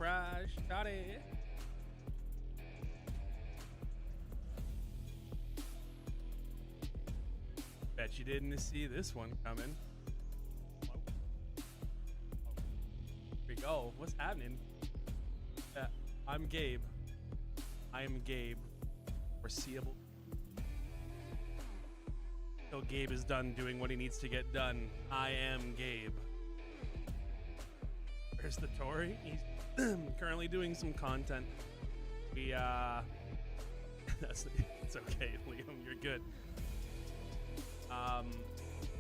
Surprise, shotty. Bet you didn't see this one coming. Here we go. What's happening? I'm Gabe. I am Gabe. Foreseeable. Till Gabe is done doing what he needs to get done. I am Gabe. Where's the Tory? He's currently doing some content. We it's okay, Liam. You're good.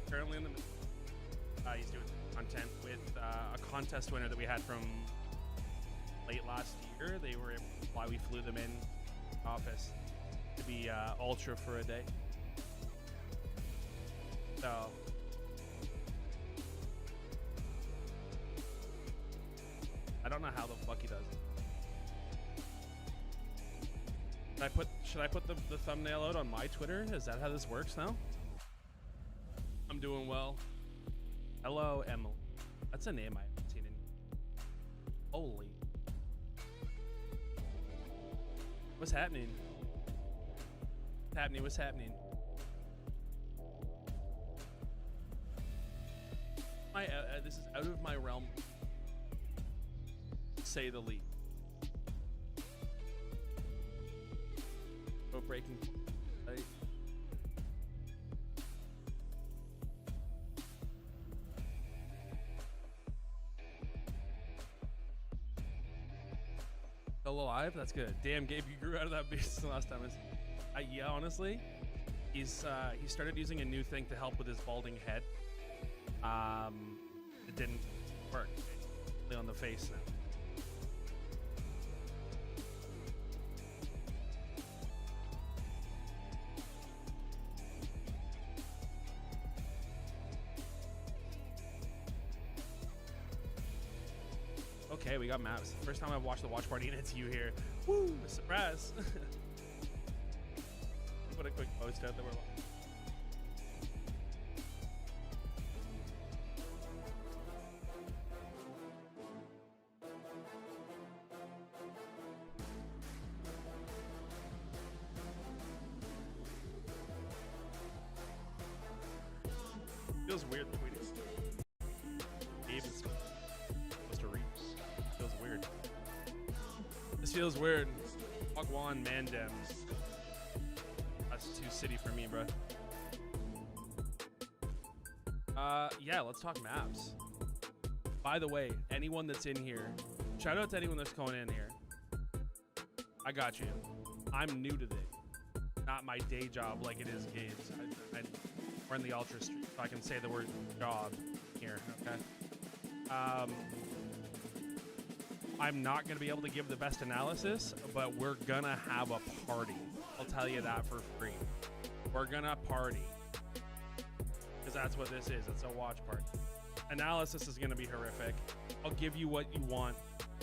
Currently in the he's doing content with a contest winner that we had from late last year. They were why we flew them in office to be ultra for a day. So I don't know how the fuck he does it. Should I put the thumbnail out on my Twitter? Is that how this works now? I'm doing well. Hello, Emily. That's a name I haven't seen in. Holy. What's happening? What's happening? What's happening? This is out of my realm, to say the least. Oh, breaking. Right. Still alive? That's good. Damn, Gabe, you grew out of that beast the last time. Yeah, honestly, he started using a new thing to help with his balding head. It didn't work. Only on the face now. Okay, we got maps. First time I've watched the watch party and it's you here. Woo! Surprise! Put a quick post out there. Feels weird tweeting. Gabe is supposed to read. Feels weird. This feels weird. Wagwan Mandem. That's too city for me, bro. Yeah, let's talk maps. By the way, anyone that's in here, shout out to anyone that's going in here. I got you. I'm new to this. Not my day job like it is Gabe's. We're in the Ultra Street, so I can say the word job here, okay? I'm not going to be able to give the best analysis, but we're going to have a party. I'll tell you that for free. We're going to party. Because that's what this is. It's a watch party. Analysis is going to be horrific. I'll give you what you want.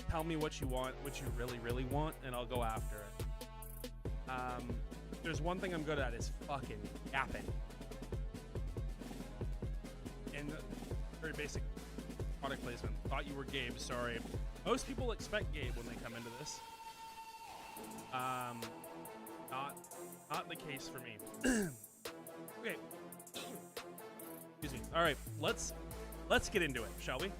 Tell me what you want, what you really, really want, and I'll go after it. There's one thing I'm good at is fucking yapping. And very basic product placement. Thought you were Gabe, sorry. Most people expect Gabe when they come into this. Not the case for me. Okay. Excuse me. All right, let's get into it, shall we?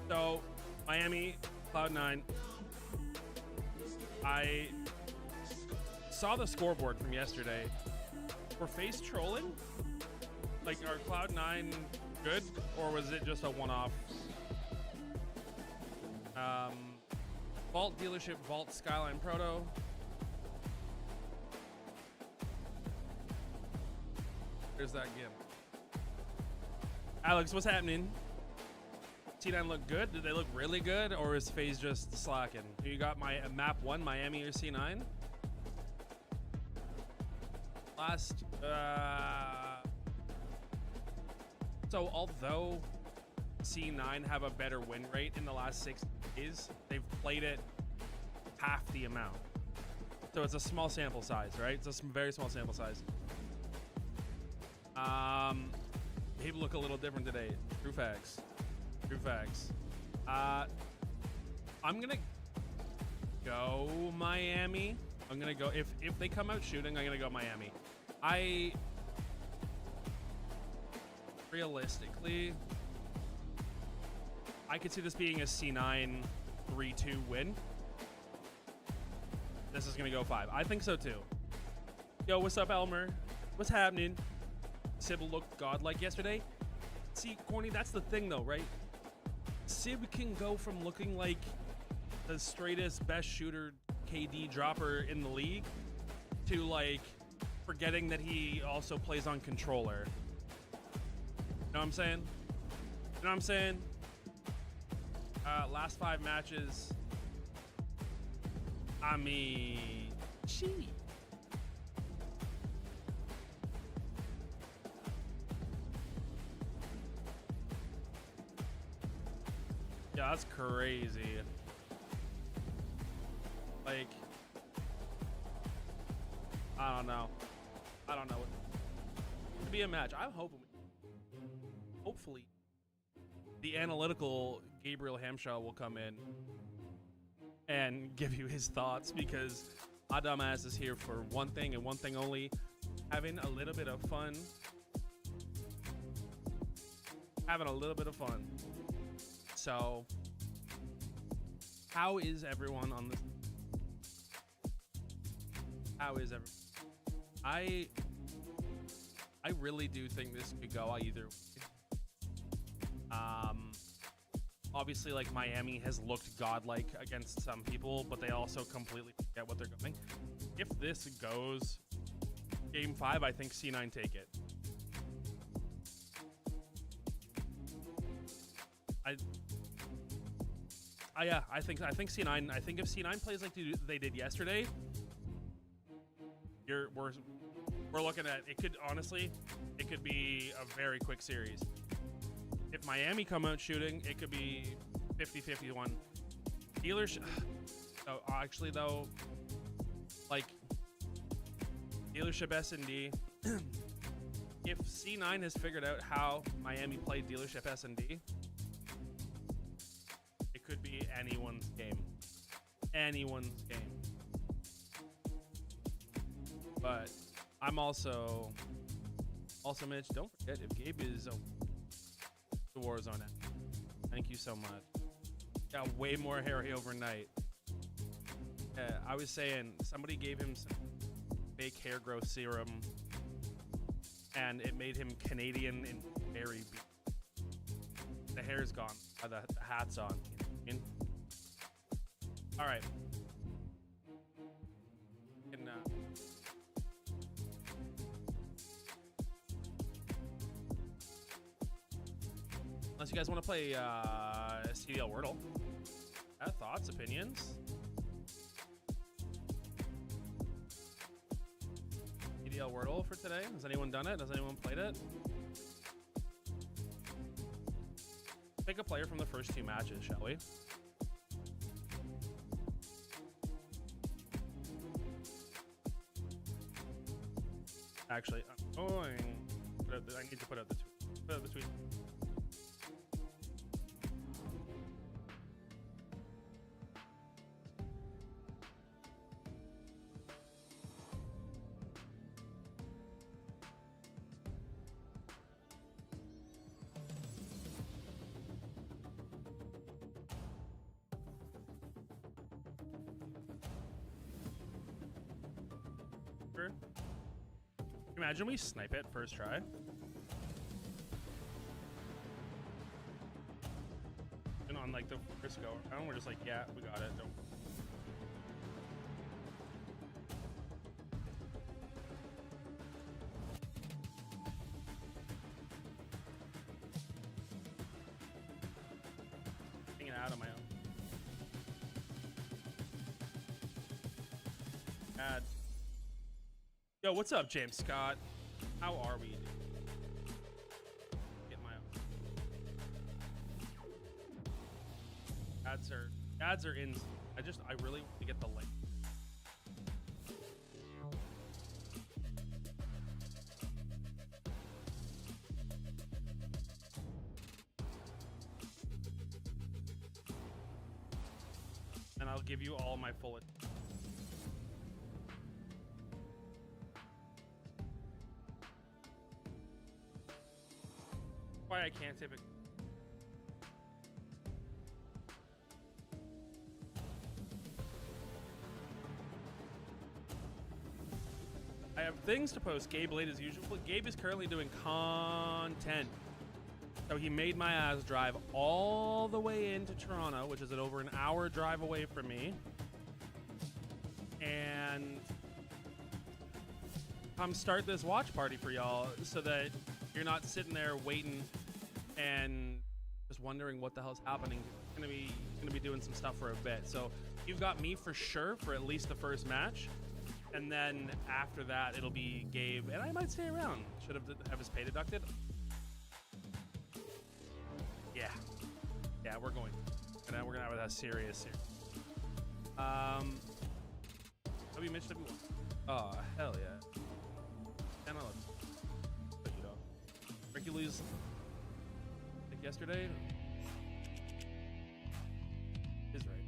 So, Miami, Cloud9. I saw the scoreboard from yesterday. Were FaZe trolling? Like, are Cloud9 good, or was it just a one-off? Vault dealership, Vault Skyline Proto. There's that gimp. Alex, what's happening? C9 look good? Did they look really good, or is FaZe just slacking? You got my map 1, Miami or C9? Last, so although C9 have a better win rate in the last 6 days, they've played it half the amount. So it's a small sample size, right? It's a very small sample size. People look a little different today. True facts. True facts. I'm gonna go Miami. I'm gonna go if they come out shooting, I'm gonna go Miami. I realistically, I could see this being a C9 3-2 win. This is gonna go 5. I think so too. Yo, what's up, Elmer? What's happening? Sib looked godlike yesterday. See, Corny, that's the thing though, right? Sib can go from looking like the straightest, best shooter, KD dropper in the league to like forgetting that he also plays on controller. You know what I'm saying? You know what I'm saying? Last 5 matches. I mean, gee. Yeah, that's crazy. Like, I don't know. I don't know. To be a match, I'm hoping. Hopefully, the analytical Gabriel Hamshaw will come in and give you his thoughts, because my dumbass is here for one thing and one thing only: having a little bit of fun. Having a little bit of fun. So, how is everyone on this? How is everyone? I really do think this could go either way. Obviously, like, Miami has looked godlike against some people, but they also completely forget what they're going. If this goes game 5, I think C9 take it. Yeah, I think C9. I think if C9 plays like they did yesterday, we're looking at, it could honestly, it could be a very quick series. If Miami come out shooting, it could be 50-51. Dealership. So actually though, like dealership S&D. If C9 has figured out how Miami played dealership S&D, it could be anyone's game. Anyone's game. But I'm also Mitch, don't forget, if Gabe is the Warzone app. Thank you so much. Got way more hairy overnight. I was saying somebody gave him some fake hair growth serum and it made him Canadian and very beat. The hair's gone. The hat's on. You know what I mean? All right. And, unless you guys want to play CDL Wordle. Thoughts, opinions? CDL Wordle for today. Has anyone done it? Has anyone played it? Pick a player from the first 2 matches, shall we? Actually, I'm going. I need to put out the tweet. Put out the tweet. Imagine we snipe it first try. And on like the first go around, we're just like, yeah, we got it. Don't. Getting it out of my own. Bad. Yo, what's up, James Scott? How are we? Get my ads are in. I really want to get the link. and I'll give you all my full. Why I can't typically. I have things to post. Gabe late as usual. Gabe is currently doing content. So he made my ass drive all the way into Toronto, which is an over an hour drive away from me. And come start this watch party for y'all so that you're not sitting there waiting and just wondering what the hell's happening. Gonna be doing some stuff for a bit. So you've got me for sure for at least the first match. And then after that, it'll be Gabe, and I might stay around. Should have his pay deducted. Yeah, we're going. And we're gonna have a serious here. W Mitch W1. Oh hell yeah. 10 11. Hercules. Like yesterday. Is right.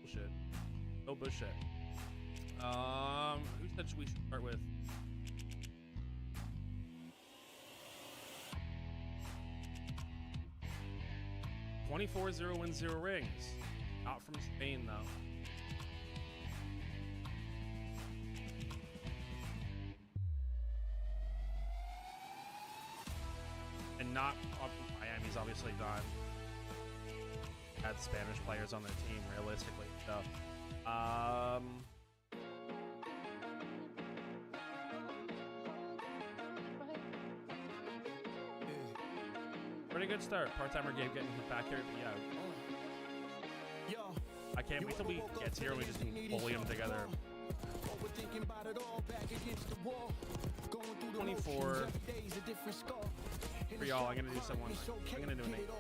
Bullshit. No bullshit. Who said we should start with? $24-0 wins 0 rings. Not from Spain though. And not Miami's obviously not had Spanish players on their team realistically. So pretty good start. Part-timer Gabe getting back here. Yeah. I can't wait till we get here and we just bully them together. 24. For y'all, I'm gonna do someone. I'm gonna do an 8.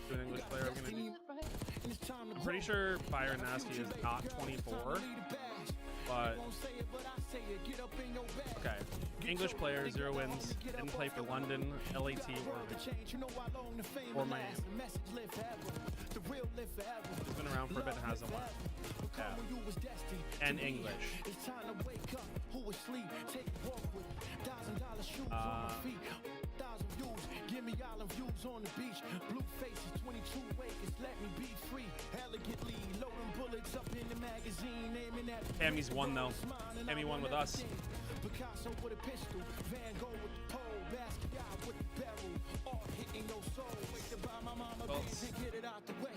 Do an English player. I'm pretty sure Byron Nasty is not 24, but okay. English player, 0 wins. Didn't play for London, LAT, or Miami. He's been around for a bit and hasn't won. Yeah. And English. On the beach, blue faces, 22 acres, let me be free. Elegantly loading bullets up in the magazine, aiming at Tammy's won though. Tammy won with us. Picasso with a pistol, Van Gogh with the pole, Basquiat with the barrel, all hitting your soul. Wait to buy my mama beans and get it out the way.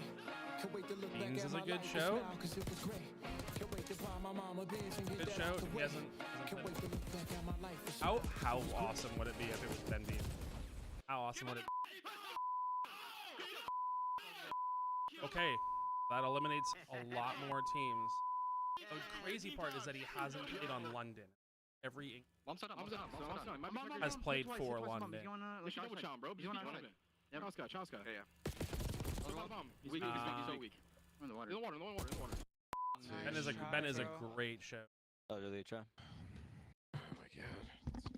Can't wait to look back at my life now, 'cause it was great. Can't wait to buy my mama beans and get that out the way. Can't wait to look back at my life. How awesome would it be if it was Ben Bean? How awesome would it be? Okay, that eliminates a lot more teams. The crazy part is that he hasn't played on London. Every has played for London. Ben is a great show. Oh, really, Cha? Oh my god.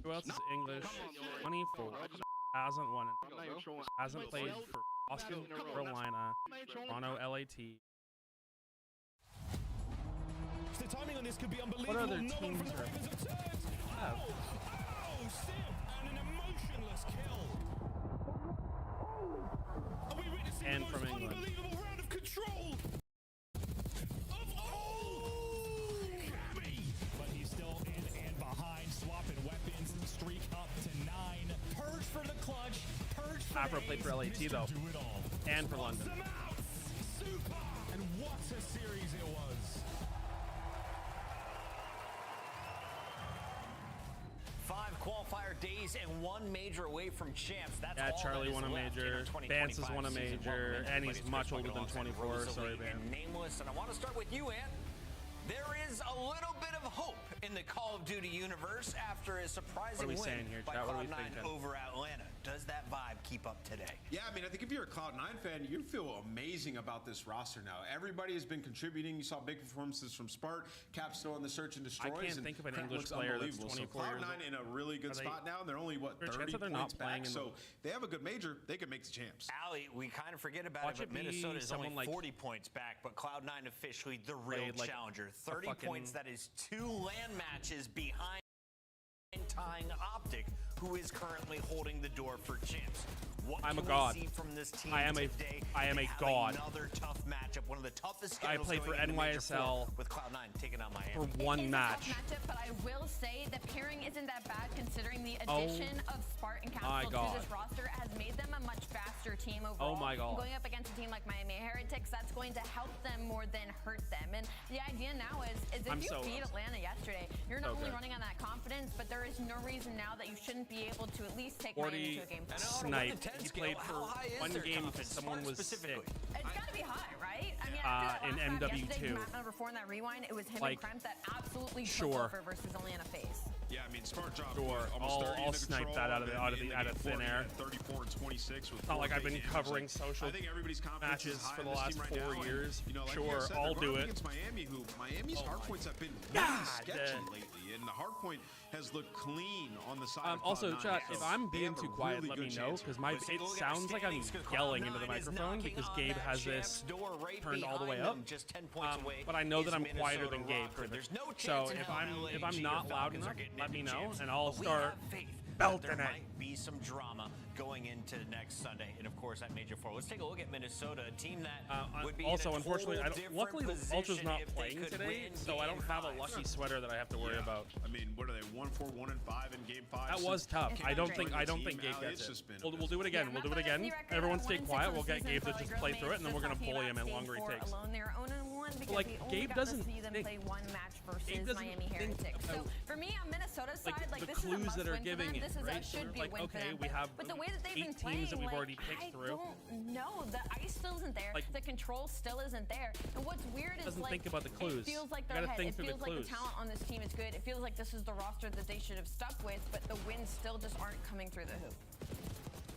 Who else is English? 24. Hasn't won. Hasn't played for Boston, Carolina, Toronto, LAT. The timing on this could be unbelievable. What other teams are? And an emotionless kill. Are we witnessing And the from most England. unbelievable round of control? But he's still in and behind, swapping weapons, streak up to 9. Purge for the clutch. Purge for Afro played for LAT though, and for London. Super! And what a series it was. 5 qualifier days and 1 major away from champs. That's Yeah, all Charlie that is won a left major. in our 2025 Vance has won a season. major, Welcome in, and he's everybody. much Chris older than Buckle 24. Rosalie Sorry, man. and Nameless, and I want to start with you, Ant. There is a little bit of hope in the Call of Duty universe after a surprising win here, by chat? What are we Cloud9 thinking? over Atlanta. Does that vibe keep up today? Yeah, I mean, I think if you're a Cloud9 fan, you feel amazing about this roster now. Everybody has been contributing. You saw big performances from Spart, Cap still in the search and destroys. I can't and think of an Crap English looks player that's unbelievable. 24 so years Cloud9 in a really good spot now, and they're only, what, Is there a 30 chance that they're points not playing back? in So they have a good major. They could make the champs. Allie, we kind of forget about Watch it, it but be Minnesota is only someone like 40 points back, but Cloud9 officially the real played like challenger. a 30 fucking- points, that is 2 land matches behind tying Optic, who is currently holding the door for champs. What I'm a can god. we see from this team I am a- today? I am They a have god. Another tough matchup, one of the toughest I schedules played for going into Major NYSL Four with Cloud9 taking on Miami. for It one is a match. tough matchup, but I will say the pairing isn't that bad considering the addition of Spart and my Capsule God. to this roster has made them a much faster team overall. Oh my God. Going up against a team like Miami Heretics, that's going to help them more than hurt them. And the idea now is if I'm you so- beat Atlanta yesterday, you're not so only good. running on that confidence, but there is no reason now that you shouldn't be able to at least take 40 Miami to a game. And on a 1 to sniped. 10 He scale, played for how high is one their game because confidence? someone Spark was sick. specifically. It's got to be high, right? I mean, in after that last map MW2. yesterday, map number 4 in that rewind, it was him Like, and Kremp that absolutely sure. took over versus Atlanta FaZe. Yeah, I mean, Spart dropped Sure. almost 30 I'll into snipe control, that out of the- and out of in the- out of game thin four, he air. had 34 and 26 with It's not like I've been games. covering Like, social I think everybody's confidence matches is high for in the this last team right 4 now, and, years. you know, like Sure, you said, I'll they're do going it. Against Miami, who Miami's hard points have been really God, sketchy damn. lately, and the hard point has looked clean on the side. of Also, Cloud9, chat, so if I'm they being have a too quiet, really let me good know, chance because here. my Let's take it a look at our sounds like I'm standings, 'cause yelling into the Cloud9 is microphone knocking because on Gabe that has champs this door right turned all the way behind up. them, just 10 points away But I know that is I'm quieter Minnesota than Gabe. Rocker. There's no So chance in if hell I'm LAG not or loud Falcons are enough, getting let me into know, champs. and I'll But we start have faith that belting there it. might be some drama going into next Sunday, and of course at Major Four. Let's take a look at Minnesota, a team that would be Also, in a unfortunately, total I don't, different luckily the Ultra's position not if they playing could today, win so I don't Game have a 5. lucky sweater that I have to worry Yeah. about. I mean, what are they? 1-4, 1-5 in Game 5. That was tough. It's I don't not think great. Gabe It's gets just it. been We'll do it again. Yeah, We'll do Map it again. 5 record, Everyone 1-6 stay quiet. on We'll the get season Gabe to for just Girl play through it, and then Maze, we're gonna just bully him talking in about longer he Stage takes. 4 alone. They're 0-1 because like, we only Gabe got doesn't to see them think- play one match versus Gabe doesn't Miami think Heretics. So about, for me, on Minnesota's like, side, like the this is a clues must that are win for giving them. it, This is right? a So should they're be like, win for okay, them. we have But the way that they've 8 been teams playing, that we've like, already picked I through. don't know. The ice still isn't there. Like, The control still isn't there. And what's weird is doesn't like think about the clues. it feels like You they're gotta ahead. think It through the feels like the clues. talent on this team is good. It feels like this is the roster that they should have stuck with, but the wins still just aren't coming through the hoop.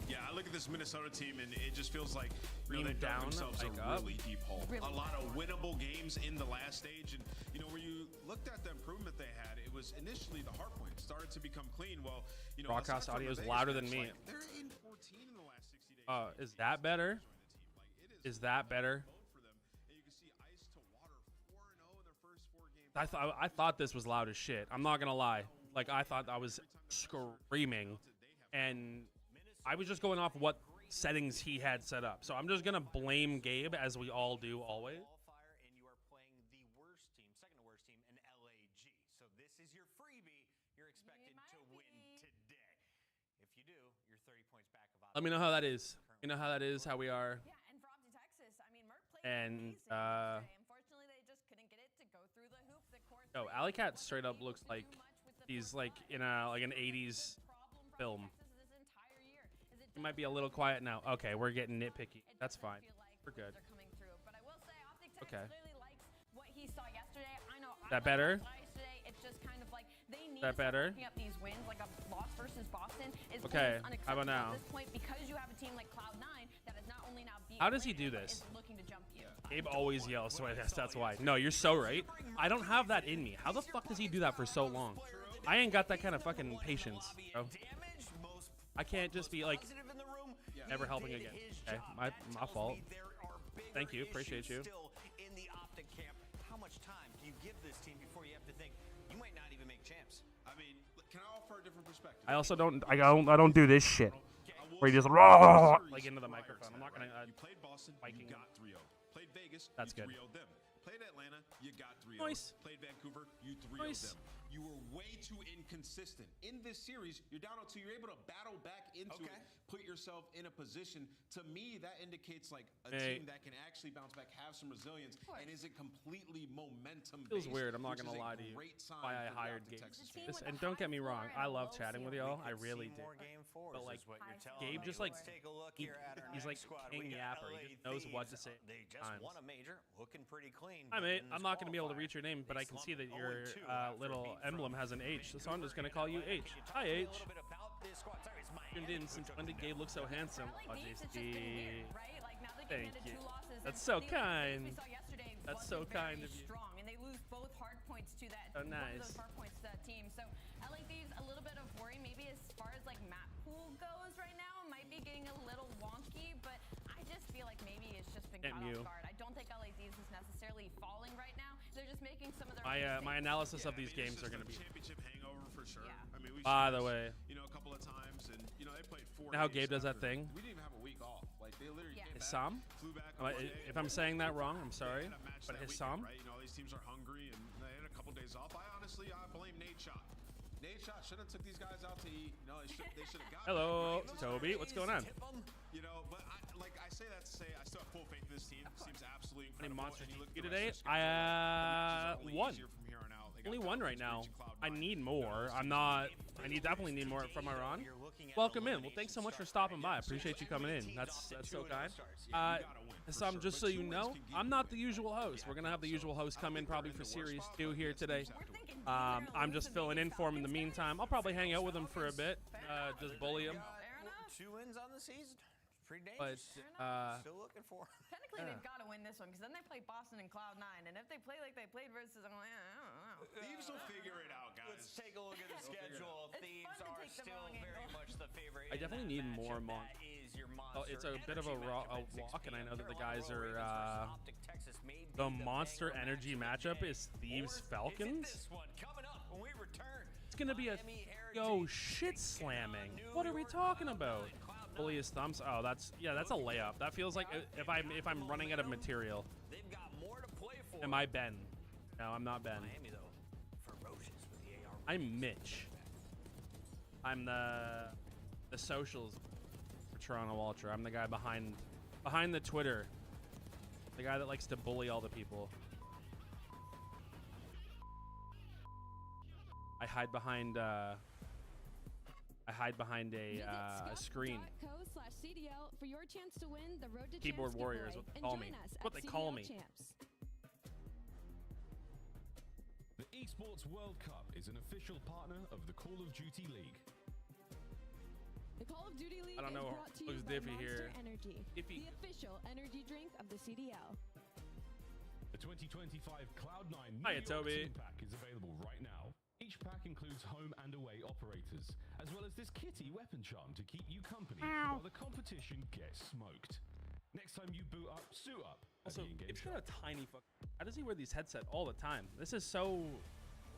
Yeah, I look at this Minnesota team, and it just feels like Beam they've dug down, themselves like a up. really deep hole. Really a lot of bad. winnable games in the last stage, and where you looked at the improvement they had, it was initially the hard point started to become clean. Well, Broadcast aside from audio is the Vegas louder match, than me. like, they're 8-14 in the last 60 days. Is that better? Is that better? For them, and you can see ice to water 4-0 in their first 4 games. I thought this was loud as shit. I'm not gonna lie. Like, I thought I was screaming, and I was just going off what settings he had set up. So I'm just gonna blame Gabe, as we all do always. Qualifier, and you are playing the worst team, second to worst team in LAG. So this is your freebie. You're expected to win today. If you do, you're 30 points back of Let me know how that is. You know how that is, how we are. Yeah, and for Opti Texas, I mean, Merc played And, amazing yesterday. Unfortunately, they just couldn't get it to go through the hoop. The court Yo, three Alley Cat wasn't straight up able looks to like do much with the he's first like half. in an 80s Problem for film. Texas this entire year is it He might be a doesn't little feel quiet like- now. Okay, we're getting nitpicky. it That's doesn't fine. feel like We're good. they're coming through. But I will say, Optic Texas Okay. clearly likes what he saw yesterday. I know. I That like better? what I saw yesterday. It's just kind of like they need That to start better? picking up these wins, like a loss versus Boston is Okay, almost how about unacceptable now? at this point because you have a team like Cloud9 that is not only now beating How does he Atlanta, do but this? is looking to jump you. Gabe always yells, so I guess that's why. No, you're so right. I don't have that in me. How the fuck does he do that for so long? I ain't got that kind of fucking patience, bro. I can't just be like, never helping again. Okay, my fault. Thank you, appreciate you. Still in the Optic camp. How much time do you give this team before you have to think you might not even make champs? I mean, can I offer a different perspective? I also don't do this shit. Where you just like into the microphone. I'm not gonna. You played Boston, Viking. you got 3-0. Played Vegas, That's you good. 3-0'd them. Played Atlanta, you got 3-0. Nice. Played Vancouver, you 3-0'd Nice. them. You were way too inconsistent. In this series, you're down 2. You're able to battle back into it, put yourself in a position. To me, that indicates like a Hey. team that can actually bounce back, have some resilience, and isn't completely momentum Feels based, weird. I'm not which gonna is a lie to you. great sign Why I for the hired Optic Gabe. Texas Team fans. with And a don't high get me wrong, floor I and love low chatting with ceiling. y'all. I really do. More game fours But, like, is what you're telling Gabe me. just, like, Let's take a look he- here at our he's like next squad. king We got yapper. He LA just knows what to Thieves. say They just times. won a major, looking pretty clean. Hi, but mate. in I'm this not going to be able to qualifier, read your name, but they I can see that slumped your 0-2 after little beating emblem has an H, so I'm just gonna call you H. Hi, H. Tuned in since when did Gabe look so handsome? Oh, JC. Thank you. That's so kind. That's so kind of you. Strong, and they lose both hard points to that. Oh, both of nice. those hard points to that team. So LA Thieves, a little bit of worry, maybe as far as like map pool goes right now, might be getting a little wonky. But I just feel like maybe it's just been caught off guard. I don't think LA Thieves is necessarily falling right now. They're just making some of their my analysis of these games are gonna be. Championship hangover for sure. Yeah. I mean, we By the way, you know, a couple of times, and you know, they played 4 you know how days Gabe does that after- thing? We didn't even have a week off. Like they literally came back, Hissam? flew back. Am I- on Monday, if and I'm saying that wrong, I'm they sorry. had a match But that Hissam? weekend, right? You know, these teams are hungry, and they had a couple days off. I honestly, I blame Nate Shot. Nate Shot should have took these guys out to eat. You know, they should have got. Hello, them. Toby. What's going on? You know, but I say that to say I still have full faith in this team. Seems absolutely Any incredible. monster And you look at you the today? rest of the schedule, which is only One. easier from here on out. They got Only one right Falcons, now. Cloud9. I need more. I'm not. I definitely need more from Iran. Welcome in. Well, thanks so much for stopping by. I appreciate you coming in. That's so kind. Hissam, just so you know, I'm not the usual host. We're gonna have the usual host come in probably for Series 2 here today. I'm just filling in for him in the meantime. I'll probably hang out with him for a bit, just bully him. Fair enough. 2 wins on the season. Pretty But dangerous. Still looking for. Technically, they've got to win this one because then they play Boston and Cloud9, and if they play like they played versus, I'm like, I don't know. Thieves will figure it out, guys. Let's take a look at the schedule. It's Thieves fun to are take the still wrong very angle. much the favorite. I definitely need more mon. mon- Is your Oh, it's a bit of a walk, and I know that the guys are. The Monster Energy matchup is Thieves Falcons. This one coming up when we return. It's gonna be a shit slamming. What are we talking about? Bully his thumbs. Oh, that's a layup. That feels like if I'm running out of material. They've got more to play for. Am I Ben? No, I'm not Ben. Miami though, ferocious with the AR. I'm Mitch. I'm the socials for Toronto Ultra. I'm the guy behind the Twitter. The guy that likes to bully all the people. I hide behind a screen. CDL for your chance to win the Road to Keyboard Champs warrior is giveaway. what they call And me. join us It's what at they call CDL me. Champs. The Esports World Cup is an official partner of the Call of Duty League. The Call of Duty League I don't know is brought to you who's by Diffie Monster here. Energy, Diffie. the official energy drink of the CDL. The 2025 Cloud9 New Hiya, York Toby. Team Pack is available right now. Each pack includes home and away operators, as well as this kitty weapon charm to keep you company while the competition gets smoked. Next time you boot up, suit up. at Also, the in-game it's shop. got a tiny fuck. How does he wear these headset all the time? This is so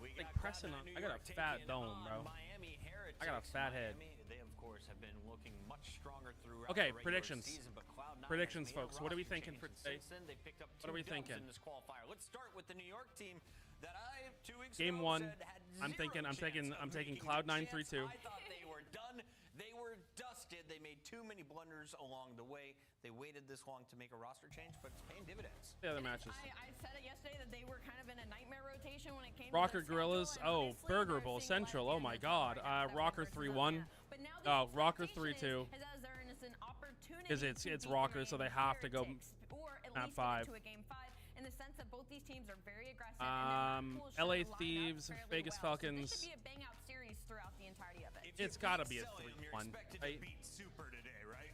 like pressing on. I got a fat dome, bro. Miami Heretics. I got a fat head. Miami, they of course have been looking much stronger throughout Okay, the regular predictions. season, but Cloud9 Predictions, has made a folks. What are we roster thinking change, for and today? since then, they picked up What are we 2 dubs thinking? in this qualifier. Let's start with the New York team that I 2 weeks Game ago 1. said had I'm zero taking chance of Cloud9 making a 3-2. chance. I thought they were done. They were dusted. They made too many blunders along the way. They waited this long to make a roster change, but it's paying dividends. The other matches. I said it yesterday that they were kind of in a nightmare rotation when it came Rocker to the schedule, Gorillas. and Oh, honestly, Burger they're Bowl seeing Central. less Oh my damage God. than that Rocker versus 3-1. Atlanta. But now the Oh, Rocker expectation 3-2. is as there is an opportunity 'Cause it's to beat Rocker, so they have to go Heretics, or at at least 5. get into a game 5 in the sense that both these teams are very aggressive. and their map pool should LA line up Thieves, fairly Vegas well. Falcons. So this should be a bang out series throughout the entirety of it. If you It's gotta beat be a Celium, you're 3-1, expected right? to beat Super today, right?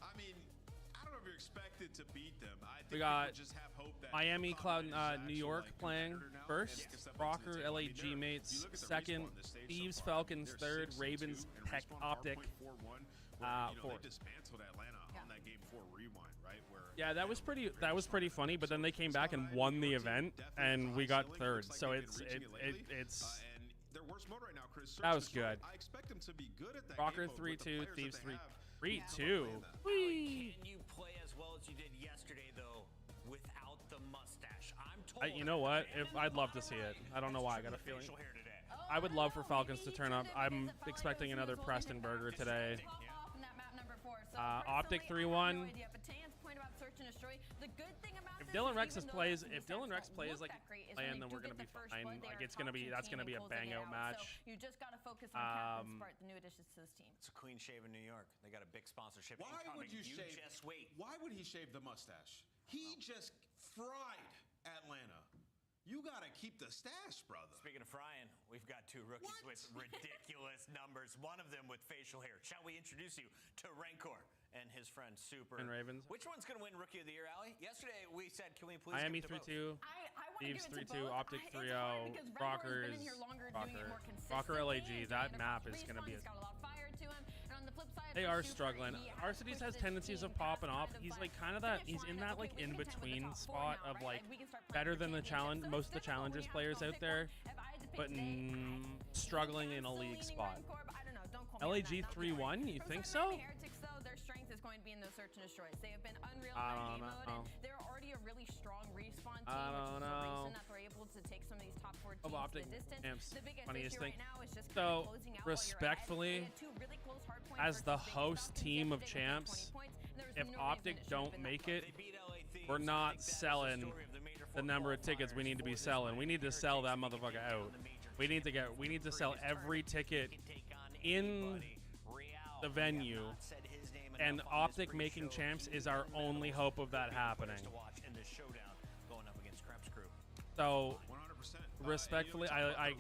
I mean, I don't know if you're expected to beat them. I think We got people just have hope that Miami, Cloud9 is New actual, York like, playing competitor now, and first. they can step up to the Rocker, table. I mean, LAG they're- mates you look at the second. respawn this stage so Thieves far, Falcons they're third. 6-2, Ravens and Tech Respawn are Optic. 0.41, where, you know, fourth. they dismantled Atlanta on that game 4 rewind, right? Where Yeah, that was pretty funny. But then they came back and won the event, and we got third. So it's and their worst mode right now, Chris. That was Search is good. I expect them to be good at that Rocker game mode with the 3-2, players Thieves that they 3 have. 3-2. Whee! Can you play as well as you did yesterday, though, without the mustache? I'm told. You know what? I'd love to see it. I don't know why. I got a feeling. I would love for Falcons to turn up. I'm expecting another Preston Burger today. Optic 3-1. If Dylan Rex plays like he's playing, then we're gonna be fine. Like that's gonna be a bang out match. You just gotta focus on Captain Spark, the new additions to this team. It's a clean shave in New York. They got a big sponsorship. Why incoming. would you shave? Just wait. Why would he shave the mustache? He just fried Atlanta. You got to keep the stash, brother. Speaking of frying, we've got two rookies with ridiculous numbers, one of them with facial hair. Shall we introduce you to Rancor and his friend Super? And Ravens. Which one's going to win Rookie of the Year, Allie? Yesterday we said, can we please Miami give it to both? 3-2. I want to Thieves give it to 3-2, both. Optic It's hard 3-0, because Renkor's Rockers, been in here longer, doing it more consistently, Rocker LAG. doing That it map across is going to be respawns. He's got a lot of fire to him. And on the flip side, They for are Super, struggling. he Arcides pushed has this tendencies team of popping past off. the He's fight, like kind of that. finish He's in line. that like Okay, in we can contend with between the top four spot now, of right? like We can start playing better for than the championship. challenge. So Most it's of the difficult when challenges you have to players go out pick there, one. If I had to pick but today, struggling in a I'm league still spot. leaning Rancor, but I don't know. Don't quote me on LAG that. That'll be 3-1. right. You From think Sunday, so? Heretics, though, their strength is going to be in those search and destroys. They have been unreal I in don't game mode, know. and they're already a really strong respawn team, I which don't is the know. reason that they're able to take some of these top four Of teams to Optic the distance. Amps, The biggest funniest issue thing. right now is just So, kind of closing out while you're ahead. respectfully, They had two really close hard points as the versus Big host Falcons team of yesterday with champs, 20 points, and there was if no reason Optic it should have don't been that make close. it, They beat LA Thieves. we're I not think that is the selling story of the major the four number of tickets we qualifiers need to be for this selling. one. We need to Heretics sell that taking motherfucker advantage out. of the major We need to championship sell previous every tournament. ticket He can take on in anybody. Real, the we have venue, not said his name and enough on this Optic making pre-show. champs He is our and only Metal hope of that will be the players happening. to watch in this showdown going up against Krebs Crew. So 100%. respectfully, I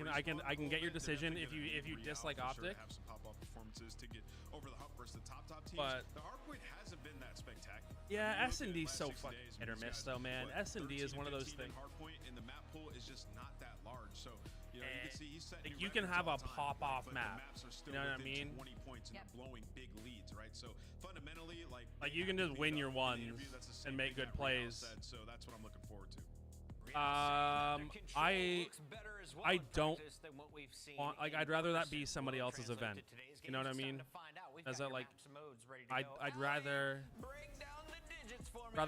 can get your They're decision definitely if you gonna be dislike out for sure to Optic. have some pop-up performances to get over the hump versus the top teams. But the hardpoint hasn't been that spectacular. yeah, I mean, you look at S&D's the so last 60 fucking days, hit or these miss guys, though, man. what, S&D is 13 one of and those 15 in things. hardpoint, and the map pool is just not that large. So you know, you can see he's setting Like, new you can records have all a the time, pop-off but map. The maps are still You know what I within mean? 20 points and Yep. they're blowing big leads, right? So fundamentally, like You can just win your ones and make good plays. So that's what I'm looking forward to. I don't want, I'd rather that be somebody else's event. You know what I mean? As a, like, I'd rather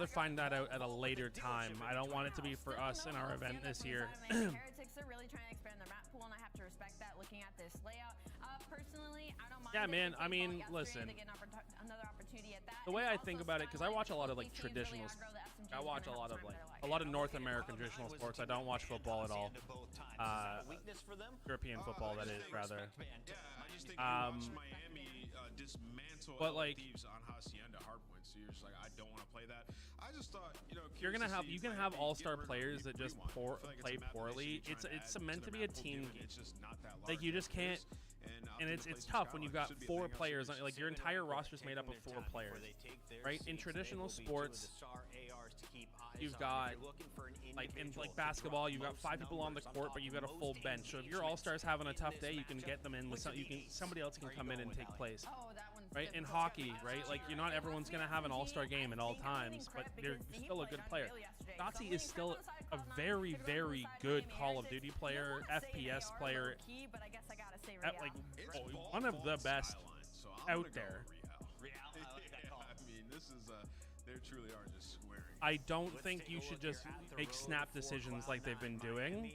find that out at a later time. I don't want it to be for us in our event this year. Heretics are really trying to expand their map pool, and I have to respect that. Looking at this layout, personally, I don't mind. Yeah, it. man, They I mean, fought yesterday, listen. they get another opportunity at that. The way And I also think about it, because I watch a lot of like Skyline, they seem really traditional. aggro. The SMG I is watch a gonna lot help of like turn their a lot of life. North American traditional sports. I don't watch football at all. European football, that is, rather. Yeah, I just think Um, you watch Miami dismantle but, LA like- Thieves on Hacienda hardpoint, so you're just like, I don't want to play that. I just thought, you know, You're gonna curious to have see you can Miami have get all-star rid of players that just rewind. I feel like it's play a map that they should poorly. be trying to It's add meant to the be a map pool, team given game. It's just not that Like, large you just as it can't- is, And opting it's to play some tough when you've Skyline. got Should be a 4 thing on players. Series. Like your entire roster's made up of 4 players. Right? In traditional sports, you've got like in like basketball, you've got 5 people on the court, but you've got a full bench. So if your all-stars having a tough day, you can get them in with some. Somebody else can come in and take place. Oh, that one's Right? In difficult. hockey, right? Like you're not everyone's gonna have an all-star game at all times, but they're still a good player. Nazi is still a very, very good Call of Duty player, FPS player, like one of the best out there. I mean, this is they truly are just swearing. I don't think you should just make snap decisions like they've been doing.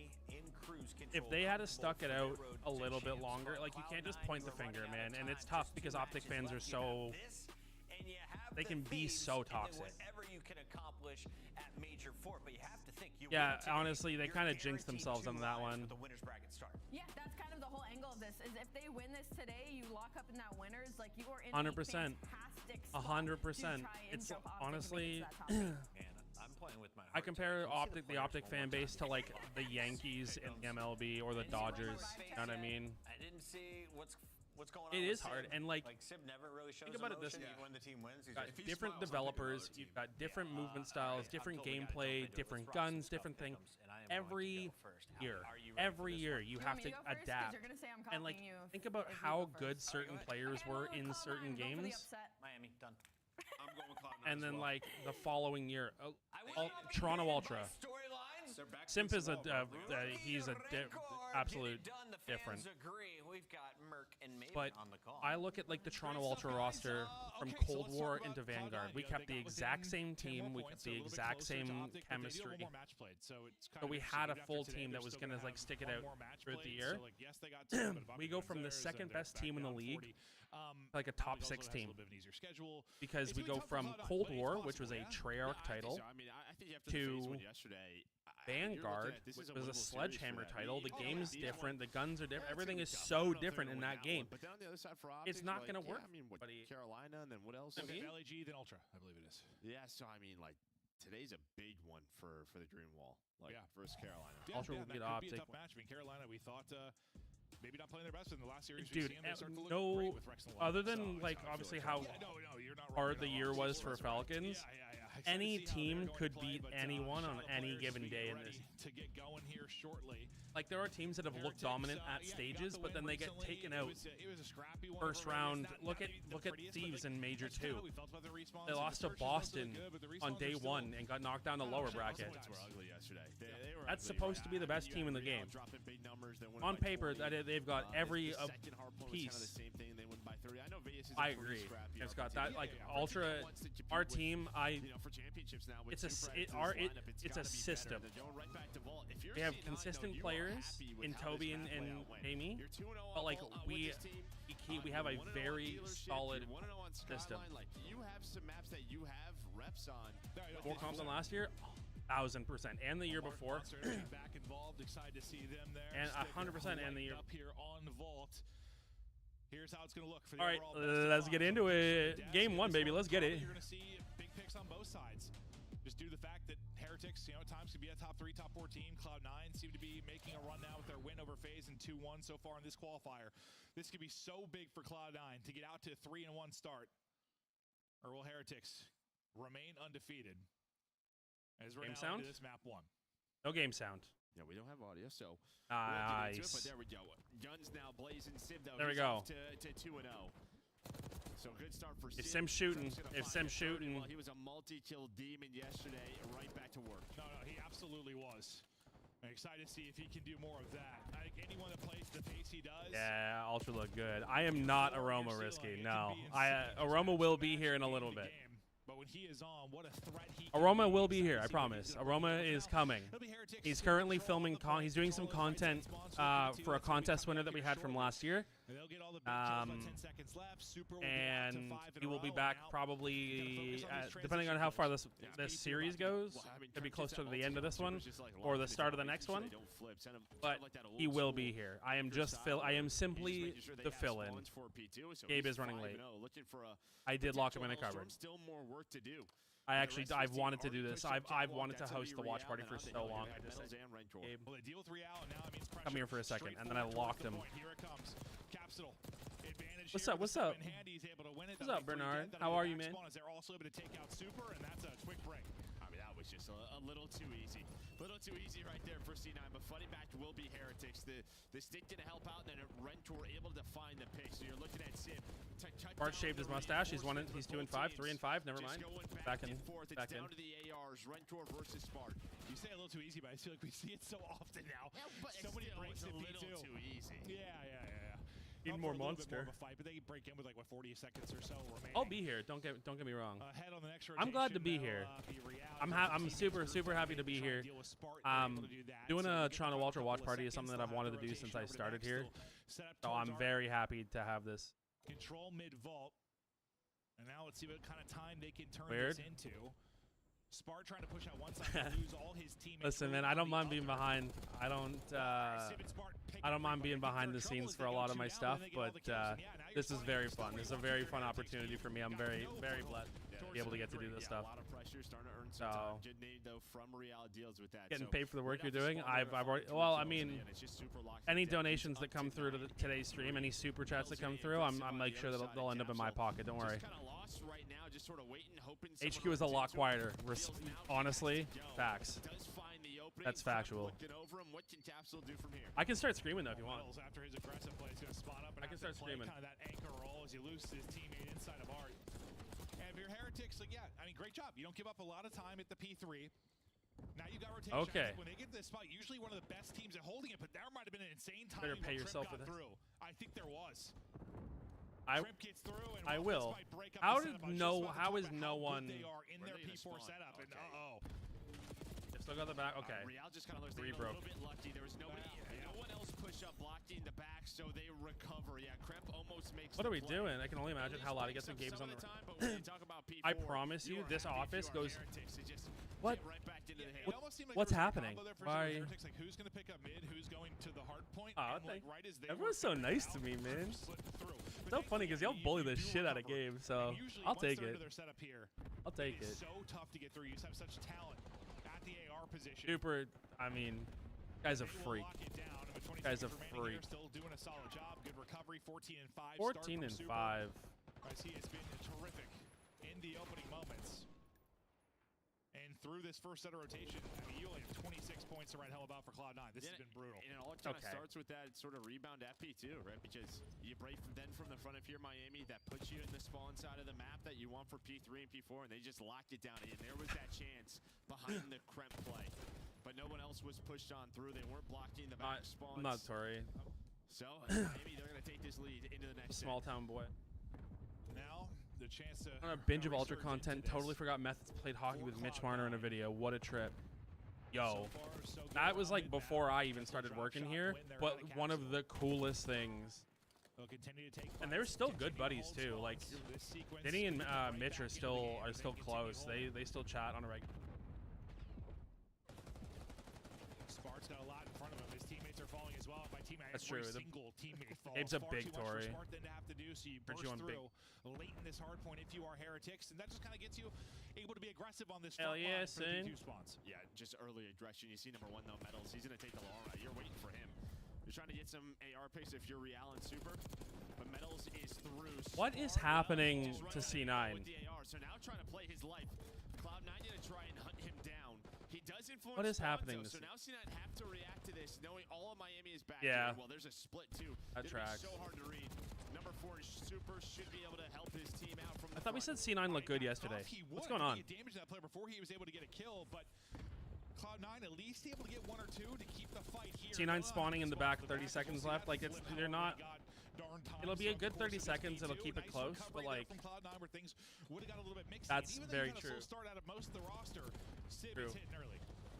If they had stuck it out a little bit longer, like you can't just point the finger, man. And it's tough because Optic fans are so, they can be so toxic. Yeah, honestly, they kind of jinxed themselves on that one. Yeah, that's kind of the whole angle of this. Is if they win this today, you lock up in that winners, like you are in 100%. a fantastic spot 100%. to try and It's jump Optic and honestly, make it to that top eight. I compare the Optic fan base to like the Yankees in the MLB or the Dodgers. You know what I mean? I didn't see what's going on. It with is hard, Sib. and like Sib never really shows think about it this emotion way. when the team wins. He's got just, he different smiles, I'll pick developers, another team. you've got different movement styles, different gameplay, different guns, different thing. Every year, you have to adapt. And like, think about how good certain players were in certain games, Miami done. I'm going with Cloud9 and as then well. like the following year, Toronto Ultra. They're back Simp against is the a wall, bro. he's a absolute different. We've got Merc and Maven But on the call. I look at like the Toronto Ultra roster from Cold War into Vanguard. We kept the exact same team. We kept the exact same chemistry. So we had a full team that was gonna like stick it out throughout the year. We go from the second best team in the league to like a top 6 team because we go from Cold War, which was a Treyarch title, to Vanguard, which was a Sledgehammer title. The game's different. The guns are different. Everything is so different in that game. But then on the other side for It's Optic, not like, gonna yeah, work, I mean, what, buddy. Carolina, and then what else? I mean, LAG, then Ultra, I believe it is. Yeah, so I mean, like, today's a big one for the Dream Wall, like versus Carolina. Ultra will that get could off, be a take tough match. I mean, Carolina, we thought maybe not playing their best in the last series. Dude, we've seen them start to look no, great with Rex and other Love. than So like I obviously feel how like no, you're not hard wrong. the You're year not wrong. was for Falcons, Excited any to see how they're team going to could play, beat but, anyone on Shadow any players given to be day in ready this. to get going here shortly. Like there are teams that have looked dominant at stages, but then they get taken out It was a scrappy one first over Vegas. round. Not Look at maybe the look at prettiest, Thieves but, in Major that's kinda 2. how we felt about the respawns. They The lost to searches looked Boston good, but the on respawns day are still- 1 and got knocked down to lower bracket. Points were ugly yesterday. They were That's ugly, supposed right? to be the best You team in had the Real game. dropping big numbers, they won On by paper, 20. they've got every the second hard point was piece. kind of the same thing. They won by 30. I know Vegas is a I pretty agree. scrappy It's got RPT. that like RPT ultra. wants to compete Our with, team, for championships now. With it's a two s- Predators it- in our- this it- lineup, it's gotta a be better. system. They're going right back to Vault. If you're We have seeing consistent you are players happy with in how this Toby and layout went. Amy, You're 2-0 but like on Vault, we with this team. we have a You're 1-0 on very dealership, solid you're 1-0 on system. Skyline. Like you have some maps that you have reps on. More comps than last year, 1,000%, and the year before, back involved. Excited to see them there. and Sticker 100%, and the year. up here on Vault. Here's how it's going to look for the All right, overall best of let's five. get into it. Dash Game in 1, this baby. one, Let's get it. You're going to see big picks on both sides. Just due to the fact that Heretics, at times could be a top 3, top 4 team. Cloud9 seem to be making a run now with their win over FaZe in 2-1 so far in this qualifier. This could be so big for Cloud9 to get out to a 3-1 start. Or will Heretics remain undefeated? As we're Game now sound? into this map 1. No game sound. Yeah, we don't have audio, so we'll get into it, but Nice. there we go. Guns now blazing. Sim, though, There we he's go. off to 2-0. So good start for Sim. If Sim's shooting, Trump's gonna if find Sim's a 30. shooting. Well, he was a multi-kill demon yesterday, right back to work. No, he absolutely was. I'm excited to see if he can do more of that. I think anyone that plays the pace he does. Yeah, Ultra look good. I am not Aroma Your risky. ceiling, it No, can be insane. Aroma Just will match be here in a game little to bit. game. But when he is on, what a threat he Aroma can be. will be here, I Excited to see what promise. he's gonna Aroma bring. is Now, coming. it'll be Heretics He's in currently control of filming. the point, He's doing some control of the right content side spawns for P2. for a That's gonna be contest coming winner up that we here had from shortly. last year. And they'll get all the big kills by Um, 10 seconds left. Super will get out to And 5 in he a will be row, back and now probably, focus on these depending on how far transition this plays. this series goes. Well, I mean, Could be Trent close gets to that the end of this multi-kill, one, so it's just like or the locked start of the in, next making sure one. they don't flip. Send 'em- But sort of like that he old will be school here. I am Lakers just style I am where he's just simply making sure they the have fill-in. spawns for P2, so Gabe he's is running 5-0, late. looking for a I did lock him in a potential cupboard. Hellstorm. Still more work to do. I The actually rest of I've his team wanted to do already this. pushed up I've Catwalk. wanted to That's gonna host be the watch Real, party and for now they so know long. they I have just Metals said, and Rentor. Gabe, Well, they deal with Real, and now it means pressure. come here for a second, and then I Straightforward locked towards him. the point. Here it comes. Capsule. Advantage What's here up? with What's the up? step in hand. He's able to win it. What's That'll up, be 3 Bernard? dead. How That'll are be you, back man? spawn as they're also able to take out Super, and that's a quick break. I mean, that was just a little too easy. A little too easy right there for C9, but fighting back will be Heretics. The stick didn't help out, and then Rentor able to find the pick. So you're looking at Sim. Bart shaved his mustache. He's 2-5, 3-5. Never mind. Back in. Forth. It's Back in. down to the ARs. Rentor versus Spark. You say a little too easy, but I feel like we see it so often now. But So many still, breaks it's a in little P2. too easy. Yeah. Need Up more for a little bit monster. More of a fight, but they break in with like 40 seconds or so remaining. I'll be here. Don't get me wrong. Ahead on the next I'm glad to rotation, be they'll, here. be Real. I'm super happy to be here. Doing a Toronto Ultra watch party is something that I've wanted to do since I started here. So I'm very happy to have this. Control mid vault. And now let's see what kind of time they can turn Weird. this into. Spart trying to push out one side to lose all his teammates. Listen, man, I don't mind being behind. I don't mind being behind the scenes for a lot of my stuff, but this is very fun. This is a very fun opportunity for me. I'm very blessed to be able to get to do this stuff. A lot of pressure, starting to earn some time. Good name though from Real deals with that. Getting So paid for the work right you're off the doing. spawn, I've they're already. fighting Well, for I mean, themselves, and it's just super locked any in. He's donations that up come through to 9. today's stream, any super chats that come through, I'll make sure that they'll end up in my pocket. Don't worry. Just kind of lost right now, just sort of waiting, hoping HQ is a lot quieter. Honestly, facts. Does find the opening. That's factual. Looking over him, what can Capsule do from here? I can start screaming though if you want. Miles, after his aggressive play, is going to spot up and I can have to start play screaming. kind of that anchor role as he loses his teammate inside of Art. And if you're Heretics, like, yeah, I mean, great job. You don't give up a lot of time at the P3. Now you got rotation. Okay. When they get to this spot, usually one of the best teams at holding it, but there might have been an insane time. Better pay when yourself Trimp for got this. through. I think there was. I Trimp gets through, and I while will. this might break up How the did setup, I was no- just about to how talk is about no how good one- they are in Where their they gonna P4 spawn? setup, and Okay. They've still got the back. Okay. Real just kind of looks Three like a broke. little bit lucky. There was nobody, no one else push up, blocked in the back, so they recover. Yeah, Kremp almost makes. What the are we play. doing? I can only imagine how loud it gets when Gabe's on the. I promise you, this office goes. What? Right back into the It almost seemed like What's there was a happening? combo there for Why- some Heretics, like who's going to pick up mid, who's going to the hard point. Oh, and, like, thank- right as they everyone's were so figuring nice out, to me, man. slipped through. But What's so funny because y'all bully the shit out of games, so I'll take it. I'll take it. So tough to get through. You just have such talent at the AR position. Super. I mean, guy's a freak. Guy's a freak. Still doing a solid job. Good recovery. 14 and 5. 14 and 5. As he has been terrific in the opening moments. And through this first set of rotation, I mean, you only have 26 points to write hell about for Cloud9. This has been brutal. And it all kind of starts with that sort of rebound FP too, right? Because you break then from the front of here, Miami, that puts you in the spawn side of the map that you want for P3 and P4, and they just locked it down. And there was that chance behind the Kremp play. But no one else was pushed on through. They weren't blocking the back spawns. I'm not sorry. So, Miami, they're going to take this lead into the next Small town boy. Now, the chance to... On a binge of Ultra content, totally forgot Methods played hockey with Mitch Marner in a video. What a trip. Yo, that was like before I even started working here, but one of the coolest things. And they were still good buddies too. Like, Denny and Mitch are still close. They still chat on a regular. Spart's got a lot in front of him. His teammates are falling as well. My teammate, That's true. Single teammate falls. Gabe's a big Tory. Smart than to have to do, so you burst through late in this hard point if you are Heretics, and that just kind of gets you able to be aggressive on this front line for the two spawns. Yeah, just early aggression. You see number 1 though, Metals. He's gonna take the long route. You're waiting for him. You're trying to get some AR picks if you're Real and Super, but Metals is through. What is happening to C9? With the AR, so now trying to play his life. Cloud9 gonna try and hunt him down. He does influence. What is happening? So now C9 have to react to this, knowing all of Miami is back. Yeah. Here. Well, there's a split too. That tracks. So hard to read. Number 4 Super should be able to help his team out from. I thought we said C9 looked good yesterday. What's going on? He damaged that player before he was able to get a kill, but Cloud9 at least able to get 1 or 2 to keep the fight here. C9 spawning in the back, 30 seconds left. Like they're not. It'll be a good 30 seconds. It'll keep it close, but like that's very true. Start out of most of the roster. True.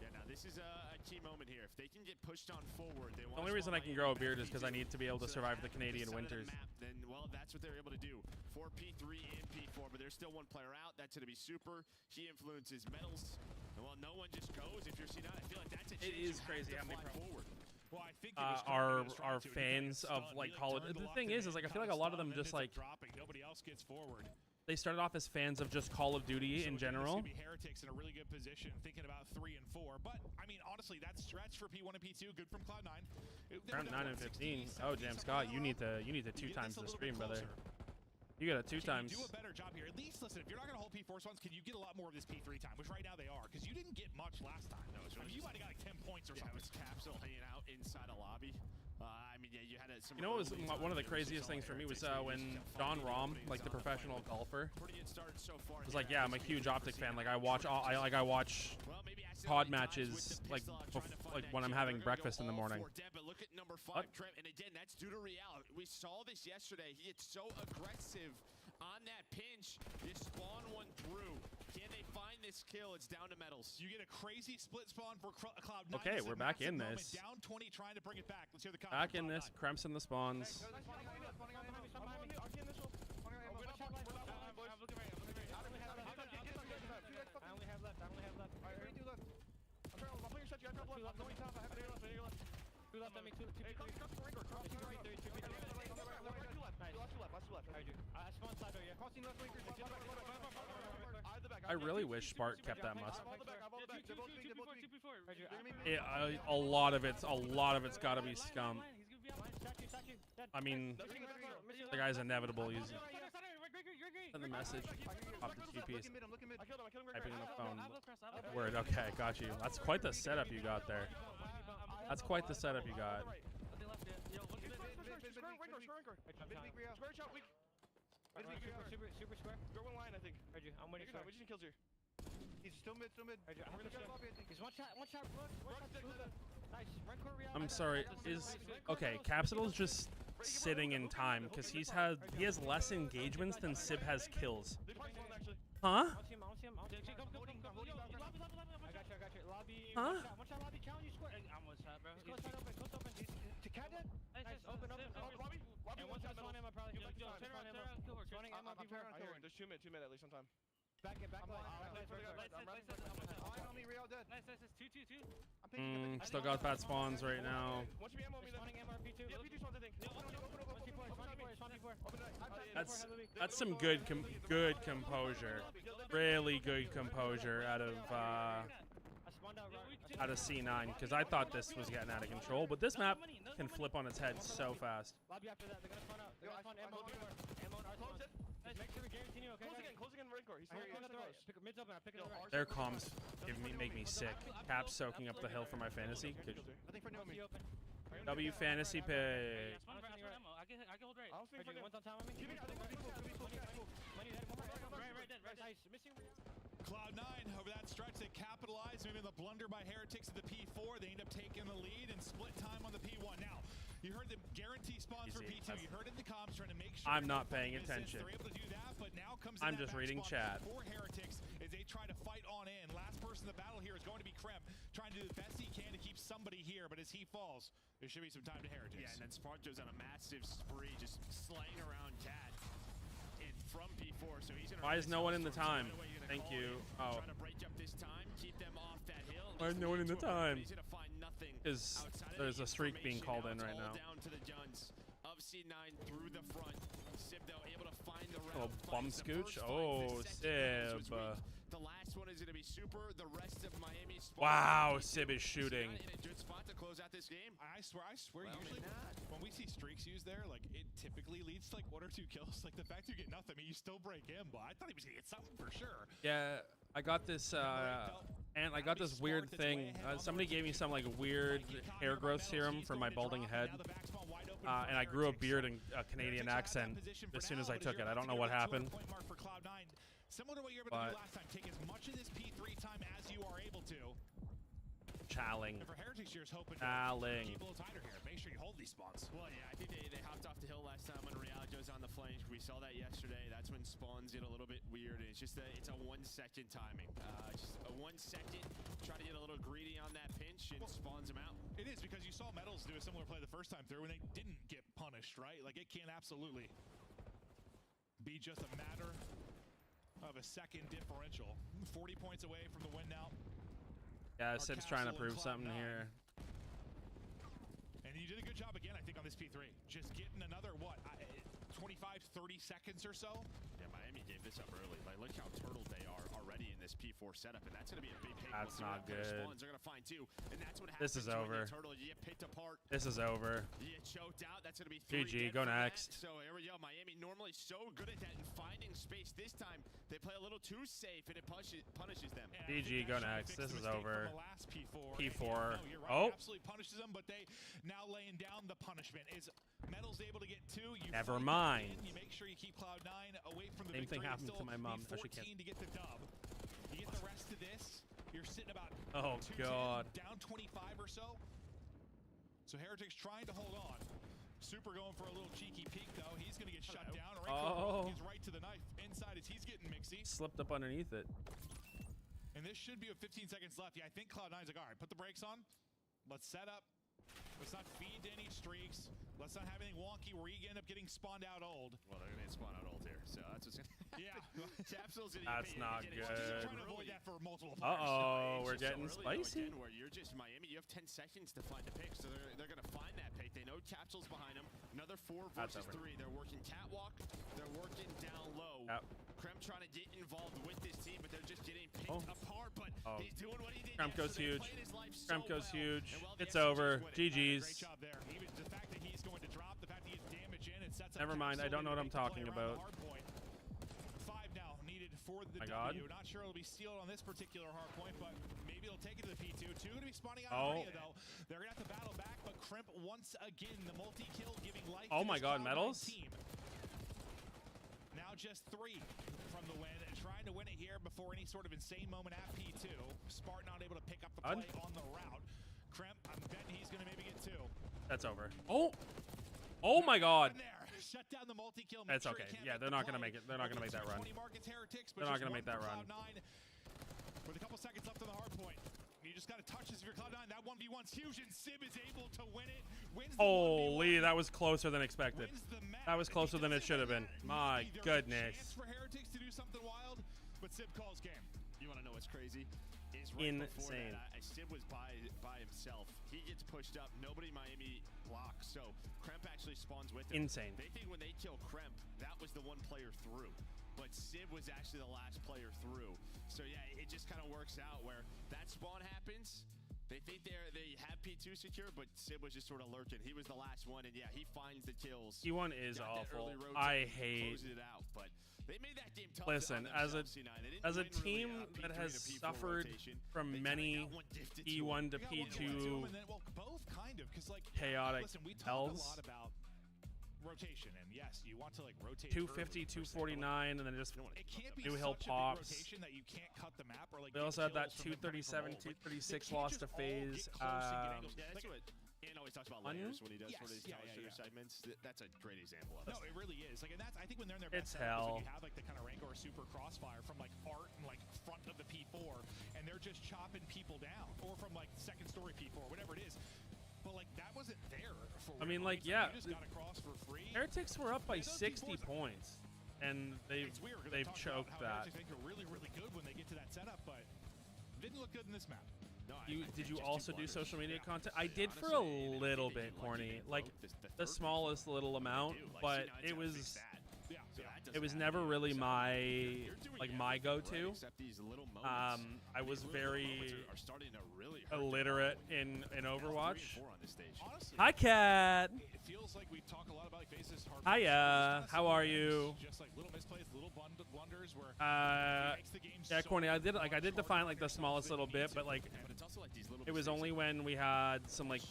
Yeah, now this is a key moment here. If they can get pushed on forward, they want. The only reason I can grow a beard is because I need to be able to survive the Canadian winters. Then, well, that's what they're able to do for P3 and P4, but there's still 1 player out. That's going to be Super. He influences Metals. Well, no one just goes if you're C9. I feel like that's a chance. It is crazy how many forward. Well, I think are fans of like Call of Duty. The thing is like I feel like a lot of them just like nobody else gets forward. They started off as fans of just Call of Duty in general. Be Heretics in a really good position, thinking about 3 and 4. But I mean, honestly, that stretch for P1 and P2, good from Cloud9. Round 9 and 15. Oh, damn, Scott, you need to 2 times the stream, brother. You got a 2 times. Do a better job here. At least, listen, if you're not going to hold P4 spawns, can you get a lot more of this P3 time? Which right now they are, because you didn't get much last time. No, I mean, you might have got like 10 points or something. It was Capsule hanging out inside a lobby. I mean, yeah, you had some. You know what was one of the craziest things for me was when Don Rom, like the professional golfer, was like, yeah, I'm a huge Optic fan. Like I watch pod matches like when I'm having breakfast in the morning. But look at number 5, Trent, and again, that's due to Real. We saw this yesterday. He is so aggressive on that pinch. This spawn 1 through. Can they find this kill? It's down to Metals. You get a crazy split spawn for Cloud9. Okay, we're back in this. Down 20, trying to bring it back. Let's hear the back in this. Kremps in the spawns. I really wish Spark kept that must. A lot of it's got to be scum. I mean, the guy's inevitable. He's send the message off the GPs. Typing on the phone. Word. Okay, got you. That's quite the setup you got there. That's quite the setup you got. Super square. Throw 1 line, I think. I'm waiting for him. Kills here. He's still mid. He's one shot. Nice. I'm sorry. Okay? Capsule's just sitting in time because he has less engagements than Sib has kills. Huh? Huh? There's 2 mid at least sometime. Back in. I'm Still got fat spawns right now. That's some good composure. Really good composure out of C9, because I thought this was getting out of control, but this map can flip on its head so fast. Lobby after that. They're gonna spawn out. They're gonna spawn ammo. Ammo. Close it. Make sure we guarantee you. Okay. Close again. Ring core. He's pick mid's open. Pick it right. Their comms make me sick. Cap soaking up the hill for my fantasy. Good. W fantasy pick. I can hold right. One's on top of me. Cloud9 over that stretch, they capitalized. Maybe the blunder by Heretics at the P4. They end up taking the lead and split time on the P1. Now, you heard the guarantee spawns for P2. You heard in the comms trying to make sure. I'm not paying attention. They're able to do that, but now comes I'm just reading chat. For Heretics as they try to fight on in. Last person in the battle here is going to be Kremp, trying to do the best he can to keep somebody here, but as he falls, there should be some time to Heretics. Yeah, and then Sparto's on a massive spree, just slaying around Cat. From P4, so he's why is no one in the time? Thank you. Oh. Trying to break up this time, keep them off that hill. Why is no one in the time? He's gonna find nothing. Because there's a streak being called in right now. Down to the guns of C9 through the front. Sib though able to find the round. Oh, bum scooch. Oh, Sib. The last one is gonna be super. The rest of Miami. Wow, Sib is shooting. In a good spot to close out this game. I swear. Usually when we see streaks used there, like it typically leads to like 1 or 2 kills. Like the fact you get nothing, I mean, you still break him. But I thought he was gonna get something for sure. Yeah, I got this. And I got this weird thing. Somebody gave me some like weird hair growth serum for my balding head. And I grew a beard and a Canadian accent as soon as I took it. I don't know what happened. Similar to what you were able to do last time, take as much of this P3 time as you are able to. Challing. And for Heretics, you're just hoping Challing. keep a little tighter here. Make sure you hold these spawns. Well, yeah, I think they hopped off the hill last time when Realjo's on the flank. We saw that yesterday. That's when spawns get a little bit weird. And it's just it's a 1 second timing. Just a 1 second. Try to get a little greedy on that pinch and spawns him out. It is because you saw Metals do a similar play the first time through and they didn't get punished, right? Like it can absolutely be just a matter of a second differential. 40 points away from the win now. Yeah, Sib's trying to prove something here. And you did a good job again, I think, on this P3. Just getting another, what, 25, 30 seconds or so? Yeah, Miami gave this up early. Like, look how turtled they are already in this P4 setup, and that's going to be a big pick. That's not good. Spawns they're going to find two, and that's what happens. This is over. You get picked apart. This is over. You get choked out. That's going to be 3 GG, go next. So here we go. Miami normally so good at that and finding space. This time, they play a little too safe, and it punishes them. Yeah, GG, go next. This is over. P4. P4. No, right. Oh. Absolutely punishes them, but they now laying down the punishment. Is Metals able to get 2? You never mind. You make sure you keep Cloud9 away from the Same thing victory. happened to my mom. So she can't. To get the dub. You get the rest of this. You're sitting about oh god, down 25 or so. So Heretics trying to hold on. Super going for a little cheeky peek though. He's gonna get shut down. He's right to the knife. Inside as he's getting mixy. Slipped up underneath it. And this should be with 15 seconds left. Yeah, I think Cloud9's like, all right, put the brakes on. Let's set up. Let's not feed to any streaks. Let's not have anything wonky where you end up getting spawned out old. Well, they're gonna get spawned out old here, so that's what's gonna happen. Yeah. Capsule's gonna that's not good. Trying to avoid that for multiple players. Uh-oh, we're getting so spicy. Again, where you're just Miami, you have 10 seconds to find a pick, so they're gonna find that pick. They know Capsule's behind them. Another 4 versus 3. They're working catwalk. They're working down low. Yep. Krem trying to get involved with this team, but they're just getting picked apart. But he's doing what he did. Krem goes huge. Krem goes huge. It's Great over. GG's. job there. Even the fact that he's going to drop, the fact that he gets damage in, it sets up. Never mind. I don't know what I'm talking about. 5 now needed for the My W. God. Not sure it'll be sealed on this particular hard point, but maybe it'll take it to the P2. 2 going to be spawning out of though. They're going to have to battle back, but Crimp once again the multi-kill giving life. Oh to my this God, Cloud9 Metals. Team. Now just 3 from the win, and trying to win it here before any sort of insane moment at P2. Spartan not able to pick up the play on the route. Crimp, I'm betting he's going to maybe get 2. That's over. Oh my God. Shut down the multi-kill. That's okay. Yeah, they're not gonna make it. They're not gonna make that run. They're not gonna make that run. With a couple seconds left on the hard point, you just gotta touch this if you're Cloud9. That 1v1's huge, and Sib is able to win it. Wins the Holy, that was closer than expected. match. That was closer than it should have been. My goodness. Chance for Heretics to do something wild, but Sib calls game. You want to know what's crazy? Is right before Insane. that, Sib was by himself. He gets pushed up. Nobody Miami blocks. So Kremp actually spawns with him. Insane. They think when they kill Kremp, that was the one player through. But Sib was actually the last player through. So yeah, it just kind of works out where that spawn happens. They think they have P2 secure, but Sib was just sort of lurking. He was the last one, and yeah, he finds the kills. P1 is awful. I hate. It out, but they made that game tough. Listen, as a team that has suffered from many P1 to P2 chaotic tells. Rotation, and yes, you want to like rotate 250, 249, and then just New Hill pops. That you can't cut the map or like we also had that 237, 236 lost to phase. That's what Ian always talks about layers when he does sort of these tower shooter segments. That's a great example of it. No, it really is. Like, and that's I think when they're in their best setup, hell. you have like the kind of Rancor super crossfire from like Art and like front of the P4, and they're just chopping people down, or from like second story P4, whatever it is. But like that wasn't there for. I mean, like, yeah, you just got across for free. Heretics were up by 60 points, and they've choked that. Heretics are really good when they get to that setup, but didn't look good in this map. No, Did you also do social media content? I did for a little bit, Corny, like the smallest little amount, but it was never really my go-to. I was very illiterate in Overwatch. Hi, Cat. It feels like we talk a lot about faces. Hiya. How are you? Just like little misplays, little blunders where yeah, Corny. I did define like the smallest little bit, but like it was only when we had some like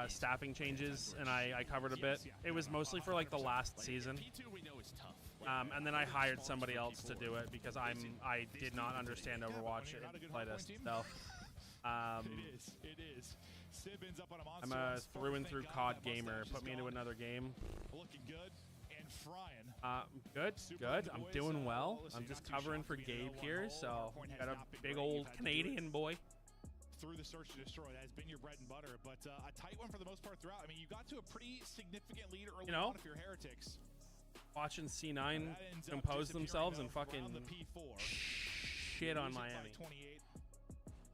staffing changes and I covered a bit. It was mostly for like the last season. And then I hired somebody else to do it because I did not understand Overwatch and Playtest. So it is. Sib ends up on a monster. I'm a through and through COD gamer. Put me into another game. Looking good and frying. Good. I'm doing well. I'm just covering for Gabe here, so got a big old Canadian boy. Through the search to destroy, that has been your bread and butter, but a tight one for the most part throughout. I mean, you got to a pretty significant lead early on if you're Heretics. Watching C9 compose themselves and fucking shit on Miami.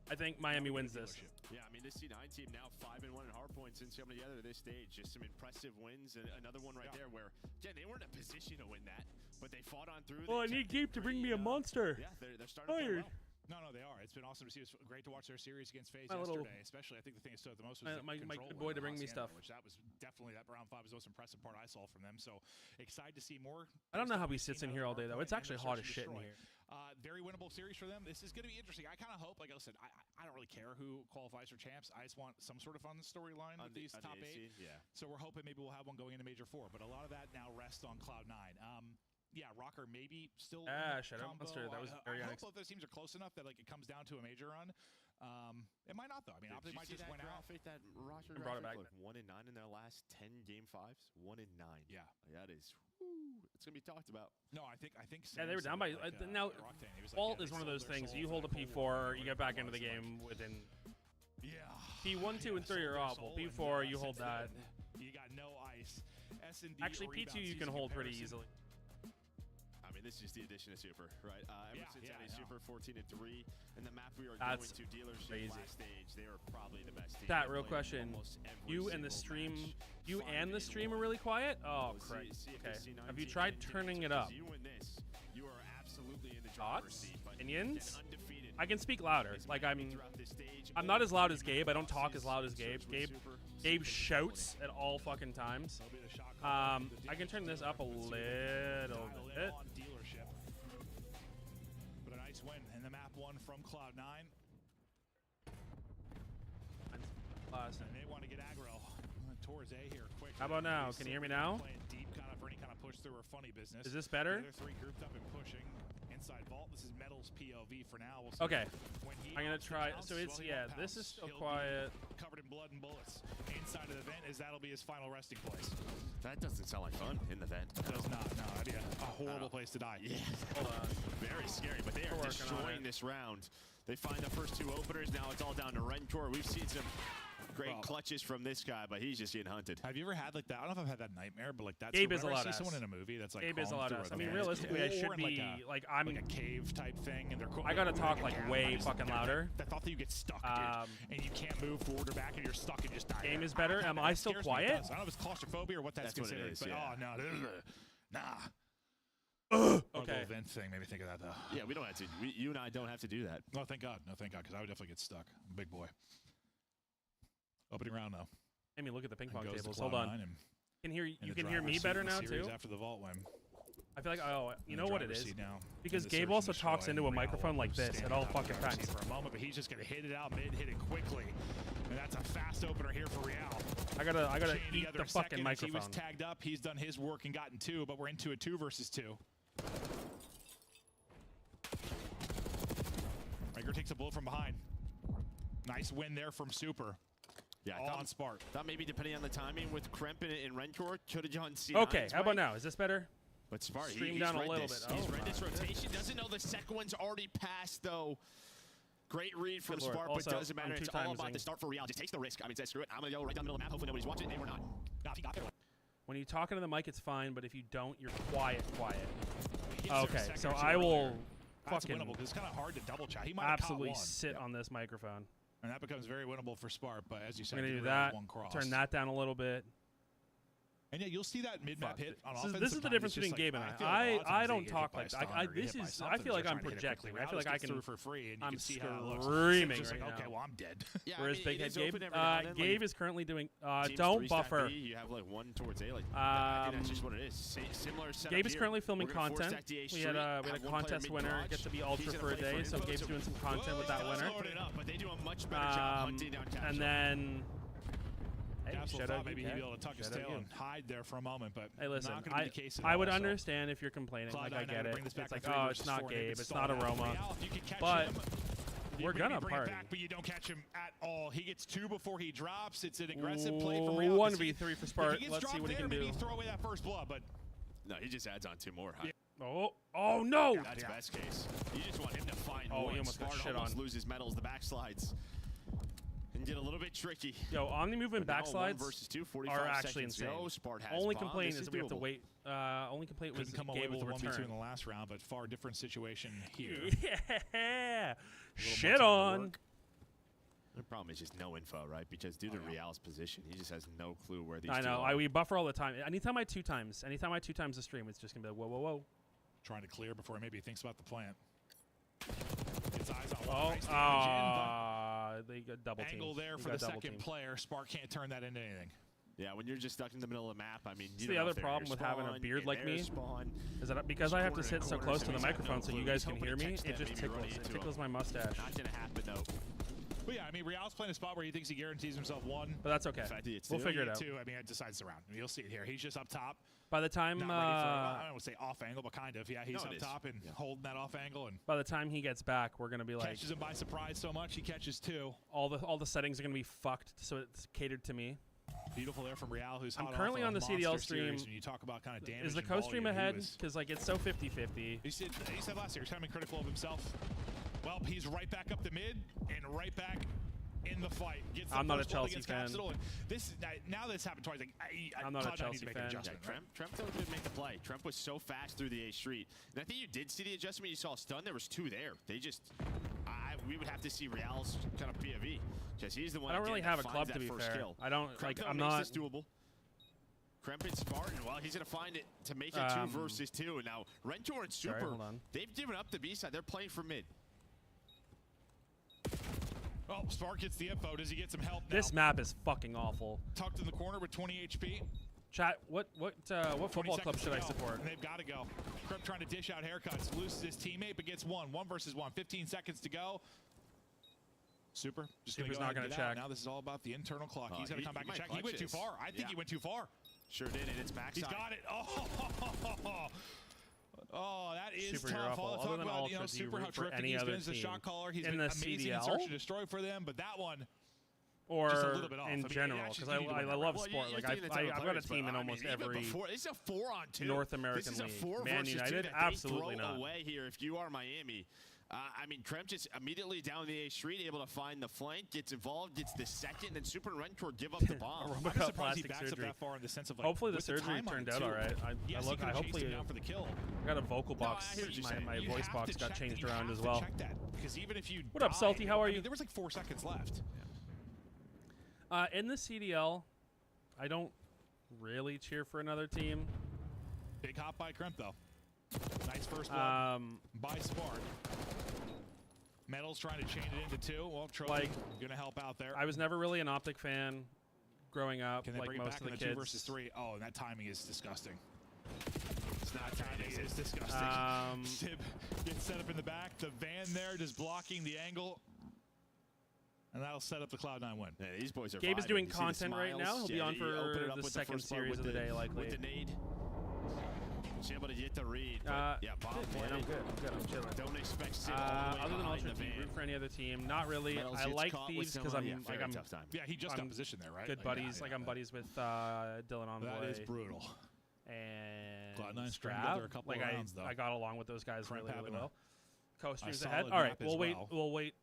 I think Miami wins this. Yeah, I mean, this C9 team now 5-1 in hardpoint since coming together this stage. Just some impressive wins. And another one right there where, again, they weren't in a position to win that, but they fought on through. Well, I need Gabe to bring me a monster. Yeah, they're starting to play well. No, they are. It's been awesome to see. It's great to watch their series against FaZe yesterday, especially. I think the thing that stood out the most was my good boy to bring me stuff. Which that was definitely that round 5 was the most impressive part I saw from them. So excited to see more. I don't know how he sits in here all day though. It's actually hot as shit in here. Very winnable series for them. This is going to be interesting. I kind of hope, like I said, I don't really care who qualifies for champs. I just want some sort of fun storyline with these top 8. Yeah. So we're hoping maybe we'll have one going into Major 4. But a lot of that now rests on Cloud9. Yeah, Rocker maybe still. Shut up, Monster. That was very I hope both those teams are close enough that like it comes down to a major run. It might not though. I mean, Optic might just win out. That Rocker brought it back. Like 1-9 in their last 10 game 5s. 1-9. Yeah, that is. It's gonna be talked about. No, I think. Yeah, they were down by. Now, Vault is one of those things. You hold a P4, you get back into the game within. Yeah. P1, 2, and 3 are awful. P4, you hold that. You got no ice. S&D actually, P2 you can hold pretty easily. I mean, this is the addition of Super, right? Ever since adding Super 14-3, and the map we are That's going to dealership last stage, they are probably the best team. That real question. You and the stream are really quiet? Oh, crap. Okay. Have you tried turning it up? You win this, you are absolutely in the driver's seat. Opinions? I can speak louder. Like I'm not as loud as Gabe. I don't talk as loud as Gabe. Gabe shouts at all fucking times. I can turn this up a little bit. But a nice win in the map 1 from Cloud9. And they want to get aggro towards A here quick. How about now? Can you hear me now? Playing deep kind of for any kind of push through or funny business. Is this better? The other 3 grouped up and pushing inside Vault. This is Metal's POV for now. We'll okay. I'm gonna try. So it's this is still quiet. Covered in blood and bullets. Inside of the vent is that'll be his final resting place. That doesn't sound like fun in the vent. It does not. No, that'd be a horrible place to die. Yeah. Hold on. Very scary, but they are destroying this round. They find the first 2 openers. Now it's all down to Rencor. We've seen some great clutches from this guy, but he's just getting hunted. Have you ever had like that? I don't know if I've had that nightmare, but like that's Gabe is a lot of someone in a movie that's like Gabe is a lot of I mean, realistically, I should be like I'm like a cave type thing, and they're. I gotta talk like way fucking louder. I thought that you get stuck, dude, and you can't move forward or back, and you're stuck and just die. Game is better. Am I still quiet? I don't know if it's claustrophobia or what that's considered, but oh no, nah. vent thing made me think of that, though. Yeah, we don't have to. You and I don't have to do that. No, thank God. No, thank God, because I would definitely get stuck. I'm a big boy. Opening round now. I mean, look at the ping pong Goes to tables. Hold on. Cloud9 You can hear me better now too. After the vault win. I feel like, oh, you know what it is? Now, Because Gabe also talks into a microphone like this at all fucking times. For a moment, but he's just gonna hit it out mid, hit it quickly, and that's a fast opener here for Real. I gotta eat the fucking microphone. He was tagged up. He's done his work and gotten 2, but we're into a 2 versus 2. Rager takes a bullet from behind. Nice win there from Super. Yeah, all on Spark. Thought maybe depending on the timing with Kremp and Rencor, could have gone C9's Okay, how about now? Is this better? But Spark, Stream down a little bit. He's read this rotation. Doesn't know the second one's already passed, though. Great read from Spark, but doesn't matter. It's all about the start for Real. Just takes the risk. I mean, says, screw it. I'm going to go right down the middle of the map. Hopefully nobody's watching. And we're not. No, he got there. When you talk into the mic, it's fine, but if you don't, you're quiet. Okay, so I will fucking winnable, it's kind of hard to double check. He might absolutely sit on this microphone. And that becomes very winnable for Spark, but as you said, I'm going to do that, turn that down a little bit. And yeah, you'll see that mid-map hit on offense. This is the difference between Gabe and I. I don't talk like that. I feel like I'm projecting. I feel like I can. For free and I'm screaming right now. Okay, well I'm dead. Yeah, whereas Big Head Gabe, Gabe is currently doing. Don't buffer. You have like 1 towards A. Like, I think that's just what it is. Similar setup. Gabe is currently filming content. We had a contest winner get to be ultra for a day, so Gabe's doing some content with that winner. But they do a much better job hunting down Capsule. And then. Hey, maybe he'd be able to tuck his tail and hide there for a moment, but hey, listen, not gonna be the case at I all, would so. understand if you're complaining. Like, I get it. It's like, oh, it's not Gabe, it's not Real, Aroma. But we're gonna party. But you don't catch him at all. He gets 2 before he drops. It's an aggressive play from Real. 1v3 for Spark. Let's see what he can do. Maybe throw away that first blood, but no, he just adds on 2 more. Yeah. Oh no! That's best case. You just want him to find one. He almost got shit on. Loses medals, the backslides. And get a little bit tricky. Yo, Omni movement backslides versus 2, are actually insane. Only complaint is that we have to wait. Only complaint was come Gabe away with with the 1v2 return. in the last round, but far different situation here. Yeah, shit on. The problem is just no info, right? Because due to Real's position, he just has no clue where these. I know. Are. We buffer all the time. Anytime I two times the stream, it's just gonna be like whoa, whoa, whoa. Trying to clear before maybe he thinks about the plant. Gets eyes on they got double team. Angle there for the second player. Spark can't turn that into anything. Yeah, when you're just stuck in the middle of the map, I mean, you the other problem with having a beard like me is that because I have to sit so close to the microphone so you guys can hear me, it just tickles. It tickles my mustache. Not gonna happen though. Well, yeah, I mean, Real's playing a spot where he thinks he guarantees himself 1. But that's okay. We'll figure it out. 2, I mean, it decides the round. I mean, you'll see it here. He's just up top. By the time I don't want to say off angle, but kind of. Yeah, he's up top and holding that off angle. And by the time he gets back, we're gonna be like catches him by surprise so much he catches 2. All the settings are gonna be fucked, so it's catered to me. Beautiful there from Real, who's I'm currently on the CDL stream. When you talk about kind of damage, is the co-stream ahead? Because like it's so 50-50. He said last year he's kind of critical of himself. Well, he's right back up the mid and right back in the fight. Gets the I'm not a Chelsea fan. This now this happened twice. Like I'm not a Chelsea fan. Tremp didn't make the play. Tremp was so fast through the A street, and I think you did see the adjustment. You saw a stun. There was 2 there. They just, we would have to see Real's kind of POV because he's the one. I don't really have a club to be fair. Kill. I don't Kremp, like. I'm not. This doable. Kremp and Spartan, well, he's gonna find it to make it 2 versus 2. And now Rentor and Super, they've given up the B side. They're playing for mid. Oh, Spark gets the info. Does he get some help now? This map is fucking awful. Tucked in the corner with 20 HP. Chat, what football club should I support? And they've got to go. Kremp trying to dish out haircuts. Loses his teammate, but gets 1 versus 1. 15 seconds to go. Super. Super's not going to check. Now this is all about the internal clock. He's going to come back and check. He went too far. I think he went too far. Sure did, and it's backside. He's got it. Oh, that is Super tough. All the talk about, Ultra, Super, how terrific he's been as a shot caller. He's been amazing in search and destroy for them, but that one or just a little bit off. in general, because I love sport. Like I've got a team in almost every this is a 4-on-2 North American league. Man United, absolutely not. Away here if you are Miami. I mean, Kremp just immediately down the A street, able to find the flank, gets involved, gets the second, and Super and Rentor give up the bomb. I'm just surprised he backs up that far in the sense of, like, hopefully the surgery turned out all right. I hopefully for the kill. I got a vocal box. My voice box got changed around as well. Because even if you what up, Salty? How are you? There was like 4 seconds left. In the CDL, I don't really cheer for another team. Big hop by Kremp though. Nice first blood by Spark. Metal's trying to chain it into 2. Well, Trophy going to help out there. I was never really an Optic fan growing up. Can they like bring it most back of in the the kids. 2 versus 3? Oh, and that timing is disgusting. It's not timing is disgusting. Sib gets set up in the back. The van there just blocking the angle. And that'll set up the Cloud9 win. Yeah, these boys are Gabe is vibing. doing You see the content right smiles? now. He'll be on he for opened it up the with second first blood series with of the day, likely. With the nade. Was able to get the read. But yeah, bomb good, man. I'm good. I'm chilling. Don't expect Sib all the way other than behind Ultra, the do you van. root for any other team? Not really. Metals I gets like caught with Thieves because someone, I'm very like I'm tough time. Yeah, he just got position there, right? good Like, buddies. I'm buddies with Dylan Envoy. That is brutal. And Cloud9 string Strap. together a couple like of rounds, though. I got along with those guys Crap really happened. well. Co-streams A ahead. solid All right, map as we'll wait. well. We'll wait.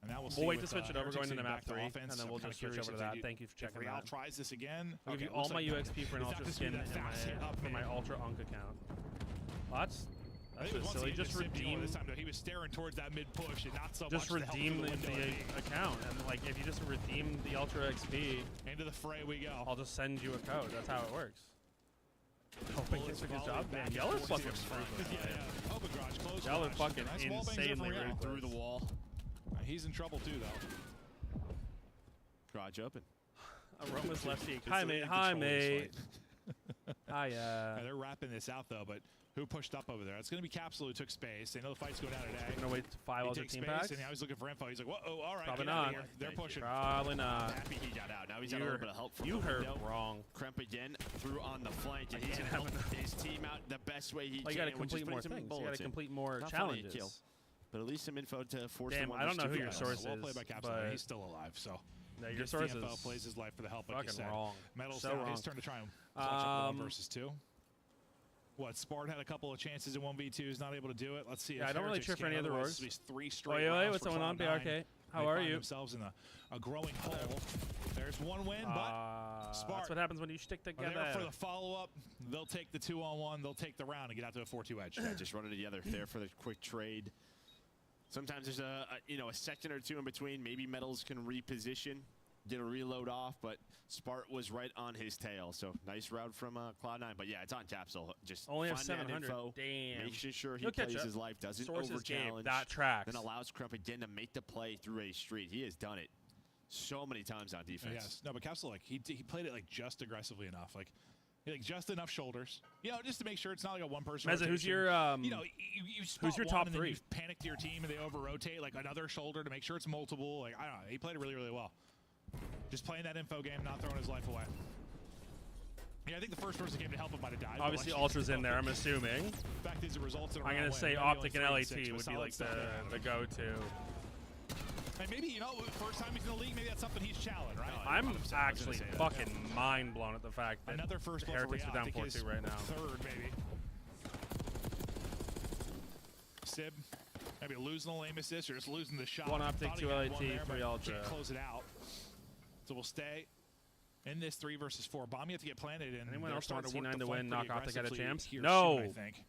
And now We'll wait to with, switch it over, going Heretics to the getting map back to 3, offense. and then I'm we'll kinda just switch curious over to if that. they Thank you for if checking Real that. tries this again. I'll give you Okay, all looks my like UXP for an it's Ultra not skin gonna in be that fast hit up for my mid. Ultra Unk account. Well, that's I think it was once silly. he Just hit Sib redeem. this time, though. He was staring towards that mid push and not so Just much to help redeem through the window at me. account, and like if you just redeem the Ultra XP, Into the fray we go. I'll just send you a code. That's how it works. Hoping Bullets it's a good volleyed job, back man. and Y'all are forth. fucking ruthless. Yeah. Open garage, close Y'all are garage. fucking Nice wall bangs there from insanely Real. ruthless. Through the wall. He's in trouble too, though. Garage open. Aroma's left cheek. It's Hi, the way mate. they Hi, control this mate. fight. Hi, Yeah, they're wrapping this out, though, but who pushed up over there? It's going to be Capsule who took space. They know the fight's going down today. I'm gonna wait 5 He Ultra takes team space, packs. and now he's looking for info. He's like, whoa, all right, Probably get out of not. here. They're Thank you. pushing. Probably not. Happy he got out. Now he's got a You little heard, bit of help from you the heard window. wrong. Kremp again through on the flank, and Like, he's you going to haven't- help his team out the best way he Well, you gotta can, which is complete more putting some things. You gotta bullets in. complete more Not funny, challenges. kill. But at least some info to force Damn, the I don't know who your source Well is, played by Capsule. but He's still alive, so. No, your Gets source the info, is plays his life for the help, like you fucking said. wrong. Metal's So down. wrong. His turn to try and clutch up the 1 versus 2. What, Spart had a couple of chances in 1v2s, not able to do it. Let's see. Yeah, if I don't really Heretics cheer for can. any other Otherwise, orgs. it's 3 straight Wait, rounds what's for going on, Cloud9. BRK? How They are find you? themselves in a growing hole. There's one win, but Spark. That's what happens when you stick are together. there for the follow-up. They'll take the 2-on-1. They'll take the round and get out to a 4-2 edge. Yeah, just running together there for the quick trade. Sometimes there's a second or two in between. Maybe Metals can reposition, get a reload off, but Spart was right on his tail. So nice route from Cloud9. But yeah, it's on Capsule. Just Only have find that 700. info, Damn. making sure he He'll catch plays up. his life, doesn't Sources game. over-challenge. That tracks. Then allows Kremp again to make the play through a street. He has done it so many times on defense. Yes. No, but Capsule, like, he played it, like, just aggressively enough. Like just enough shoulders. You know, just to make sure it's not like a one-person Meza, who's rotation. your you know, you spot who's your one top and then 3? you panic to your team and they over-rotate, like, another shoulder to make sure it's multiple. Like, I don't know. He played it really, really well. Just playing that info game, not throwing his life away. Yeah, I think the first person came to help him might have died. Obviously, Ultra's in there, I'm assuming. Fact is, it results in a I'm round going to win. say Maybe Optic and only LAT 3-6, would but be like solid stuff there. the go-to. And maybe, you know, first time he's in the league, maybe that's something he's challenged, right? I'm 100% actually say that. fucking mind blown at the fact that Another first the blood for Heretics Real. are down I think 4-2 his right now. Third, maybe. Sib, maybe losing the lame assist or just losing the shot. One Optic, Thought he 2 had LAT, one there, 3 but Ultra. can't close it out. So we'll stay in this 3 versus 4. Bomb yet to get planted, and Anyone they're else want starting to work C9 the to flank win, pretty knock Optic at a aggressively champs? here No. soon, I think.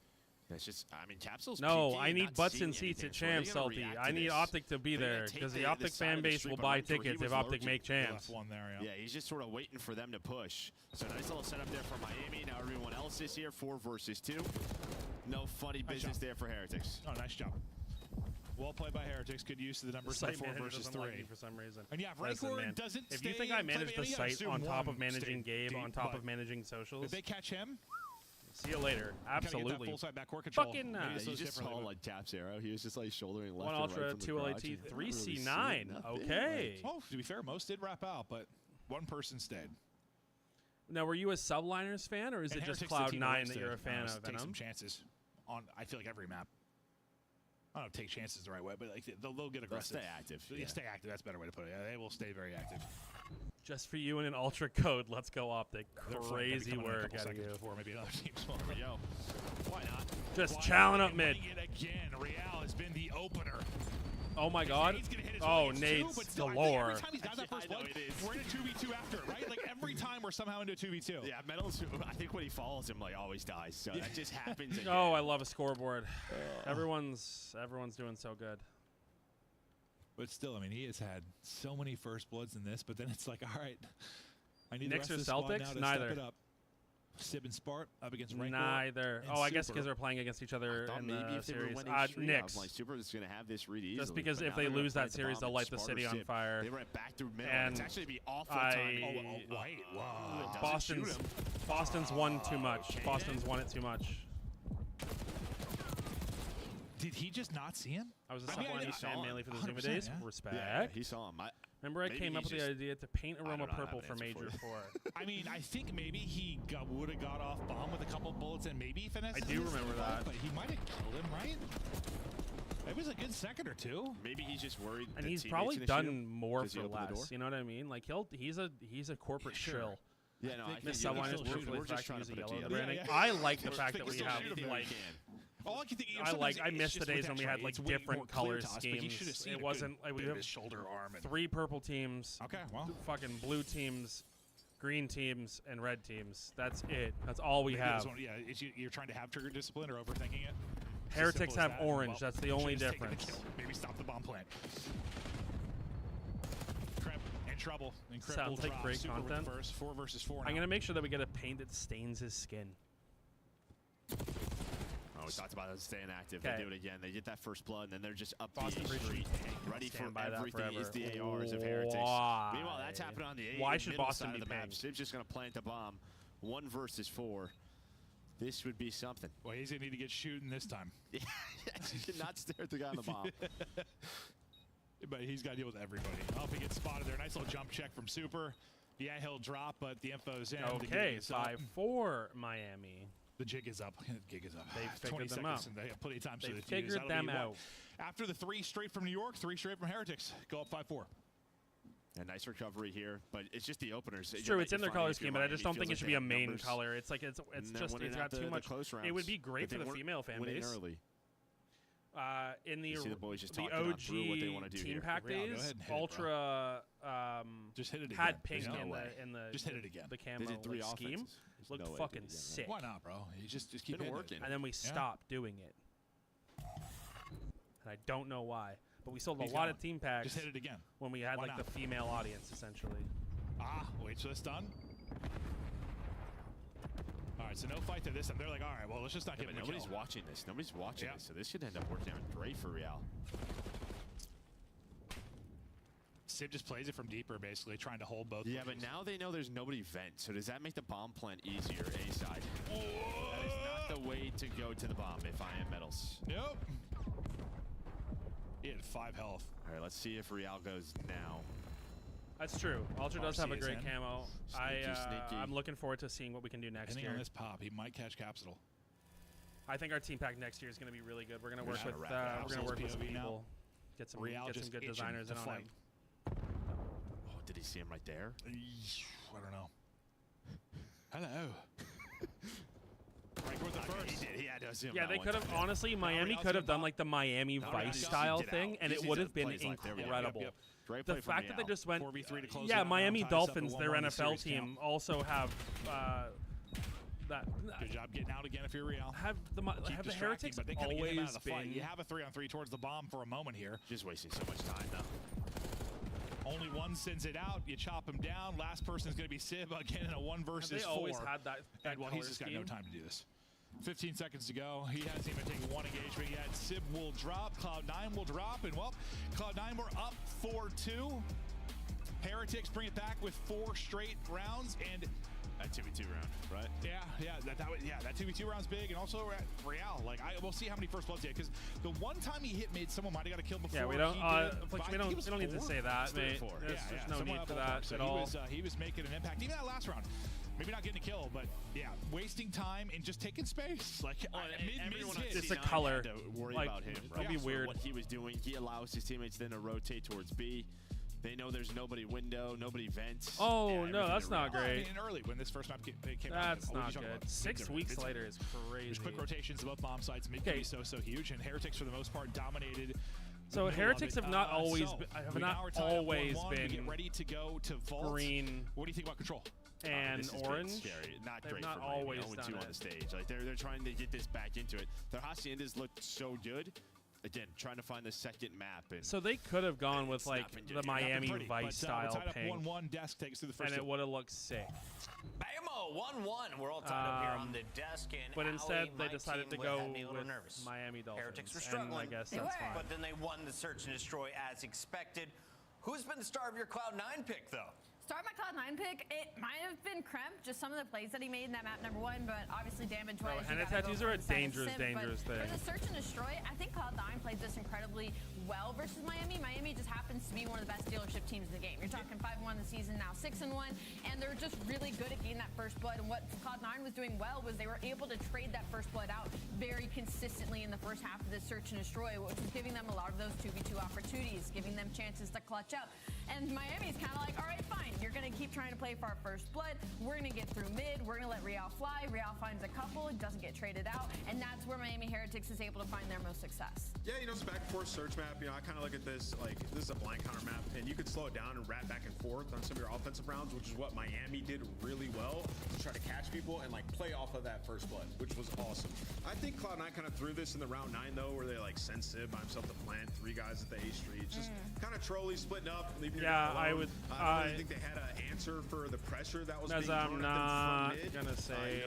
That's just, I mean, Capsule's No, peaking, I need not butts seeing in seats at anything, so are they champs, gonna Salty. react I to need this? Optic to be They're gonna there take because the the Optic side fan of the base street, will but buy I'm sure he tickets was if Optic lurking. make They champs. left one there, Yeah, he's just sort of waiting for them to push. So nice little setup there for Miami. Now everyone else is here, 4 versus 2. No funny business job. there for Heretics. Oh, nice job. Well played by Heretics. Good use of the numbers for Site 4 manager versus doesn't 3. like me for some reason. And yeah, if Listen, Rancor man, doesn't if stay you think I and play manage the Miami, I site assume on top one of managing stayed Gabe, deep, on top but of managing socials, Did they catch him? see you later. Kinda get that Absolutely. full side backcourt control. Fucking Maybe Yeah, it's you those just saw differently, like Tap's arrow. He was just like shouldering left 1 and Ultra, right from the 2 garage. LAT, You didn't 3 really see C9. nothing. Okay. but- Oh, to be fair, most did wrap out, but one person stayed. Now, were you a Subliners fan, or is And it just Heretics, the team Cloud9 likes that to, you're a fan of? take Venom? some chances on, I feel like, every map. I don't know if take chances the right way, but like they'll get They'll aggressive. stay active. Yeah, stay active. That's a better way to put it. Yeah, they will stay very active. Just for you and an Ultra code. Let's go Optic. They're Crazy coming in a work couple out of seconds you. before maybe another team's will. Yo, why not? Just Why chowing not? up mid. Winning it again. Real has been the opener. Oh my god. Nade's gonna hit his Oh, way, too, Nade's but still, I think galore. Every time he's got that first I know blood, it is. we're in a 2v2 after it, right? Like every time we're somehow into a 2v2. Yeah, Metals, I think when he follows him, like, always dies. So that just happens again. Oh, I love a scoreboard. Everyone's doing so good. But still, I mean, he has had so many first bloods in this, but then it's like, all right, I need Knicks the or rest of the squad Celtics? now to Neither. step it up. Sib and Spart up against Rancor. Neither. and Oh, I guess Super. because they're playing against each other in maybe the if they were series. winning straight up, Knicks. like Super is going to have this read easily. Just because but if now they they're gonna lose that plant the series, bomb they'll and light the Sparta city on Sib. fire. They went back through middle. And It's actually be awful timing. Wait, wow. Boston's won too much. okay Boston's won it too much. Did he just not see him? I was a I mean, Sublime I fan saw mainly for the 100%, Zuma days. yeah. Respect. Yeah, he saw him. Remember, I maybe came up he's with the just- idea to paint I Aroma don't know, I have purple an for answer Major for 4. I mean, I think maybe he would have got off bomb with a couple bullets and maybe finesse. I do remember that. But he might have killed him, right? It was a good second or two. Maybe he's just worried. And that he's teammates probably gonna shoot done him more 'cause he for opened the door. less. You know what I mean? Like he's a corporate Sure. shill. Yeah, no, I think think Miss Yeah, Subline is still perfectly shooting. we're just fine trying to to use put the it yellow together. branding. Yeah, yeah. I like the We're fact that we still have shooting like All I can think, I sometimes miss the it's just days with when we X-ray, had like it's way more different clear color to us, but he should have schemes. seen It a wasn't like we bit of have his shoulder arm. And, 3 purple teams, okay, well, fucking blue teams, green teams, and red teams. That's it. That's all we maybe have. this one- yeah, you're trying to have trigger discipline or overthinking it. It's as Heretics simple as have that. orange. Well, That's the only should've taken the difference. kill. Maybe stop the bomb plant. Crep in trouble. Incredible Sounds like drop. great Super with the content. first 4 versus 4 I'm now. gonna make sure that we get a paint that stains his skin. Oh, we talked about us staying active. Okay. They do it again. They get that first blood, and then they're just up Boston the Breach street, can ready for stand by that everything. It's forever. the ARs of Heretics. Why? Meanwhile, that's happening on the Why should middle Boston side be of the map. pinged? Sib's just going to plant the bomb. 1 versus 4. This would be something. Well, he's going to need to get shooting this time. Yeah, you should not stare at the guy on the bomb. But he's got to deal with everybody. Oh, if he gets spotted there. Nice little jump check from Super. Yeah, he'll drop, but the info's in. The gig Okay, is up. 5-4 Miami. The jig is up. The gig is up. They 20 figured them seconds, out. and they have plenty of time. They so to use. figured That'll them be what? out. After the 3 straight from New York, 3 straight from Heretics. Go up 5-4. A nice recovery here, but it's just the openers. It's true, it's in their color scheme, but I just don't think it should be a main color. It's like it's just it's got too much. It would be great for the female fan base. Early. In the You see the boys just the talking on through what they OG wanna do team here. pack Real, go days, ahead and hit it, bro. Ultra Just hit it again. had pink There's no in way. the Just hit it again. the They camo did 3 like, scheme offenses. There's looked no way they fucking did it again, sick. Why not, bro? You just keep Been hitting working. it. And then we stopped doing it, and I don't know why. But we sold He's a lot going. of team packs Just hit it again. when we had Why like not? the female audience essentially. Wait, so it's done? All right, so no fight to this time. They're like, all right, well, let's just not Yeah, give but him a nobody's kill. watching this. Nobody's watching Yeah. this, so this should end up working out great for Real. Sib just plays it from deeper, basically, trying to hold both. Yeah, but plays. now they know there's nobody vent, so does that make the bomb plant easier, A side? That is not the way to go to the bomb if I am Metals. Nope. He had 5 health. All right, let's see if Real goes now. That's true. Ultra does have a RC is great in. camo. Sneaky. I'm looking forward to seeing what we can do next Depending year. on this pop, he might catch Capsule. I think our team pack next year is going to be really good. We're going to We're work just with gonna wrap it up. we're going to work with some POV now. people, get some Real get some just good itching designers to in on fight. it. Oh, did he see him right there? I don't know. Hello. Right with the first. He did. He had to see him Yeah, that they one could have time. honestly Miami Real's could have gonna done like the Miami Now Vice Real's style get out. thing, and He it sees would the have been plays like there we go. incredible. Yep. Great The play from fact that they Real. just went 4v3 to close yeah, it out. Miami Now ties up Dolphins, at their 1-1 the NFL series team, count. also have that Good job getting out again if you're Real. have the Keep have the distracting, Heretics but they kinda get him out always of the fight. been You have a 3-on-3 towards the bomb for a moment here. Just wasting so much time now. Only one sends it out. You chop him down. Last person is going to be Sib again in a 1 versus 4. they always had that And well, he's color just got scheme. no time to do this. 15 seconds to go. He hasn't even taken 1 engagement yet. Sib will drop. Cloud9 will drop. And, well, Cloud9 were up 4-2. Heretics bring it back with 4 straight rounds. And That 2v2 round, right? that 2v2 round's big. And also at Real, like, we'll see how many first bloods he had. Because the one time he hit mid, someone might have got a kill before. Yeah, we don't. he did, Fletch, but we I think don't. he We was don't need to 4. say that, Three or mate. four. There's no somewhere need up for ballpark. that So at all. he was making an impact. Even that last round, maybe not getting a kill, but yeah, wasting time and just taking space. Like Everyone on mid It's a C9 color. had to worry Like, about him, don't right? be For weird. What he was doing, he allows his teammates then to rotate towards B. They know there's nobody window, nobody vents. Oh Yeah, no, everything that's to not Real. great. And early when this first map came out. That's What are you not talking good. about? 6 Mid-different. weeks It's- later is crazy. There's quick rotations above bomb sites. Mid Okay. can be so huge, and Heretics for the most part dominated. So the middle Heretics of it. have not always So, been, have we not now are tied up always 1-1. We get been ready to go to vault. green What do you think about control? and This has been orange. scary. Not They've great not for Miami. always 0-2 done on it. the stage. Like they're trying to get this back into it. Their haciendas looked so good. Again, trying to find the second map. And So they could have gone with It's like not been the good. Not been Miami Pretty, Vice but, style we're tied up pink, 1-1. Desk takes through the first. and it would have looked sick. Bamo! Well, 1-1. We're all tied up here on the desk. And but instead, Allie, they my decided to team go had me a little with nervous. Miami Dolphins. Heretics were And struggling. I guess that's fine. But then they won the search and destroy as expected. Who's been the star of your Cloud9 pick, though? Start my Cloud9 pick. It might have been Kremp, just some of the plays that he made in that map #1, but obviously damage-wise. Henna tattoos are a dangerous thing. For the search and destroy, I think Cloud9 played this incredibly well versus Miami. Miami just happens to be one of the best dealership teams in the game. You're talking 5-1 the season, now 6-1, and they're just really good at getting that first blood. And what Cloud9 was doing well was they were able to trade that first blood out very consistently in the first half of this search and destroy, which was giving them a lot of those 2v2 opportunities, giving them chances to clutch up. And Miami's kind of like, all right, fine. You're going to keep trying to play for our first blood. We're going to get through mid. We're going to let Real fly. Real finds a couple, doesn't get traded out. And that's where Miami Heretics is able to find their most success. Yeah, it's back and forth search map. I kind of look at this like this is a blind counter map, and you could slow it down and rat back and forth on some of your offensive rounds, which is what Miami did really well to try to catch people and like play off of that first blood, which was awesome. I think Cloud9 kind of threw this in the round 9 though, where they like sent Sid by himself to plant 3 guys at the A street, just kind of trolly splitting up, leaving your guy alone. I would. I don't really think they had an answer for the pressure that was being thrown at them from mid. I'm not gonna say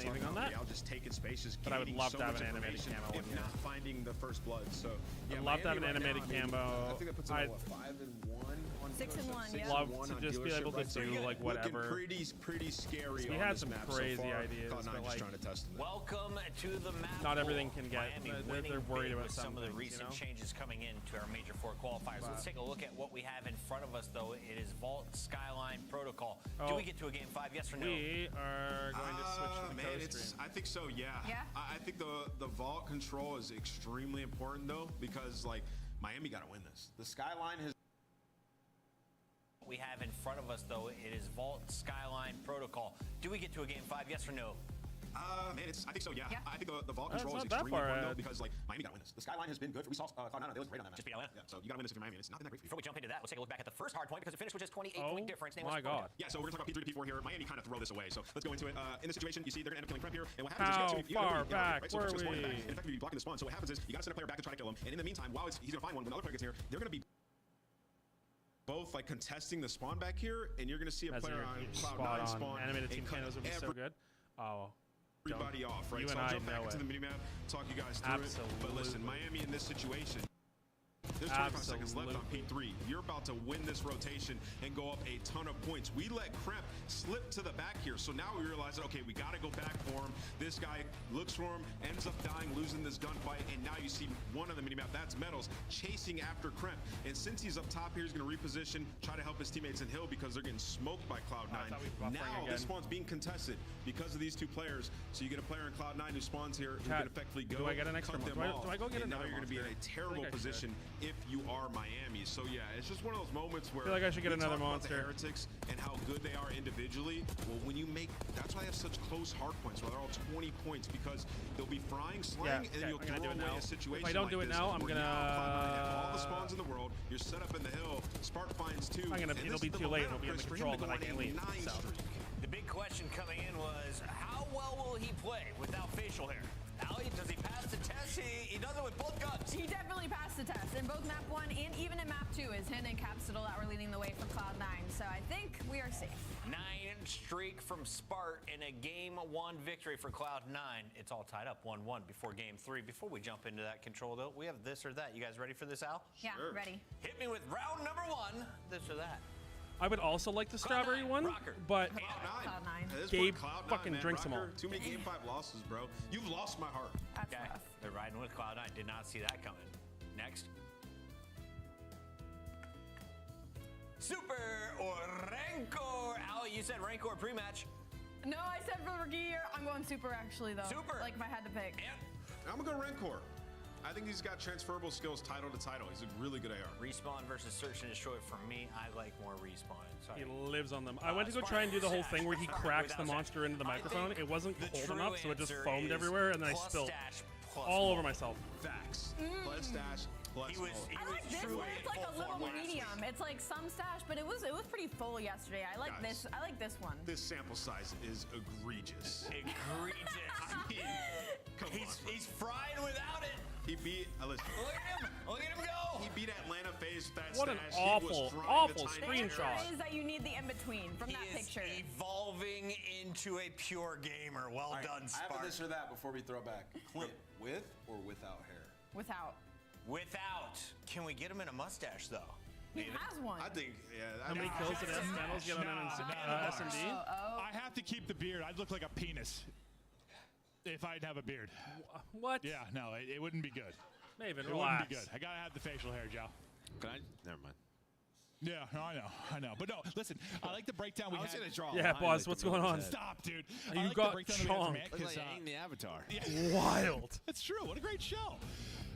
anything on that. I'll just take it space, just but I would love so to have much an animated camo. If not finding the first blood, so yeah, I'd love to have an animated camo. I think that puts them at what, 5-1 on 6-1. Yeah. Love to just be able to do like whatever. Pretty scary. We had some crazy ideas, but like trying to test them. Welcome to the map. Not everything can get. They're worried about some of the recent changes coming into our Major 4 qualifiers. Let's take a look at what we have in front of us, though. It is Vault Skyline Protocol. Do we get to a game 5? Yes or no? We are going to switch to the co-stream. I think so. Yeah. I think the Vault control is extremely important though, because like Miami got to win this. The Skyline has. What we have in front of us, though, it is Vault Skyline Protocol. Do we get to a game 5? Yes or no? I think so, yeah. I think the Vault control is extremely important, though, because, like, Miami got to win this. The Skyline has been good. We saw Cloud9, they looked great on that match. Just beat Atlanta. Yeah, so you got to win this if you're Miami, and it's not been that great for you. Before we jump into that, let's take a look back at the first hard point, because it finished with just 28-point difference. My God. Yeah, so we're going to talk about P3 to P4 here. Miami kind of throw this away, so let's go into it. In this situation, you see they're going to end up killing Prep here, and what happens is you far back were we? In fact, you'd be blocking the spawn, so what happens is you got to send a player back to try to kill him, and in the meantime, while he's going to find one, when the other player gets here, they're going to be both like contesting the spawn back here, and you're going to see a player on Cloud9 spawn. Animated team cannons would be so good. Everybody off, right? You so and I'll I jump back know into the minimap, talk you guys through it. But listen, Miami in this situation, there's 25 seconds left on P3. You're about to win this rotation and go up a ton of points. We let Kremp slip to the back here, so now we realize that, okay, we got to go back for him. This guy looks for him, ends up dying, losing this gunfight, and now you see one on the minimap, that's Metals, chasing after Kremp. And since he's up top here, he's going to reposition, try to help his teammates in Hill because they're getting smoked by Cloud9. Now this spawn's being contested because of these 2 players. So you get a player in Cloud9 who spawns here who can effectively go. Do I get an extra one? Do I go get and another now you're going to be in a terrible position if you are Miami. So yeah, it's just one of those moments where I feel like I should get another monster. The Heretics and how good they are individually. Well, when you make, that's why they have such close hard points, where they're all 20 points, because they'll be frying, slaying, and then you'll throw away a situation. If I don't do it now, I'm gonna all the spawns in the world. You're set up in the hill. Spark finds 2. It'll be too late. It'll be in the control, but I can't leave. The big question coming in was, how well will he play without facial hair? Allie, does he pass the test? He does it with both guns. He definitely passed the test. In both map 1 and even in map 2 is him and Capsidal that were leading the way for Cloud9. So I think we are safe. 9 streak from Spart in a game 1 victory for Cloud9. It's all tied up 1-1 before game 3. Before we jump into that control, though, we have this or that. You guys ready for this, Al? Yeah, ready. Hit me with round number 1, this or that. I would also like the strawberry one, but Gabe fucking drinks them all. Too many game 5 losses, bro. You've lost my heart. That's rough. They're riding with Cloud9. Did not see that coming. Next. Super or Rancor. Allie, you said Rancor pre-match. No, I said for the rookie year, I'm going Super actually, though. Super. Like if I had to pick. I'm going to go Rancor. I think he's got transferable skills title to title. He's a really good AR. Respawn versus search and destroy. For me, I like more respawn. He lives on them. I went to go try and do the whole thing where he cracks the monster into the microphone. It wasn't cold enough, so it just foamed everywhere, and then I spilled all over myself. Facts. Plus stash. Plus I like this one. It's like a little medium. It's like some stash, but it was pretty full yesterday. I like this. I like this one. This sample size is egregious. Egregious. I mean, he's frying without it. He beat. Listen. Look at him! Look at him go! He beat Atlanta FaZe with that What an stash. He was trying to awful time screenshot. It is that you need the in-between from He that is picture. evolving into a pure gamer. Well All right, done, I Spark. have a this or that before we throw back. Clint, with or without hair? Without. Without. Can we get him in a mustache, though? He has one. I think, yeah. How many kills did Metals get on SMD? I have to keep the beard. I'd look like a penis if I'd have a beard. What? Yeah, no, it wouldn't be good. Maven, It relax. wouldn't be good. I gotta have the facial hair, Joe. Can I? Never mind. Yeah, no, I know. But no, listen, I like the breakdown we I was had. gonna draw. a Yeah, line boss, like what's the going on? Rovers had. Stop, dude. You I like got the breakdown that we had from chonked. Ant, Looks 'cause, like Aang the Avatar. Wild. That's true. What a great show.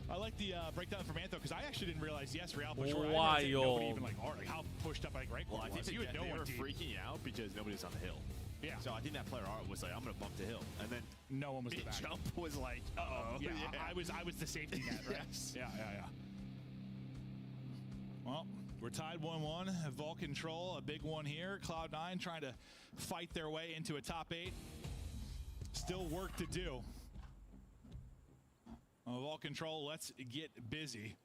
I like the breakdown from Antho because I actually didn't realize. Yes, Real pushed forward. I didn't nobody even like how pushed up I think Great Well, I think was. You had no they one were deep. freaking out because nobody was on the hill. Yeah. So I think that player art was like, I'm gonna bump the hill, and then No one was the Big back. Jump was like, uh-oh. Yeah, I was the safety net, right? Yes. Yeah. Well, we're tied 1-1. Vol Control, a big one here. Cloud9 trying to fight their way into a top 8. Still work to do. Vol Control, let's get busy.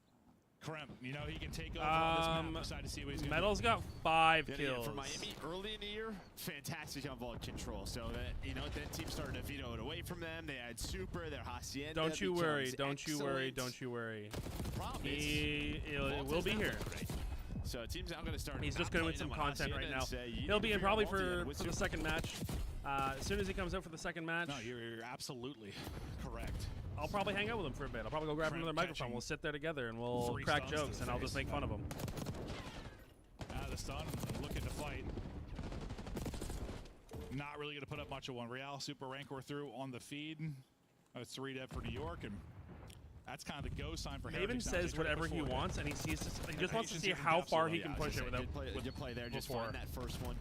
Kremp, you know he can take over on this map. Decide to see what he's gonna Metals got 5 Yeah, kills. for Miami early in the year, fantastic on ball control. So that that team started to veto it away from them. They had Super, their Hacienda. Don't you worry. becomes Don't you worry. excellent. Don't you worry. Problem He is, will be here. So team's now going to start. He's just not going to win playing some them on content right Hacienda now. and say, you He'll need be to in figure out probably multi then for with the Super. second match. As soon as he comes out for the second match, No, you're absolutely correct. I'll probably hang out with him for a bit. I'll probably go grab Kremp another microphone. catching We'll sit there together and we'll 3 crack stuns to jokes the and I'll face. just make fun of him. Out of the stun, looking to fight. Not really going to put up much of one. Real Super Rancor through on the feed. That's 3 dead for New York, and that's kind of the go sign for Maven Heretics now. says They try to whatever push he forward. wants, and he sees. He just wants to see Patience how and far he capsule, can yeah, push it without. Good play there. Just before. find that first one.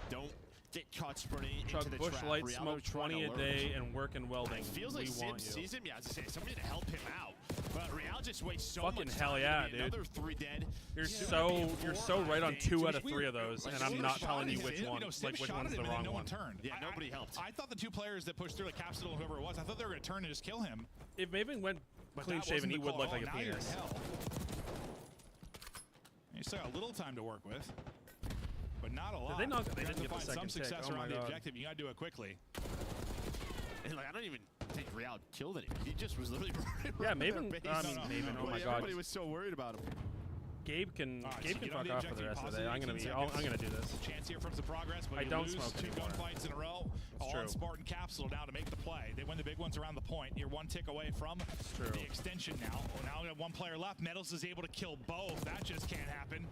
Don't get caught sprinting Chug into the Bush trap. Light, Rialdo smoke trying to 20 a lurk. day, and work in welding. It feels like we Sim want you. sees him. Yeah, I was gonna say somebody to help him out. But Real just wastes so Fucking much hell time. yeah, Gonna be dude. Another 3 dead. You're Yeah. so right on 2 out of It's 3 of weird. those, Like, and I'm Sim not shot telling at you him. which one. Sim Like which shot one's at the him and wrong no one. one turned. Yeah, nobody helped. I thought the 2 players that pushed through, like Capsule, whoever it was, I thought they were going to turn and just kill him. If Maven went But clean that shaven, wasn't he the would call look at like a all. Now you're in penis. hell. You still got a little time to work with, but not a lot. they not- they You have didn't to get the find some second tick. success Oh my around the God. objective. You got to do it quickly. And like I don't even think Real killed anyone. He just was literally worried Yeah, about their Maven. base. I mean, Maven. Oh my God. Everybody was so worried about him. Gabe can All right, Gabe so can get on fuck the off for the objective, rest of the day. positive I'm gonna 18 be. I'm seconds. gonna do this. Chance here from some progress, but I you don't lose smoke 2 anymore. gunfights in a row. All true. on Spartan Capsule now to make the play. They win the big ones around the point. You're 1 tick away from true. the extension now. Well, now we have 1 player left. Metals is able to kill both. That just can't happen.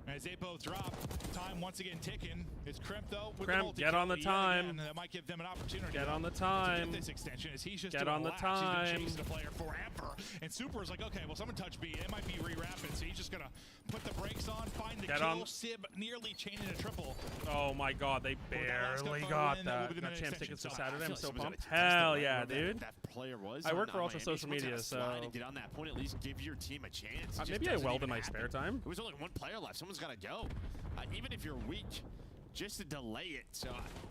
As they both drop, time once again ticking. It's Kremp though. With Kremp, the multi-kill get on the yet time. again. That might give them an opportunity. Get on the to time. get this extension as he's just Get doing on the laps. time. He's been chasing the player forever. And Super is like, okay, well, someone touch B. It might be re-wrapping, so he's just gonna put the brakes on, find the Get kill. on. Sib nearly chaining a triple. Oh my God, they that last barely gunfight got win, that that. would've been Got an champs extension. tickets for So I Saturday. I I'm feel so like someone's pumped. gotta test Hell the yeah, level dude. That player was. I work on for Ultra Miami. Social Someone's Media, gotta slide so- and get on that point. At least give your team a chance. It just Maybe I doesn't weld even in my happen. spare time. It was only 1 player left. Someone's got to go. Even if you're weak, just to delay it. So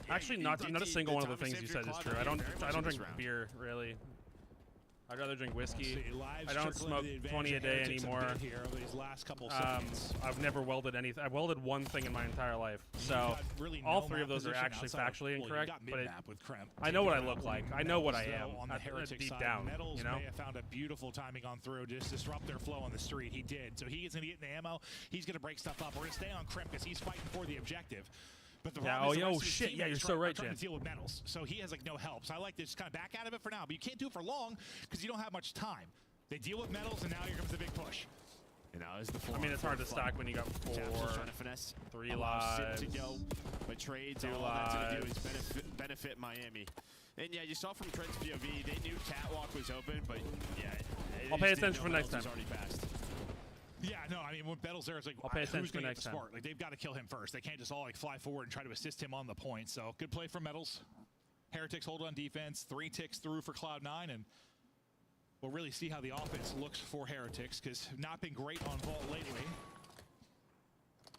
Actually, not a single one of the things you said is true. I don't drink beer really. I'd rather drink whiskey. I don't smoke 20 a day anymore. Here over these last couple seconds. I've never welded anything. I've welded 1 thing in my entire life. So Really all no 3 of map those are position actually outside of- factually well, incorrect. You got But mid-map with Kremp. I know what I Taking look out like. I know what I Metals, am though, on the at Heretic deep side. down. Metals You know. may have found a beautiful timing on through, just disrupt their flow on the street. He did. So he's going to get in the ammo. He's going to break stuff up. We're going to stay on Kremp because he's fighting for the objective. But the Yeah, problem is the oh, rest of his shit, yeah, teammates you're so are right, trying Jan. to deal with Metals. So he has like no help. So I like to just kind of back out of it for now. But you can't do it for long because you don't have much time. They deal with Metals, and now here comes the big push. And now is the I mean, it's hard to stack when you got 4, trying to finesse 3 allow Sim lives. to go, but trades 2 all that's going to do lives. is benefit Miami. And yeah, you saw from Trent's POV, they knew Catwalk was open, but yeah, they I'll just pay didn't attention know for next Metals was time. already fast. Yeah, no, I mean, when Battle's there, it's like, I'll pay who's attention going to next get the time. spark? Like, they've got to kill him first. They can't just all, like, fly forward and try to assist him on the point. So, good play from Metals. Heretics hold on defense. 3 ticks through for Cloud9, and we'll really see how the offense looks for Heretics, because not been great on Vault lately.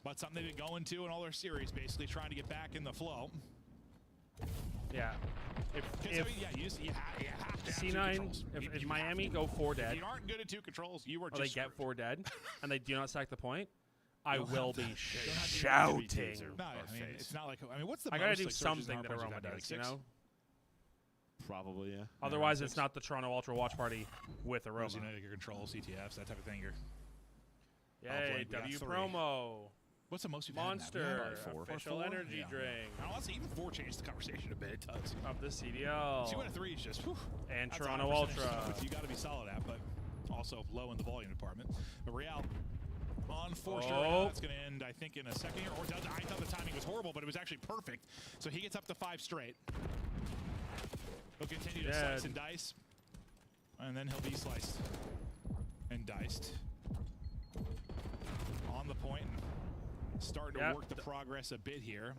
But something they've been going to in all their series, basically trying to get back in the flow. Yeah. Because, I mean, yeah, you have C9, if Miami go 4 dead, if you aren't good at 2 controls, you are or just they get 4 dead, and they do not stack the point, I Don't will have be that. shouting. No, I mean, it's not like, I mean, what's the I gotta most, do like, surges something and that hard Aroma points does, you've had, you like, know? Probably, yeah. Otherwise, six? it's not the Toronto Ultra Watch Party with Aroma. You know, like your controls, CTFs, that type of thing. Yay, we got W 3. promo. What's the most you've Monster, had? Now? We had about 4. official 4? energy Yeah. drink. Honestly, even 4 changes the conversation a bit. It does. Of the CDL. 2 out of 3 is just, whew, And that's Toronto 100% Ultra. which you got to be solid at, but also low in the volume department. But Real on 4 straight. That's going to end, I think, in a second here. Or does, I thought the timing was horrible, but it was actually perfect. So he gets up to 5 straight. He'll continue to slice and dice. And then he'll be sliced and diced. On the point. Starting to work the progress a bit here.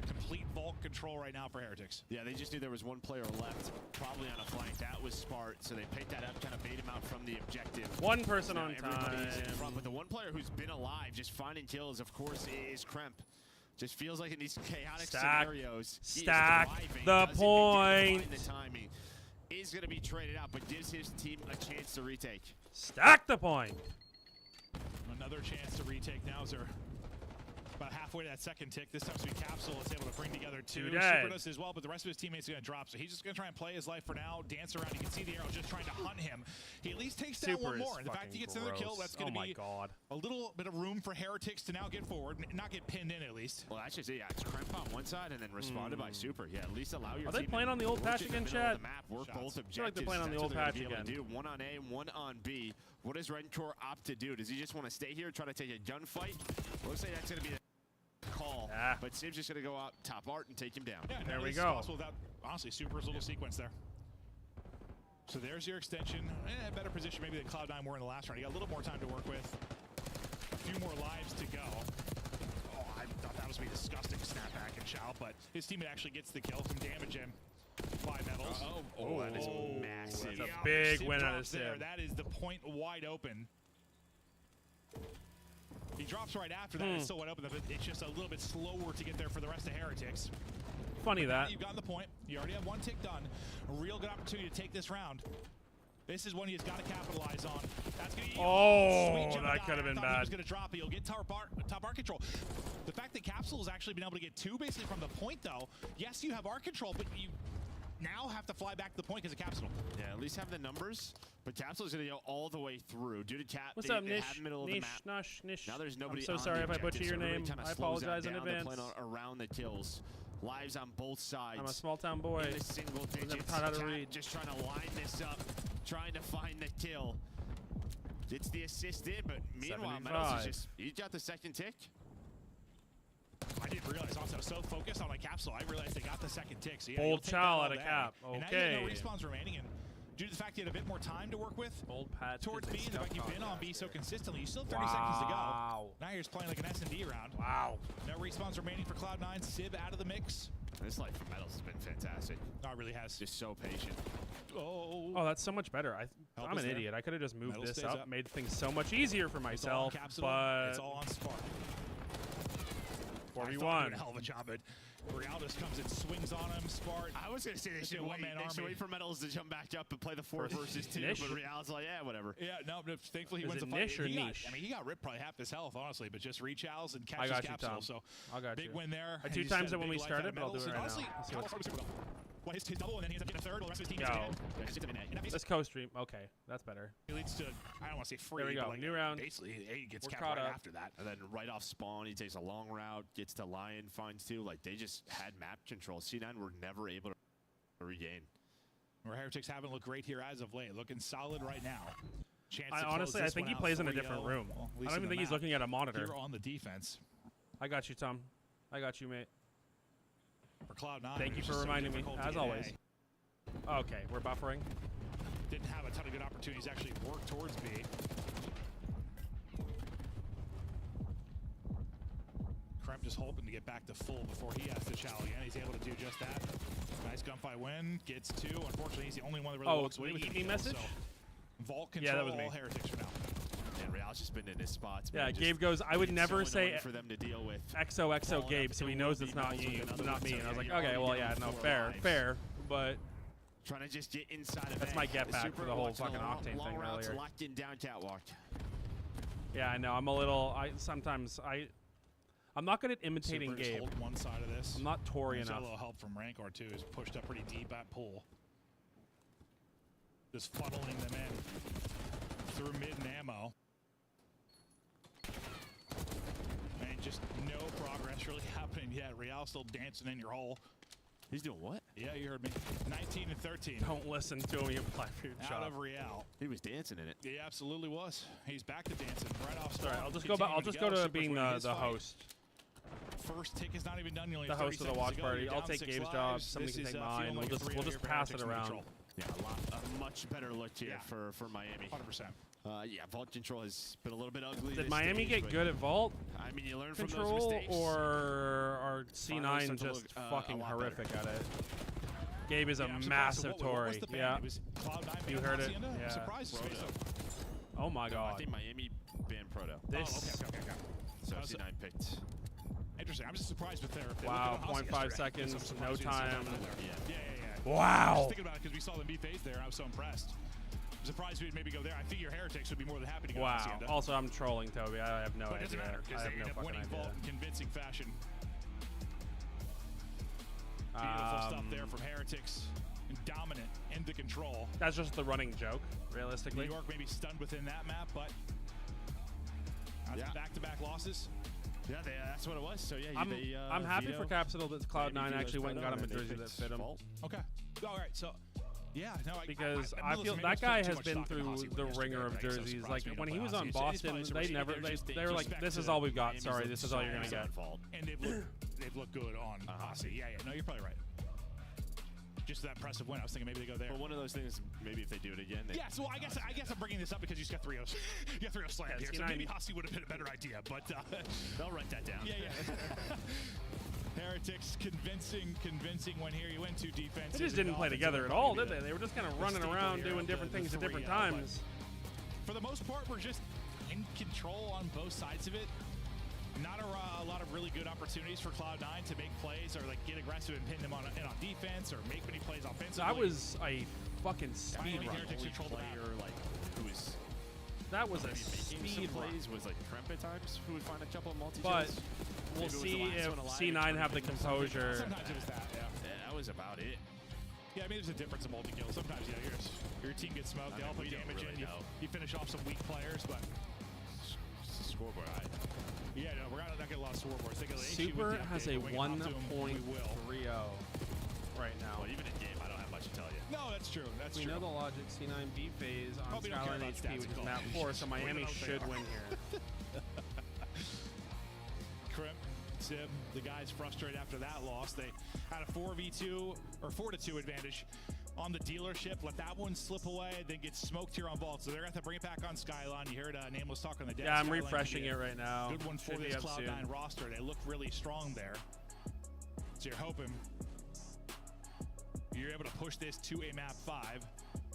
Complete vault control right now for Heretics. Yeah, they just knew there was 1 player left, probably on a flank. That was smart, so they picked that up, kind of bait him out from the objective. 1 person on Everybody's time. in front, but the 1 player who's been alive, just finding kills, of course, is Kremp. Just feels like in these chaotic scenarios, stack he is thriving, the doesn't point. find the timing. Is going to be traded out, but gives his team a chance to retake. Stack the point. Another chance to retake now as they're about halfway to that second tick. This time Sweet Capsule is able to bring together 2. Super does as well, but the rest of his teammates are going to drop. So he's just going to try and play his life for now, dance around. You can see the arrow just trying to hunt him. He at least takes down 1 more. And the fact he gets another kill, that's going to be a little bit of room for Heretics to now get forward, not get pinned in at least. Well, that's just it. Yeah, it's Kremp on one side and then responded by Super. Yeah, at least allow your Are they team playing on the old patch again, Chad? Work both objectives. I feel like they're playing on the old patch again. 1 on A, 1 on B. What does Redcore opt to do? Does he just want to stay here, try to take a gunfight? Looks like that's going to be the call. But Sib's just going to go out top art and take him down. Yeah, there we go. Without, honestly, Super's little sequence there. So there's your extension. A better position maybe than Cloud9 were in the last round. You got a little more time to work with. A few more lives to go. Oh, I thought that was going to be a disgusting snapback and shout, but his teammate actually gets the kill, some damage in. 5 medals. That is massive. That's a big win out of Sib. That is the point wide open. He drops right after that. It's still wide open, but it's just a little bit slower to get there for the rest of Heretics. Funny that. You've gotten the point. You already have 1 tick done. A real good opportunity to take this round. This is one he's got to capitalize on. That's gonna that could have been bad. He was going to drop it. He'll get top art control. The fact that Capsule has actually been able to get 2 basically from the point, though. Yes, you have art control, but you now have to fly back to the point because of Capsule. Yeah, at least have the numbers. But Capsule's going to go all the way through. Due to Cap, What's they, up, they Nish? have middle of the map. Nish. Now there's nobody. I'm so on sorry the if I butcher objective, your so everybody name. kinda I slows that apologize in down to advance. play around the kills. Lives on both sides. I'm a small town boy. In the single digits. Taught how to read. Just trying to line this up, trying to find the kill. Gets the assist in, but meanwhile, Metals is just, he got the second tick. I didn't realize also, so focused on my Capsule, I realized they got the second tick. So yeah, Bold chow out of Cap. Okay. And now you have no respawns remaining, and due to the fact you had a bit more time to work with towards B, and the fact you've been on B so consistently, you still have 30 seconds to go. Now you're just playing like an S&D round. Wow. No respawns remaining for Cloud9. Sib out of the mix. This life for Metals has been fantastic. No, it really has. Just so patient. Oh, that's so much better. I'm an idiot. I could have just moved this up, made things so much easier for myself. But it's all on Spark. 4v1. A hell of a job, but Real just comes and swings on him. Spark. I was gonna say they should wait for Metals to jump back up and play the 4 versus 2, but Real's like, yeah, whatever. Yeah, no, thankfully he wins the fight. Nish or Niche? I mean, he got ripped probably half his health, honestly, but just reach outs and catches Capsule. So I got big win there. I 2 times it when we started, but I'll do it right honestly, now. Well, his double, and then he ends up getting a third. The rest of his team is Let's co-stream. Okay, that's better. It leads to, I don't want to say free, there we go. but like New round. Basically, he gets capped caught right up after that. And then right off spawn, he takes a long route, gets to Lion, finds 2. Like, they just had map control. C9 were never able to regain. Where Heretics haven't looked great here as of late. Looking solid right now. Honestly, I think he plays in a different room. I don't even think he's looking at a monitor. Here on the defense. I got you, Tom. I got you, mate. For Cloud9. Thank you for reminding me, as always. Okay, we're buffering. Didn't have a ton of good opportunities to actually work towards B. Kremp just hoping to get back to full before he has to chow again. He's able to do just that. Nice gunfight win. Gets 2. Unfortunately, he's the only one that really walks away with the message? So Vault control, that was me. all Heretics for now. And Real's just been in his spots. Yeah, man. Gabe goes, I would never say for them to deal with. XOXO Gabe, so he knows it's not you, not me. And I was like, okay, well, yeah, no, fair, but Trying to just get inside of That's A. my get back Super for the whole watching fucking Octane long thing routes, earlier. locked in down catwalk. Yeah, I know. I'm a little. I'm not good at imitating Super just Gabe. hold one side of this. I'm not Tory There's enough. a little help from Rancor too. He's pushed up pretty deep at pool. Just funneling them in through mid and ammo. And just no progress really happening yet. Real still dancing in your hole. He's doing what? Yeah, you heard me. 19 and 13. Don't listen to him. You apply for your Out job. of Real. He was dancing in it. He absolutely was. He's back to dancing right off. Sorry, start. I'll just go back. I'll just go to Super's being winning his the fight. host. First tick is not even done. You only The have 30 host of the seconds watch to go. party. You're I'll down take 6 Gabe's lives. job. Somebody This can is, take feeling mine. like a We'll 3-0 just for pass it Heretics in around. control. Yeah, a much better look here for Miami. 100%. Yeah, vault control has been a little bit ugly. Did this Miami stage, get but good at vault I mean, you learn from those control, mistakes. or are Finally C9 start to just look, a fucking lot horrific at it? Gabe is a Yeah, I'm surprised. massive So what Tory. was the ban? Yeah. It was Cloud9 You banned heard it. Hacienda? I'm Yeah. surprised. Proto. Oh my I god. think Miami banned Proto. This. Okay. So How's C9 picked. Interesting. I'm just surprised with their. Wow, they looked at 0.5 us yesterday. seconds, I'm surprised no we didn't see time. that out there. Yeah. I Wow. was thinking about it because we saw them be phased there, and I was so impressed. I'm surprised we'd maybe go there. I figure Heretics would be more than happy to go to Wow. Hacienda. Also, I'm trolling Toby. I have no But it idea. doesn't matter I because have they no end up fucking winning Vault idea. in convincing fashion. Beautiful stuff there from Heretics. And dominant into control. That's just the running joke, New realistically. York maybe stunned within that map, but back-to-back losses. Yeah, that's what it was. So yeah, I'm happy for Capsule that Cloud9 Maybe actually went and got him a and they jersey that picked fit him. Vault. Okay. All right. So, yeah. No, Because I I feel maybe that I guy was putting has too been much stock in through Hossie the yesterday, ringer of right? So jerseys. surprised Like we when don't he play was Hossie. on It's Boston, probably they some never respect they were like, "This is all we've got. Sorry, this is all you're gonna get." And they've looked good on Hossie. Yeah. No, you're probably right. Just that impressive win. I was thinking maybe they go there. But one of those things, maybe if they do it again. They Yeah, so I guess I'm bringing this up because you just got 3-0. You got 3-0 slammed here. So maybe Hossie would have been a better idea, but they'll write that down. Yeah. Heretics convincing win here. You win 2 defenses. They just didn't play together at all, did they? They were just kind of running around doing different things at different times. For the most part, we're just in control on both sides of it. Not a lot of really good opportunities for Cloud9 to make plays or like get aggressive and pin them on defense or make many plays offensively. That was a fucking speed run. Heretics controlled the map. Who was That was a making some speed run. plays was like Tremp at times, who would find a couple of multi But kills. we'll Maybe it was the see last if one alive C9 and have the turned into something. composure. Sometimes it was that, yeah. Yeah, that was about it. Yeah, I mean, there's a difference in multi-kill. Sometimes, your team gets smoked. They all put we don't damage really in. know. You finish off some weak players, but It's the scoreboard. yeah, no, we're not getting a lot of scoreboards. They get an issue Super with the has update, a but we can hop to 'em when we will. 1.30 right now. Well, even in game, I don't have much to tell you. No, that's true. That's We true. know the logic C9 B phase on Probably don't care Skyline about HP, stats which at is all. map 4, so Miami don't should care. win here. Crimp, Sib, the guys frustrated after that loss. They had a 4v2 or 4-2 advantage on the dealership. Let that one slip away, then get smoked here on Vault. So they're going to have to bring it back on Skyline. You heard Nameless talk on the deck. Yeah, I'm Skyline refreshing could be it right now. Good one for Should be this up soon. Cloud9 roster. They look really strong there. So you're hoping you're able to push this to a map 5.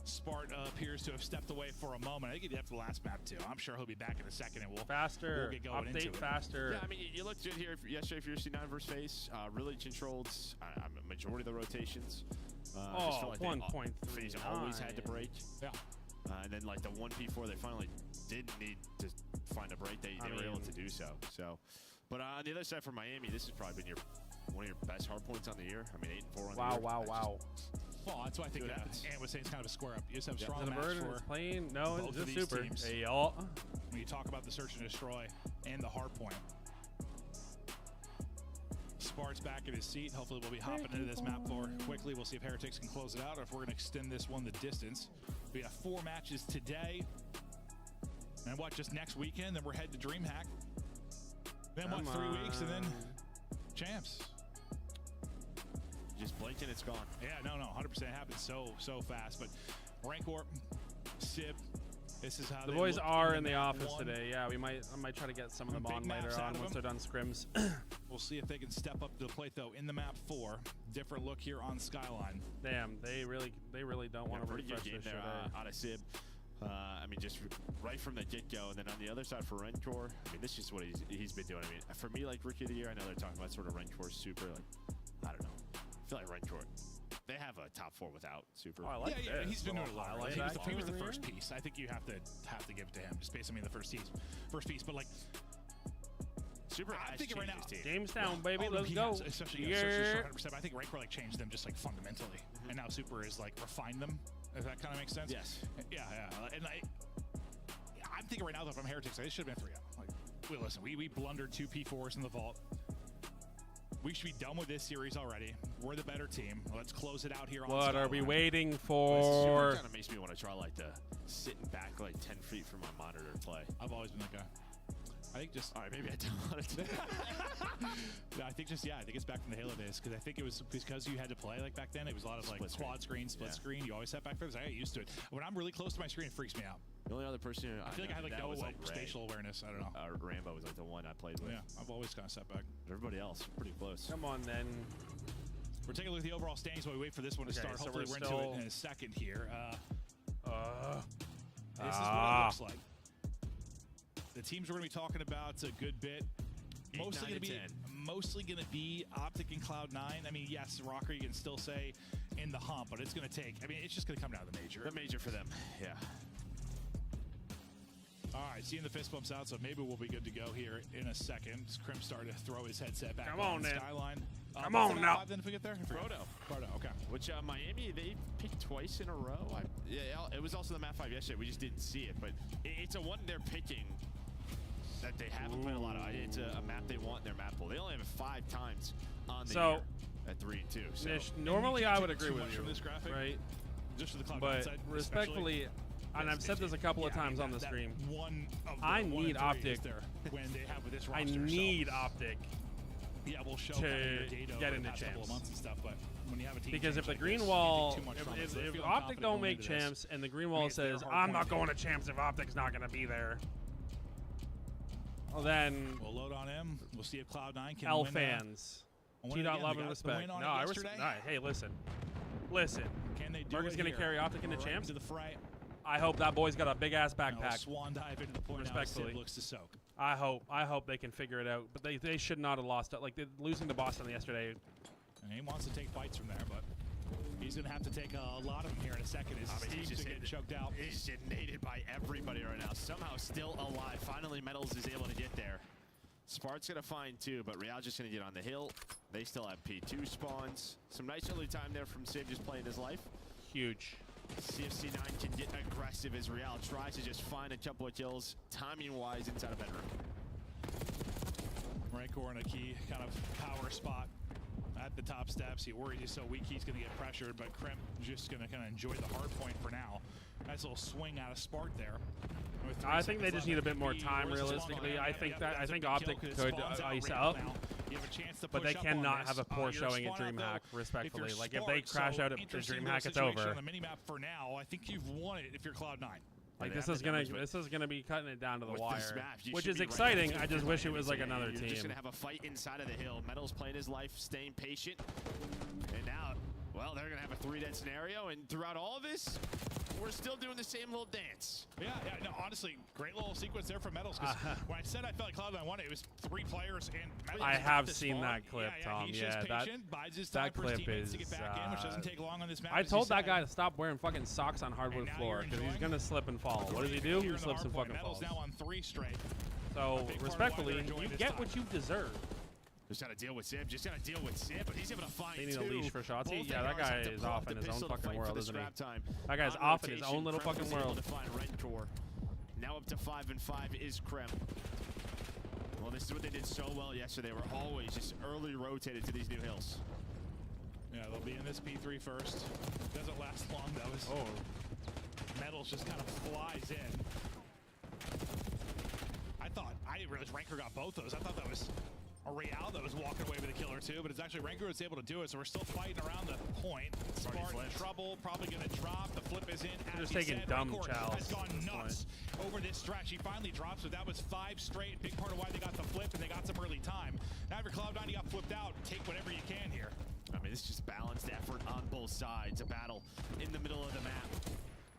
Spart appears to have stepped away for a moment. I think he did after the last map too. I'm sure he'll be back in a second and we'll get going into Update it. faster. Yeah, I mean, you looked good here yesterday for your C9 versus FaZe. Really controlled a majority of the rotations. Just felt like 1.3. FaZe always had to break. Yeah. And then like the 1P4, they finally did need to find a break. They were able to do so. But on the other side for Miami, this has probably been one of your best hard points on the year. I mean, 8-4 on the year. Wow. Well, that's why I think Good happens. Ant was saying it's kind of a square up. You just have strong Is it a match bird? for It's playing? No, both it's of just these super. teams. Hey, y'all. when you talk about the search and destroy and the hard point. Spart's back in his seat. Hopefully we'll be hopping into this map 4 quickly. We'll see if Heretics can close it out or if we're going to extend this one the distance. We got 4 matches today. And what, just next weekend? Then we're heading to DreamHack. Then what, 3 weeks and then champs. Just blink and it's gone. Yeah, no, 100% happens so fast. But Rancor, Sib, this is how The they boys look are in the map office 1. today. Yeah, I might try to get some of them Big on maps later out on of once them. they're done scrims. We'll see if they can step up to the plate though in the map 4. Different look here on Skyline. Damn, they really don't want to pretty good refresh game this there shit. out of Sib. I mean, just right from the get-go, and then on the other side for Rencor, I mean, this is what he's been doing. I mean, for me, like Rookie of the Year, I know they're talking about sort of Rencor super, like, I don't know. I feel like Rencor they have a top 4 without Super. Oh, I like yeah, this. he's been doing a lot. Right? He was the here. first piece. I think you have to give it to him, just based on the first piece. But like, Super I'm thinking right now, Jamestown, baby, let's he go. has, especially Yeah. 100%. I think Rancor like changed them just like fundamentally, and now Super is like refined them. If that kind of makes sense. Yes. Yeah. And I'm thinking right now that if I'm Heretics, it should have been 3-0. Like, listen, we blundered 2 P4s in the vault. We should be done with this series already. We're the better team. Let's close it out here. What are we waiting This for? kind of makes me want to try like the sitting back like 10 feet from my monitor play. I've always been that guy. I think just. All right, maybe I don't want to. I think it's back from the Halo days because I think it was because you had to play like back then. It was a lot of like quad screen, split screen. You always sat back there. I got used to it. When I'm really close to my screen, it freaks me out. The only other person I feel like I had like no spatial awareness. I don't know. Rambo was like the one I played with. Yeah, I've always kind of sat back. Everybody else pretty close. Come on, then. We're taking a look at the overall standings while we wait for this one to start. So Hopefully, we're into it in a second here. This is what it looks like. The teams we're going to be talking about a good bit. Mostly going to be Optic and Cloud9. I mean, yes, Rocker, you can still say in the hump, but it's going to take. I mean, it's just going to come down to the major. The major for them, yeah. All right, seeing the fist bumps out, so maybe we'll be good to go here in a second. Crim started to throw his headset back on then. Skyline. Come on now. Then if we get there, Proto, okay. Which Miami they picked twice in a row. It was also the map 5 yesterday. We just didn't see it, but it's a one they're picking that they haven't played a lot of. It's a map they want in their map pool. They only have it 5 times on the year at 3 and 2. So Nish, normally I would agree with you, from this graphic, right? Just for the Cloud9 But side, respectfully, and I've said this a couple of times on the stream, I need Optic. When they have with this roster, I need Optic. Yeah, we'll show to get into champs. champs. Months and stuff, but when you have a team Because if the like green this, wall, if if Optic don't make champs and the green wall says, I'm not going to champs if Optic's not going to be there, well then, we'll load on him. We'll see if Cloud9 can L win. fans. T.love and respect. No, I respect. Hey, listen. Can they do Marcus going to carry Optic into champs? To the fray. I hope that boy's got a big ass backpack. Swan dive into the point. Respectfully, looks to soak. I hope they can figure it out. But they should not have lost it. Like losing to Boston yesterday. And he wants to take fights from there, but he's going to have to take a lot of them here in a second. He's just getting choked out. He's detonated by everybody right now. Somehow still alive. Finally, Metals is able to get there. Spart's going to find 2, but Real just going to get on the hill. They still have P2 spawns. Some nice early time there from Civ just playing his life. Huge. CFC9 can get aggressive as Real tries to just find a couple of kills, timing-wise, inside a bedroom. Rancor in a key kind of power spot at the top steps. He worries he's so weak he's going to get pressured, but Crimp just going to kind of enjoy the hard point for now. Nice little swing out of Spark there. I think they just need a bit more time, realistically. I think Optic could ice up, but they cannot have a poor showing at DreamHack, respectfully. Like, if they crash out at DreamHack, it's over. On the minimap for now, I think you've won it if you're Cloud9. Like, this is gonna be cutting it down to the wire, which is exciting. I just wish it was like another team. You're just gonna have a fight inside of the hill. Metal's playing his life, staying patient, and now, well, they're gonna have a 3-dead scenario, and throughout all of this, we're still doing the same little dance. Yeah, no, honestly, great little sequence there from Metals. Because when I said I felt like Cloud9 won it, it was 3 players and Metals. I have seen that clip, Tom. He's Yeah, just patient, bides his time that for his clip teammates is. to get back in, which doesn't take long on this map. I told that guy to stop wearing fucking socks on hardwood floor because he's gonna slip and fall. What does he do? He slips and fucking falls. Now on 3 straight. So respectfully, you get what you deserve. Just gotta deal with Sib. Just gotta deal with Sib, but he's able to find 2. They need a leash for shots. Yeah, that guy is off in his own fucking world, isn't he? That guy's off in his own little fucking world. To find Rentor. Now up to 5 and 5 is Krem. Well, this is what they did so well yesterday. They were always just early rotated to these new hills. Yeah, they'll be in this P3 first. Doesn't last long though. Metals just kind of flies in. I didn't realize Ranker got both those. I thought that was a Real that was walking away with a kill or 2, but it's actually Ranker was able to do it, so we're still fighting around the point. Spartan in trouble, probably going to drop. The flip is in. They're just taking dumb chows. Has gone nuts over this stretch. He finally drops, so that was 5 straight. Big part of why they got the flip, and they got some early time. Now if you're Cloud9, you got flipped out. Take whatever you can here. I mean, it's just balanced effort on both sides. A battle in the middle of the map.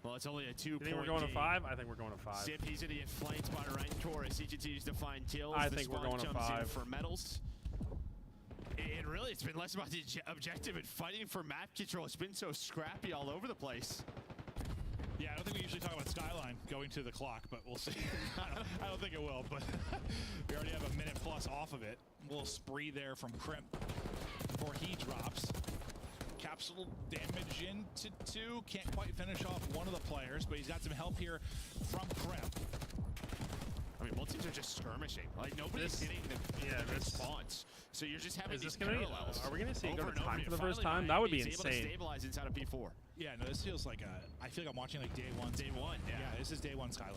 Well, it's only a 2-point You think we're going to 5? I think we're going to 5. Sip, he's going to get flanked by Rancor as he continues to find kills. I think we're going to 5. For Metals. And And really, it's been less about the objective and fighting for map control. It's been so scrappy all over the place. Yeah, I don't think we usually talk about Skyline going to the clock, but we'll see. I don't think it will, but we already have a minute plus off of it. A little spree there from Crimp before he drops. Capsule damage into 2. Can't quite finish off one of the players, but he's got some help here from Crimp. I mean, both teams are just skirmishing. Like, nobody's hitting the response. So you're just having these parallels. Are we going to see it go to over and time over. for the first Finally, time? That would be Miami's able to insane. stabilize inside of P4. Yeah, no, this feels like I feel like I'm watching like day one. Day one, yeah. Yeah, this is day one Skyline.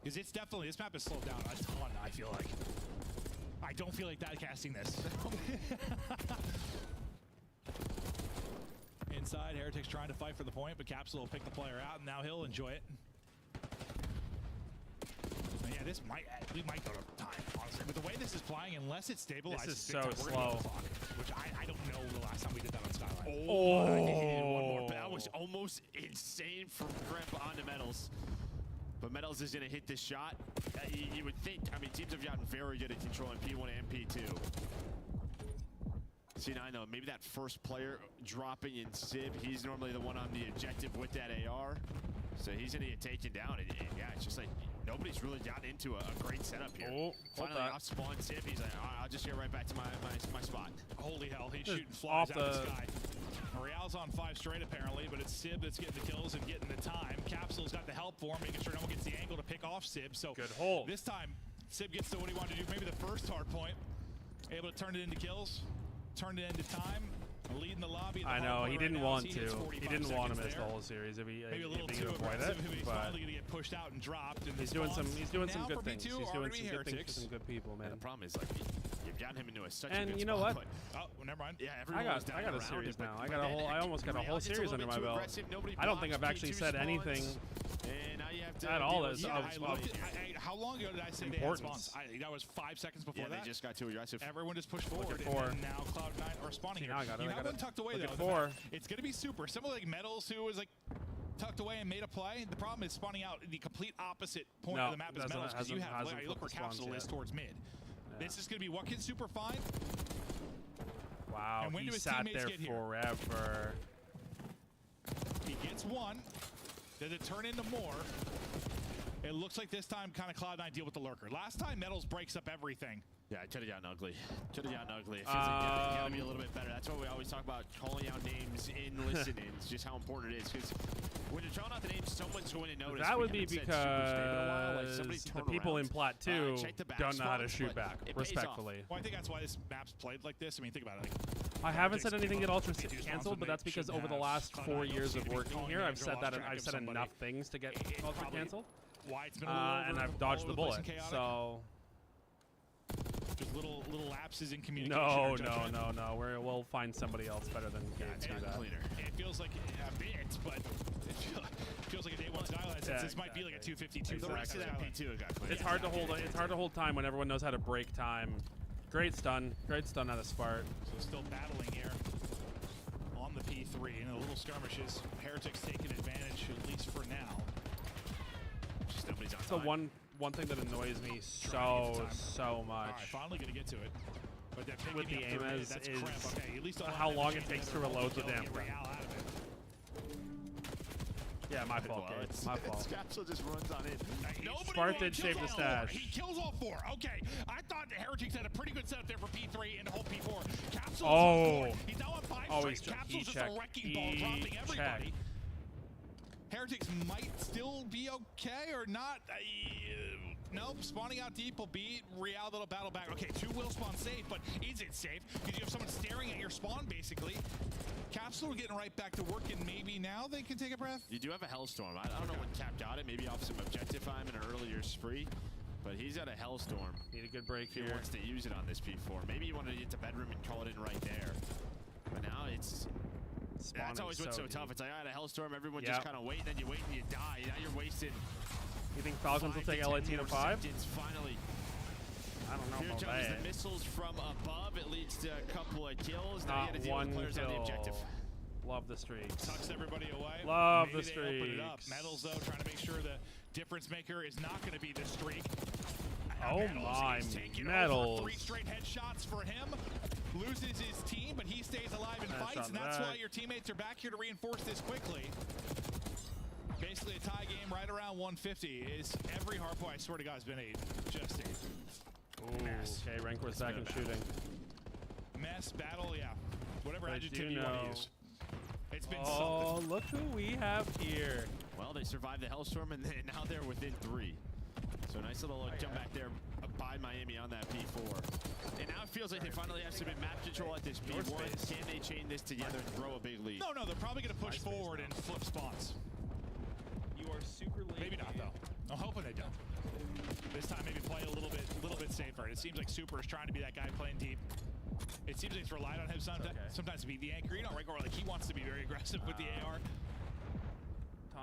Because it's definitely, this map has slowed down a ton, I feel like. I don't feel like that casting this. Inside, Heretics trying to fight for the point, but Capsule will pick the player out, and now he'll enjoy it. And yeah, we might go to time, honestly. But the way this is playing, unless it stabilizes, This is big so time, we're gonna slow. get the clock, which I don't know the last time we did that on Skyline. Oh, I think he needed one more. That was almost insane from Crimp onto Metals. But Metals is going to hit this shot. You would think, I mean, teams have gotten very good at controlling P1 and P2. C9, though, maybe that first player dropping in Sib, he's normally the one on the objective with that AR. So he's going to get taken down. And yeah, it's just like nobody's really gotten into a great setup here. Oh, finally off spawn Sib, he's like, I'll just get right back to my spot. Holy hell, he's Just shooting flies off out of the the- sky. Real's on 5 straight apparently, but it's Sib that's getting the kills and getting the time. Capsule's got the help for him, making sure no one gets the angle to pick off Sib. So Good hold. this time, Sib gets to what he wanted to do. Maybe the first hard point. Able to turn it into kills, turned it into time, leading the lobby. I know, he didn't want to. He He didn't want to miss the whole series if he Maybe a little if he too could avoid aggressive. it. He's But finally going to get pushed out and dropped. And he's doing some now good for things. B2 He's are doing gonna some be good things Heretics. for some good people, man. And the problem is, like, you've gotten him into such a And good you know spot, what? but Oh, never mind. yeah, everyone was down I got a around series it, but- now. but then I almost got a whole Real gets series little under bit my too belt. aggressive. Nobody I don't think blocks, I've actually P2 said spawns, anything and now you have to at all deal as with- Yeah, of I looked at, how long ago did I say they had importance. spawns? That was 5 seconds before Yeah, that. they just got too aggressive. Everyone just pushed forward, at 4. and then now Cloud9 are spawning See, here. now I got it, You I have got one it. tucked away, Look though. at in the 4. back. It's going to be super. Similar like Metals, who was like tucked away and made a play. The problem is spawning out the complete opposite point No, of the map as doesn't- Metals, because you hasn't- have, hasn't look where flipped the spawns Capsule is yet. towards mid. This is going to be what can Super find? Wow, And when he do his sat teammates there get here? forever. He gets one. Does it turn into more? It looks like this time kind of Cloud9 deal with the lurker. Last time Metals breaks up everything. Yeah, it could have gotten ugly. Could have gotten ugly. It feels like you gotta be a little bit better. That's why we always talk about calling out names in listen-ins, just how important it is. Because when you're calling out the names, someone's going to notice. That We would be haven't said Super's name in a while. Like, somebody because turn the people around. in Plat 2 check the back don't know how to spots, shoot but back, it pays off. respectfully. Well, I think that's why this map's played like this. I mean, think about it. Like, I haven't said Heretics anything get came up, ultra P2 spawns canceled, when but they that's because shouldn't over the have. last Cloud9 4 don't years seem of to be working calling here, names I've or said lost that track I've of said somebody. enough things to get It's ultra probably canceled, why it's been a little and over I've dodged all the over place bullet. and chaotic. So Just little lapses in communication. no, or judgment. no. We'll find somebody else better than guarantee and that. Cleaner. It feels like a bit, but it feels like a day one Skyline since Yeah, this might be like a 252. The rest of that P2 got cleared. It's hard to hold. It's hard to hold time when everyone knows how to break time. Great stun out of Spart. So still battling here on the P3 and a little skirmishes. Heretics taking advantage at least for now. Just nobody's on So time. one thing that annoys me Trying to get the so All much right, finally gonna get to it. But that picking with the up aim mid, is that's Crimp. Okay, at least a lot how of long damage it takes and to then reload the kill, damn get thing. Real out of it. Yeah, my fault, Well, Gabe. My fault. Capsule just runs on in. Nobody Spart did kills save the all four. stash. He kills all 4. Okay, I thought the Heretics had a pretty good setup there for P3 and the whole P4. Capsule's Oh. on 4. He's now on 5 Oh, straight. he's Capsule's he just checked. a wrecking ball, He dropping everybody. checked. Heretics might still be okay or not. Nope, spawning out deep will beat Real. That'll battle back. Okay, 2 will spawn safe, but is it safe? Because you have someone staring at your spawn, basically. Capsule getting right back to work, and maybe now they can take a breath. You do have a Hellstorm. I don't know when Cap got it. Maybe off some objective time in an earlier spree. But he's at a Hellstorm. Need a good break If he here. wants to use it on this P4. Maybe he wanted to get to bedroom and call it in right there. But now it's... That's always what's so tough. It's like, I had a Hellstorm, everyone just kind of wait, and then you wait and you die. Now you're wasting... You think Falcons will take LAT to 5? Finally. I don't know Here about comes that. the missiles from above. It leads to a couple of kills. Now you Not got to deal with one players on the objective. kill. Love the streaks. Tucks everybody away. Love Maybe the they open it up. streaks. Metals, though, trying to make sure the difference maker is not going to be the streak. Oh Metals my, is taking Metals. over 3 straight headshots for him. loses his team, but he stays alive and fights, and that's why your teammates are back here to reinforce this quickly. Basically a tie game right around 150 is every hardpoint, I swear to God, has been just a mess. Okay, Rancor's back and shooting. Mess, battle, yeah. Whatever adjective you want to use. It's been something. Oh, look who we have here. Well, they survived the Hellstorm, and then now they're within 3. So nice little jump back there by Miami on that P4. And now it feels like they finally have some map control at this P1. Can they chain this together and throw a big lead? No, they're probably going to push forward and flip spawns. You are super late. Maybe not, though. I'm hoping they don't. This time, maybe play a little bit safer. It seems like Super is trying to be that guy playing deep. It seems like it's relied on him sometimes to be the anchor. You know, Rancor, like he wants to be very aggressive with the AR.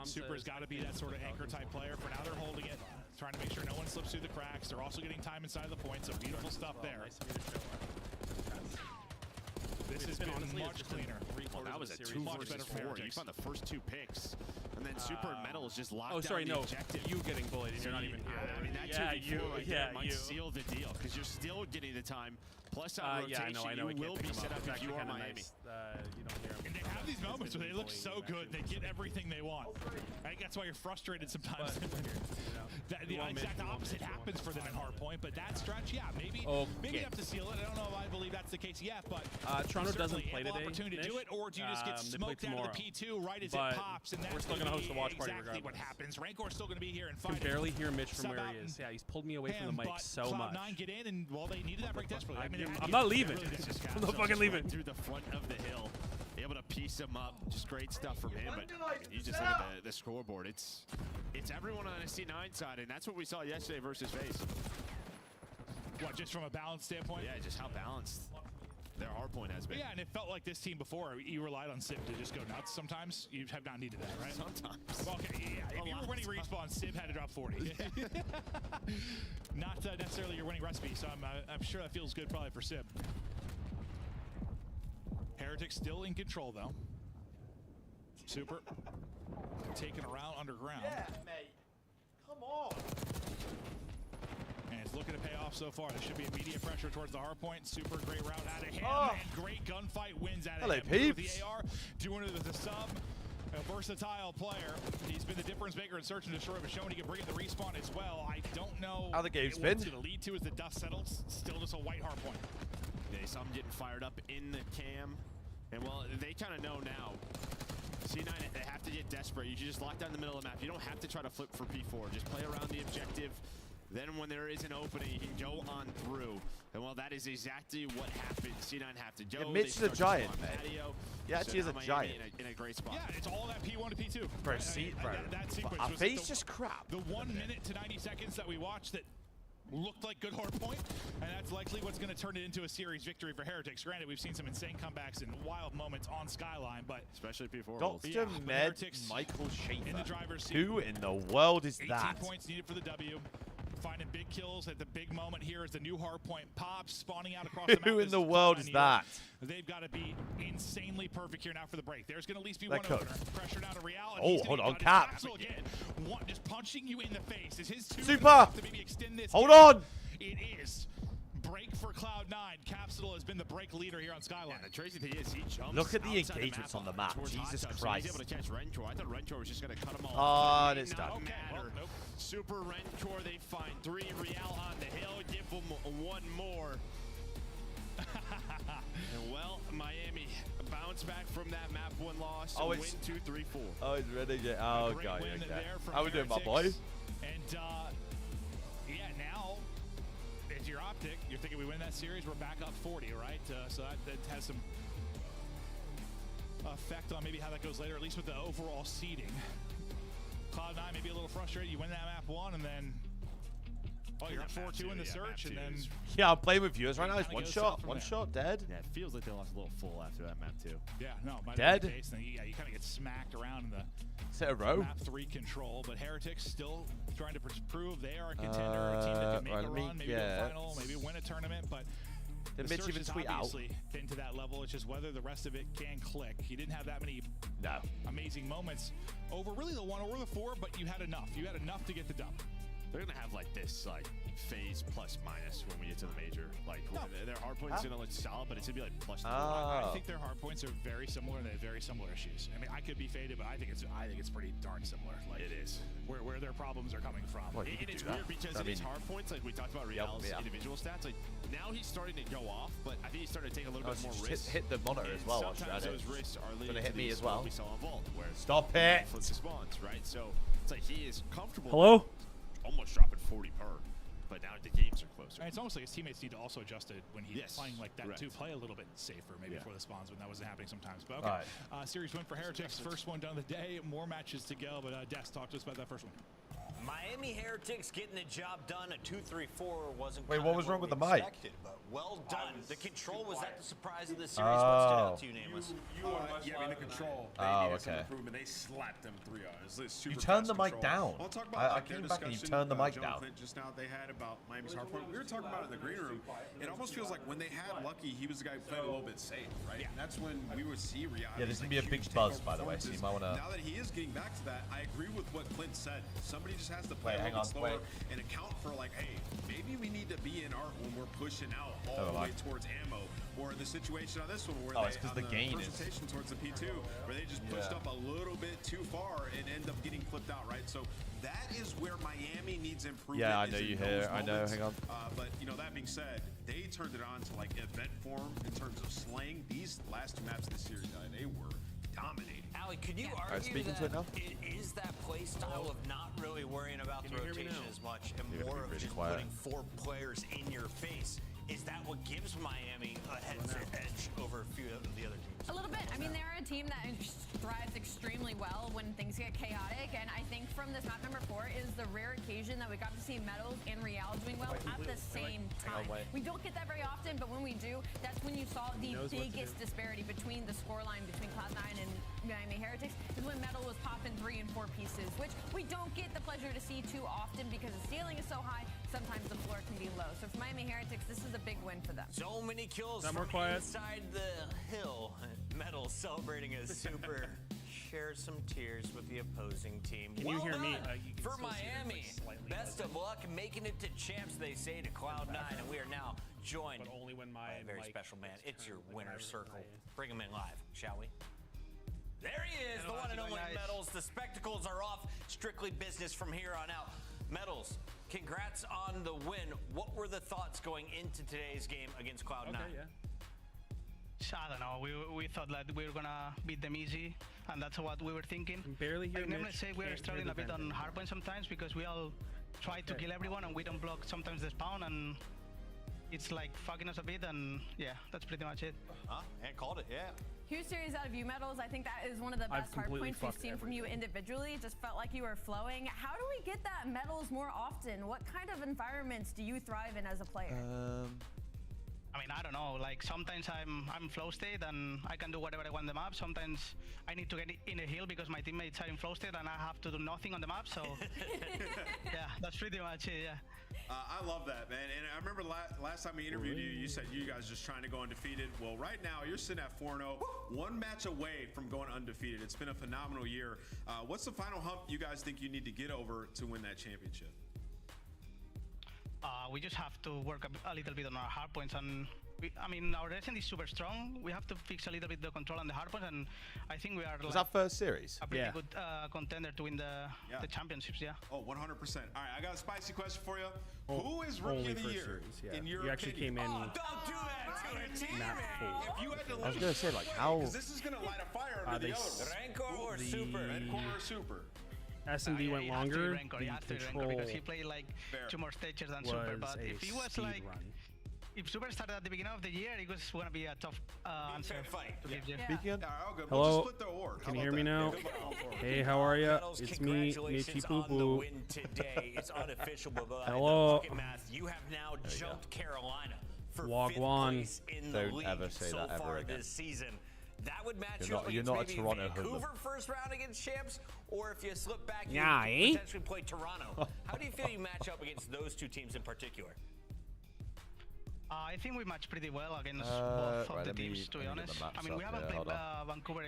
Super's got to be that sort of anchor type player. For now, they're holding it, trying to make sure no one slips through the cracks. They're also getting time inside the point, so beautiful stuff there. This has been much cleaner. Well, that was a 2 versus 4. You found the first 2 picks, and then Super and Metal is just locked down the objective. You getting bullied, and you're not even here. I mean, that 2v4 right there might seal the deal, because you're still getting the time. Plus, on rotation, I know. you will be set up if you are Miami. Nice. You don't hear him. And they have these moments where they look so good, they get everything they want. I think that's why you're frustrated sometimes. The exact opposite happens for them in hardpoint, but that stretch, yeah, maybe up to seal it. I don't know if I believe that's the case yet, but Toronto doesn't play today. Opportunity to do it, or do you just get smoked out of the P2 right as it pops, and that's we're still going to host a watch party exactly what happens. Rancor's still going to be here and I fighting. can barely hear Mitch from where he is. Yeah, he's pulled me away from the mic so much. Cloud9 get in, and well, they needed that break desperately. I mean, I'm not leaving. I'm not fucking leaving. Through the front of the hill, able to piece him up. Just great stuff from him. But I mean, you just look at the scoreboard. It's everyone on the C9 side, and that's what we saw yesterday versus FaZe. What, just from a balance standpoint? Yeah, just how balanced their hardpoint has been. Yeah, and it felt like this team before, you relied on Sib to just go nuts. Sometimes you have not needed that, right? Sometimes. Well, okay, yeah. If you were winning respawn, Sib had to drop 40. Not necessarily your winning recipe, so I'm sure that feels good probably for Sib. Heretic still in control, though. Super. Taken around underground. Yeah, mate. Come on. And it's looking to pay off so far. There should be immediate pressure towards the hard point. Super great route out of him. And great gunfight wins out of him. Peeps. With the AR, doing it with the sub. A versatile player. He's been the difference maker in search and destroy, but showing he can bring in the respawn as well. I don't know how the game's been. What it's going to lead to as the dust settles. Still just a white hard point. Yeah, some getting fired up in the cam. And well, they kind of know now. C9, they have to get desperate. You just lock down the middle of the map. You don't have to try to flip for P4. Just play around the objective. Then when there is an opening, you can go on through. And well, that is exactly what happened. C9 have to go. Yeah, Mitch is a giant, man. Yeah, actually is a giant. In a great spot. Yeah, it's all that P1 to P2. Bro, that sequence our was FaZe just crap. The 1 minute to 90 seconds that we watched that looked like good hard point, and that's likely what's going to turn it into a series victory for Heretics. Granted, we've seen some insane comebacks and wild moments on Skyline, but especially P4. Dr. Med Michael Schaefer. In the driver's seat. Who in the world is 18 that? 18 points needed for the W. Finding big kills at the big moment here as the new hard point pops, spawning out across the map. Who in the world is that? They've got to be insanely perfect here now for the break. There's going to at least be one opener. Pressure down to Real. Oh, hold on, Cap. Again. Just punching you in the face. Is his Super. To maybe extend this hold game? On. It is. Break for Cloud9. Capsule has been the break leader here on Skyline. Yeah, the crazy thing is, he jumps. Look at the engagements on the map. Jesus Christ. He's able to catch Rentor. I thought Rentor was just going to cut him off. Oh, it's done. Well, nope. Super Rentor, they find 3. Real on the hill. Give him one more. And well, Miami bounce back from that map 1 loss. Oh, win 2, 3, 4. Oh, he's ready to get. Oh, God. Okay. How we doing, my boy? And, yeah, now, as your optic, you're thinking we win that series, we're back up 40, right? So that has some effect on maybe how that goes later, at least with the overall seeding. Cloud9 maybe a little frustrated. You win that map 1, and then you're up 4-2 in the search, and then yeah, I'm playing with viewers right now. It's one shot, dead. Yeah, it feels like they lost a little full after that map too. Yeah, no, dead. Yeah, you kind of get smacked around in the set a row. Map 3 control, but Heretics still trying to prove they are a contender, a team that can make a run, maybe go final, maybe win a tournament, but. Did Mitch even tweet out? Been to that level. It's just whether the rest of it can click. He didn't have that many amazing moments over really the 1 or the 4, but you had enough. You had enough to get the dub. they're gonna have like this like phase plus minus when we get to the major. Like their hard points gonna look solid, but it's gonna be like plus. I think their hard points are very similar, and they have very similar issues. I mean, I could be faded, but I think it's pretty darn similar. Like it is where their problems are coming from. Well, And it's weird because in his hard points, like we talked about Real's individual stats, like now he's starting to go off, but I think he's starting to take a little bit more risk. Hit the monitor as well. Sometimes those risks are leading gonna hit to me these as well. what we saw in Vault, where Stop it! flips the spawns, right? So it's like he is comfortable. Hello? Almost dropping 40 per, but now the games are closer. And it's almost like his teammates need to also adjust it when he's playing like that correct. too. Play a little bit safer maybe before the spawns when that wasn't happening sometimes. But okay, series win for Heretics. First one done of the day. More matches to go, but Des, talk to us about that first one. Miami Heretics getting the job done. A 2-3-4 wasn't. Wait, what was wrong with the mic? But well done. The control was that the surprise of the series. What stood out to you, Nameless? Yeah, I mean the control. Oh, needed some okay. improvement. They slapped them 3-0. You turned the mic down. I came back and you turned the mic down. Just now they had about Miami's hard point. We were talking about it in the green room. It almost feels like when they had Lucky, he was the guy who played a little bit safe, right? Yeah. And that's when we would see reality. Yeah, there's gonna be a big buzz, by the way, so you might wanna. Now that he is getting back to that, I agree with what Clint said. Somebody just has to play a little bit slower and account for like, hey, maybe we need to be in art when we're pushing out all the way towards ammo. Or in the situation on this one where it's because the gain is towards the P2, where they just pushed up a little bit too far and end up getting clipped out, right? So that is where Miami needs improvement. Yeah, I know you hear. I know. Hang on. But you know, that being said, they turned it on to like event form in terms of slaying. These last two maps of the series, they were dominating. Allie, could you argue that it is that play style of not really worrying about the rotation as much and more of just putting 4 players in your face? Is that what gives Miami a headset edge over a few of the other teams? A little bit. I mean, they're a team that thrives extremely well when things get chaotic, and I think from this map number 4 is the rare occasion that we got to see Metals and Real doing well at the same time. We don't get that very often, but when we do, that's when you saw the biggest disparity between the scoreline between Cloud9 and Miami Heretics is when Metal was popping 3 and 4 pieces, which we don't get the pleasure to see too often because the ceiling is so high, sometimes the floor can be low. So for Miami Heretics, this is a big win for them. So many kills from inside the hill. Metal celebrating a super. Share some tears with the opposing team. Can you hear me? For Miami, best of luck making it to champs, they say, to Cloud9, and we are now joined but only when by a very special man. It's your winner circle. Bring him in live, shall we? There he is, the one and only Metals. The spectacles are off. Strictly business from here on out. Metals, congrats on the win. What were the thoughts going into today's game against Cloud9? I don't know. We thought that we were gonna beat them easy, and that's what we were thinking. Barely hear Mitch. Let's say we're struggling a bit on hardpoint sometimes because we all try to kill everyone and we don't block sometimes the spawn, and it's like fucking us a bit. And yeah, that's pretty much it. And called it, yeah. Huge series out of you, Metals. I think that is one of the best hard points we've seen from you individually. It just felt like you were flowing. How do we get that Metals more often? What kind of environments do you thrive in as a player? I mean, I don't know. Like sometimes I'm flow state and I can do whatever I want on the map. Sometimes I need to get in a hill because my teammates are in flow state and I have to do nothing on the map. So yeah, that's pretty much it. Yeah. I love that, man. And I remember last time we interviewed you, you said you guys just trying to go undefeated. Well, right now you're sitting at 4-0, one match away from going undefeated. It's been a phenomenal year. What's the final hump you guys think you need to get over to win that championship? We just have to work a little bit on our hard points, and I mean our descent is super strong. We have to fix a little bit the control on the hard points, and I think we are. Was that first series? A pretty good contender to win the championships. Yeah. Oh, 100%. All right, I got a spicy question for you. Who is rookie of the year in your You actually opinion? came in. Don't do that to a teammate. If you had to I was gonna say like how. Because this is gonna light a fire under the other one. Rancor or Super? Rancor or Super? S&D went longer. The control because he played like 2 more stages than Super. But if he was like, if Super started at the beginning of the year, it was gonna be a tough answer fight. to give you. Speaking. Hello. Can you hear me now? Hey, how are ya? It's me, Mitchy Poo Poo. It's unofficial, but hello. You have now jumped Carolina for Wagwan. 5th place in the Don't league ever say so that ever far again. this season. That would match You're up not against a maybe Toronto Vancouver hoodlum. first round against champs, or if you slip back, you eh? potentially play Toronto. How do you feel you match up against those two teams in particular? I think we match pretty well against both of the teams, to be honest. I mean, we haven't played Vancouver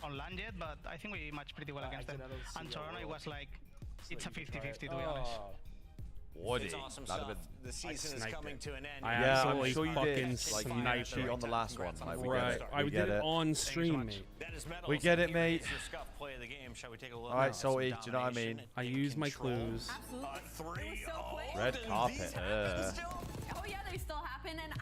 on land yet, but I think we matched pretty well against them. And Toronto, it was like It's a 50-50 to be honest. Would It's he? awesome That'd stuff. have The season is coming to an end. I Yeah, absolutely I'm sure you fucking did. Like, sniped cheat it. on the last one. Like, we Right. get it. I We did get it it. on stream, mate. That is Metals. We get it, Here mate. is your scuff play of the game. Shall we take a look? All right, at some Salty, do you know what I domination mean? I and used my control? clues. Absolutely. It was so 3-0. quick. Red Do carpet. these happen still? Oh yeah, they still happen, and I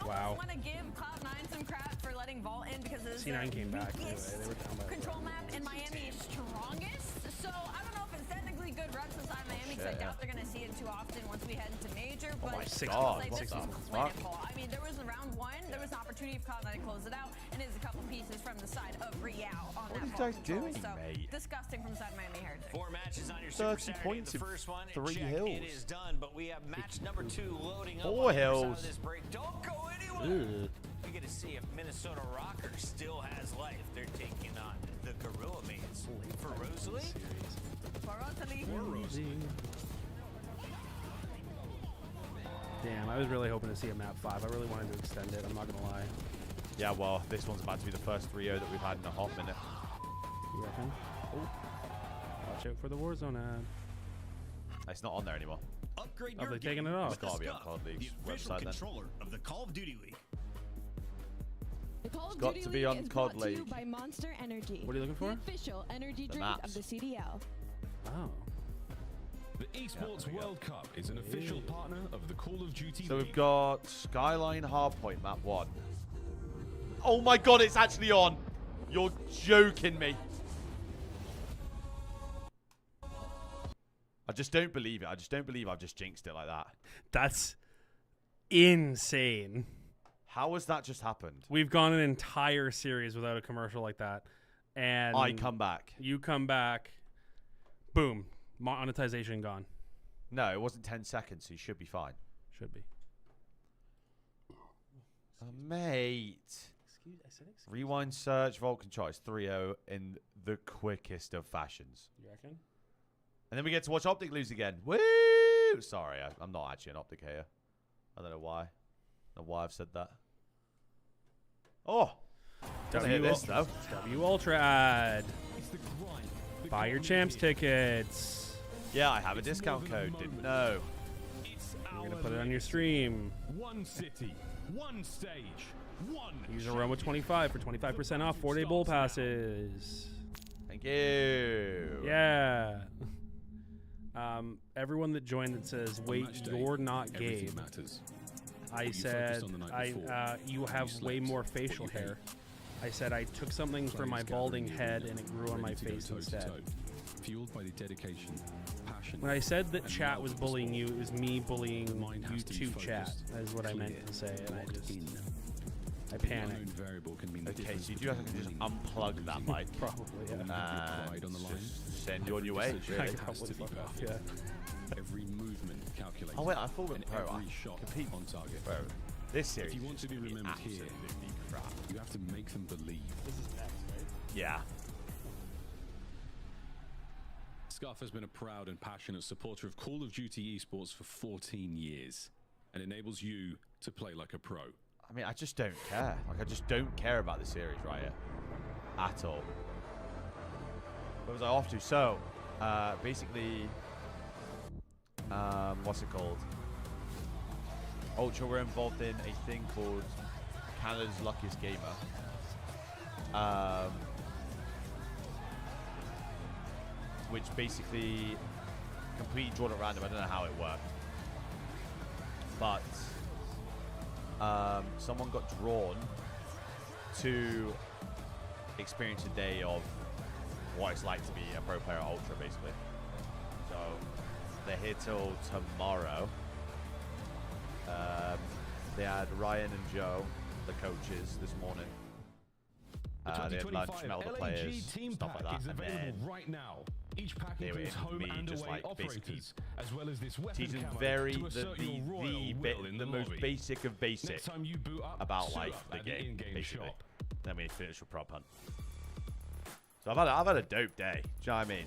almost Wow. want to give Cloud9 some crap for letting Vault in because it's C9 came back anyway. weakest They were down by control map in Miami is strongest. So I don't know if it's technically good reps inside Miami because I shit, doubt they're gonna see it too often once we head into major. Oh But my I God, like what this the was fuck? clinical. I mean, there was round one, there was an opportunity for Cloud9 to close it out, and it was a couple pieces from the side of Real on What that are you Vault guys control. doing, So mate? disgusting from the side of Miami Heritage. 4 matches on your Super 30 Saturday. points The in first one, 3 check, hills. it is done, but we have match number 2 loading up 4 on the other side hills. of this break. Don't go anywhere. Ooh. We get to see if Minnesota Rocker still has life. They're taking on the Gorilla Mates for Rosalie. For Rosalie. Damn, I was really hoping to see a map 5. I really wanted to extend it. I'm not gonna lie. Yeah, well, this one's about to be the first 3-0 that we've had in a hot minute. You reckon? Oh. Watch out for the Warzone ad. It's not on there anymore. Upgrade Oh, your they game taking it off. with the It's gotta be on Scuff, Call of Duty's the official website then. controller of the Call of Duty League. The Call of got Duty to be League on is COD brought to you League. by Monster Energy. What are you looking for? The official energy The drink maps. of the CDL. Oh. The Esports there we go. World Cup is an official partner of the Call of Duty So League. we've got Skyline Hardpoint map 1. Oh my god, it's actually on! You're joking me. I just don't believe it. I just don't believe I've just jinxed it like that. That's insane. How has that just happened? We've gone an entire series without a commercial like that. And I come back. You come back. Boom. Monetization gone. No, it wasn't 10 seconds, so you should be fine. Should be. Mate. Rewind search, Vault control. It's 3-0 in the quickest of fashions. You reckon? And then we get to watch Optic lose again. Woo! Sorry, I'm not actually an Optic hater. I don't know why. I don't know why I've said that. Oh! Doesn't hit this, though. W Ultra ad. Buy your champs tickets. Yeah, I have a discount code. Didn't know. You're going to put it on your stream. One city, one stage, one. Use Aroma 25 for 25% off 4-day bowl passes. Thank you. Yeah. Everyone that joined that says, wait, you're not Gabe. I said, you have way more facial hair. I said I took something from my balding head and it grew on my face instead. Fueled by the dedication, passion. When I said that chat was bullying you, it was me bullying you to chat. That is what I meant to say, and I panicked. Okay, so you do have to just unplug that mic. Probably, yeah. And just send you on your way, really. Yeah. Every movement calculated. Oh wait, I thought we were pro. Every shot Compete on target. Bro, this series If you want to be remembered here, crap. you have to make them believe. This is next, right? Yeah. Scuff has been a proud and passionate supporter of Call of Duty esports for 14 years and enables you to play like a pro. I mean, I just don't care. Like, I just don't care about the series right here. At all. What was I off to? So, basically, what's it called? Ultra were involved in a thing called Canada's Luckiest Gamer. Which basically completely drawn at random. I don't know how it worked. But someone got drawn to experience a day of what it's like to be a pro player at Ultra, basically. So they're here till tomorrow. They had Ryan and Joe, the coaches, this morning. They had lunch, met all the players, stuff like that, and then right now. Each pack they were in includes home me and just away like basically operators, as well as this weapon teaching camo very to assert your royal will in the most lobby. basic of basic Next time you boot up, about suit like up the at game, in-game basically. shop. Then we finish with prop hunt. So I've had a dope day. Do you know what I mean?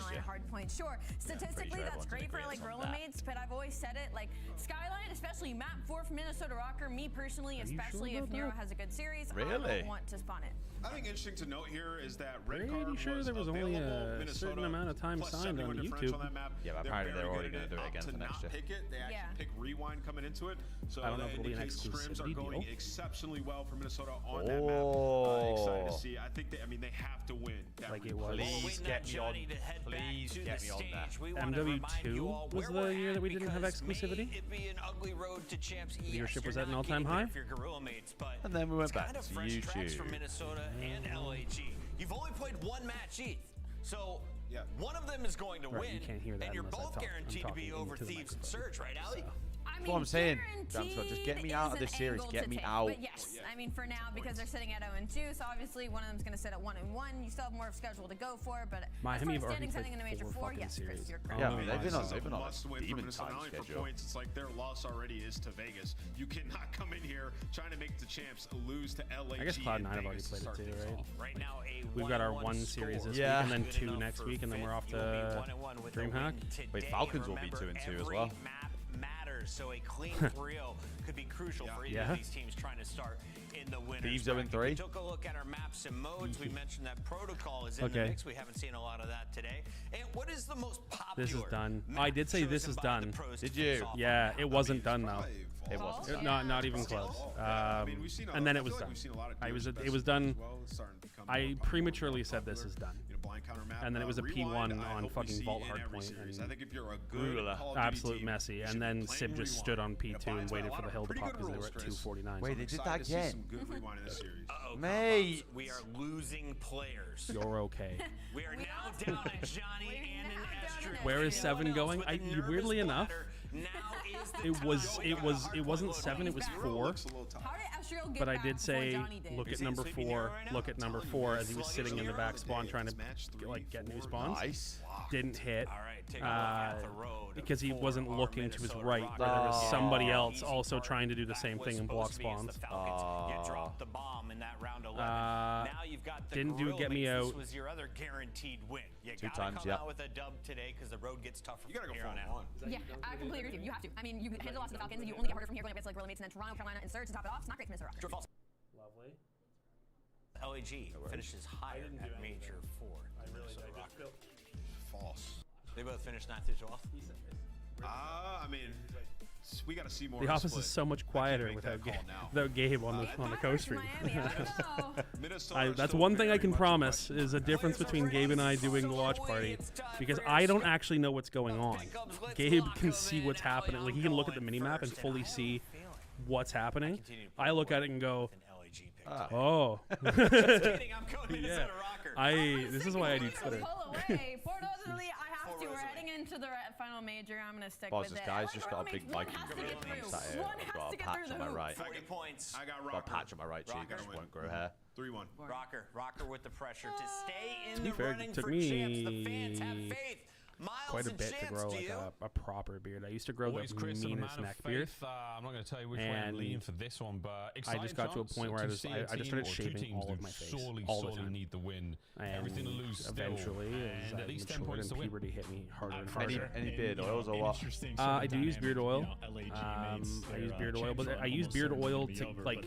Skyline hardpoint. Sure, statistically that's great for like rolo mates, but I've always said it, like Skyline, especially map 4 for Minnesota Rocker, me personally, especially if Nero has a good series, I don't want to spawn it. I think interesting to note here is that Red Card Pretty sure there was only a certain amount of time signed on YouTube. On that map. Yeah, but apparently they're already going to do it again for next year. Pick it. They actually pick Rewind coming into it. So I don't know if that it'll be an indicates scrims are exclusivity going deal. exceptionally well for Minnesota on that map. Excited to see. I think they have to win. Like it was. Please get me on. Please get me on there. MW2 was the year that we didn't have exclusivity. Viewership was at an all-time high. And then we went back to YouTube. For YouTube. Minnesota and LAG. You've only played one match each. So one of them is going to win, You can't hear that and you're unless I both talk. guaranteed to be I'm over talking into the Thieves and microphone, Surge, right, Ali? I'm That's what I'm saying. Just get me out of this series. Get me out. But yes, I mean, for now, because they're sitting at 0-2, so obviously one of them's going to sit at 1-1. You still have more schedule to go for, but Miami as have far as already standings heading played into Major 4 4, yes, series. Chris, you're correct. Yeah, I mean, they've been on a a must-win demon for Minnesota, time not only for schedule. points. It's like their loss already is to Vegas. You cannot come in here trying to make the champs lose to LA. I guess Cloud9 have already played it too, right? Right now, We've got our 1 series this week, and then 2 next week, and then we're off to DreamHack. Wait, Falcons will be 2-2 as well. Map matters, so a clean 3-0 could be crucial for either of these teams trying to start in the winners. Thieves bracket. 0-3. We took a look at our maps and modes. We mentioned that protocol is in the mix. We haven't seen a lot of that today. And what is the most popular? This is done. I did say this is done. Did you? Yeah, it wasn't done though. It wasn't. Not even close. And then it was done. It was done. I prematurely said this is done. And then it was a P1 on fucking Vault Hardpoint. I think if you're a good Absolute messy. And then Sib just stood on P2 and waited for the hill to pop because they were at 249. Wait, they did that again? Uh-oh, Mate. we are losing players. You're okay. We are now down to Johnny and an Estrad. Where is 7 going? Weirdly enough, it wasn't 7, it was 4. But I did say, look at number 4, look at number 4 as he was sitting in the back spawn trying to get new spawns. Nice. Didn't hit because he wasn't looking to his right, where there was somebody else also trying to do the same thing and block spawns. You dropped the bomb in that round 11. Now you've got the Didn't do Gorilla Get Me Mace. Out. This was your other guaranteed win. You 2 gotta times, come yeah. out with a dub today because the road gets tougher. You gotta go from here on 4-1. out. Yeah, I completely agree with you. You have to. I mean, you handle the loss of the Falcons, and you only get harder from here going up against like Gorilla Mates and then Toronto, Carolina, and Surge to top it off. It's not great for Minnesota. Lovely. LAG finishes higher at Major 4. False. They both finished 9th through 12th. I mean, we got to see more. The office is so much quieter without Gabe on the co-stream. That's one thing I can promise is a difference between Gabe and I doing the watch party, because I don't actually know what's going on. Gabe can see what's happening. Like, he can look at the minimap and fully see what's happening. I look at it and go, oh. Yeah. This is why I do Twitter. Pull away. Fortunately, I have to. We're heading into the final major. I'm going to stick with This it. guy's just got a big Viking One has to get through. sat here. One I've has got to a get patch through on the my hoop. right. 40 points. I got Got a Rocker. patch on my right cheek. I just won't grow hair. 3-1. Rocker with the pressure to stay in To be the fair, running it took for champs. The me fans have faith. Miles quite a and bit to champs, grow do like you? a proper beard. I used to grow Always the Chris, and a meanest man neck of beard. faith. I'm not going to tell you which way I'm And leaning for this one, but I just got to a point where I just started shaving all of my face all the time. Need the win. And Everything to lose eventually, as I at least 10 matured points and to win. puberty hit me harder and harder. Any beard oils or what? I do use beard oil. I use beard oil, but I use beard oil to like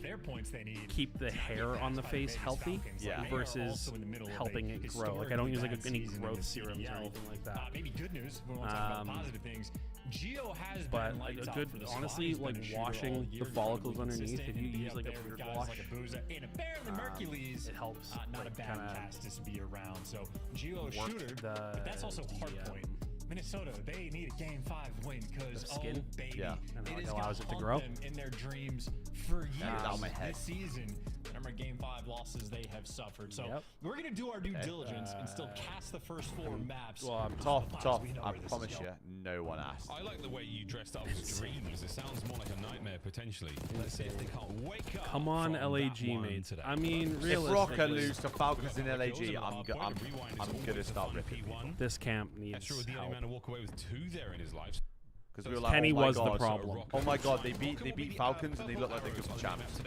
keep the hair on the face healthy, versus helping it grow. Like, I don't use like any growth serums or anything like that. Maybe good news. We want to talk about positive things. Geo has but been lights a out good, for the squad. honestly, He's been like a shooter washing all the year, follicles incredibly underneath. If consistent, you and use like a there with beard guys wash, like a Booza, and apparently Mercules, it helps. not like, a bad kinda cast to be around. So Geo work shooter, but that's also hard point. Minnesota, they need a Game 5 win because, oh skin? baby, and it it is allows it to gonna grow. haunt them in their dreams for years. out my head. This season, the number of Game 5 losses they have suffered. So we're gonna do our due diligence and still cast the first 4 maps. Well, Tough. I promise you, no one asked. I like the way you dressed up as dreams. It sounds more like a nightmare potentially. Let's see if they can't wake up. Come on, from LAG that one mates. today. I mean, If Rocker realistically, lose to Falcons in LAG, I'm gonna start ripping people. this camp needs Esther was the only help. man to walk away with 2 there in his life. Because we were like, Kenny oh my was the God, problem. Oh my God, they beat Falcons and they look like they're good champs.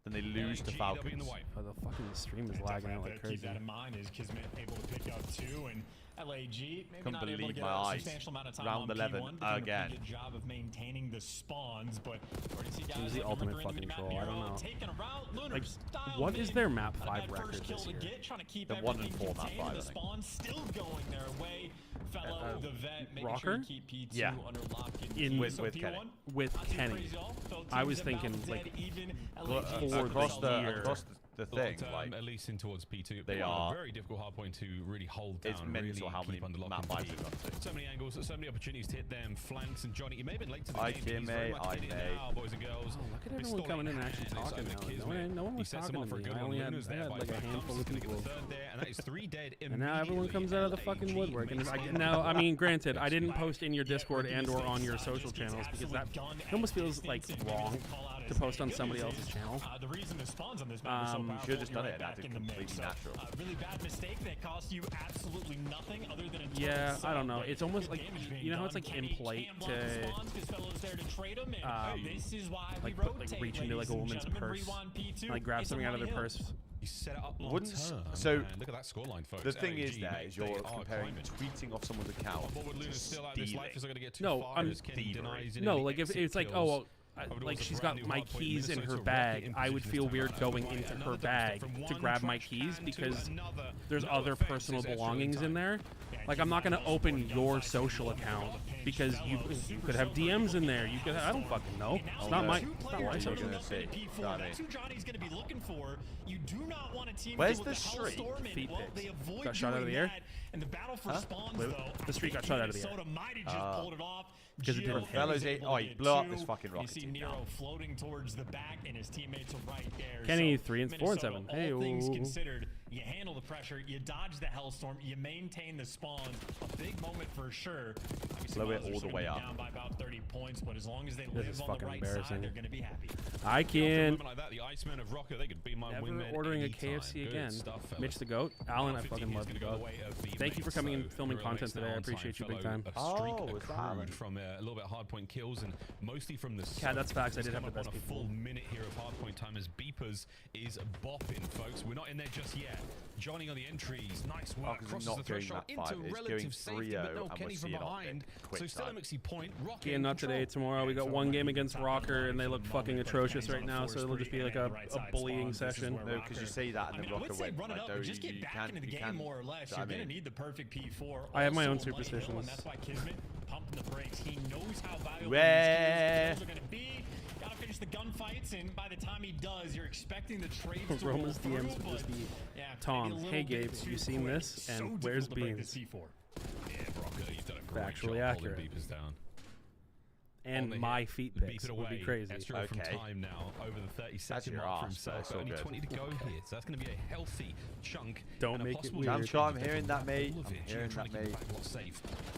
Then they lose to Falcons. Oh, the fucking stream is lagging out like Keep crazy. that in mind is Kismet able to pick up 2 and LAG maybe Couldn't not able to believe get my a eyes. substantial amount of time Round on 11 P1, but doing again. a pretty good job of maintaining the spawns, but already see guys Who's the like ultimate Liquor in the fucking minimap troll? I don't Miro know. taking a route, Lunar Like, style what is mid. their map Not 5 that record first kill this to year? get, trying to keep They're 1 and everything 4 map contained, 5, the I think. spawns still going their way. Fellow the vet, making Rocker? sure you keep P2 Yeah. under lock and In key. with So Kenny. P1, With not too Kenny. crazy off. Both I teams was about thinking, dead like, even. for LAG the across year. the the thing, like at least in towards P2, they are a very difficult hard point to really hold down. It's mental how many map buys they've gone to. So many angles, so many opportunities to hit them flanks. And Johnny, you may have been late to the I game. can, mate. I may. Now, boys and girls. Oh, look at everyone coming in and actually talking now. No one was talking to me. I had like a handful of people. And that is 3 dead. And now everyone comes out of the fucking woodwork. And now, I mean, granted, I didn't post in your Discord and/or on your social channels because that almost feels like wrong to post on somebody else's channel. The reason the spawns on this map are so powerful, you should have just done it and back acted in the mix. completely natural. Really bad mistake that cost you absolutely nothing other than a yeah, I don't know. It's almost like, you know how it's like impolite to like reach into like a woman's purse, like grab something out of their purse. You set it up Wouldn't so look at that scoreline, folks. The thing is, there is you're comparing tweeting off someone's account to stealing. No, like if it's like, oh, well, like she's got my keys in her bag, I would feel weird going into her bag to grab my keys because there's other personal belongings in there. Like I'm not gonna open your social account because you could have DMs in there. You could, I don't fucking know. It's not my social. Johnny's gonna be looking for. You do not want a team. Where's the streak? Feet picks. Got shot out of the air. And the battle for spawns, though. The streak got shot out of the air. Because it didn't hit. Oh, he blew up this fucking rocket. You see Nero floating towards the back, and his teammates are right there. Kenny, 4 and 7. All things considered, you handle the pressure, you dodge the hellstorm, you maintain the spawns. A big moment for sure. Blow it all the way up. Down by about 30 points, but as long as they live on the right side, they're going to be happy. I can. Like that, the Iceman of Rocket, they could be my never wingman ordering a anytime. KFC Good again. stuff, Mitch the Goat. Alan, I fucking love the Goat. Thank you for coming and filming content today. I appreciate you big time. Oh, was that from a little bit of hard point kills and mostly from the yeah, that's facts. I did have the best on a full minute here of hard point time as Beepers is bopping, folks. We're not in there just yet. Johnny on the entries, nice work, crosses the threshold into relative safety, but no Kenny from behind. So still a mixy point. Yeah, not today, tomorrow. We got one game against Rocker, and they look fucking atrocious right now, so it'll just be like a bullying session. No, because you say that, and then Rocker went, just get back into the game more or less. You're going to need the perfect P4. I have my own superstitions. And that's why Kismet pumping the brakes. He knows how valuable these skills are going to be. Gotta finish the gunfights, and by the time he does, you're expecting the trades to Roma's DMs would just be, Tom, hey Gabe, have you seen this? And where's Beans? Factually accurate. And my feet picks would be crazy. Extra from time now, over the 30-second mark for himself. But only 20 to go here, so that's going to be a healthy chunk. Don't make it weird. I'm hearing that, mate. I'm hearing that, mate.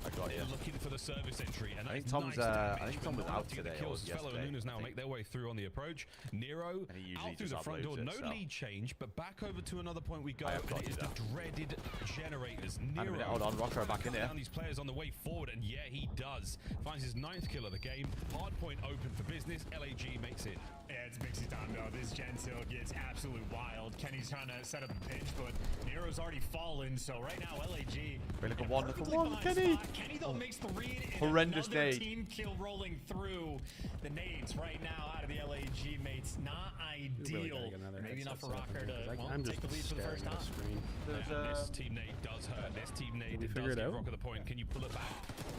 I got you. Looking for the service entry, and I think Tom was out today or yesterday. Lunas now make their way through on the approach. Nero out through the front door, no lead change, but back over to another point we go. And it is the dreaded generators. Nero, hold on, Rocker back in there. These players on the way forward, and yeah, he does. Finds his 9th kill of the game. Hard point open for business. LAG makes it. Yeah, it's Mixie time though. This Gen still gets absolutely wild. Kenny's trying to set up a pinch, but Nero's already fallen. So right now, LAG. Look at one, Kenny. Kenny though makes the read. Horrendous nade. Team kill rolling through the nades right now out of the LAG mates. Not ideal. Maybe enough for Rocker to take the lead for the first time. This team nade does hurt. This team nade does give Rocker the point. Can you pull it back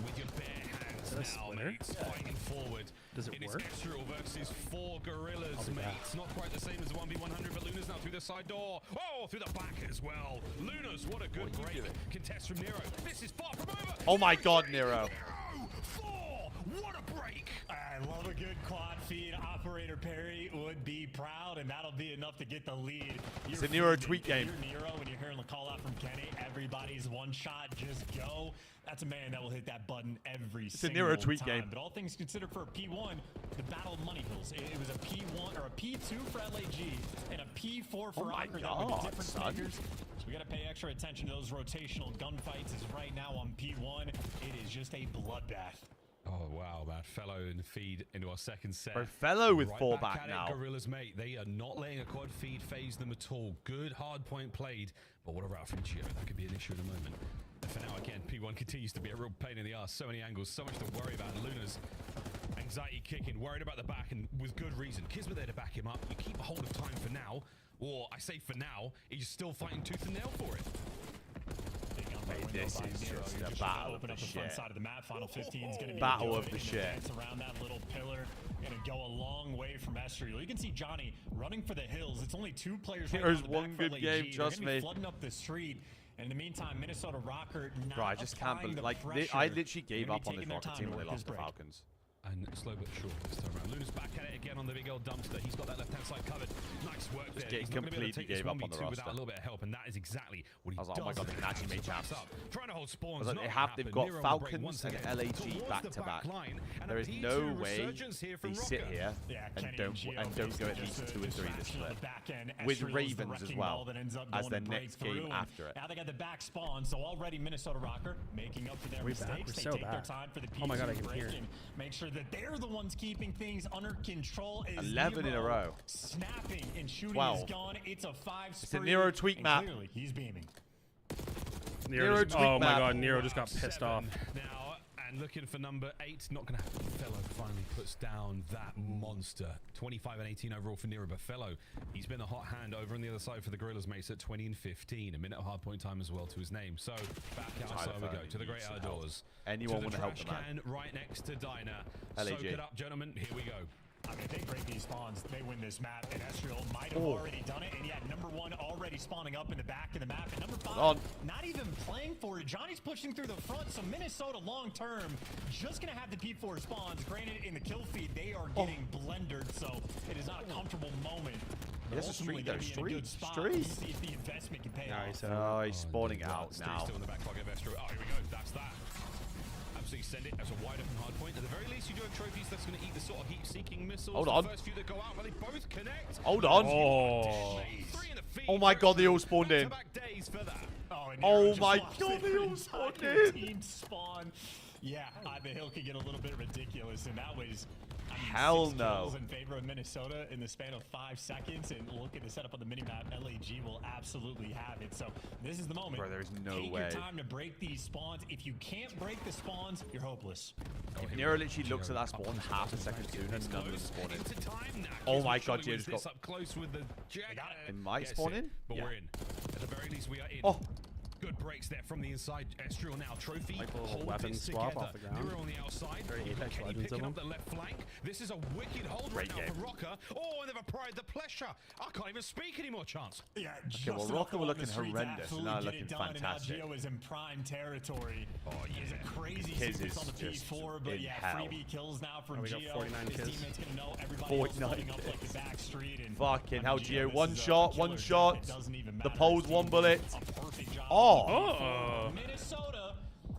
with your bare hands now, mates? Fighting forward. Does it work? It's Ezreal versus 4 gorillas, mates. Not quite the same as the 1v100, but Luna's now through the side door. Oh, through the back as well. Luna's, what a good break. Contest from Nero. This is far from over. Oh my God, Nero. 4. What a break. I love a good quad feed. Operator Perry would be proud, and that'll be enough to get the lead. It's a Nero tweet game. You're Nero, when you're hearing the call out from Kenny, everybody's one shot, just go. That's a man that will hit that button every single Nero tweet game. But all things considered for a P1, the battle of money hills. It was a P1 or a P2 for LAG and a P4 for Rocker. With different standards. So we got to pay extra attention to those rotational gunfights. As right now on P1, it is just a bloodbath. Oh, wow, man. Fellow in the feed into our second set. Bro, Fellow with right 4 back now. Gorillas, mate. They are not letting a quad feed phase them at all. Good hard point played. But what a route from Chio. That could be an issue in a moment. And for now, again, P1 continues to be a real pain in the ass. So many angles, so much to worry about. Luna's anxiety kicking, worried about the back, and with good reason. Kismet there to back him up. You keep a hold of time for now. Or, I say for now, he's still fighting tooth and nail for it. this is just a battle open of up the the front shit. side of the map. Final 15 is going to be Battle of good the in shit. dance around that little pillar. Going to go a long way from Estriel. You can see Johnny running for the hills. It's only 2 players right There's now in the one back for good LAG. game, They're trust gonna be me. flooding up the street. And in the meantime, Minnesota Rocker not Bro, I just can't applying believe, the like, pressure. I literally gave They're up gonna on be this taking their Rocket time team to when they work lost this to break. Falcons. And slow but sure this time around. Luna's back at it again on the big old dumpster. He's got that left-hand side covered. Nice work there. He's He's not gonna be able to completely take this gave up on the 1v2 without roster. a little bit of help, and that is exactly what he I was like, does. oh my god, they can actually make champs. Trying to hold spawns. They've got Falcons and LAG back to back. There is no way they sit here and don't go at least 2 and 3 this split. With Ravens as well as their next game after it. Now they got the back spawn, so already Minnesota Rocker making up for their mistakes. They so take their bad. time for the Oh my god, I P2 can break hear it. and make sure that they're the ones keeping things under control. Is 11 in a row. Snapping and shooting 12. is gone. It's a 5 It's a spree, Nero tweak and map. Clearly, he's beaming. Nero tweak oh my map. god, Nero just got pissed off. Now, and looking for number 8. Not going to happen. Fellow finally puts down that monster. 25 and 18 overall for Nero. But Fellow, he's been a hot hand over on the other side for the Gorillas mates at 20 and 15. A minute of hard point time as well to his name. So back outside we go to the great outdoors. Anyone want to help the man? Right next to Dyna. LAG. Soak it up, gentlemen. Here we go. I mean, if they break these spawns, they win this map. And Estriel might have already done it. And yet, number 1 already spawning up in the back of the map. And number 5, not even playing for it. Johnny's pushing through the front. So Minnesota long term, just going to have the P4 spawns. Granted, in the kill feed, they are getting blendered. So it is not a comfortable moment. That's a street though. Street. See if the investment can pay off. Oh, he's spawning out now. Still in the back pocket of Estriel. Oh, here we go. That's that. Absolutely send it as a wide open hard point. At the very least, you do have trophies that's going to eat the sort of heat-seeking missiles. Hold on. The first few that go out, but they both connect. Hold on. Oh. Oh my god, they all spawned in. Days for that. Oh my god, they all spawned in. Team spawn. Yeah, the hill could get a little bit ridiculous, and that was hell 6 no. kills in favor of Minnesota in the span of 5 seconds. And look at the setup on the minimap. LAG will absolutely have it. So this is the moment. Bro, there's no Take way. your time to break these spawns. If you can't break the spawns, you're hopeless. If Nero literally looks at that spawn half a second sooner, none of them spawn in. Oh my god, Gio just got... up close with the jack. It might spawn in? But Yeah. we're in. At the very least, we are in. Oh. Good breaks there from the inside. Estriel now. Trophy. Like a little hold weapon this swap together. off the ground. Nero on the outside. Very Apex Kenny Legends of picking up him. the left flank. This is a wicked hold Great right now game. for Rocker. Oh, and they've applied the pressure. I can't even speak anymore, Chance. Yeah, Okay, well, Rocker were looking horrendous, and now looking fantastic. And now Gio is in prime territory. Oh, yeah. There's a crazy His sequence is on the just P4, but in yeah, hell. freebie kills now from we got Gio. 49 His kills. teammates gonna know everybody 49 else flooding up like kills. the back street. And Fucking hell, Gio. this One is a shot, killer one job. shot. It doesn't even The matter. pole's His one team bullet. did a perfect job. Oh. Minnesota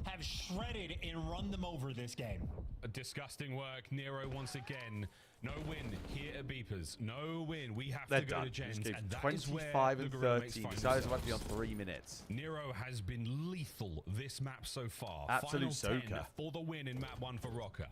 have shredded and run them over this game. A disgusting work. Nero once again. No win here at Beepers. No win. We have They're to go done. to Gens. Just gave And that is 25 where and the Gorilla mates 13. find Decided about to be on themselves. 3 minutes. Nero has been lethal this map so far. Absolute Final 10 soaker. for the win in map 1 for Rocker.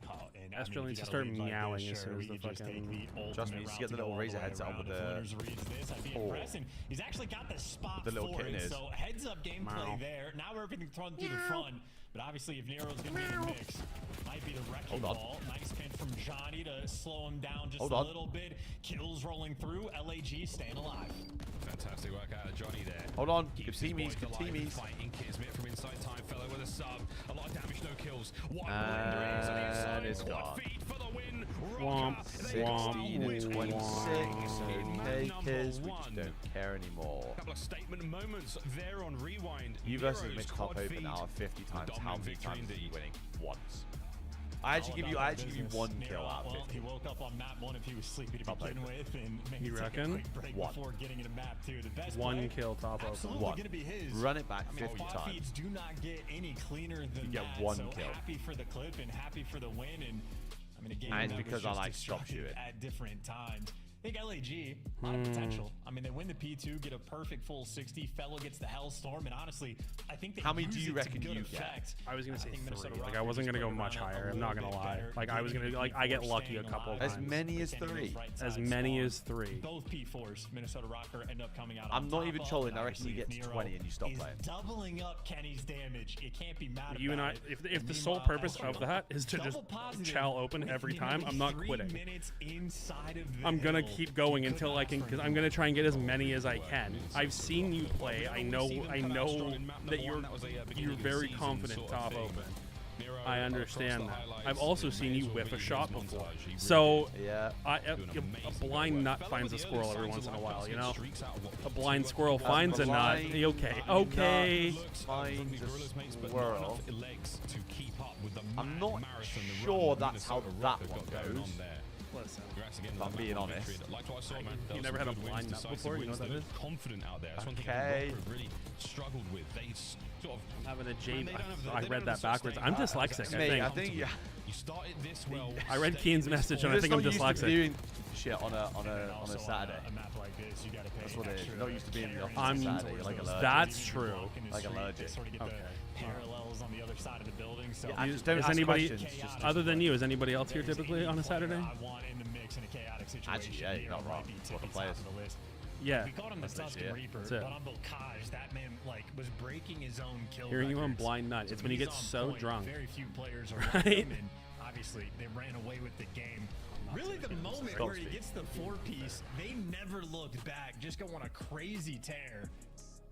Oh, and Estriel if needs you to got a start lead like meowing this, as soon sure, as the we could just take fucking- the Trust me, ultimate you route get the to little go all razor the way heads out around. with If the- Winners reads this, I'd be Oh. impressed. And he's actually got the spot The little for kitten it. is. So heads up gameplay Wow. there. Now everything's thrown through the front. But obviously, if Nero's going to be in the mix, might be the wrecking Hold on. ball. Nice pin from Johnny to slow him down just Hold a on. little bit. Kills rolling through. LAG staying alive. Fantastic work out of Johnny there. Hold on. Good Keeps his teamies, boys good alive and teamies. Fighting Kismet from inside time. Fellow with a sub. A lot of damage, no kills. One And blender is on the inside. it's Quad gone. feed for the win. Womp, Rocker, they womp, go 16 with and 26. in map number Takers. We just 1. don't care anymore. Couple of statement moments there on Rewind. You versus Nero's Mitch Top quad Open feed. now are 50 times. How Dominant many victory times is he indeed. winning? Once. I actually give you one kill out of Well, 50. he woke up on map 1 if he was sleepy to Top begin open. with, and maybe You take reckon? a quick break One. before getting into map 2. The best One play, kill top open. absolutely One. going to be his. Run it back I mean, 50 quad times. feeds do not get any cleaner than You get that. one so kill. happy for the clip and happy for the win. And I mean, a game And it's that was because I just like stop destructive shooting. at different times. I think LAG, a lot of potential. I mean, they win the P2, get a perfect full 60. Fellow gets the Hellstorm, and honestly, I think they How many use do you it reckon to good you get? effect. I was gonna say think 3. Minnesota Like I Rockets wasn't gonna just go put much around higher. a I'm not little gonna bit lie. better, Like I was getting gonna I get lucky a staying couple of alive. As times. many as Pretending 3. those right As sides many spawn. as 3. Both P4s, Minnesota Rocker end up coming out. I'm on not top even of, trolling. and I reckon you obviously get to Nero 20 and you stop is playing. doubling up Kenny's damage. You can't be mad You and I, about it. if the And sole meanwhile, purpose of Estriel, that is to just double positive chow open with every nearly time, I'm not 3 quitting. minutes inside of the I'm gonna hill. keep going until I can, because I'm gonna try and get as many as I can. I've seen you play. I know that you're very confident top open. I understand that. I've also seen you whiff a shot before. So yeah, a blind nut finds a squirrel every once in a while, you know? A blind squirrel finds a nut. Okay. Finds a squirrel. I'm not sure that's how that one goes. Listen, if I'm being honest. You never had a blind nut before? You know what that is? Confident out there. That's one thing Okay. Rocker really struggled with. They sort of having a J. I read that backwards. I'm dyslexic. I think you started this well. I read Keen's message and I think I'm dyslexic. Doing shit on a Saturday. A map like this, you gotta pay That's what it is. extra. You're not used to being in the office I'm- on Saturday. You're like allergic. That's true. Like allergic. Sort of get the parallels on the other side of the building. So Yeah, just don't is ask anybody questions, just other than you? Is anybody else here typically on a Saturday? I want in the mix in a chaotic situation. Actually, yeah, you're not wrong. What the players. Yeah. We called him the Tuscan Reaper, That's but it. on Bocage, that man was breaking his own kill Hearing you on records. blind nut. It's when you he's get on so point, drunk. Very few players are Right? like him, and obviously they ran away with the game. Really, the moment where he gets the 4-piece, they never looked back. Just go on a crazy tear.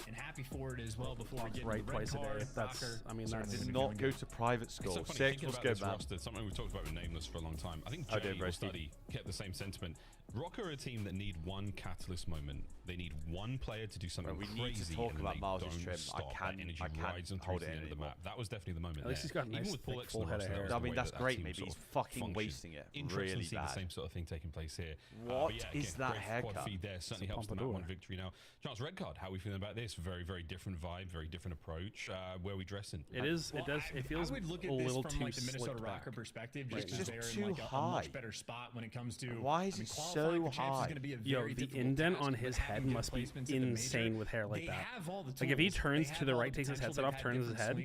And happy for it as well before we get right into the red twice a card. day. That's, I mean, I that's did not go to private It's school. so funny 6 thinking was about good, this man. roster, something we've talked about with Nameless for a long time. I think I did, Jay bro, or Steve. Study kept the same sentiment. Rock are a team that need one catalyst moment. They need one player to do something Bro, we need to crazy. talk and about they Miles' don't trim. I stop. can't- That energy I can't rides them through hold to the it end of the anymore. map. That was definitely the moment. At least there. he's got a Even nice, with Paul thick, X full and the head of roster, hair. that was I the mean, way that's that great, team maybe sort he's of fucking functioned. wasting it Interesting really to see the bad. same sort of thing taking place here. What But yeah, is again, that great haircut? quad feed there certainly It's a helps them that pompadour. one victory now. Chance red card. How are we feeling about this? Very, very different vibe. Very different approach. Where are we dressing? It is. It does. It feels I would look at a this little from too like the Minnesota slicked Rocker back. perspective, Right just because now. they're It's in like too a high. much better spot when it comes to. Why is it so high? Yo, the indent on his head must be insane with hair like that. Like if he turns to the right, takes his headset off, turns his head,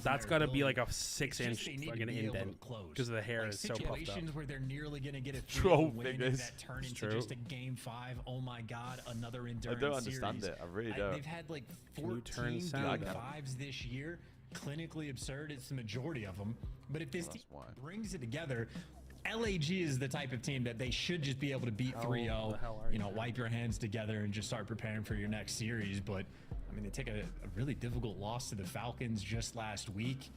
that's got to be like a 6-inch fucking indent because the hair is so puffed up. Situations where they're nearly going to get a True, 3-0 win and niggas. that turn It's into true. just a game 5. Oh my God, another endurance I don't understand series. it. I really don't. They've had like Can you turn 14 sound game up? 5s this year. Clinically absurd. It's the majority of them. But if this Well, team that's why. brings it together, LAG is the type of team that they should just be able to beat How 3-0. the hell are You you? know, wipe your hands together and just start preparing for your next series. But I mean, they take a really difficult loss to the Falcons just last week.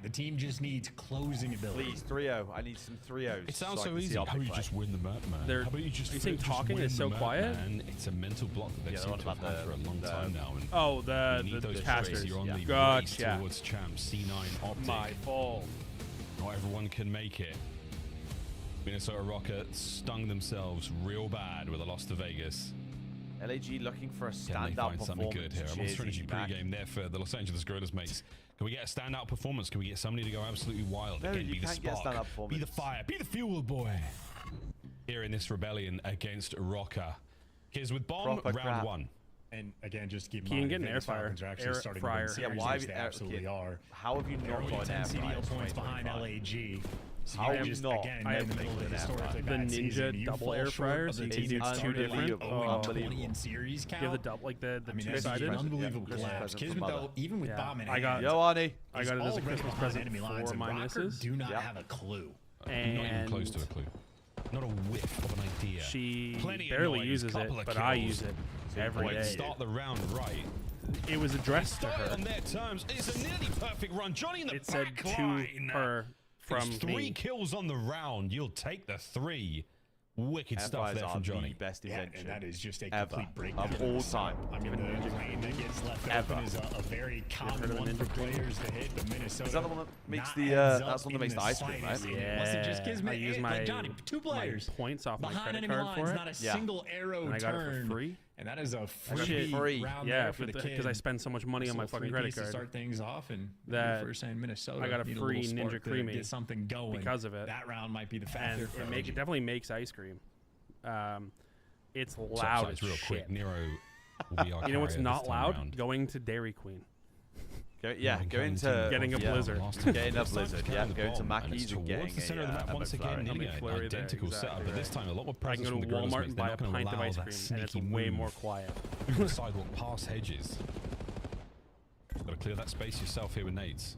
The team just needs closing ability. Please, 3-0. I need some 3-0s. It sounds I so can see easy. how How they you play. just win the map, man? They're- How about you just are you saying just talking win is the so map, quiet? Man? It's a mental block that they've Yeah, seemed what to have about had for a long time now. And Oh, you the need those casters. choices. You're on the race Gotcha. towards champ C9 Optic. My fault. Not everyone can make it. Minnesota Rockets stung themselves real bad with a loss to Vegas. LAG looking for a Can they standout find something performance. good here? A Monster Energy pregame there for the Los Angeles Gorillas, mates. Can we get a standout performance? Can we get somebody to go absolutely wild? No, Again, you be the can't get a spark, standout be the performance. fire, be the fuel, boy. Here in this rebellion against Rocker. Kids with bomb, Proper round crap. 1. And again, just keep in Keegan mind, getting Vegas air Falcons fryer- are actually air starting fryer. to win Yeah, series, why which have they you- absolutely are. How have you They're not only got an 10 air fryer CDL in points behind 2025? LAG. So How you have you just, not? again, I in have the middle of an a air historically fryer. The bad Ninja season, you double fall air short fryer, of so the you team can do that two started different. like Oh, 0-20 in series count. You have the double, like the I mean, two that's sided. an unbelievable Christmas collapse. present for Kismet, mother. though, even with Yeah. bomb in I got- hand, Yo, Arnie. I got it as a already Christmas behind present enemy lines, for and my Rocker missus. do not Yeah. have a clue. Not even And close to a clue. Not a whiff of an idea. she Plenty of barely noise, uses it, couple of but I kills. use it every Way to day. start the round right. It was addressed to Started on her. their terms. It's a nearly perfect run. Johnny in the It said back to line. her from It's 3 me. kills on the round. You'll take the 3. Wicked Air stuff fryers there are from Johnny. the best Yeah, invention and that is just a ever complete breakdown of all snap. time. I mean, the lane that gets left Ever. open is a very common heard of one an for Ninja Cream? players to hit. The Minnesota. Is that the one that makes not the, heads that's up the one that in makes the ice cream, slightest. right? It wasn't just Yeah, Kismet. I use Like my Johnny, 2 players my points off my behind credit enemy card lines, for not a it. Yeah. single arrow And I got it turn. for free. And that is a That free, shit- round yeah, there for the because I kid. spend so much money on my fucking credit To card. start things off, and That if we're saying Minnesota, I got a need free little Ninja spark to Creamy get something going because of it. That round might be the And factor. it definitely makes ice cream. It's Top loud sides as real shit. quick. Nero will be our You know what's carrier not this time loud? around. Going to Dairy Queen. Going to Getting a yeah, blizzard. Getting a blizzard. Yeah, going to Mackey's and getting towards the center of the map a once again. McFlurry. Nearly McFlurry there, identical setup, exactly but this right. time a lot more I presence can go from to the Gorillas. Walmart Makes and they're buy a not gonna pint of allow ice that cream, and it's sneaky way move more quiet. through the sidewalk past hedges. Got to clear that space yourself here with nades.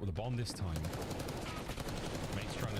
with a bomb this time. Mate's trying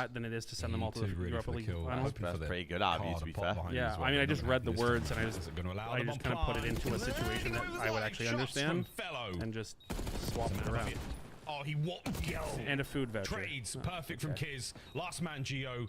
that than it is to send them all to the Europa League final. That's pretty good out of you, to be fair. Yeah, I mean, I just read the words and I just kind of put it into a situation that I would actually understand and just swap it around. Oh, he and a food voucher. Trades perfect from Kiz. Last man Geo.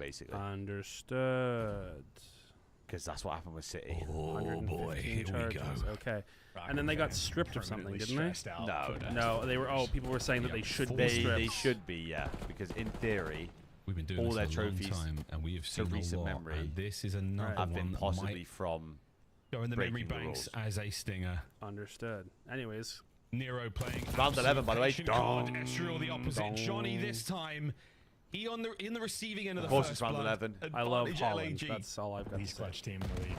basically. Understood. Because that's what happened with City. Oh boy, here we go. Okay. And then they got stripped of something, didn't they? No, they were. Oh, people were saying that they should be stripped. They should be, yeah. Because in theory, we've been doing all this their a trophies long time, and we have seen to recent a lot, memory and this is another have one been that possibly might from go in the memory breaking the banks rules. as a stinger. Understood. Anyways. Nero playing round 11, by the way. Ezreal the opposite. Johnny this time. He in the receiving end of the first round blood. 11. I love Advantage Holland. LAG. That's all I've got to say. Clutch team in the league.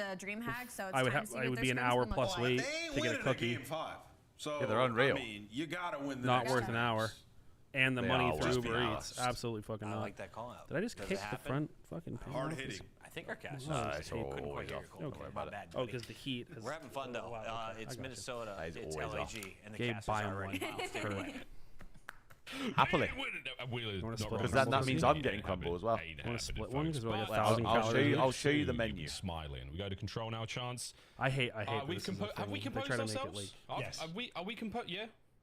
to DreamHack, so it's I would time to see I what would their be an scrims hour gonna plus look wait like. to get a cookie. Game 5. So Yeah, they're unreal. I mean, you gotta win the Not next worth an hour. And the They money are through worth Uber an hour. Eats. Absolutely fucking I not. like that call out. Did I just Does kick it the happen? front fucking panel? Hard hitting. I think our cast it's couldn't always quite hear off. your call. Okay. My bad, Oh, buddy. because the heat. Is, We're having fun though. Wow, okay. I It's got you. Minnesota. That is It's always LAG, off. and the Gabe, cast is buy 'em already one. miles. Take it away. Happily. Because Because that means I'm getting crumble as well. Want to split one because we're like Well, 1,000 calories. I'll show you the menu. Smiling. We go to control now, chance. I hate we this is a have we thing. They composed try to make it ourselves? like Yes. Are we composed? Yeah.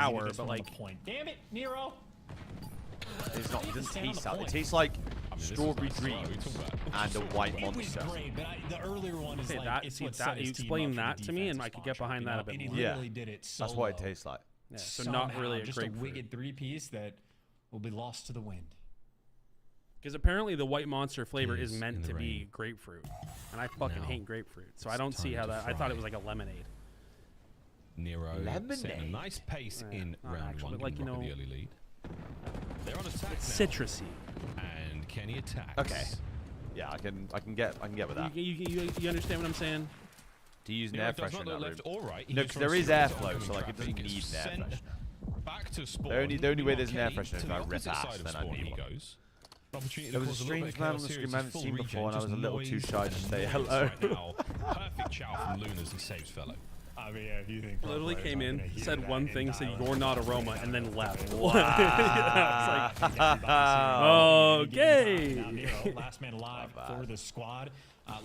sour, but like. Point. Damn it, Nero. It's not. It doesn't taste sour. It tastes like strawberry dreams and a white monster. Great, but the earlier one is you explain that to me, and I could get behind that a bit more. Yeah, did it that's what it tastes like. Yeah, so not really a just grapefruit. a wicked 3-piece that will be lost to the wind. Because apparently the white monster flavor is meant to be grapefruit, and I fucking hate grapefruit. So I don't see how that. I thought it was like a lemonade. Nero setting a nice pace in round one, like, you know, the early lead. They're on attack it's now. citrusy. And Kenny attacks. Okay. Yeah, I can get with that. You understand what I'm saying? To use an Nero air does freshener not in look that left room. or right. No, because there is airflow, so like it doesn't need an air freshener. Back to spawn. The only way there's an air Kenny freshener is to if I the rip opposite ass, side of then I spawn need he one. goes. Opportunity There was a cause little bit strange of man on chaos the here screen I as haven't full seen regen, before, and I was a just little too noise shy to and say noise hello. right now. Perfect shout from Lunas and saves fellow. I mean, yeah, if you think Literally came in, said one thing, said dial you're not Aroma, and then left. Wow. Okay. Now, Nero, last man alive for the squad.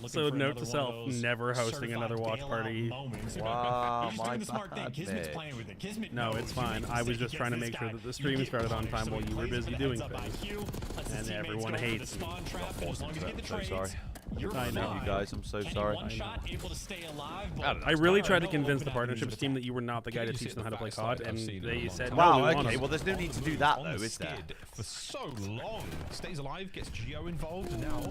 So note to self, never hosting another watch party. Wow, He's doing the smart thing. Kismet's playing with it. Kismet No, it's fine. I was just trying to make sure that the stream started on time while you were busy doing things. And everyone hates me. I'm so sorry. I know. You guys, I'm so sorry. I really tried to convince the partnerships team that you were not the guy to teach them how to play COD, and they said, wow, no, we want okay, us. well, there's no need to do that, though, is there? For so long. Stays alive, gets Geo involved, and now...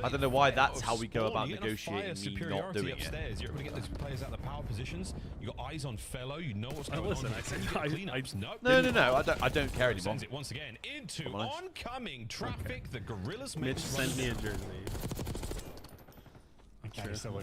I don't know why that's how we go about negotiating me not doing upstairs. it. You're able to get those players out of the power positions. You got eyes on Fellow. You know what's going listen, on. I said No, I don't care anymore. Sends it once again into oncoming traffic. The Gorillas Mitch sent me a jersey.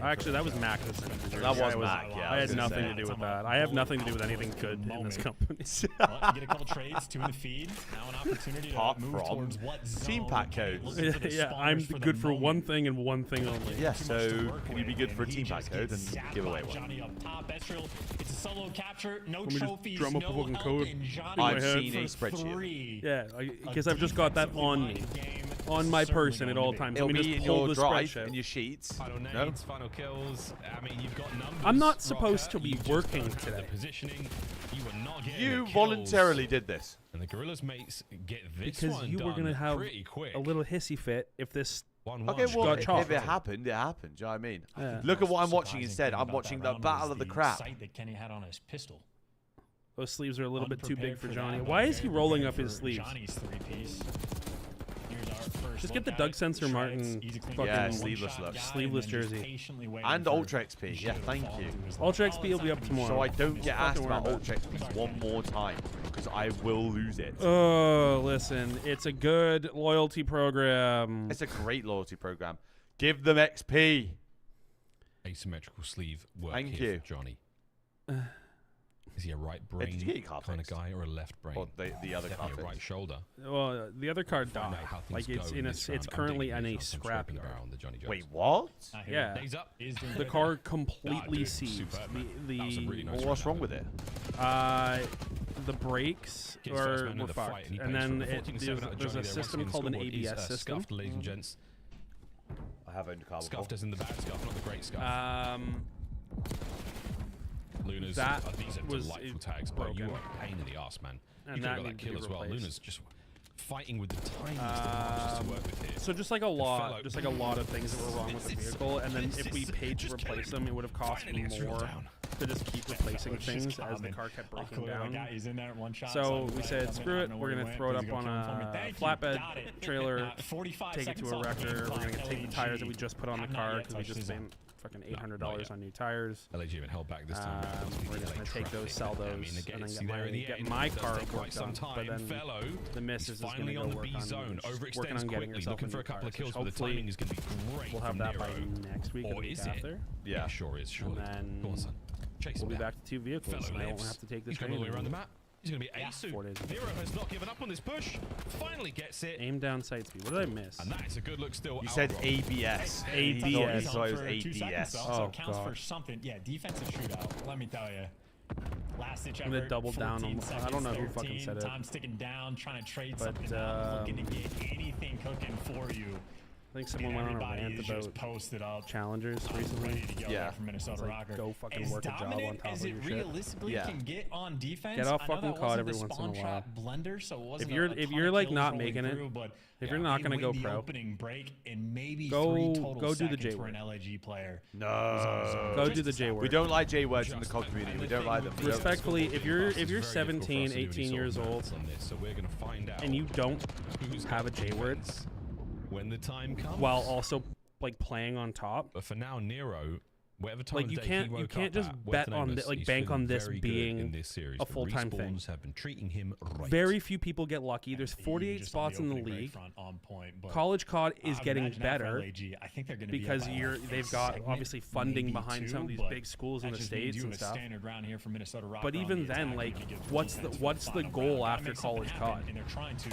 Actually, that was Mac that sent me the jersey. That was Mac, yeah. I had nothing to do with that. I have nothing to do with anything good in this company. Well, you get a couple trades, 2 in the feed. Now an opportunity to move towards what zone. Team pack codes. Yeah, I'm good for one thing and one thing only. Yeah, so can you be good for a team pack code and give away one? Johnny up top, Estrel. It's a solo capture, no Let me just trophies, drum up a no fucking help, code. and Johnny I've seen a spreadsheet. Yeah, because I've just got that on me, on my person at all times. It'll Let me be just in pull your the drive, spreadsheet. in your sheets. Final No? nades, final kills. I mean, you've got numbers. I'm not supposed to be You just working don't have today. The positioning. You were not getting You the kills. voluntarily did this. And the Gorillas mates get this Because one you were done gonna have pretty quick. a little hissy fit if this 1-1. Okay, well, got chopped. if it happened, it happened. Do you know what I mean? Yeah. Look at what I'm watching Surprising instead. thing I'm about watching that the round Battle was of the Crap. sight that Kenny had on his pistol. Those sleeves are a little bit too big Unprepared for that, Johnny. but Why is he very rolling prepared up his for sleeves? Johnny's three-piece. Here's our first Just get look the at Doug it. Sensor Shreds, Martin easy clean fucking Yeah, one sleeveless shot look. guy, Sleeveless and then just jersey. patiently waiting And for Ultra XP. Yeah, Shooter to thank fall you. to his Ultra left. XP will be up tomorrow. So I don't get asked Fucking worry about about Ultra XP one more time, because I will lose it. Oh, listen, it's a good loyalty program. It's a great loyalty program. Give them XP. Asymmetrical sleeve work Thank here you. for Johnny. Is he a right Did brain you get your car kind of fixed? guy or a left brain? Or the other car Definitely a fixed? right shoulder. Well, the other card Find died. out how things Like it's go in a, this it's round. I'm currently digging in a these up. I'm scrap scraping the yard. barrel on the Johnny Jones. Wait, what? Yeah, Days up. the car completely dude, seized. superb, man. That was a really nice The What's wrong with it? the brakes Gets first man in were the fight, fucked, he and pays for then it. 14-7 there's out of a Johnny there. system Once again, called an scoreboard is, ABS system. Scuffed, ladies and gents. I have owned a car before. Scuffed is in the bad scuff, not the great scuff. Luna's, that these are was delightful tags, but you broken. are a pain in the arse, man. And You that could have got needed that to kill be as well. replaced. Luna's just fighting with the tiniest margins to work with here. So just like a lot of things that were wrong with the vehicle, and then if we paid to replace them, it would have cost more to just keep replacing things as the car kept breaking down. He's in there at one shot, So I'm we glad said, I'm screw it, gonna we're know gonna where he throw it went. up on He's gonna kill him for me. a Thank you, flatbed got it. trailer, 45 take it to seconds a off wrecker. game We're gonna clock, take the tires that we LAG. just put on the I've not car yet because we touched just his spent fucking $800 yet. on new tires. LAG even held back this time. We're just gonna take those, sell those, and then get my It does car take quite worked some on. time. But then Fellow the missus is finally gonna on go the work B on zone, working overextends on getting quickly, herself looking for a new couple of cars, kills, but the hopefully timing is going to be great. we'll have from that by Nero. next week or Or the week is it? after. Yeah. It sure is, surely. And then Go on, son. Chase we'll him be down. back to 2 vehicles, Fellow and I won't lives. have to take this He's going all train the way around the anymore. map. He's going to be ace. 4 days. Nero has not given up on this push. Finally gets it. Aim down sight speed. What did I miss? And that is a good look still. You said Outroll. ABS. ABS. He thought it was For 2 seconds, ADS. so Oh, it counts God. for something. Yeah, defensive shootout. Let me tell you. Last ditch I'm gonna effort, double down 14 on- I don't know who seconds, fucking 13, said it. Time sticking down, trying to trade But, something out, looking to get anything cooking for you. think someone went on a rant about posted up challengers recently. Yeah, from Minnesota Rocker. Go fucking work a job on top of your shit. Realistically can get on defense. Get off fucking COD every once in a while. Blender, so it wasn't if you're like not making it, if you're not gonna go pro, break and maybe go do the J for an word. LAG player. No. Go do the J word. We don't like J words in the COD community. We don't like them. Respectfully, if you're 17, 18 years old, and you don't have a J word when the time comes, while also like playing on top. But for now, Nero, whatever time like of you day he can't woke just up at, bet worth on notice, like he's bank on feeling this very good being in this series. a full-time thing. Respawns have been treating him right. Very few people get lucky. There's 48 spots in the league. College COD is getting better I think they're because they've got obviously funding behind some of these big schools in the States and stuff. But even then, like, what's the goal after college COD?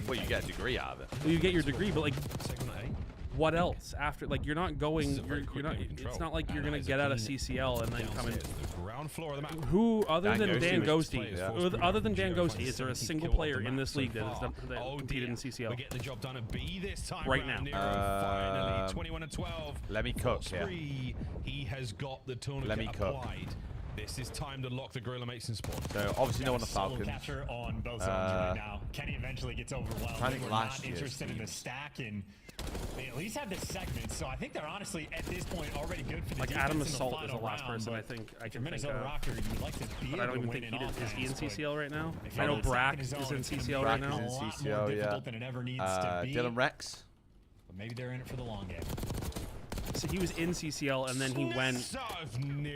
Well, you get a degree out of it. Well, you get your degree, but like, what else after? Like, you're not going. You're not. It's not like you're gonna get out of CCL and then come in. Ground floor of the map. Who other than Dan Ghosty, Ghosty? Other than Dan Ghosty, is there a single player in this league that competed in CCL? We're getting the job done at B this time right now. Finally, 21-12. Let me cook here. He has got the tourniquet Let me cook. applied. This is time to lock the Gorilla Mason spawn. So obviously no one on the Falcons. Capture on both zones right now. Kenny eventually gets overwhelmed. I think They were not interested in the stack, and they at least have this segment. So I think they're honestly at this point already good for the like Adam Assault is the last person I think I can think of. Rocker, you'd like to be but I don't even think is he in CCL right now? I know Brack is in CCL right now. In CCL, yeah. Dylan Rex. But maybe they're in it for the long game. So he was in CCL and then he went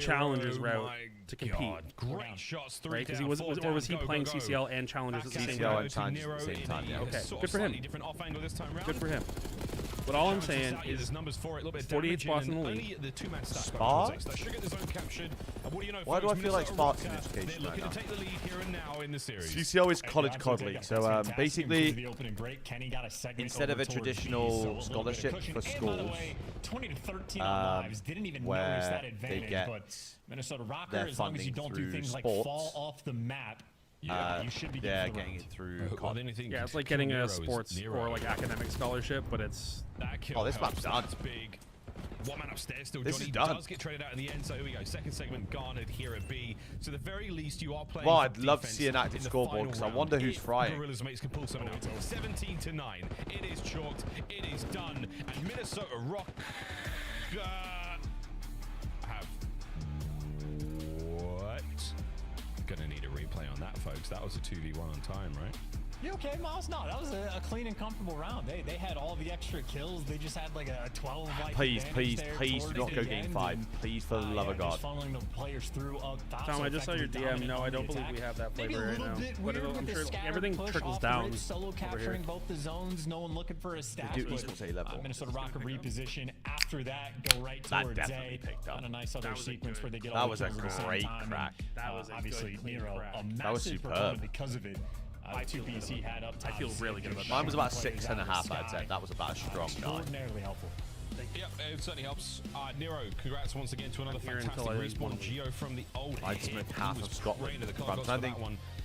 Challengers route to compete. Great shots, right? Because he was he playing CCL and Challengers at the same CCL time? and Challengers at the same time. Yeah. Okay, good for him. Good for him. But all I'm saying is 48 spots in the league. Spark? Why do I feel like Spark's in education right now? CCL is college COD league. So basically, instead of a traditional scholarship for schools, 20 to 13 on lives, didn't even notice that advantage, but Minnesota Rocker, as long as you don't do things like fall off the map, you should be getting it through. Yeah, it's like getting a sports or like academic scholarship, but it's. Oh, this map's done. Big. One man upstairs still. This Johnny is done. Does get traded out in the end, so here we go. Second segment garnered here at B. So the very least you are playing. Well, I'd love to see an active scoreboard because I wonder who's frying. Gorillas mates can pull something out. 17-9. It is chalked. It is done. And Minnesota Rock have what? Gonna need a replay on that, folks. That was a 2v1 on time, right? You okay, Miles? No, that was a clean and comfortable round. They had all the extra kills. They just had like a 12 like. Please do not go game 5. Please, for the love of God. Just funneling the players through up top. Tom, I just saw your DM. No, I don't believe we have that flavor right now. But I'm sure everything trickles down. Solo capturing both the zones. No one looking for a stack. Minnesota Rocker reposition. After that, go right towards A. And a nice other sequence where they get all the kills at the same time. That was obviously Nero. That was superb because of it. 2 Bs he had up top. I feel really good about that. Mine was about 6.5 out of 10. That was about a strong guy. Extraordinarily helpful. Yeah, it certainly helps. Nero, congrats once again to another fantastic respawn. Geo from the old I'd submit half of Scotland. I'm trying to think.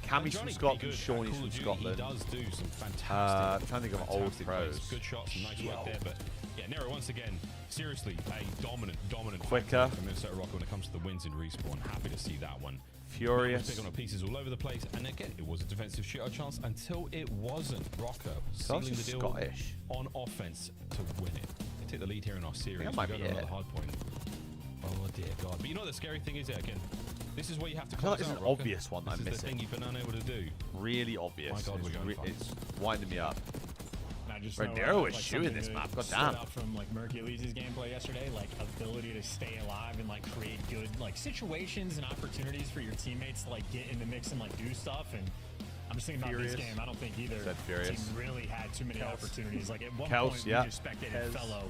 Cammy's from Scotland, Shawnee's from Scotland. He does do some fantastic. I'm trying to think of old pros. Good shots, nice work there. But yeah, Nero once again, seriously, a dominant. Quicker. For Minnesota Rock when it comes to the wins in respawn. Happy to see that one. Furious. Big on pieces all over the place, and again, it was a defensive shootout chance until it wasn't. Rocker sealing the deal Scottish. on offense to win it. They take the lead here in our series. That might be another hard point. Oh dear God! But you know what the scary thing is, again, this is where you have to. I feel like it's an obvious one I'm missing. missing. This is the thing you've been unable to do. Really obvious. My God, it's winding me up. But Nero was shooting this map. God damn. From like Mercules' gameplay yesterday, like ability to stay alive and like create good like situations and opportunities for your teammates to like get in the mix and like do stuff. And I'm just thinking about this game. I don't think either team really had too many opportunities. Like at one point, we just spectated fellow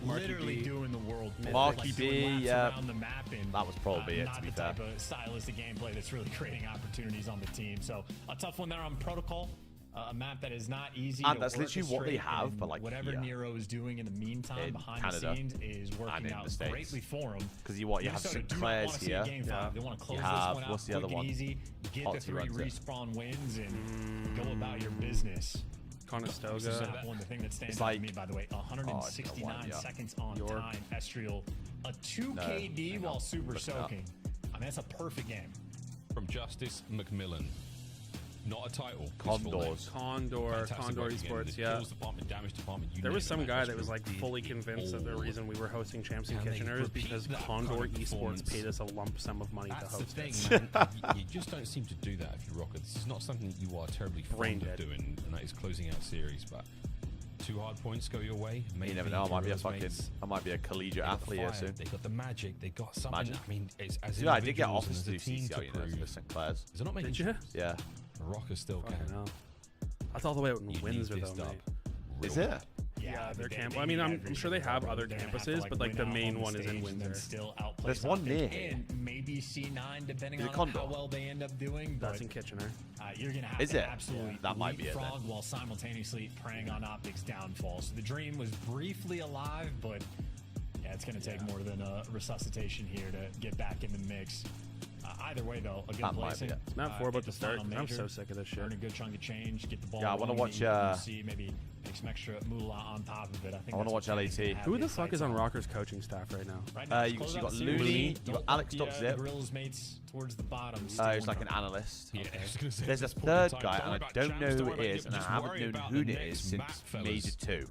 literally doing the world. Marky B, yeah. Around the map and that was probably it. To be fair, not the type of stylistic gameplay that's really creating opportunities on the team. So a tough one there on Protocol. A map that is not easy. And that's literally what they have, but like whatever Nero is doing in the meantime behind the scenes is working out greatly for him. Because you have Sinclair's here. They want to close this one out what's the other one? Easy, get the 3 respawn wins and go about your business. Conestoga. One, the thing that stands It's out like- to me, by the way, 169 seconds on York. time. Estriel, a 2 No, KD hang while on. super Look it up. soaking. I mean, that's a perfect game. From Justice McMillan. Not a title. his full name. Condors. Condor Fantastic work again. Esports, The yeah. kills department, damage department, you There was name some it, guy man. that was like Did fully it convinced that the all. reason we were hosting Champs and Can they Kitchener is repeat because that Condor kind of Esports performance? paid us a lump sum of money That's to the host thing, it. man. you just don't seem to do that if you're Rocker. This is not something that you are terribly Brain fond of dead. doing, and that is closing out series. But 2 hard points go your way. Maybe You never know. I might be a Gorillas fucking. mates, I might be a collegiate they got athlete here fire, soon. They got the magic. They got something. Magic. I mean, it's as Yeah, I did get individuals offers to and do as a team CCL, to you know, prove. for St. Clair's. Is it not making Did you? Yeah. Rocker still Fucking can. hell. That's all the way out in You Windsor, need though, this dub. mate. Is it? Yeah, their camp. I mean, I'm sure they have other campuses, but like the main one is in Windsor. There's one near here. And maybe C9, depending Is it on Condor? how well they end up doing. That's But in Kitchener. you're going to have Is to it? absolutely That might be it then. leapfrog while simultaneously preying on Optic's downfall. So the dream was briefly alive, but yeah, it's going to take more than a resuscitation here to get back in the mix. Either way, though, a good That might placing. be it. Not four about get to start. final I'm major, so sick of this shit. Earn a good chunk of change, get the ball. Yeah, I wanna rolling, watch, you see maybe make some extra moolah on top of it. I think I wanna that's watch what Kenny's LAT. gonna have Who the his fuck is sights on Rocker's coaching staff right now? Right now, You close got out the series. Looney, you Don't got Alex put the, Dubzip. Grills mates towards the bottom. He's still like in an analyst. Yeah, I was gonna say, There's a at this point in third time, guy, don't and worry I about don't champs, know don't who worry it about is, it, and I just haven't worry known about who the it is next since map, fellas. Major 2.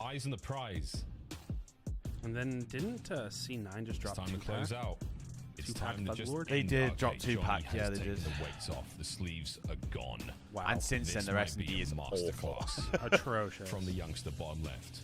Eyes on the prize. And then didn't C9 just drop It's time two to close pack? out. It's Two-pack time to just Thugboard? They end. did Okay, drop 2 Johnny pack, has yeah, they taken did. The weights off. The sleeves are gone. Wow. And since then, This the might rest be is a awful. masterclass Atrocious. from the youngster bottom left.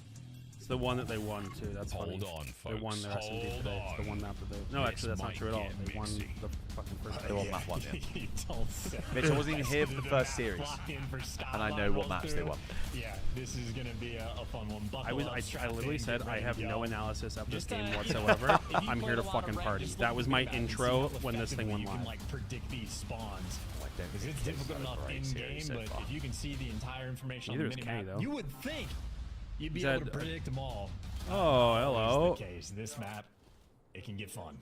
It's the one that they won too. That's Hold funny. on, They won folks. their S&D Hold today. It's the on. one after the. No, This actually, that's not might true at all. get They won messy. the fucking first. They won map 1, yeah. You don't say. Mitch, I wasn't even here for the first series, and I know what maps they won. Yeah, this is going to be a fun one. Buckle up, I strap literally in, said get I ready have to no go. analysis of this Just, game if whatsoever. you I'm here played to a lot fucking of party. ranked, That was my look at and see intro how when this thing effectively went you can live. like predict these spawns. Because it's Kids difficult are enough right in series game, so but far. if you can see the entire information Neither on is the Kenny, minimap, though. you would think you'd be He able to said, predict them all. Oh, hello. Is the case. This map, it can get fun.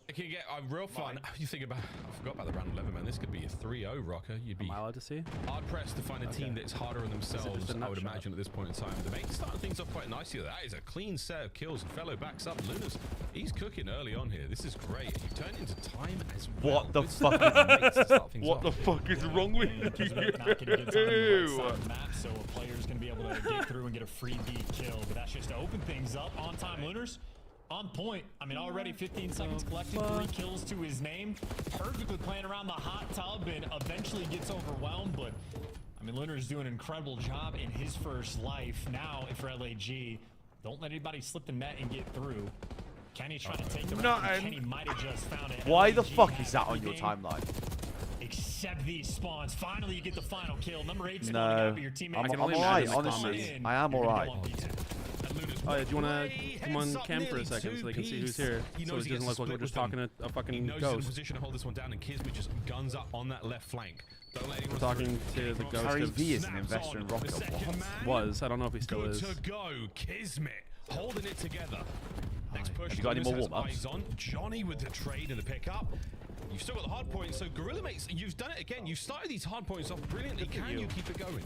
It can get real fun. You think about, I forgot about the round 11, man. This could be a 3-0 Rocker. You'd be Am I allowed to see? hard pressed to find a team that's harder on themselves, just a I would nut shot? imagine, at this point in time. The mate starting things off quite nicely. That is a clean set of kills. Fellow backs up. Luna's, he's cooking early on here. This is great. You turn into time as well. What the With fuck his mates to start things What off. the fuck is wrong with Not gonna get time on the right side of the map, so a player's going to be able to get through and get a free beat kill. But that's just to open things up. On time, Lunars. On point. I mean, already 15 seconds collected, 3 kills to his name. Perfect with playing around the hot tub and eventually gets overwhelmed. But, I mean, Lunar's doing an incredible job in his first life. Now, for LAG, don't let anybody slip the net and get through. Kenny's trying to take the round. Kenny might have just found it. Why the LAG fuck is that has on your everything timeline? Except these spawns. Finally, you get the final kill. Number 8 spawning No. out, but your teammate. I'm can only alright, imagine the honestly. comments. I am alright. Oh, yeah, do you want to come on cam for a second so they can see who's here? So it doesn't look like we're just talking to a He fucking knows he's in a ghost. position to hold this one down, and Kismet just guns up on that left flank. Don't let anyone We're talking to the ghost Harry of V is an investor in Rocket. What? was. I don't know if he still Good is. to go. Kismet holding it together. Next push. Have you got any more Lunas has warm-ups? eyes on. Johnny with the trade and the pickup. You've still got the hard points, so Gorilla Mates, you've done it again. You've started these hard points off brilliantly. Can you keep it going?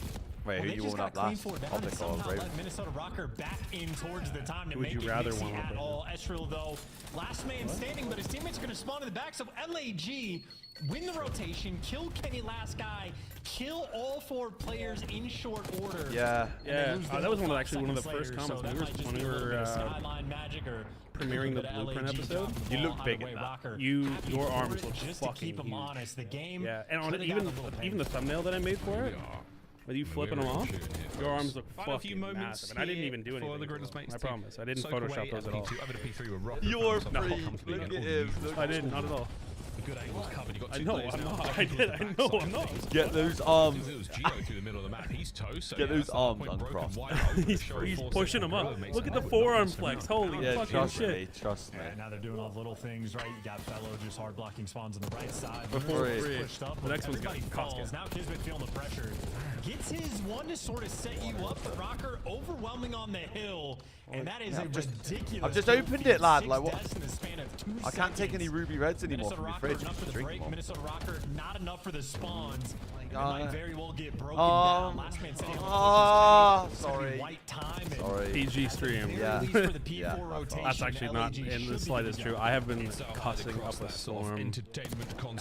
Wait, who They you just warming up got clean last? forward down Optic and or somehow Brave? let Minnesota Rocker back in towards the time to Who would make you it rather mixy warm up at with? all. Estrel, though, last man standing, but his teammates are going to spawn in the back. So LAG win the rotation, kill Kenny last guy, kill all 4 players in short order. Yeah. Yeah, that was actually one of the first comments when we were Skyline Magic or premiering the Blueprint episode. You look big in that. Your arms look just to fucking keep him huge. honest. The game, Yeah, and on put it, it down even a little even the thumbnail that I made for it, with you flipping them off, your arms look Final few fucking moments massive. And I didn't even do here anything. for the Gorillas mates I to promise. I didn't soak Photoshop away those at all. P2 over to P3 with Rock. You're Comfortably free. again. Look at him. Look I didn't, not at all. The good angles covered. You got I two know, players I'm now. not. I did. I know, I'm not. Get those arms. It was Geo through the middle of the map. He's toast. So Get yeah, those that's the arms point broken uncrossed. wide open. He's Showing force pushing that them up. Gorilla makes Look at it the out. forearm Not flex. enough. Holy Yeah, fucking trust shit. me. Trust me. Now they're doing all the little things right. You got Fellow just hard blocking spawns on the right side. Before Lunars free. pushed up, The next one's everybody got Costco. falls. Now Kismet feeling the pressure. Gets is his one to sort of set you up. But Rocker overwhelming on the hill, and that is a ridiculous. I've just opened it, lad. Like what? In the span of 2 I can't take any ruby reds anymore from the fridge. Enough for the Drink break. more. Minnesota Rocker not enough for the spawns. It God. might very well get broken down. Last man sitting Oh, sorry. White time. Sorry. PG stream. Yeah. That's actually not in the slightest true. I have been cussing up a storm.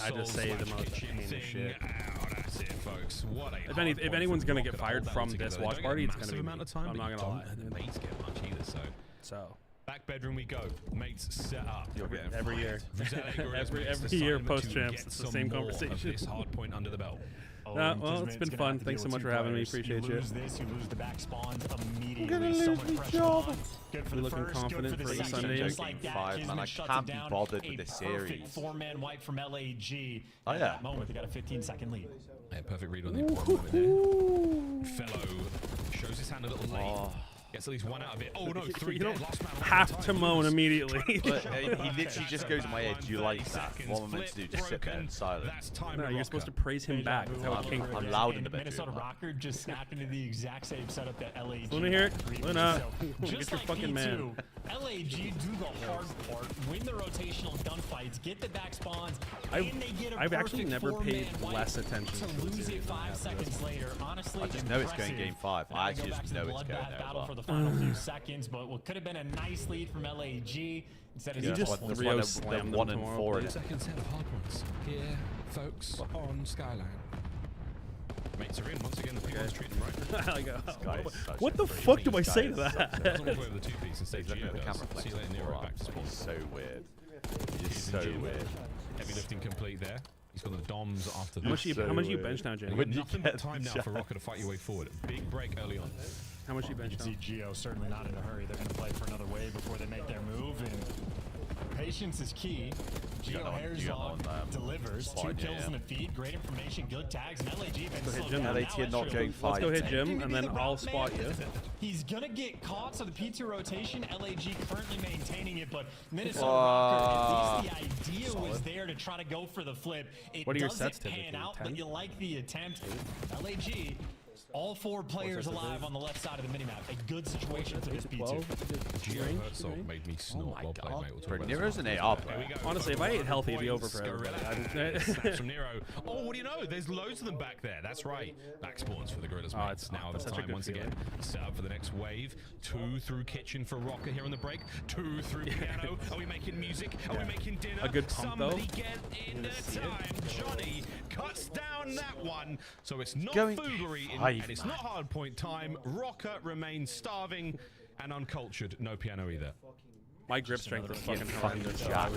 I just say the most heinous shit. That's it, folks. What a If anyone's gonna get fired from this watch party, it's gonna be me. amount of time. I'm not gonna lie. And the mates get much either. So back bedroom we go. Mates set up. Every year. Every year post champs, it's the same conversation. This hard point under the belt. Well, it's been fun. Thanks so much for having me. Appreciate you. You lose this, you lose the back spawns immediately. I'm gonna lose my job. Good for You're the looking first, confident good for the second. Sunday. Just like that, Man, I Kismet shuts can't it be down. bothered with A this perfect series. four-man wipe from LAG. Oh, At yeah. that moment, they got a 15-second lead. Yeah, perfect read on the important moment there. Fellow shows his hand a little late. Gets at least one out of it. Oh no, 3 You dead. don't Last man have to moan immediately. But, he literally just goes in my head. Do you like that? What am I meant to do? Just sit there in silence. No, you're supposed to praise him back. That's how it came from. I'm loud in the Minnesota bedroom. Rocker just snapped into the exact same setup that LAG. Luna here. Luna, So, get just your like fucking man. LAG do the hard part, win the rotational gunfights, get the back spawns, and they get a I've actually perfect never paid four-man less wipe attention to to the lose series it than I 5 have seconds later. Honestly, I just know it's going impressive. game 5. Now I we actually go back just to the know it's going bloodbath there. battle for the final few seconds, but what could have been a nice lead from LAG instead of You just That's 3-0 why slammed they're them 1 and tomorrow, 4 please. Second set of hard points here, folks, on Skyline. Mates are in once again. The P1's treating right. I go, Guys, what the fuck do I say to that? Doesn't walk away with the 2-piece and say He's looking at the camera See flex you later, Nero, back to spawn. He's so weird. He's so weird. Heavy lifting complete there. He's got the DOMs after How much this. how much you bench now, Jenny? You've got nothing but time now for Rocker to fight your way forward. Big break early on. How much you bench You now? can see Geo certainly not in a hurry. They're going to play for another wave before they make their move, and patience is key. Geo Herzog delivers. 2 kills in the feed, great information, good tags, and LAG been Go hit slowed Jim. down. LAT are not going 5. Let's go hit Jim, and then I'll spot you. He's going to get caught, so the P2 rotation, LAG currently maintaining it, but Minnesota Rocker, at least the idea was there to try to go for the flip. It What are your doesn't sets pan typically, out, 10? but you like the attempt. LAG, all 4 players alive on the left side of the minimap. A good situation for this P2. Geo Herzog made me snort. Well played, mate. We'll talk about Nero's this. an AR player. Here we go. Honestly, if I ate healthy, it'd be over for everybody. Snaps from Nero. Oh, what do you know? There's loads of them back there. That's right. Back spawns for the Gorillas, Oh, mates. it's Now the such a time good once feeling. again. Set up for the next wave. 2 through kitchen for Rocker here on the break. 2 through piano. Are we making music? Are we making dinner? A good pump, though. Somebody get into time. Johnny cuts down that one. So it's not Going foolery and it's not hard point time. Rocker remains starving and uncultured. No piano either. My grip strength is fucking fucking horrendous. jacked.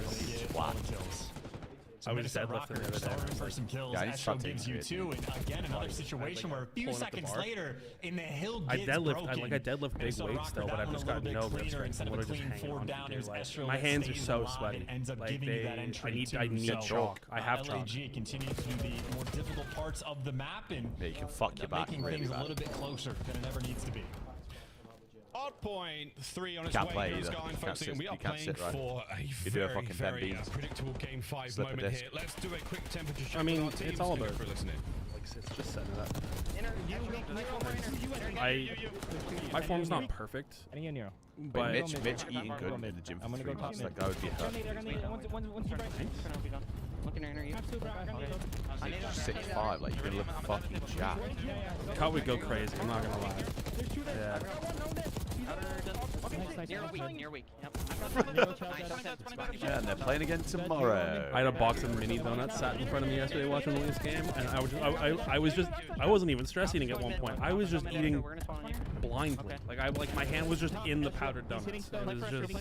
I was deadlifting the other day. For some kills, Yeah, he's Astro shot gives taking you it. 2, and again another situation where a few pulling up the seconds bar. later, in the hill I gets deadlift. broken. I deadlift big Minnesota weights Rocker still, but that I've one just a got little no bit grip cleaner. strength. Instead I'm of a literally just clean hanging 4 on down, to here's like, Astro my that hands are stays so alive sweaty. and ends up Like giving you that entry I too. need So, chalk. I have chalk. LAG continues to do the more difficult parts of the map and Yeah, you can fuck your back making really things a bad. little bit closer than it ever needs to be. Odd point 3 on its Can't way play here on either. Skyline, You folks. can't sit- And we are you can't playing sit right. for a You do a fucking Ben very Beans. predictable game 5 Slip a moment disc. here. Let's do a quick temperature check. I mean, with our it's teams. all Good about- for listening. It's just setting it up. My form's not perfect, but Mitch eating good in the gym for 3 months. That guy would be hurt. He's 6'5", like you're gonna look fucking jacked. cut would go crazy. I'm not gonna lie. Yeah. Near weak. Yep. Yeah, and they're playing again tomorrow. I had a box of mini donuts sat in front of me yesterday watching this game, and I wasn't even stress eating at one point. I was just eating blindly. Like my hand was just in the powdered donuts. It was just.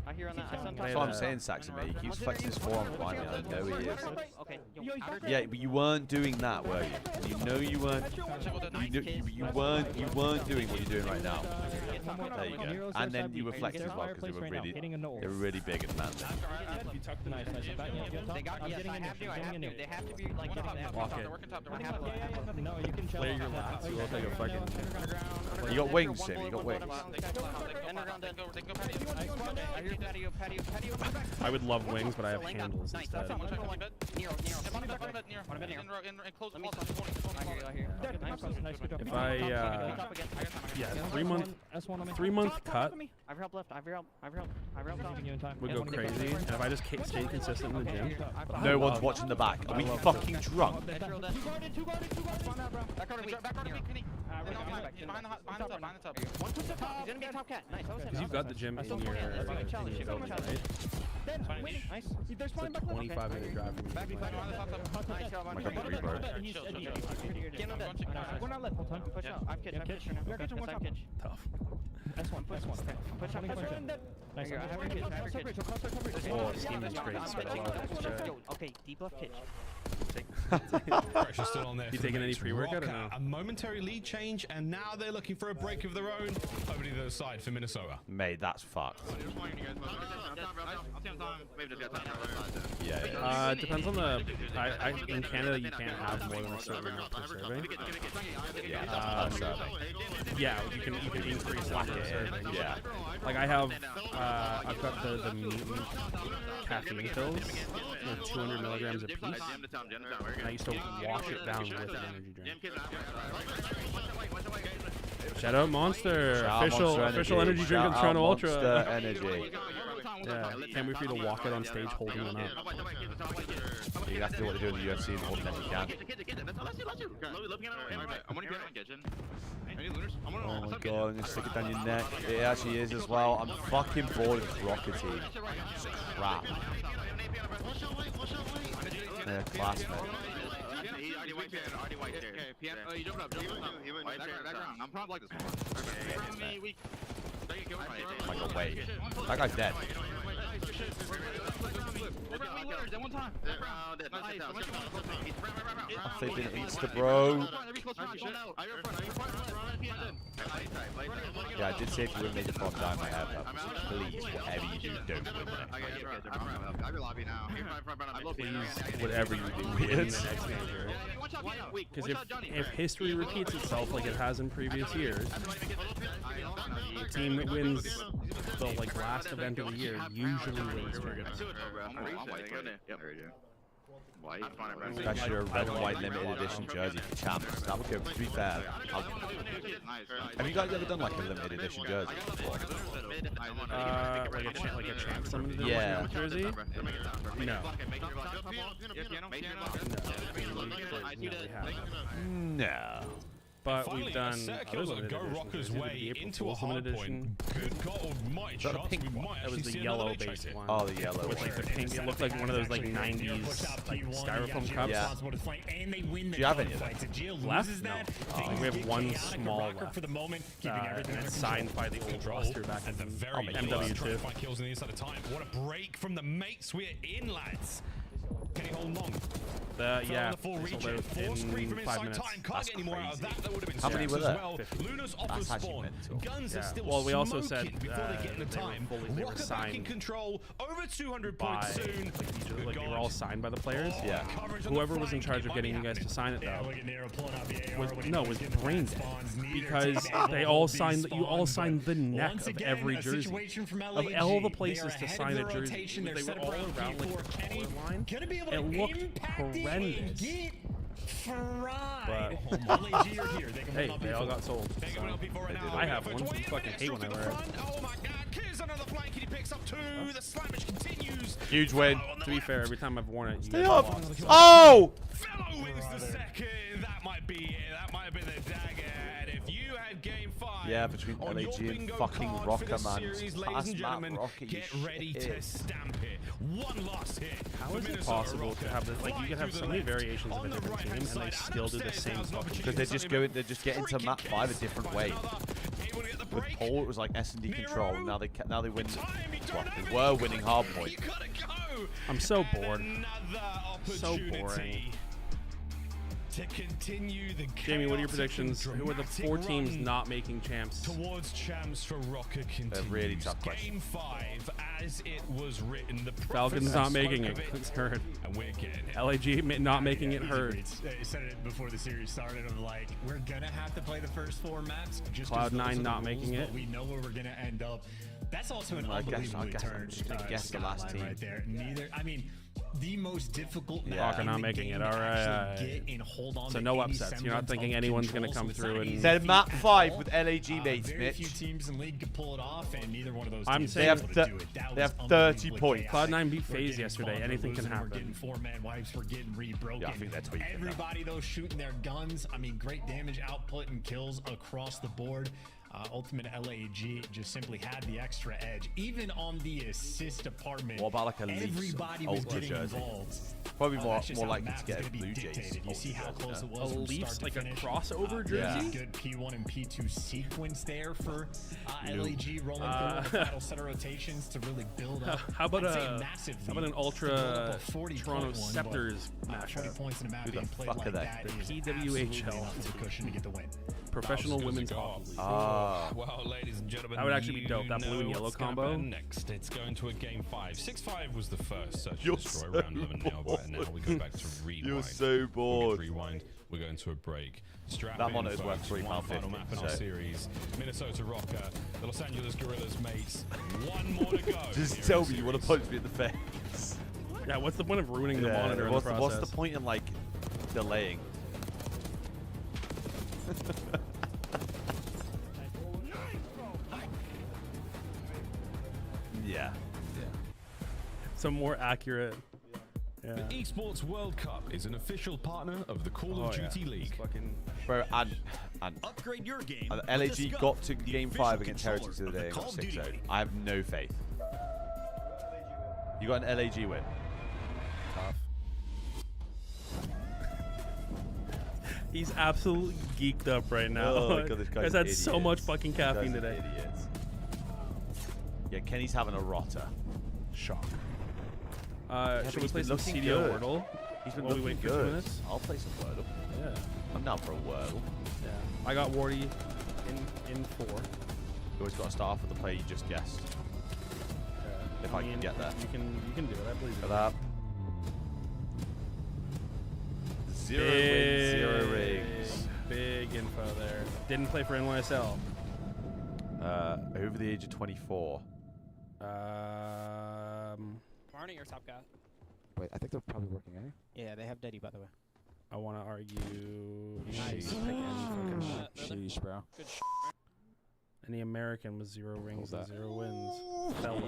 I hear on that. That's what I'm saying, Saxon, mate. He keeps flexing his forearm behind me. I know he is. Okay. Yeah, but you weren't doing that, were you? You know you weren't. You weren't doing what you're doing right now. There you go. And then you were flexing as well because they were really big and manly. They got. Yes, I have to. They have to be like getting that. Walk in. They're working top. Clear your laps. We'll take a fucking. You got wings, Sim. You got wings. I would love wings, but I have handles instead. If I, yeah, 3 month cut would go crazy. And if I just stay consistent in the gym, no one's watching the back. Are we fucking drunk? Because you've got the gym in your building, right? It's a 25-minute drive from you. Oh my god, the rebirth. Tough. Oh, Steam is great. Okay, deep left kitchen. Pressure still on there. You taking any pre-workout or no? A momentary lead change, and now they're looking for a break of their own. Over to the other side for Minnesota. Mate, that's fucked. Yeah. It depends on the. In Canada, you can't have more than a certain amount per serving. Yeah, you can increase the number of servings. Yeah. Like I have, I've got the mutant caffeine pills, 200 milligrams a piece. And I used to wash it down with an energy drink. Shout out Monster, official energy drink of the Toronto Ultra. Monster Energy. Yeah, can't wait for you to walk out on stage holding one up. You have to do what they do in the UFC and hold them as you can. Oh my god, I'm gonna stick it down your neck. It actually is as well. I'm fucking bored of Rocket Team. It's crap. They're class, man. Oh my god, wait. That guy's dead. Flipping Insta, bro. Yeah, I did say if you would make the bomb down my head, please, whatever you do, don't win it. Please, whatever you do, win the next major. Because if history repeats itself like it has in previous years, the team that wins the last event of the year usually wins tournaments. That's your red and white limited edition jersey for champs. That would go, to be fair. Have you guys ever done like a limited edition jersey before? Like a champs limited edition jersey? No. No. But finally, we've done kills on Go Rockers' way into a hard point. Good God almighty, chance we might That was actually the see yellow another base chase one. Oh, the yellow with one. like the pink. It looked like one of those like 90s like styrofoam cups. Yeah. And they win the Do you have any of fights. If Gio left? loses that, No. We have one small left. For the moment, keeping everything and it's signed by the old roster back in the very MW2. Find kills on the inside of time. What a break from the mates we're in, lads. Can he hold long? Yeah, the full reach in full screen from 5 inside minutes. time. Can't get any more out of that. That would have been How many were as there? well. 50. Luna's off the spawn. Guns are still Well, we also said smoking before they get in the time. they were Rocket back in signed control. Over 200 points soon. Like they were all signed by the players. Yeah. Whoever was in charge of getting you guys to sign it though was brain dead because they all signed. You all signed the neck of every jersey of all the places to sign a jersey. They were all around like the collar line. It looked horrendous. But hey, they all got sold. So I have one. I fucking hate when I wear it. Oh my God! Kiz under the flank and he picks up 2. The slammage continues. Huge win. To be fair, every time I've worn it, you Stay guys up. have lost. Oh! Fellow wins the second. That might be it. That might have been the dagger. And if you had game 5, Yeah, between on LAG your and bingo fucking card Rocker, for the man. series, Pass ladies and Matt gentlemen, Rocker, you get ready shit. to stamp it. One last hit. How is it possible to have this? Like you could have so many variations of a different team, and they still do the same fucking. Because they're just getting to map 5 a different way. With Paul, it was like S&D control. Now they win. Well, they were winning hard point. I'm so bored. So boring. to continue the Jamie, what are your predictions? Who are the 4 teams not making champs? Towards champs for Rocket continues. A really tough question. Game 5, as it was written, the Falcons not making it. It's heard. And we're getting it. LAG not making it heard. I said it before the series started. I'm like, we're gonna have to play the first 4 maps. Just Cloud9 not making it. But we know where we're gonna end up. That's also an unbelievably turned the last team right there. I mean, the most difficult Hawker not making it. All right. Get and hold on So to no any upsets. You're not semblance thinking of anyone's control, going to come so through it's and. not Said map 5 with LAG mates, very Mitch. few teams in league can pull it off, and neither one of those I'm teams saying was able to do it. That they was have 30 unbelievably points. chaotic. Cloud9 beat We're FaZe getting yesterday. fought, Anything can we're happen. getting 4-man wipes. We're getting rebroken. Yeah, I think they're tweaking now. Everybody, though, shooting their guns. I mean, great damage output and kills across the board. Ultimate LAG just simply had the extra edge. Even on the assist department, What about like a Leafs everybody was Ultra getting jersey? involved. Probably That's just more how likely the to map's get a gonna be Blue Jays. dictated. You see how close it was A from Leafs, start like to a finish. crossover Yeah. jersey? Good P1 and P2 sequence there for LAG rolling through all the final set of rotations to really build up. How about I'd say a massive how about an lead. Ultra To build up a 40-point Toronto one, but, Scepters 40 mashup? points in a map Who the being played fuck like are they? that The is PWHL. absolutely enough to cushion to get the win. Professional Women's Hockey League. Well, ladies and gentlemen, That would actually be dope, that blue you and know yellow what's gonna combo. happen Next, it's going to a game 5. 6-5 was the first Search You're and Destroy so round 11 now, but now we go back to rewind. You're so bored. We'll get rewind. We're going to a break. Strap That in, monitor's folks. worth One £3.50, final map in our so- series. Minnesota Rocker, the Los Angeles Gorillas mates. One more to go. Just here tell in the me you want to series. punch me in the face. Yeah, what's the point of ruining the monitor in the process? What's the point in like delaying? Yeah. Some more accurate. Yeah. The Esports World Cup is an official partner of the Call of Duty League. Fucking Bro, and Upgrade your game. LAG got to game 5 against Heretics the other day and got 6-0. I have no faith. You got an LAG win. Tough. He's absolutely geeked up right now. Oh my God, this guy's had so idiot. much fucking caffeine This guy's today. an idiot. Yeah, Kenny's having a rotter. Shock. Yeah, should but we he's play been some looking CDO good. Wordle? He's been While we looking wait 15 good. minutes? I'll play some Wordle. Yeah. I'm down for a Wordle. Yeah. I got Wardy in 4. You always got to start off with the play you just guessed. If I can get there. You can do it. I believe Look you. at that. 0 wins, 0 rings. Big info there. Didn't play for NYSL. Over the age of 24. Barney or Top Guy? Wait, I think they're probably working, eh? Yeah, they have Deddy, by the way. I want to argue. Nice. Sheesh, bro. Good Any American with 0 rings and 0 wins. Fella.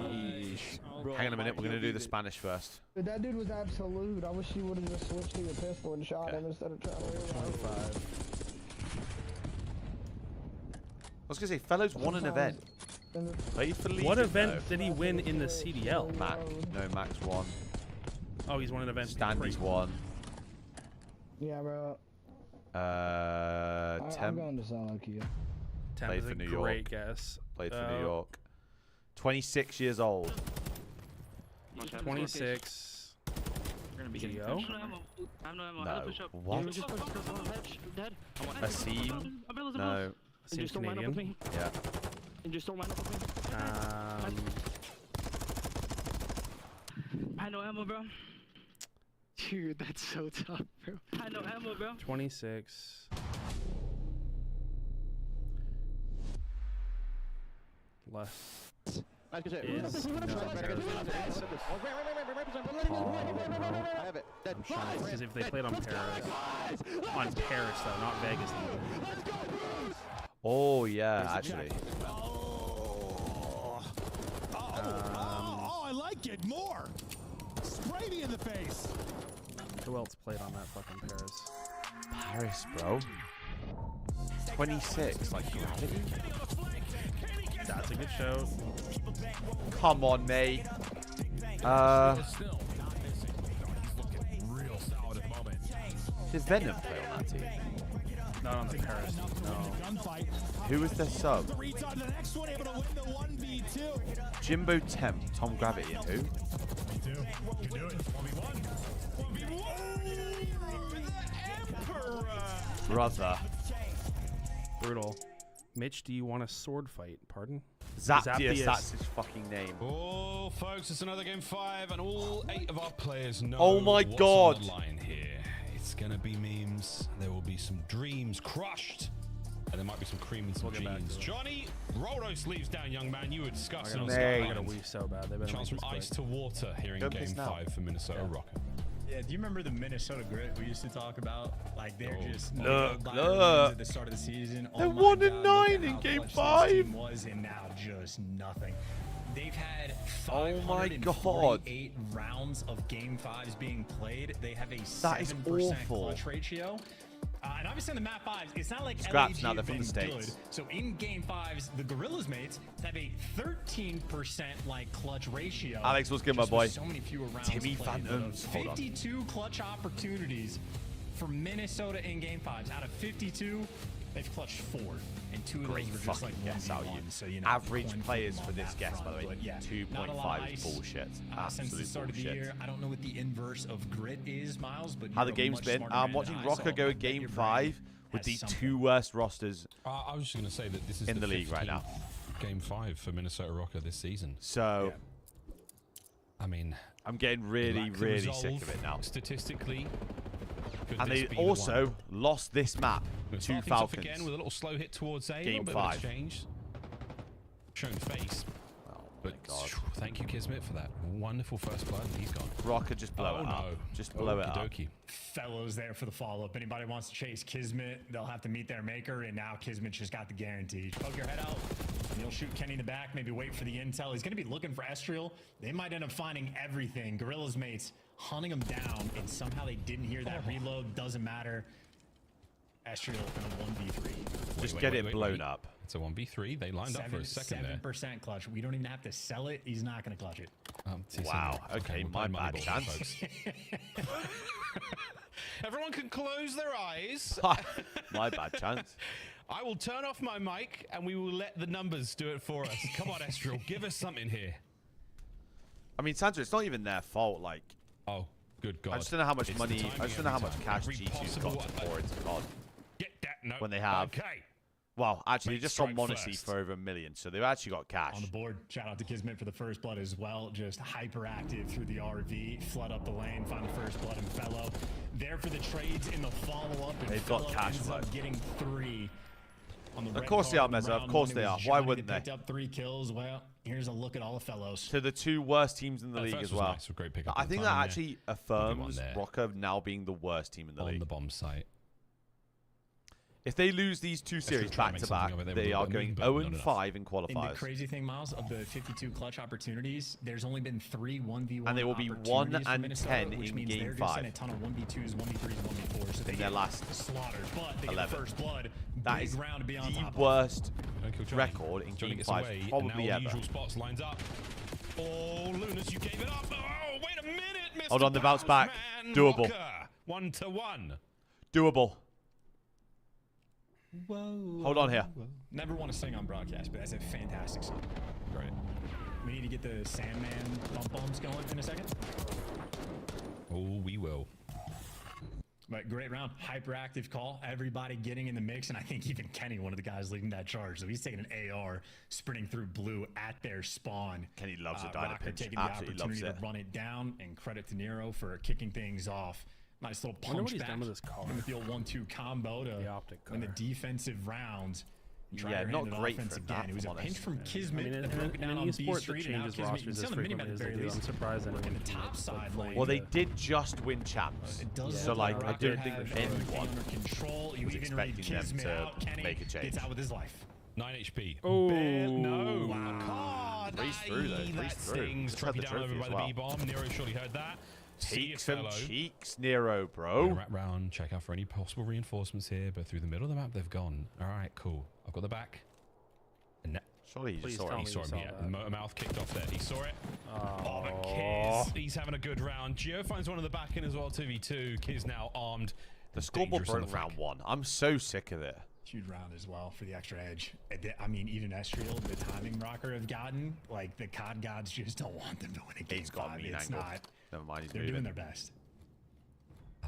Hang on a minute, we're going to do the Spanish first. But that dude was absolute. I wish you would have just switched to your pistol and shot him instead of trying to reload. 25. I was going to say, Fellows won an event. Played for Legion, What event though. did he win in the CDL? Max won. Oh, he's won an event. Standy's won. Yeah, bro. I'm Temp going to solo queue. Temp played is for a New York. great guess. Played for New York. 26 years old. 26. Geo? No. What? Asim? No. Asim's Canadian. Yeah. And just don't line up with me. I know ammo, bro. Dude, that's so tough, bro. I know ammo, bro. 26. Less. Is because if they played on Paris. On Paris, though, not Vegas. Oh, yeah, actually. Oh, I like it more. Spray me in the face. Who else played on that fucking Paris? Paris, bro. 26, like Gravity? That's a good show. Come on, mate. Did Venom play on that team? Not on the Paris. No. Who was their sub? Jimbo Temp, Tom Gravity, and who? Brother. Brutal. Mitch, do you want a sword fight? Pardon? Zaptius, that's his fucking name. Oh, folks, it's another game 5, and all 8 of our players know Oh my what's God. on the line here. It's gonna be memes. There will be some dreams crushed, and there might be some cream and some jeans. Johnny, roll those sleeves down, young man. You were discussing on I got a wee so bad. They better chance make from this ice quick. to water here in game 5 for Minnesota Rocker. Yeah, do you remember the Minnesota Grit we used to talk about? Like they're just Look. at the start of the season. They're my 1-9 God, in look at game how clutch 5. this team was, and now just nothing. They've had Oh my 548 rounds of game 5s being played. They have a 7% clutch ratio. And obviously in the map 5s, it's not like Scraps LAG now, they're have from been the States. good. So in game 5s, the Gorillas mates have a 13% like clutch ratio. Alex, what's good, my just boy? with so many fewer rounds Timmy played. Phantoms. Hold on. 52 clutch opportunities for Minnesota in game 5s. Out of 52, they've clutched 4. And 2 of Great those were just like fucking guess out you. 1v1. So, you know, Average coin players flip for on this that guess, front, by the way, but yeah, not a 2.5 lot of is ice, bullshit. since the Absolute start of the bullshit. year. I don't know what the inverse of grit is, Miles, but How the you're a game's much been. smarter I'm man watching than I, Rocker so go I at bet game your brain 5 with has the something. 2 worst rosters I was just going to say that this is in the league right now. Game 5 for Minnesota Rocker this season. So, I mean, I'm getting really, lack the really sick resolve of it now. Statistically, could And this they be the also one? lost this map We're to starting off Falcons. again with a little slow hit towards A. Game a little bit 5. of exchange. Shown face. But thank you, Kismet, for that wonderful first blood. And he's gone. Rocker, just blow it up. No. Just blow it up. Okey-dokey. Fellows there for the follow-up. Anybody wants to chase Kismet, they'll have to meet their maker, and now Kismet just got the guarantee. Poke your head out, and you'll shoot Kenny in the back, maybe wait for the intel. He's going to be looking for Estriel. They might end up finding everything. Gorilla's mates hunting him down, and somehow they didn't hear that reload. Doesn't matter. Estriel in a 1v3. Just get it blown up. It's a 1v3. They lined up for a second there. 7% clutch. We don't even have to sell it. He's not going to clutch it. Wow. Okay, my bad chance. Everyone can close their eyes. My bad chance. I will turn off my mic and we will let the numbers do it for us. Come on, Estriel, give us something here. I mean, Sandra, it's not even their fault. Like, oh, good God. I just don't know how much It's the money. I timing just don't know how every much time. cash Every G2's got possible- to pour into COD. Get that note. When they have. Okay. Well, actually, Make just on strike Monacy first. for over $1 million, so they've actually got cash. On the board, shout out to Kismet for the first blood as well. Just hyperactive through the RV, flood up the lane, find the first blood and Fellow. There for the trades in the follow-up, and They've got Fellow cash ends flow. up getting 3 on the Of red course they card are, in Mezza. Of round course one. they It are. was Why Johnny wouldn't that they? picked up 3 kills. Well, here's a look at all the Fellows. To the 2 worst teams in the league first as was well. nice, a great pickup I on think time that there. actually one affirms there. Rocker now being the worst team in the On league. the bomb site. If they lose these 2 series try and back make to back, something of it. They they were are winning, going but not 0-5 in And the qualifiers. crazy thing, Miles, of the 52 clutch opportunities, there's only been 3 1v1 And they will be 1 opportunities for and Minnesota, 10 which in means game they're just 5. in a ton of 1v2s, 1v3s, 1v4s. So they In their get last slaughtered, but they 11. get the first blood. That Big is round to be on the top of. worst Don't kill Johnny. record in Johnny game gets 5 away, and probably now ever. the usual spots lines up. Oh, Lunas, you gave it up. Oh, wait a minute, Mr. Hold on, the bounce back. Bounceman Doable. Rocker. 1-1. Doable. Whoa. Hold on here. Never want to sing on broadcast, but that's a fantastic song. Great. We need to get the Sandman bump bumps going in a second. Oh, we will. But great round, hyperactive call. Everybody getting in the mix, and I think even Kenny, one of the guys leading that charge. So he's taking an AR, sprinting through blue at their spawn. Kenny loves a Dyna Rocker pinch. taking the Absolutely loves opportunity it. to run it down, and credit to Nero for kicking things off. Nice little Wonder punch what he's back done with his car. with the old 1-2 combo to win the defensive rounds. Yeah, not great for offense him, again. It was a if I'm pinch honest. from Kismet. I mean, that broke it down in on B esports that Street, and now changes Kismet, you can rosters see as on the minimap frequently at the as they very do, least. I'm surprised Working anyone the can top like side fully lane. Well, they did just win champs. It does So, look like, I Rocker don't think have anyone everything under control. You was even read expecting them Kismet to out. Kenny make a change. gets out with his life. 9 HP. Oh. No. Wow. God, Breeze through, though. Breeze that through. stings. Just had Trophy the down over trophy by as the well. B-bomb. Nero surely heard that. See you, Cheeks and fellow. cheeks, Nero, bro. Wrap round, check out for any possible reinforcements here, but through the middle of the map they've gone. All right, cool. I've got the back. And Surely he just saw it. he saw him, yeah. The motor mouth kicked off there. He saw it. Oh, but Kiz, he's having a good round. Gio finds one in the back in as well, 2v2. Kiz now armed. The scoreboard Dangerous on broke the round 1. I'm so sick of it. Huge round as well for the extra edge. I mean, even Estriel, the timing Rocker have gotten, like the COD gods just don't want them to win a game He's got a 5. mean It's angle. not. Never mind, he's They're moving. doing their best. I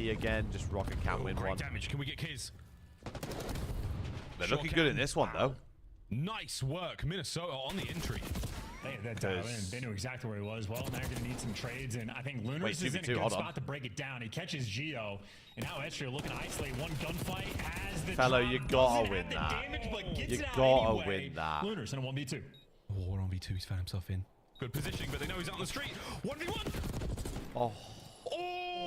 B again. Just Rocket can win Great one. damage. Can we get Kiz? They're looking good in this one, though. Nice work, Minnesota on the entry. They had that dial in. They knew exactly where he was. Well, now you're going to need some trades, and I think Lunars is in a good spot to break it down. He catches Geo, and now Estria looking to isolate one gunfight. Has the Fellow, drop, you gotta win that. damage, but gets You it out gotta anyway. win that. Lunars in a 1v2. Oh, 1v2, he's found himself in. Good positioning, but they know he's out on the street. 1v1. Oh.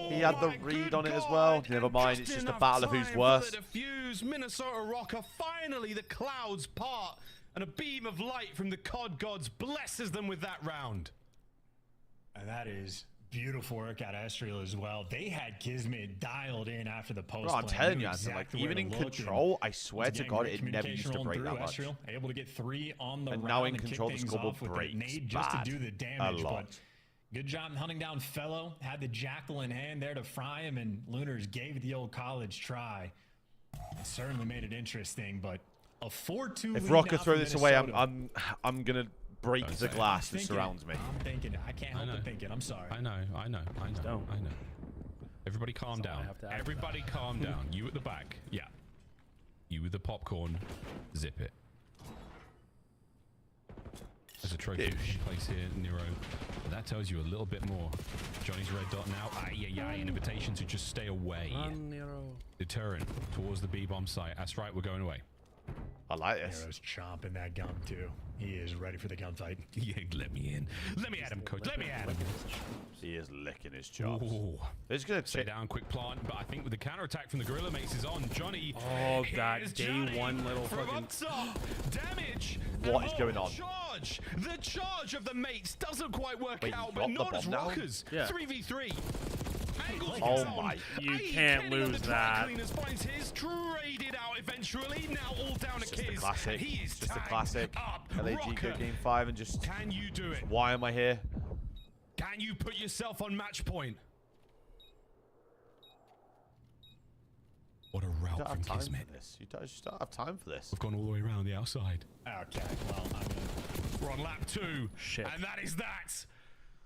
He had the read on it as well. Never mind, it's just a battle of who's worse. The defuse, Minnesota Rocker, finally the clouds part, and a beam of light from the COD gods blesses them with that round. And that is beautiful work out of Estriel as well. They had Kismet dialed in after the post. Bro, I'm telling you, exactly even in control, I swear to God, it never used to break that much. Estriel able to get 3 on the and round now in and control, the kick things scoreboard off with breaks a nade just bad. to do the damage. A lot. But good job hunting down Fellow. Had the jackal in hand there to fry him, and Lunars gave the old college try. It certainly made it interesting, but a 4-2 If lead Rocker now throw for this away, Minnesota. I'm gonna break the glass that surrounds me. I'm thinking. I can't help but thinking. I'm sorry. I know. Everybody calm down. Everybody calm down. You at the back. Yeah. You with the popcorn. Zip it. There's a trophy in place here, Nero. That tells you a little bit more. Johnny's red dot now. An invitation to just stay away. Run, Nero. Deterrent towards the B-bomb site. That's right, we're going away. I like this. Nero's chomping that gum too. He is ready for the gunfight. Yeah, let me in. Let me at him, coach. Let me at him. He is licking his chops. Ooh. He's gonna stay down, quick plant. But I think with the counterattack from the Gorilla Mates is on. Johnny. Oh, that day one little fucking damage. What is going on? Charge. The charge of the Mates doesn't quite work out, but got the not as bomb down? Rockers. Yeah. 3v3. Oh my! You can't lose that. Cleaners finds his traded out eventually. Now all down to Kiz. Classic. He is just a classic. up. LAG Rocker. go game 5 and just. Can you do it? Why am I here? Can you put yourself on match point? What a route You don't from have time Kismet. for this. You just don't have time for this. We've gone all the way around the outside. Okay, well, I mean, we're on lap 2. Shit. And that is that.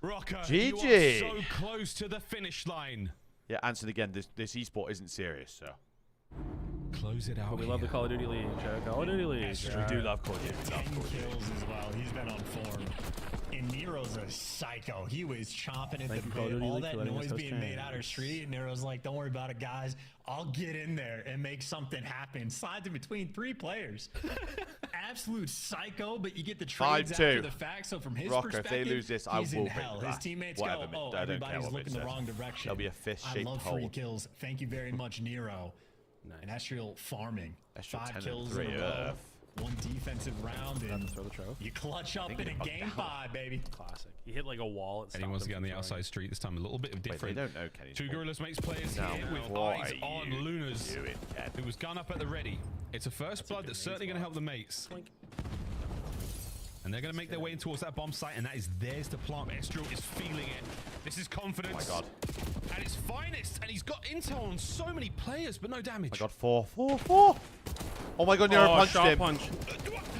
Rocker, GG. you are so close to the finish line. Yeah, answered again. This esport isn't serious, so. Close it out. But we love the Call of Duty League. Call of Duty League. We do love Call of Duty. 10 kills as well. He's been on form. And Nero's a psycho. He was chomping at the bit. All that noise being made out of street. And Nero's like, don't worry about it, guys. I'll get in there and make something happen. Slides in between 3 players. Absolute psycho, but you get the trades after the fact. So from his Rocker, perspective, if they lose this, I he's will in break hell. the His glass. teammates Whatever, go, I don't care everybody's what looking it the says. wrong direction. There'll be a fist-shaped I love hole. free kills. Thank you very much, Nero. Nice. And Estriel farming. Estriel 5 10 and kills 3, in a row. 1 defensive round, and throw the trophy. you clutch up in a game 5, baby. Classic. He hit like a wall. And he wants to get on the outside street. This time a little bit of different. Wait, they don't know Kenny's 2 Gorillas Mates players Now, here with what eyes are on you Lunars. doing, Ken? It was gun up at the ready. It's a first blood that's certainly going to help the mates. And they're going to make their way in towards that bomb site, and that is theirs to plant. Estriel is feeling it. This is confidence. Oh my God. At its finest, and he's got intel on so many players, but no damage. I got 4. Oh my God, Nero punched shot him. punch.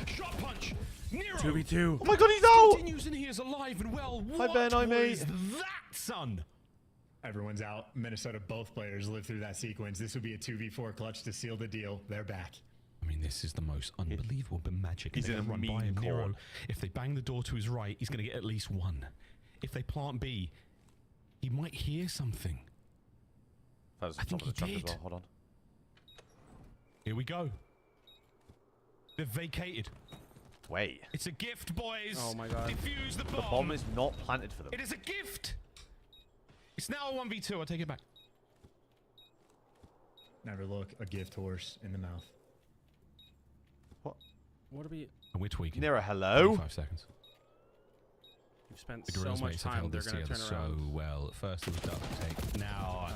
Shot punch. Nero. 2v2. Oh my God, he's out. Continues and he is alive and well. Hi, Ben. Hi, mate. Was that, son? Everyone's out. Minnesota, both players lived through that sequence. This would be a 2v4 clutch to seal the deal. They're back. I mean, this is the most unbelievable magic. He's in a run by mean him. Nero, corner. if they bang the door to his right, he's going to get at least 1. If they plant B, he might hear something. I think he did. Well. Hold on. Here we go. They've vacated. Wait. It's a gift, boys. Oh my God. Defuse the bomb. The bomb is not planted for them. It is a gift. It's now a 1v2. I take it back. Never look a gift horse in the mouth. What are we? And we're tweaking. Nero, hello? 5 seconds. We've spent The so Gorillas much mates have time. held They're this going to together turn around. so well. At first it was duct tape. Now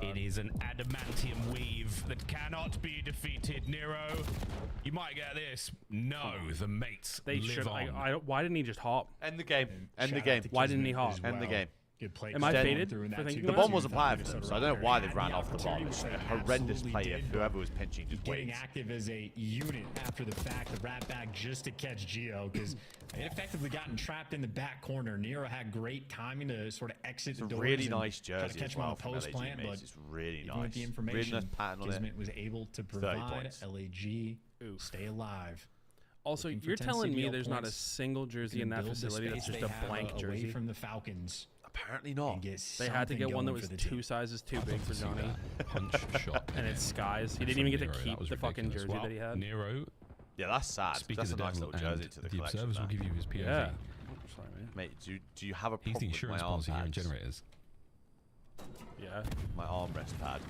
it is an adamantium weave that cannot be defeated. Nero, you might get this. No, the mates They live should. on. Why didn't he just hop? End the game. End the Shout out game. to Why didn't he Kismet hop? as End the well. game. Good play. Am I Dead faded through in for that thinking The that? bomb wasn't planted for them, Minnesota so I don't know Rocker why had they've ran the off the bomb. opportunity. It's a horrendous Absolutely play did, if whoever was pinching just Getting waits. active as a unit after the fact, the rat back just to catch Geo, because they had effectively gotten trapped in the back corner. Nero had great timing to sort of exit the It's a doors really and nice try to jersey catch as him on well a from post LAG plant, mates. but It's really even nice. with the Really information, nice pattern on it. Kismet was able to 30 provide points. LAG Stay alive. Also, Looking for you're 10 telling me CBL there's not a points. single jersey in that Build the facility that's space just they a have blank away jersey? from the Falcons. Apparently not. They had to get one that was 2 sizes too big for Johnny. Punch shot. And it's skies. He didn't even get to keep the fucking jersey that he had. Nero. Yeah, that's sad. Speaking That's a of the nice devil, little jersey and to the the collection. observers will give you his POV. Yeah. Sorry, Mate, do you have a He's problem the with insurance my arm policy here in pads? generators. Yeah. My armrest pad.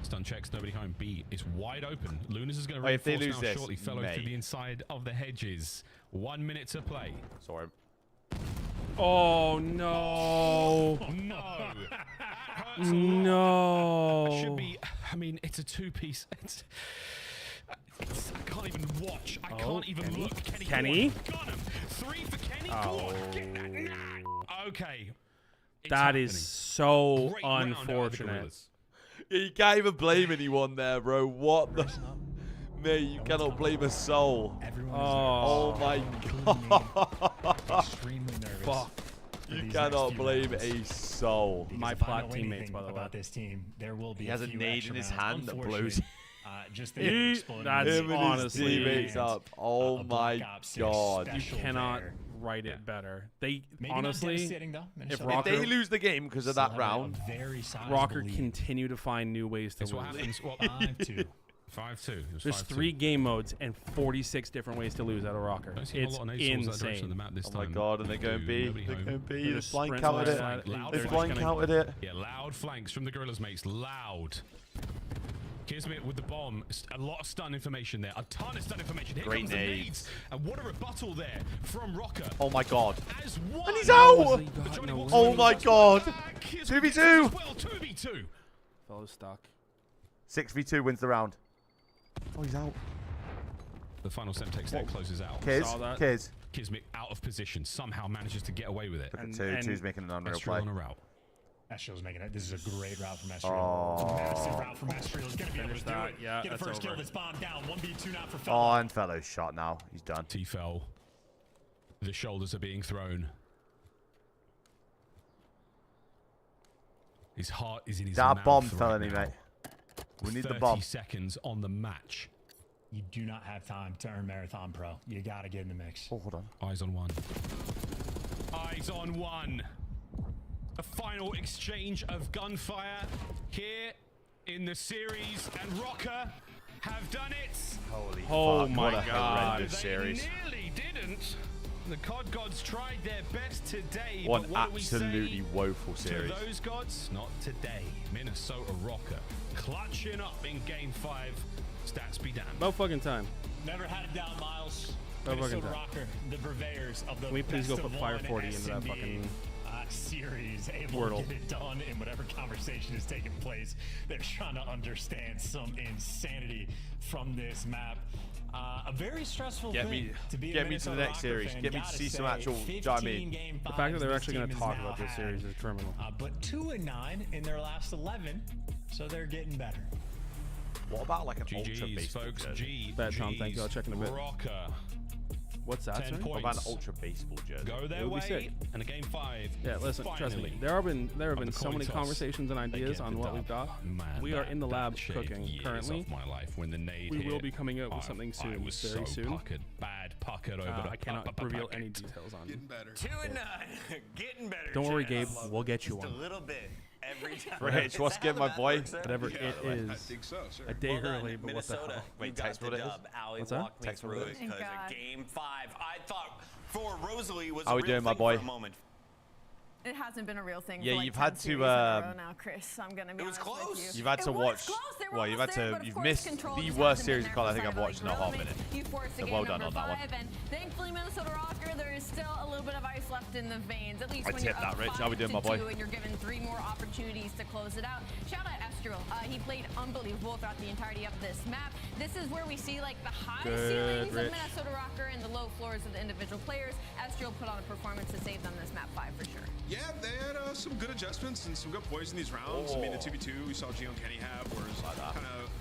Stun checks, nobody home. B is wide open. Lunas is going to Oh, if they reinforce lose now this, shortly. Fellow mate. through the inside of the hedges. 1 minute to play. Sorry. Oh no! No! No! Should be. I mean, it's a two-piece. I can't even watch. I can't even Kenny? look. Kenny? Got him. 3 for Kenny. Oh. Get that now. Okay. It's That happening. is so Great round out of the unfortunate. Gorillas. Yeah, you can't even blame anyone there, bro. What the? Mate, you cannot blame a soul. Oh my god. Extremely nervous. Fuck. You cannot blame a soul. My If I plat know teammates, anything by the way. about this team, there will be He has a few nade extra in his rounds. hand that Unfortunate, blows. Just the He- exploding that's with Him and his honestly- teammates up. Oh a my Black Ops 6 god. You special cannot there. write it better. They Maybe not honestly, devastating, though. if Minnesota If Rocker, they lose the game because of still that have a round, very sizable Rocker lead. continue to find new ways to That's lose. what happens. Well, 5-2. 5-2. It was There's 5-2. 3 game modes and 46 different ways to lose out of Rocker. Don't see a It's lot of nades towards that direction of the insane. map this oh my time. god, and they're going B. Nobody They're home. going B. They're They've just blind sprint counted like it. that. Loud They've flanks blind gonna- counted it. Yeah, loud flanks from the Gorillas, mates. Loud. Kismet with the bomb. A lot of stun information there. A ton of stun information. Here Great comes nades. the nades. And what a rebuttal there from Rocker. Oh my god. As one. And he's out! He got Johnny no walks Oh in, my walks god. back. Kismet 2v2. gets it as well. 2v2. Fellow stuck. 6v2 wins the round. Oh, he's out. The final Semtex there closes out. Kiz, Saw that. Kiz. Kismet out of position. Somehow manages to get away with it. Look at And- two. and Two's making an unreal Estriel play. on a route. Estriel's making it. This is a great route from Estriel. Oh. Massive route from Estriel. He's going to be able Finish to do that. it. Yeah, Get a that's first kill over. that's bombed down. 1v2 now for Oh, Fellow. and Fellow's shot now. He's done. T-Fell. The shoulders are being thrown. His heart is in his That mouth bomb, right felony, now. mate. We need the 30 bomb. seconds on the match. You do not have time to earn Marathon Pro. You got to get in the mix. Oh, hold on. Eyes on one. Eyes on one. A final exchange of gunfire here in the series, and Rocker have done it. Holy Oh fuck. my What a God. horrendous series. They nearly didn't. The COD gods tried their best today. One but what do we absolutely say woeful to series. those gods? Not today. Minnesota Rocker clutching up in Game 5. Stats be damned. About fucking time. Never had it down, Miles. About fucking Minnesota time. Rocker, the purveyors of the Can we please go best put of Fire one 40 into that SMB, fucking series, able Wordle. to get it done in whatever conversation is taking place. They're trying to understand some insanity from this map. A very stressful Get thing me- to be a get me to the Minnesota next Rocker series. fan, Get me to gotta see some say. actual- do you know what I mean? 15 game The fact that fives they're this actually going team to has talk now about this had. series is criminal. But 2-9 in their last 11, so they're getting better. What about like an ultra GG's, baseball folks. jersey? Bad, Tom. Thank you. I'll check in a bit. Rocker. What's that, 10 sorry? points. What about an ultra baseball jersey? Go their It would be way, sick. and a Game 5. Yeah, listen, trust me. finally, There have been of the so coin many toss, conversations and they ideas get on the what dub. we've got. Man, We are in the lab shaved cooking years currently. Off my life when the nade We will hit, be coming out with I- something I soon, was very so soon. puckered, puckered over. I cannot reveal any details on. Getting better. 2-9. Getting better. Don't worry, Chad. Gabe. We'll get you Just one. a little bit every time. Rich, what's good, my boy? Whatever Yeah, it I is. think so, sure. A day Well done, early, but what the Minnesota. hell? Wait, You got text the what it is? dub. Allie What's that? walked me Text what through it it is? because Thank God. Game 5, I thought for Rosalie was How a we real doing, my thing boy? for a moment. It hasn't been a real thing. Yeah, for like you've 10 had to, series in a row now, Chris. I'm gonna be It was honest with close. you. You've had It to was watch. close. They were Well, you've almost had there, to. but of You've course, missed Control the just worst hasn't series been of there COD I for think I've Cyber watched in a League hot Reality. minute. You force So again, well done number on that one. 5, and thankfully Minnesota Rocker, there is still a little bit of ice left in the veins. At least I when you're tip that, up Rich. How we doing, my 5-2 boy? and you're given 3 more opportunities to close it out. Shout out Estriel. He played unbelievable throughout the entirety of this map. This is where we see like the high Good, ceilings Rich. of Minnesota Rocker and the low floors of the individual players. Estriel put on a performance to save them this map 5 for sure. Yeah, they had some good adjustments and some good points in these rounds. I mean, the 2v2 we saw Gio and Kenny have was kind of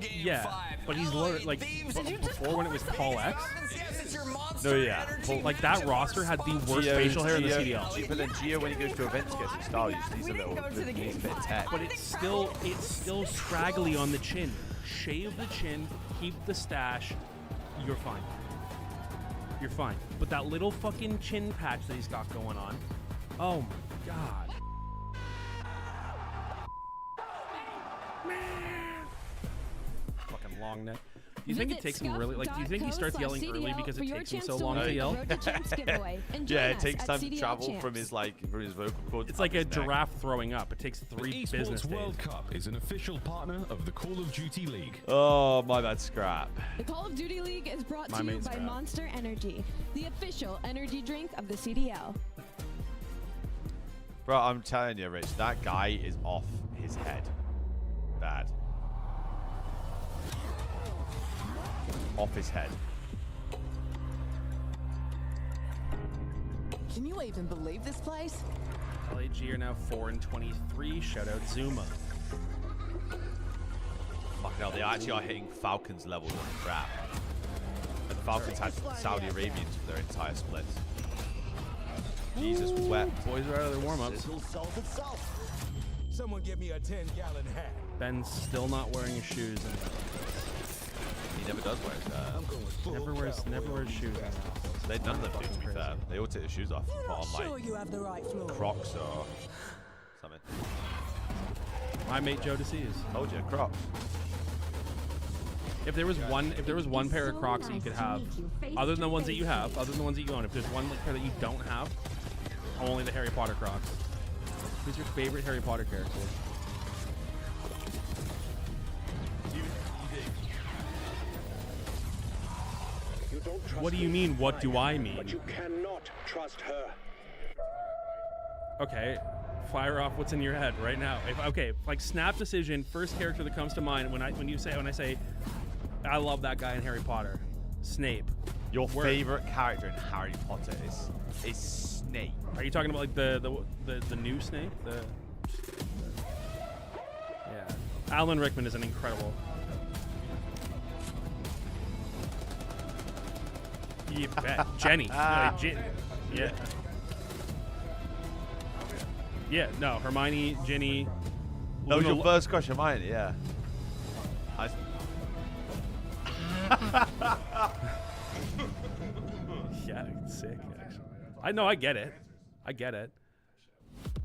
Yeah, but he's learned like before when it was Paul X. No, yeah. Like that roster had the worst facial hair in the CDL. But then Gio, when he goes to events, gets his style. He's a little bit tech. But it's still scraggly on the chin. Shave the chin, keep the stash. You're fine. You're fine. But that little fucking chin patch that he's got going on. Oh my god. Fucking long neck. Do you think it takes him really, like, do you think he starts yelling early because it takes him so long to yell? Yeah, it takes time to travel from his vocal cords. It's like a giraffe throwing up. It takes 3 business days. World Cup is an official partner of the Call of Duty League. Oh, my bad, Scrap. The Call of Duty League is brought to you by Monster Energy, the official energy drink of the CDL. Bro, I'm telling you, Rich, that guy is off his head. bad. Off his head. Can you even believe this place? LAG are now 4-23. Shout out Zuma. Fucking hell, they actually are hitting Falcons levels of crap. And Falcons had Saudi Arabians for their entire split. Jesus wept. Boys are out of their warm-ups. Someone give me a 10-gallon hat. Ben's still not wearing his shoes. He never does wear his Never wears shoes. They none of them do, to be fair. They all take their shoes off. Put on Sure like you have the right floor. Crocs or something. My mate Joe DeCease. Told you, Crocs. If there was one pair of Crocs that you could have, other than the ones that you have, other than the ones that you own, if there's one pair that you don't have, only the Harry Potter Crocs. Who's your favorite Harry Potter character? What do you mean? What do I mean? But you cannot trust her. Okay, fire off what's in your head right now. Okay, like snap decision. First character that comes to mind when I say, I love that guy in Harry Potter, Snape. Your favorite character in Harry Potter is Snape. Are you talking about like the new Snape? Yeah, Alan Rickman is an incredible. You bet. Jenny. Yeah. Yeah, no, Hermione, Ginny. That was your first crush, Hermione, yeah. Yeah, it's sick, actually. I know, I get it.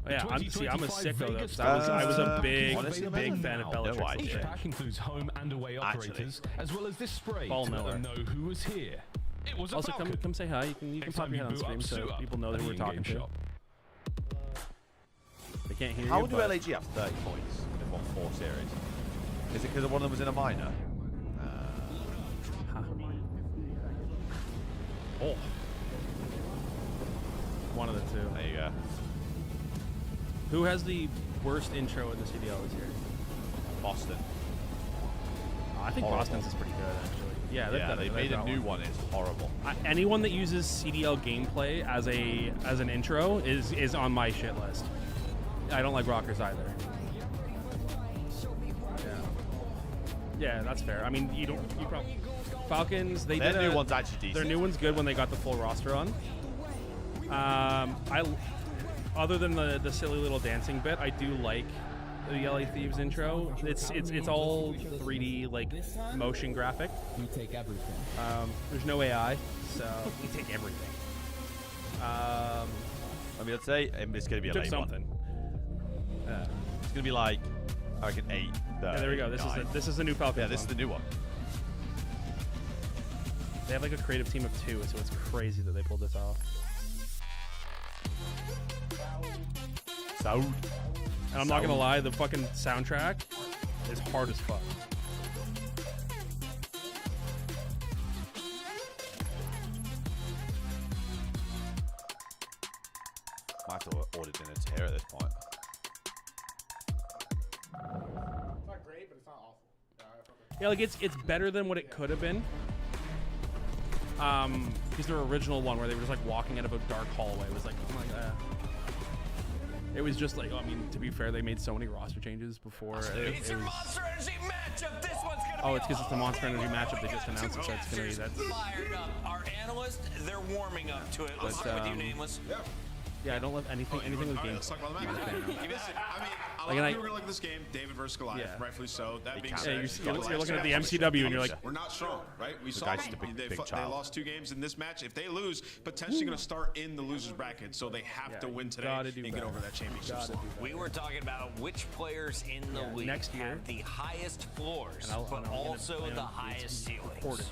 Yeah, I'm a sicko though. 'Cause I was a big fan of Bellatrix. Each pack includes home and away operators, as well as this spray to let them know who was here. It was also, come say hi. You can pop your head on stream so people know that we're talking to. They can't hear you. How do LAG have 30 points in what 4 series? Is it because one of them was in a minor? Oh. One of the two. There you go. Who has the worst intro in the CDL this year? Boston. I think Boston's is pretty good, actually. Yeah, they made a new one. It's horrible. Anyone that uses CDL gameplay as an intro is on my shit list. I don't like rockers either. Yeah, that's fair. I mean, you probably Falcons. Their new one's actually decent. Their new one's good when they got the full roster on. Other than the silly little dancing bit, I do like the LA Thieves intro. It's all 3D like motion graphic. We take everything. There's no AI, so we take everything. I mean, I'd say it's going to be a late something. One. It's going to be like I reckon 8. Yeah, there we go. This is the new Falcons. Yeah, this is the new one. They have like a creative team of 2, so it's crazy that they pulled this off. Sound. And I'm not gonna lie, the fucking soundtrack is hard as fuck. I have to order dinner here at this point. It's not great, but it's not awful. Yeah, like it's better than what it could have been. Because their original one where they were just like walking out of a dark hallway was like, oh my god. It was just like, I mean, to be fair, they made so many roster changes before. It's your Monster Energy matchup. This one's gonna be it's because it's the Monster Energy matchup they just announced it, so it's gonna be fired up. Our analysts, they're warming up to it. Let's start with you, Nameless. Yeah, I don't love anything with games. Let's talk about the match. Listen, I mean, a lot of people are gonna look at this game. David versus Goliath, rightfully so. That being said, you're looking at the MCW and you're like, we're not strong, right? We saw they lost 2 games in this match. If they lose, potentially going to start in the losers bracket, so they have to win today and get over that championship slump. We were talking about which players in the league next year have the highest floors, but also the highest ceilings.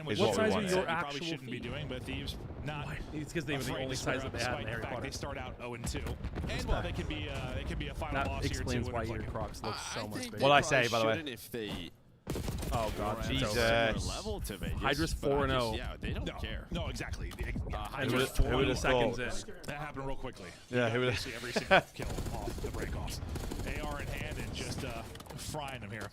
line, Is which what size are your you actual probably shouldn't be feet? doing, but Thieves not. It's because they were the only size that they had in Harry Potter. They start out 0-2, and well, they could be a final That loss here too. explains why your Crocs look so much bigger. What I say, by the way. If they Oh god, Jesus. Level to Vegas, Hydra's but 4-0. Yeah, they don't care. No, exactly. And we're Hydra's 40 seconds in. That happened real quickly. Yeah, He who got would basically every single kill off the break-offs. AR in hand and just frying them here.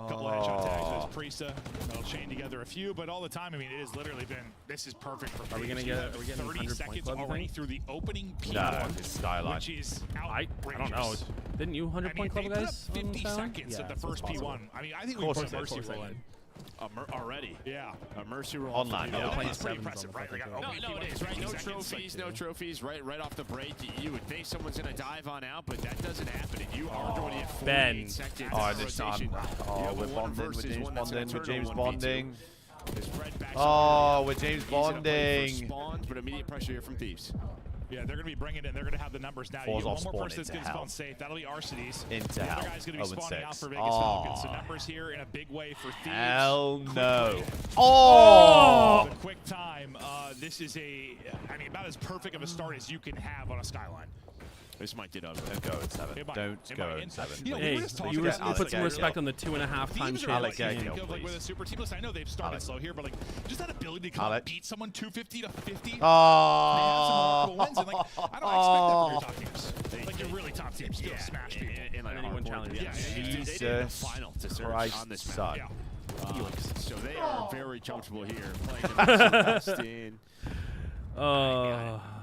Couple of headshot tags. There's Priesta. They'll chain together a few, but all the time, I mean, it has literally been. This is perfect for. Are we getting 30 seconds already through the opening P1, No, it's Skyline. which is I outrageous. don't know. Didn't you 100-point club they put up guys? 50 on seconds at the first P1. I mean, I think we put a mercy roll in. Already. Yeah. A mercy roll. Online, off the yeah. That's pretty impressive, right? No, it is, right? No trophies, no trophies. Right off the break, you would think someone's going to dive on out, but that doesn't happen. And you are going to get 48 seconds rotation. We're bonding with James Bonding. With James Bonding. With James Bonding. Spawns, but immediate pressure here from Thieves. Yeah, they're going to be bringing it. They're going to have the numbers now. You get one more person that's going to spawn safe. That'll be Arcides. Into the hell. other guy's going to be spawning out for Vegas Oh. Falcons. So numbers here in a big way for Thieves. Hell no. Oh! The quick time. This is about as perfect of a start as you can have on a Skyline. This might get ugly. Don't go in 7. Don't go in 7. You know, Hey, you put some respect on the 2.5 time chance. Like with a super team. Listen, I know they've started slow here, but like just that ability to come beat someone 250 to 50. Oh. They have some remarkable wins, and like I don't expect that from your top teams. Like you're really top teams still smash people. In like anyone challenge. Jesus they did the final to search Christ, on this son. map. So they are very comfortable here playing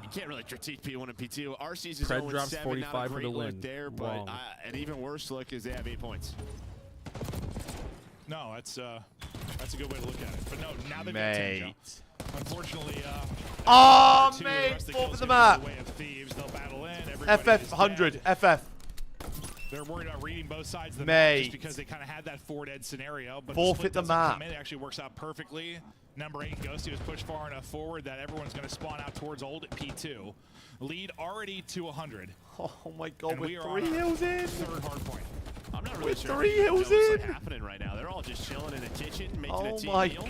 you can't really critique P1 and P2. RC's is Pred 0-7, drops 45 not a for great the look win. there, but an even worse look is they have 8 points. No, that's a good way to look at it. But no, now they've got 10, Joe. Unfortunately, mate, fourth of the map. FF 100, FF. They're worried about reading both sides of the map just because they kind of had that 4-dead scenario. But forfeit the map. It actually works out perfectly. Number 8, Ghosty was pushed far enough forward that everyone's going to spawn out towards old at P2. Lead already to 100. Oh my god, and we're 3 hills in. Third hard point. I'm not really sure 3 hills what's in. happening right now. They're all just chilling in the kitchen, making a team meal.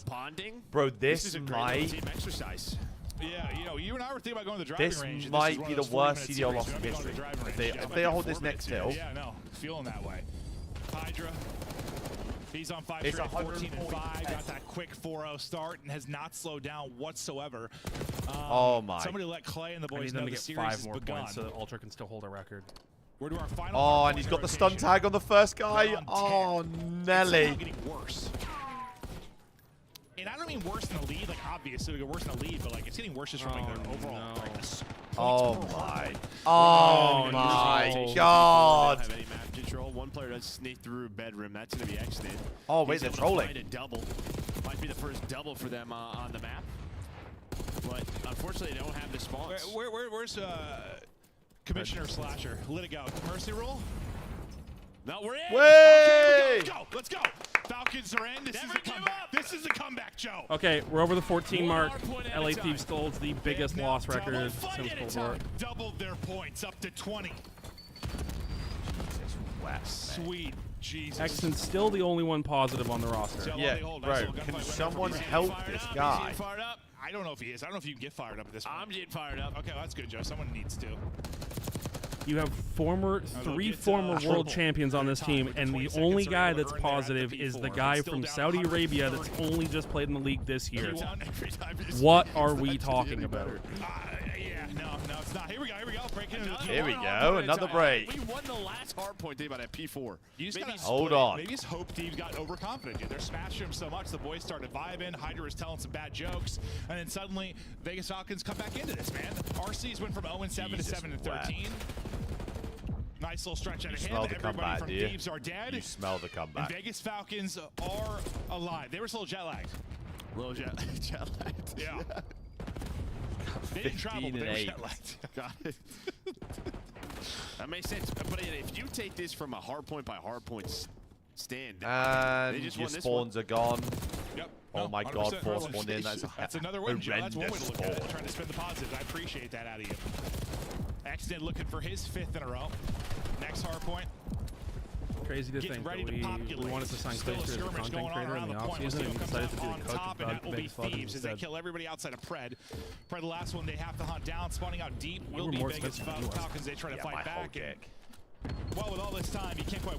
Bonding. Bro, this is a great team exercise. Yeah, you and I were thinking about going to the driving range. This might be the worst CDL loss in history. If they hold this next hill. Yeah, no, feeling that way. Hydra. He's on 5 It's straight, 14 and 5. Got that quick 4-0 start and has not slowed down whatsoever. Oh my! Somebody let Clay and the boys know the series has begun. 5 more points so that Ultra can still hold a record. We're to our final. Oh, and he's got the stun tag on the first guy. Oh, Nelly. It's getting worse. And I don't mean worse in the lead, like obviously we get worse in the lead, but like it's getting worse just from like their overall. Like, oh my! Oh my God! Don't have any map control. One player does sneak through bedroom. That's going to be exited. Oh wait, they're trolling. Find a double. Might be the first double for them on the map. But unfortunately, they don't have the spawns. Where's Commissioner Slasher? Let it go. Mercy roll. No, we're in. Okay, let's go. Let's go. Falcons are in. This is a comeback. This is a comeback, Joe. Okay, we're over the 14 mark. LA Thieves still holds the biggest loss record since Cold War. Doubled their points up to 20. Sweet Jesus. Exton's still the only one positive on the roster. Yeah, bro. Can someone help this guy? I don't know if he is. I don't know if you can get fired up at this point. I'm getting fired up. Okay, well, that's good, Joe. Someone needs to. You have three former world champions on this team, and the only guy that's positive is the guy from Saudi Arabia that's only just played in the league this year. What are we talking about? Yeah, no, it's not. Here we go. Breaking into Here we go. Another break. We won the last hard point day by that P4. Hold on. Maybe just hope Thieves got overconfident. Dude. They're smashing him so much, the boys started vibing. Hydra was telling some bad jokes, and then suddenly Vegas Falcons come back into this, man. RC's went from 0-7 to 7-13. Nice little stretch out of him. Everybody from Thieves are dead. You smell the comeback. And Vegas Falcons are alive. They were still jet lagged. Little jet lagged. Yeah. They didn't travel, but they were jet lagged. Got it. That makes sense. But if you take this from a hard point by hard point stand, and they just your won this spawns are gone. Yep. Oh my God, 4 spawned in. That's another win, Joe. That's one way to look at it. Spawn. Trying to spin the positives. I appreciate that out of you. Exton looking for his 5th in a row. Next hard point. Crazy to think that we wanted to sign Clay as a content creator in the offseason, and he decided to be the coach of Vegas Falcons as they kill everybody outside of Pred. Pred, the last one they have to hunt down, spawning out deep. Will be Vegas Falcons. They try to fight back. Well, with all this time, you can't quite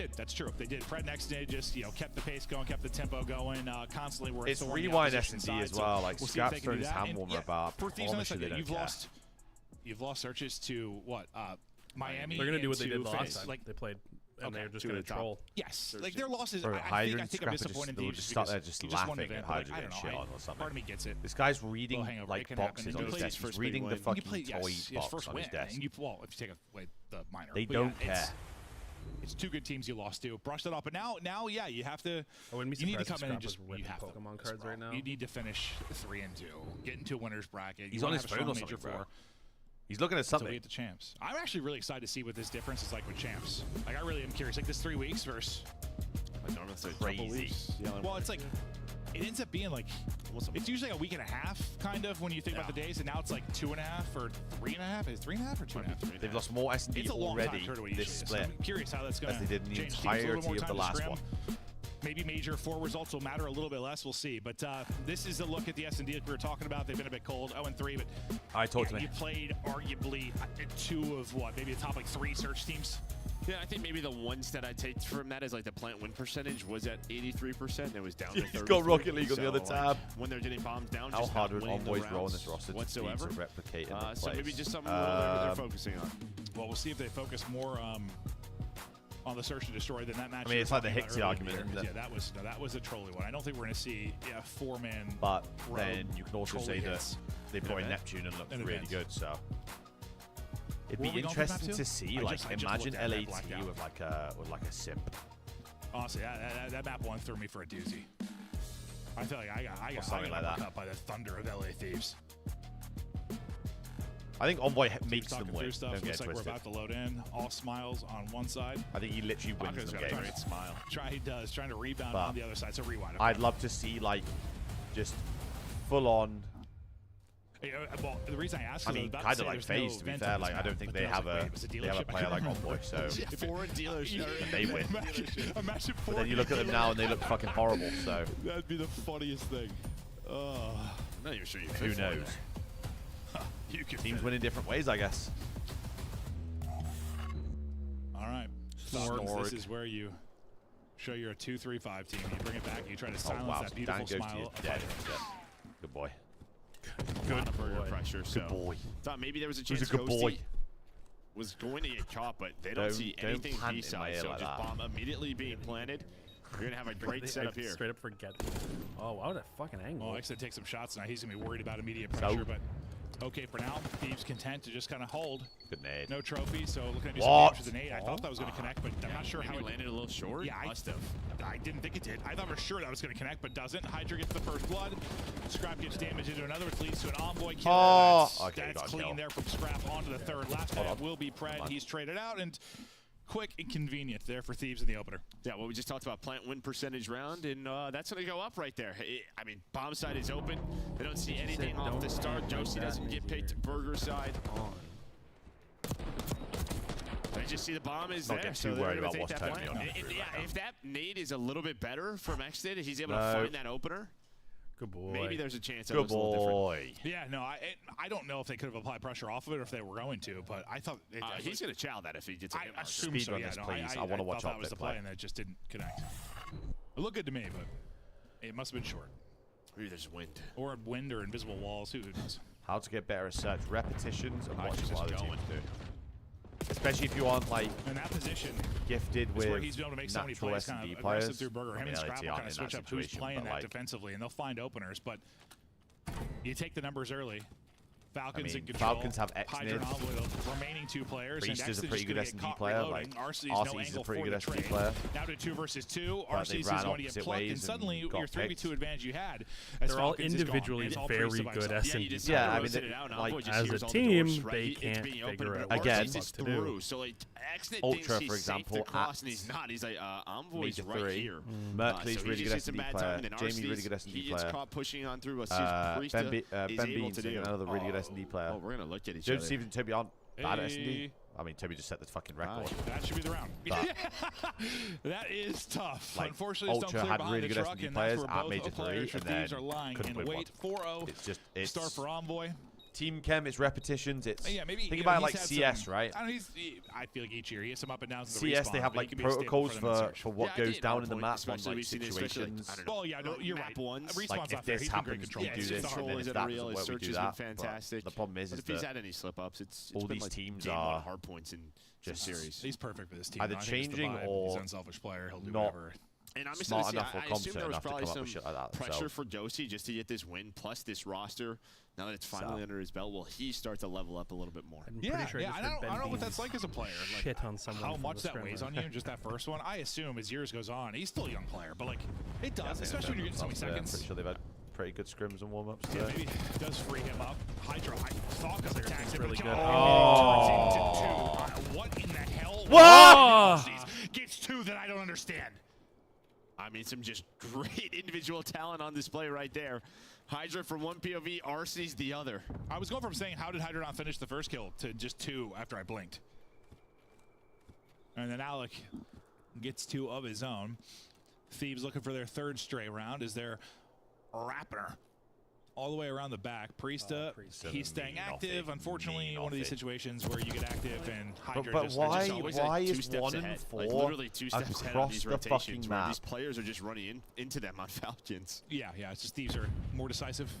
did. That's true. They did. Fred next day just kept the pace going, kept the tempo going, constantly. Were it's rewind S&D as well. Like Scap's throwing his hand warmer about. For Thieves, you've lost searches to what? Miami. They're gonna do what they did the last time. Like they played and they're just going to troll. Yes, like their losses. Bro, I think I'm disappointed in just Thieves start there because just he just won the laughing at event, but Hydra I don't getting know. shit on or something. Part of me gets it. This guy's reading hangover, like it can happen. boxes on And his he desk. plays He's reading the first fucking big win. toy Yes, box first on his win, desk. and well, if you take away the minor, They but don't yeah, care. It's two good teams you lost to. Brush that up, but now, yeah, you have to. I wouldn't be you need to surprised come if in and Scrap just was ripping you have Pokemon to, cards right now. You need to finish 3-2, get into a winner's bracket. He's You on wanna his have a phone or strong something, major bro. four He's looking at until something. we get the champs. I'm actually really excited to see what this difference is like with champs. Like, I really am curious. Like, this 3 weeks versus. Crazy. Well, it's like it ends up being like it's usually a week and a half, kind of, when you think about the days, and now it's like 2.5 or 3.5. Is it 3.5 or 2.5? They've lost more S&D It's a long time already compared to what it this usually is. split I'm curious how that's going as to they did in the change teams. A little entirety more of the time to last scrim. one. Maybe major 4 results will matter a little bit less. We'll see. But this is a look at the S&D like we were talking about. They've been a bit cold, 0-3. But all right, talk to me. You played arguably 2 of what? Maybe the top like 3 search teams. Yeah, I think maybe the ones that I take from that is like the plant win percentage was at 83%. It was down to 30. He's got Rocket League on the other tab. When they're getting bombs down, How just hard not would winning the Envoys roll on rounds this roster whatsoever. to replicate in the So place? maybe just something they're focusing on. Well, we'll see if they focus more on the search and destroy than that match. I mean, it's like the Hixie argument, isn't it? Yeah, that was a trolly one. I don't think we're going to see 4-man. But then you can also say that they've got An event. Neptune and looks An really event. good. So it'd What be were we going for interesting map to two? see. I Like, just imagine looked at it and LAT blacked out. with like a simp. Honestly, that map 1 threw me for a doozy. I feel like I got something like that. uppercut by the thunder of LA Thieves. I think Envoy makes Talking them win. through stuff. Don't get Looks like we're twisted. about to load in. All smiles on one side. I think he literally wins Baku's the got a game. great smile. He does, trying to rebound But on the other side. So rewind. I'd love to see like just full on. Well, the reason I asked, I mean, kind of like FaZe, to be fair. Like, I don't think they have a player like Envoy, so For a dealership. and they win. Imagine But then you look at them now and they look fucking horrible. So that'd be the funniest thing. I'm not even sure you who could. knows? You can Teams win in different ways, I guess. All right. Snorg. This is where you show you're a 2-3-5 team. You bring it back. You try to silence wow. that beautiful Dan goes to smile. his dead. Good boy. Good burger pressure. So Good boy. thought maybe there was a Who's chance a good boy? was going to get caught, but they don't see Don't anything pant in my B-side. ear So like just that. bomb immediately being planted. You're going to have a great setup here. Straight up forget. Oh, wow, that fucking angle. Well, X take some shots now. He's going to be worried about immediate So- pressure, but okay for now. Thieves content to just kind of hold. Good nade. No trophy, so looking to do What? some damage with the nade. I thought that was going to connect, but I'm not sure how Maybe it landed a little short. Yeah, Must have. I didn't think it did. I thought for sure that was going to connect, but doesn't. Hydra gets the first blood. Scrap gets damage into another, which leads to an Envoy kill. Oh, That's, okay, that's got clean kill. there from Scrap onto the third. Last Hold guy on. will be Pred. He's traded out, and quick and convenient there for Thieves in the opener. Yeah, well, we just talked about plant win percentage round, and that's going to go up right there. I mean, bomb side is open. They don't see anything off the start. Josie doesn't get picked. Burger side. They just see the bomb is Not there, get so too they're worried going to about take what's that totally plant. on. Yeah, if that nade is a little bit better from Xdid, he's able No. to find that opener. Good boy. Maybe there's a chance that Good looks a little different. boy. Yeah, no, I don't know if they could have applied pressure off of it or if they were going to, but I thought He's going to chow that if he gets a hit I mark. assume Speed so. run Yeah, this, no, please. I I wanna watch thought that out was that the play, play. and it just didn't connect. It looked good to me, but it must have been short. Maybe there's wind. Or wind or invisible walls. Who knows? How to get better at search repetitions and watch just what other going. teams do. Especially if you aren't like In that position, gifted is with where he's been able to make so many natural plays, kind S&D of aggressive players. through Burger. I Him mean, and Scrap LAT will aren't kind of in switch that up who's situation, playing but, that like, defensively, and they'll find openers. But you take the numbers early. Falcons I in mean, control. Falcons have Hydra and X-Nid. Envoy, the remaining 2 players. Priest and is a Exodus pretty just good gonna get S&D caught player, reloading. like, RC's no RC's a angle pretty for good the S&D trade. player. Now to 2 versus 2. But RC's they is ran going to get opposite plucked, and ways suddenly and your got 3v2 picked. advantage you had. As They're all Falcons is gone, individually and it's all very Priest by good himself. S&D. you just Yeah, have to I mean, rotate it they- out, and like, Envoy just as hears a all the doors, team, right? they It's can't being opened, figure but out what Again, RC's the is fuck to do. through. So like, Xnet Ultra, thinks he's for safe to example, cross, at and he's not. He's like, Envoy's Major right 3. here. Merkley's So he really just good hits some S&D bad player. timing, and Jamie's really RC's, good S&D he gets player. caught pushing on through what Ben is able Beans to is do. another really good S&D player. Oh, we're going to look at each Joe other. Steve and Toby aren't bad at S&D. Hey. I mean, Toby just set the fucking record. That should be the round. But- That is tough. Like, Unfortunately, it's Ultra don't clear had behind really the good truck, S&D and that's players where at both Major players 3, for and Thieves then are lying couldn't in win wait. one. 4-0. It's just, Start for Envoy. team chem, it's repetitions. It's maybe think about it like CS, right? I feel like each year he has some up and downs in the CS, respawn, they have but he like can be a staple protocols them for what goes down in the map on like situations. Well, yeah, no, you're right. Like if this happens, we do this, and then if that doesn't work, we do that. Fantastic. The problem is if he's had any slip-ups, it's all been these like teams game are one hard points in just series. He's perfect for this team. either changing or he's an unselfish player. He'll do not whatever. And I'm smart just enough or I assume there competent was enough to probably come up some with shit like that. pressure for Dosey just to get this win, plus this roster. Now that it's finally under his belt, will he start to level up a little bit more? Yeah, I don't know what that's like as a player. Like, shit on someone how from much the that weighs scrimmer. on you, just that first one. I assume as years goes on, he's still a young player, but like it does, especially when you're getting so many I'm seconds. pretty sure they've had pretty good scrims and warm-ups. Yeah, maybe it does free him up. Hydra, I thought of attacks really good. What in the hell? What? Gets two that I don't understand. I mean, some just great individual talent on display right there. Hydra from one POV, Arcee's the other. I was going from saying, how did Hydra not finish the first kill, to just two after I blinked. And then Alec gets two of his own. Thieves looking for their third straight round as they're Rapper all the way around the back. Priesta, he's staying active. Unfortunately, one of these situations where you get active and Hydra but just why Like is 1 and 4 like literally 2 steps ahead of these rotations where these players are just running into them on Falcons? Yeah, it's just Thieves are more decisive,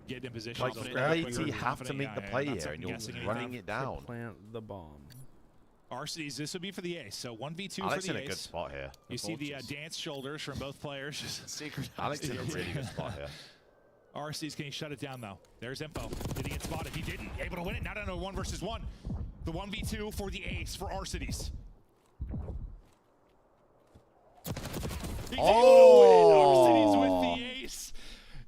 getting in position. Like LAT have to make the play here, and you're running it down. Plant the bomb. Arcee's, this would be for the ace. So 1v2 Alex for the in a good spot here. You see the dance shoulders from both players. Secret. Alex in a really good spot here. Arcee's, can he shut it down though? There's info. Did he get spotted? He didn't. Able to win it. Not on a 1 versus 1. The 1v2 for the ace for Arcee's. He's Arcee's with the ace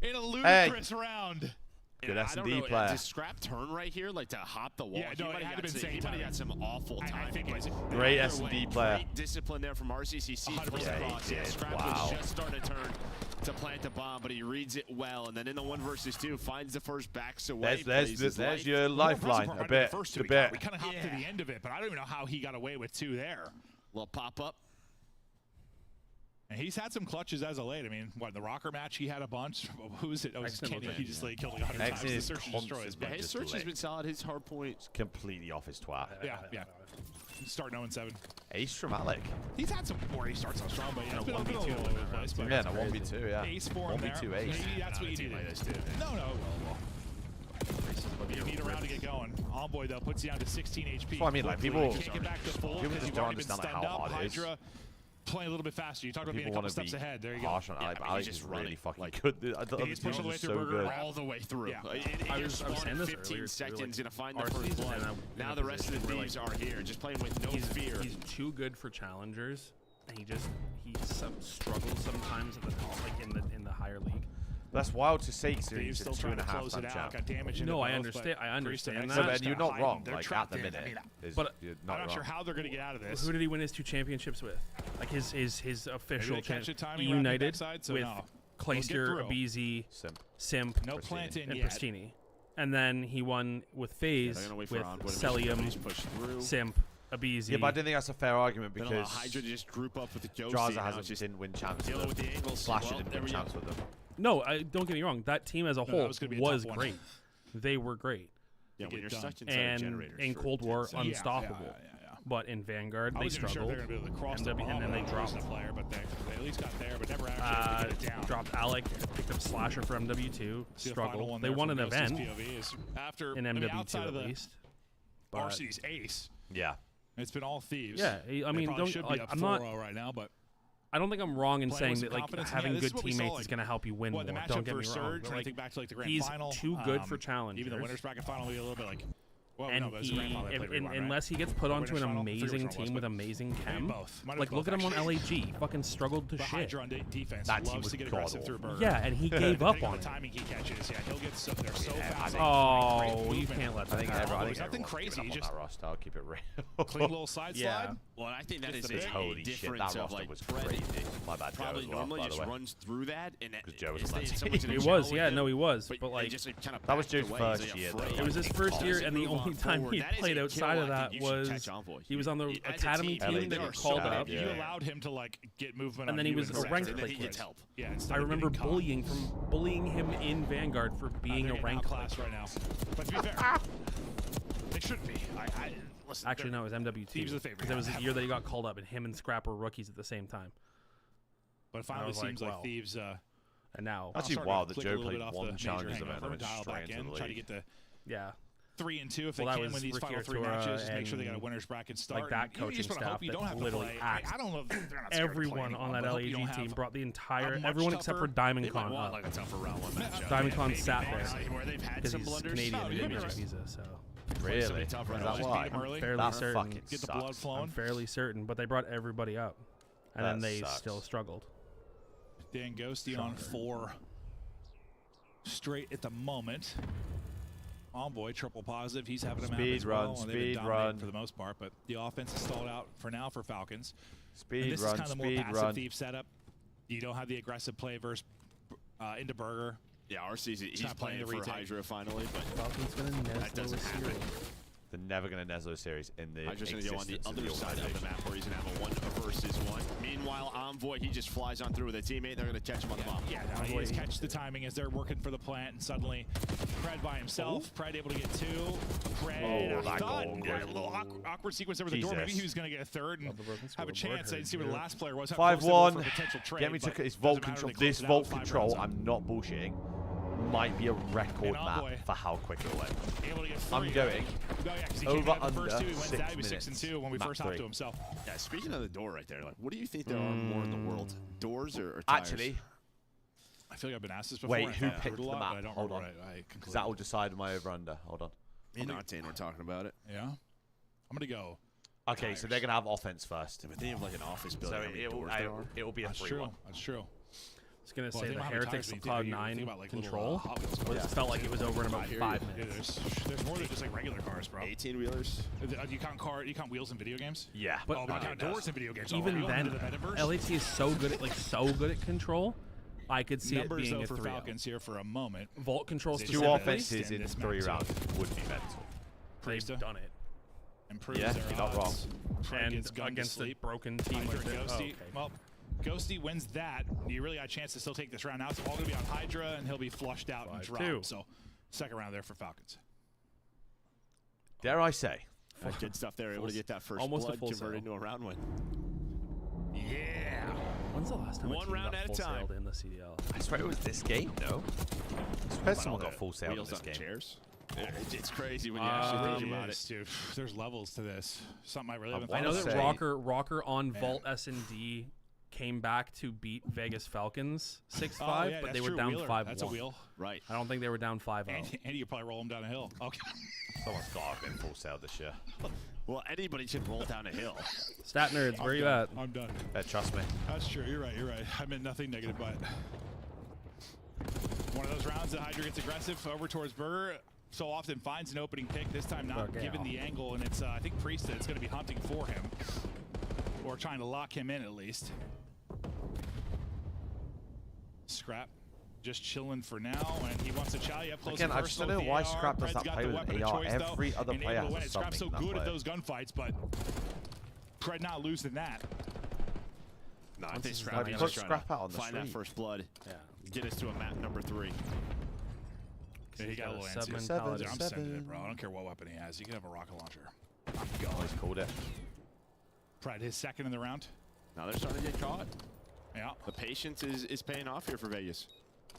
in a ludicrous round. Good S&D player. Does Scrap turn right here, like to hop the wall? Yeah, no, it had to been same He might have got some awful timing. Great S&D player. Great discipline there from RCCC. Yeah, Scrap was just starting to turn to plant a bomb, but he reads it well. And then in the 1 versus 2, finds the first, backs away. There's your lifeline a bit. We kind of hopped to the end of it, but I don't even know how he got away with 2 there. Little pop-up. And he's had some clutches as of late. I mean, what, the Rocker match, he had a bunch. Who was it? Oh, it was Kenny. He just killed 100 times. The search and destroy is bad. His search has been solid. His hard point's completely off his twat. Yeah. Starting 0-7. Ace from Alec. He's had some more ace starts on strong, but it's been a 1v2. Yeah, no, 1v2, yeah. Ace for him there. 1v2 ace. Maybe that's what you needed. No. You need a round to get going. Envoy, though, puts you down to 16 HP. Well, I mean, like, people can't get back to full just don't understand how hard it is. Hydra playing a little bit faster. You talked about being a couple steps ahead. There you go. Harsh on Alec, but Alex is really fucking good. The other teams are so good. All the way through. Yeah. I was saying this 15 seconds to find the first one. Now the rest of the Thieves are here, just playing with no fear. He's too good for challengers. He struggles sometimes at the top, like in the higher league. That's wild to say, series still of 2.5 time champ. No, I understand. I understand that. No, man, you're not wrong. Like at the minute, but I'm not sure how they're going to get out of this. Who did he win his 2 championships with? Like his official champion. United with Clayster, Abizi, Simp, no planting and yet. Pristini. And then he won with FaZe, with Celium, Simp, Abizi. Yeah, but I don't think that's a fair argument because Hydra just group up with the Josie. Draza didn't win champs with them. Flash didn't win champs with them. No, don't get me wrong. That team as a whole was great. They were great. Yeah, when you're such and in Cold War, unstoppable. But in Vanguard, they struggled. Sure and then they dropped the player, but they at least got there, but never actually get it down. Dropped Alec, picked up Slasher for MW2, struggled. They won an event in MW2 at least. Arcee's ace. Yeah. It's been all Thieves. Yeah, I mean, I'm not right now, but I don't think I'm wrong in saying that like having good teammates is going to help you win more. Don't get me wrong. But, like, back to, like, the grand he's final, too good for challengers. Even the winners bracket final will be a little bit like. Well, and no, unless he gets put onto an amazing team with amazing chem, like look at him on LAG, fucking struggled to shit. That team was god-awful. Yeah, and he gave up on it. Timing he catches, yeah, he'll get so they're so fast. Oh, you can't let that. I think there's nothing crazy. Just roster. I'll keep it real. Clean little side slide. Well, I think that is a holy shit. That roster was crazy. My bad, Joe probably as well, normally by the just way. runs through that, and Joe was on He was, yeah, no, he was, but like just kind of that was Joe's first year. It was his first year, and the only only time he played outside of that was he was on the academy team that got called up. You allowed him to like get movement, and then he was a ranked player. player. Help. Yeah, I remember bullying him in Vanguard for being a ranked class right now. But to be fair, they shouldn't be. Listen, actually, no, it was MW2. Thieves are the favorite. Because it was the year that he got called up, and him and Scrap were rookies at the same time. But it finally seems like Thieves. And now, actually, wild that Joe played one challenges event and went straight into the try to league. get to 3-2 if they can win these final 3 matches. Just make sure they got a winner's bracket start. Like that coaching staff that literally axed everyone on that LAG team, brought the entire everyone except for Diamond Con up. Like a tougher round one matchup. Diamond Con sat there because he's Canadian and didn't get a visa. So really, is that why? I'm fairly certain. Get the blood flowing. I'm fairly certain, but they brought everybody up, and then they still struggled. Dan Ghosty on 4 straight at the moment. Envoy triple positive. He's having a speed run, speed run for the most part, but the offense is stalled out for now for Falcons. Speed this run, is kind of the more speed passive run. Thief setup. You don't have the aggressive play versus into Burger. Yeah, RC's he's playing for Hydra finally, but Falcons gonna that doesn't happen. They're never going to Neslo series in the Hydra's going to go on the other side of the map where he's going to have a 1 versus 1. Meanwhile, Envoy, he just flies on through with a teammate. They're going to catch him on the bomb. Yeah, no, he just catch the timing as they're working for the plant, and suddenly Pred by himself. Pred able to get 2. Pred, I thought a little awkward sequence over the door. Maybe he was going to get a third and have a chance. I didn't see where the last player was. 5-1. Get me to his vault control. This vault control, I'm not bullshitting, might be a record map for how quick it went. I'm going over under 6 minutes. 6-2 when we first hopped to himself. Yeah, speaking of the door right there, like, what do you think there are more in the world, doors or tires? Actually, I feel like I've been asked this before. Wait, who picked the map? I don't Hold on. Because that will decide my over-under. Hold on. In Octane, we're talking about it. Yeah. I'm going to go. Okay, so they're going to have offense first. But they have like an office building. So it will be a 3-1. That's true. That's true. I was going to say the Heretics of Cloud 9 control, but it felt like it was over in about 5 minutes. Yeah, there's more than just like regular cars, bro. 18-wheelers. You count wheels in video games? Yeah. But I count doors in video games. Even then, LAT is so good at control. I could see it being a 3-0. for Falcons here for a moment. Vault control specifically. 2 offenses in 3 rounds would be mental. They've done it. Improves yeah, their you're not wrong. And against a broken team like this. Okay. Well, Ghosty wins that. You really got a chance to still take this round. Now it's all going to be on Hydra, and he'll be flushed out and dropped. So, second round there for Falcons. Dare I say? Good stuff there. Able to get that first almost blood a full converted into a round win. Yeah. When's the last time one round at a time in the CDL? I swear it was this game, no? I swear someone got full sailed in this game. Chairs. It's crazy when you actually think about it. Dude, there's levels to this. Something I really haven't I know that Rocker on Vault S&D came back to beat Vegas Falcons 6-5, but they were down 5-1. That's a wheel. Right. I don't think they were down 5-0. Andy, you probably roll them down a hill. Okay. Someone's got to have been full sailed this year. Well, anybody should roll down a hill. Stat nerds, where are you at? I'm done. Trust me. That's true. You're right. I meant nothing negative, but one of those rounds that Hydra gets aggressive over towards Burger. So often finds an opening pick. This time not given the angle, and it's I think Priest that's going to be hunting for him, or trying to lock him in at least. Scrap just chilling for now, and he wants to chow you up close. Again, I just don't know why Scrap does not play with an AR. Every other player has a Scrap's so good at those gunfights, but Pred not losing that. No, I think Scrap out on the find that first blood. Yeah. Get us to a map number 3. Yeah, he got a little antsy. I'm sending it, bro. I don't care what weapon he has. He can have a rocket launcher. I'm going. He's called it. Pred, his second in the round. Now they're starting to get caught. Yeah. The patience is paying off here for Vegas.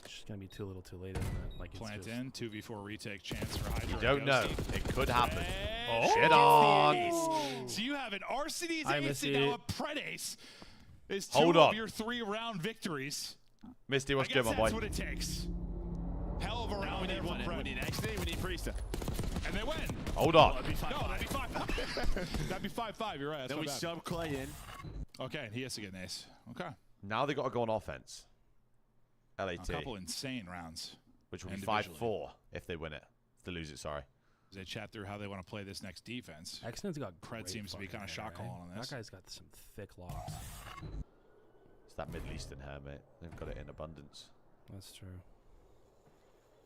It's just going to be too little too late, isn't it? Like Plant in, 2v4 retake chance for Hydra. You don't know. It could happen. Oh, shit on. So you have an Arcedy's ace and now a Pred ace. Is 2 Hold of on. your 3-round victories. Misty, what's good, my boy? That's what it takes. Hell of a round there for Pred. We need XD, we need Priesta. And they win. Hold on. That'd be 5-5. No, that'd be 5-5. That'd be 5-5. You're right. That's then we bad. sub Clay in. Okay, he has to get an ace. Okay. Now they got to go on offense. LAT. A couple insane rounds. Which will be 5-4 if they win it. If they lose it, sorry. As they chat through how they want to play this next defense. X-Ned's got Pred seems to be kind of shot calling on this. That guy's got some thick locks. It's that Middle Eastern hair, mate. They've got it in abundance. That's true.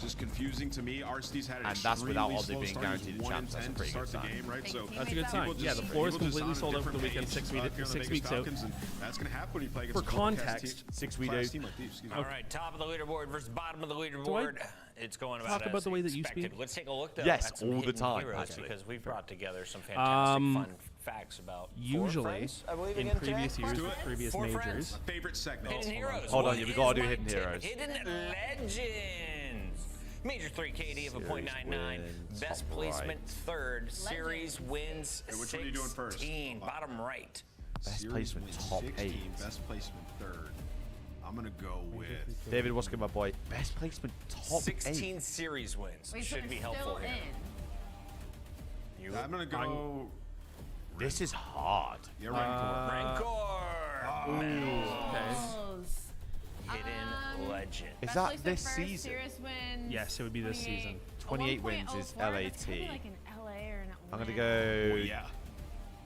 just confusing to me. RCD's had an And that's without extremely Oddly being slow start. guaranteed He's the 1 champs. That's a and 10 pretty to good start the sign. game, right? So That's a good sign. people Yeah, the floor is people just completely on a sold out for the different weekend. page, 6 here on the 6 Vegas weeks out. Falcons, and that's going to happen when you play against For a world-class context, team, 6 we class do. team like these. Excuse me. All right, top of the leaderboard versus bottom of the Do I leaderboard. It's going talk about as the way that you expected. speak? Let's take a look though Yes, at some all the hidden time, heroes, actually. because we've brought together some fantastic fun facts about Usually, friends, I believe, in again previous today. years with previous Four majors. friends. Favorite segment. Hidden heroes. Hold on, What we is gotta do my hidden tip? heroes. Hidden legends. Major 3 KD of a Series .99. wins, Best top placement right. third. Series wins Hey, which one are you doing first? 16. Bottom right. Best Series placement, wins top 16, 8. Best placement third. I'm going to go with... David, what's good, my boy? Best placement, top 16 8. series wins. Wait, so Should be they're helpful still here. in. You, I'm going to go... This is hard. Yeah, Rancor. Hidden legend. Is Best that placement this first, season? Series wins. Yes, it would be this 28. season. 28 1.04, wins is but it's LAT. kinda like an LA or an I'm gonna Atlanta. go. Oh, yeah.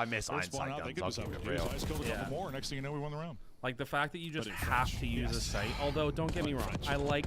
I miss First one iron out, sight they guns. could I'll be keep it real. I just killed a couple Yeah. more. Next thing you know, we won the round. Like the fact that you just in have French, to use a yes. sight. Although, don't get me wrong, I like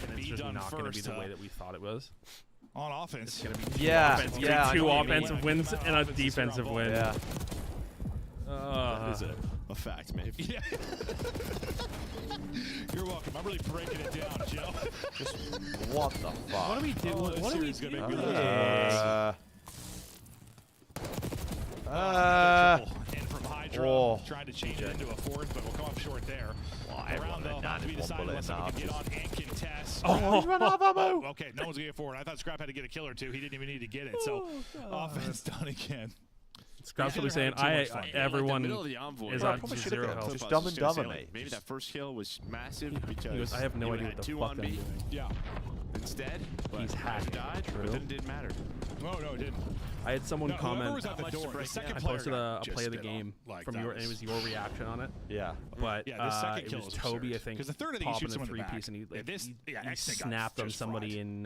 get and it's B just done not going to be first. the way that we thought it was. On offense. It's going to be Yeah, two I offensive mean, wins and a defensive win. Yeah. That is a fact, maybe. Yeah. You're welcome. I'm really breaking it down, Joe. Just what the fuck? What do we do? What do we do? In from Hydra, trying to change it into a fourth, but we'll come up short there. Around though, not to be decided unless someone can get on and contest. Oh, he's run out of ammo. Okay, no one's gonna get forward. I thought Scrap had to get a kill or two. He didn't even need to get it. So offense done again. Scrap's probably saying, everyone is on 0 health. Just dumb and dumber, mate. Maybe that first kill was massive because he goes, I have no idea what the fuck I'm doing. Yeah. Instead, he's hacked. Died, but then it didn't matter. No, it didn't. I had someone comment. Was at the door. The second I posted a play of the game from your, and it was your reaction on it. Yeah. But this second it kill was Toby, I think, because the third, I think, popping he shoots a someone in the three-piece, and he snapped on somebody in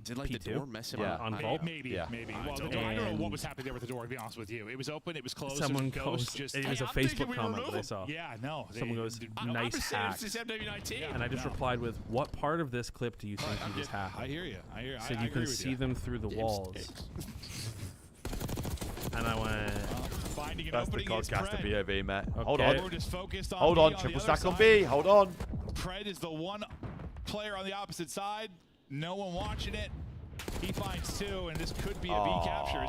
did like P2 the door mess him up? on Vault. Maybe. Well, I don't know what was happening there with the door, to be honest with you. It was open, it was closed. Someone goes, it was a Facebook comment that I saw. Yeah, no. Someone goes, nice hack. And I just replied with, what part of this clip do you think you just hacked? I hear you. So you can see them through the walls. And I went. Finding an That's the opening Godcaster BOV, Matt. Okay. Hold on. We're just focused on Hold on. Triple stack on B. Hold on. Pred is the one player on the opposite side. No one watching it. He finds two, and this could be a B capture. I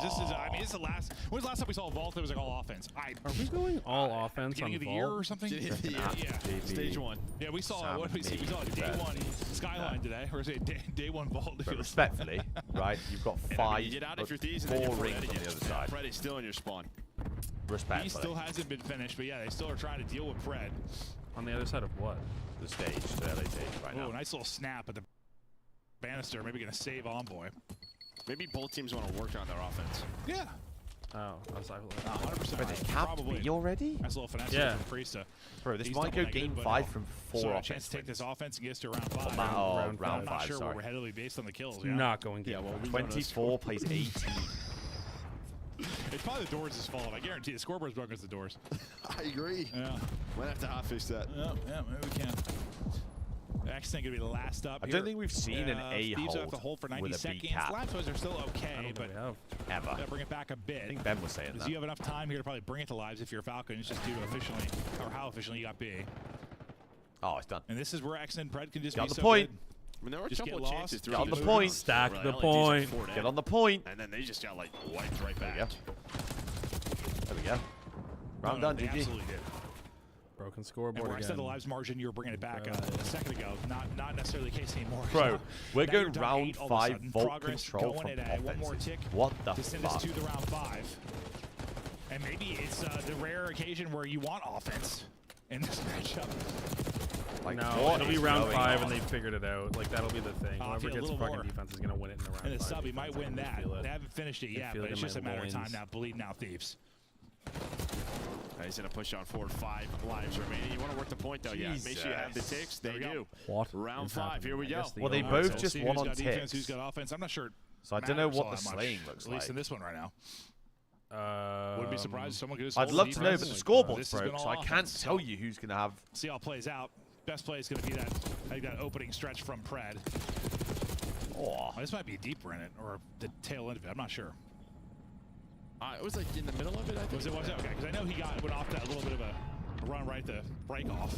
mean, this is the last. When's the last time we saw Vault? It was like all offense. Are we going all offense on beginning of the Vault? year or something? Yeah. Stage 1. Yeah, we saw what we see. We saw day one Skyline today, or say day one Vault. But respectfully, right? You've got 5, you get out if you're thieves, four and then rings on the other side. Fred is still in your spawn. Respectfully. He still hasn't been finished, but yeah, they still are trying to deal with Fred. On the other side of what? The stage, the LA stage right now. Oh, nice little snap at the banister. Maybe going to save Envoy. Maybe both teams want to work on their offense. Yeah. Oh, I was like, 100%. But they capped me already? Nice little finesse from Priesta. Bro, this might go game 5 from 4 offense. Chance to take this offense and get us to round 5. Round 5, I'm not sure sorry. where we're heavily based on the kills. Not going game. well, 24 plays 18. It's probably the doors' fault. I guarantee the scoreboard's broken as the doors. I agree. Yeah. Might have to hotfix that. Yeah, maybe we can. X thing gonna be the last up. I don't think we've seen an A Thieves hold have to hold for 90 with a seconds. B cap. Lab toys are still okay, but ever. Bring it back a bit. I think Ben was saying that. You have enough time here to probably bring it to lives if you're Falcons, just due to efficiently or how efficiently you got B. Oh, it's done. And this is where X and Pred can just get be on the so point. good. I mean, there were a Just couple get of chances. Get on the point. Stack the point. Get on the point. And then they just got like wiped right back. There we go. Round done, GG. Absolutely did. Broken scoreboard and where I said the again. lives margin, you were bringing it back a second ago. Not necessarily the case anymore. Bro, we're now going you're down round 8 all of a 5 sudden. Vault Progress control going from at one more tick What the to send fuck? us to the round 5. And maybe it's the rare occasion where you want offense in this matchup. Like, no, it'll be round 5 and they figured it out. Like, that'll be the thing. I Whoever feel a gets little fucking more. defense is going to win it in the round 5. And the sub, he might defense. win I that. feel it. They haven't finished it I yet, feel but it it's in just a my matter of time loins. now. Bleeding out Thieves. He's going to push on forward. 5 lives remaining. You want to work the point, though. Yeah, make sure you have the ticks. They do. What Round is 5. happening? Here we go. Well, they All both right, just so won who's on got defense, ticks. who's got offense? I'm not sure. So I don't know matters what all the that much, slaying looks at least like. in this one right now. Wouldn't be surprised if someone could just I'd hold love the to know, but the defense. scoreboard's This has broke, been so all I can't offense, tell you who's going to have... See how it plays out. Best play is going to be that, I think, that opening stretch from Pred. Oh. This might be deeper in it, or the tail end of it. I'm not sure. It was like in the middle of it, I think. Was it? Okay, because I know he went off that little bit of a run right to break off.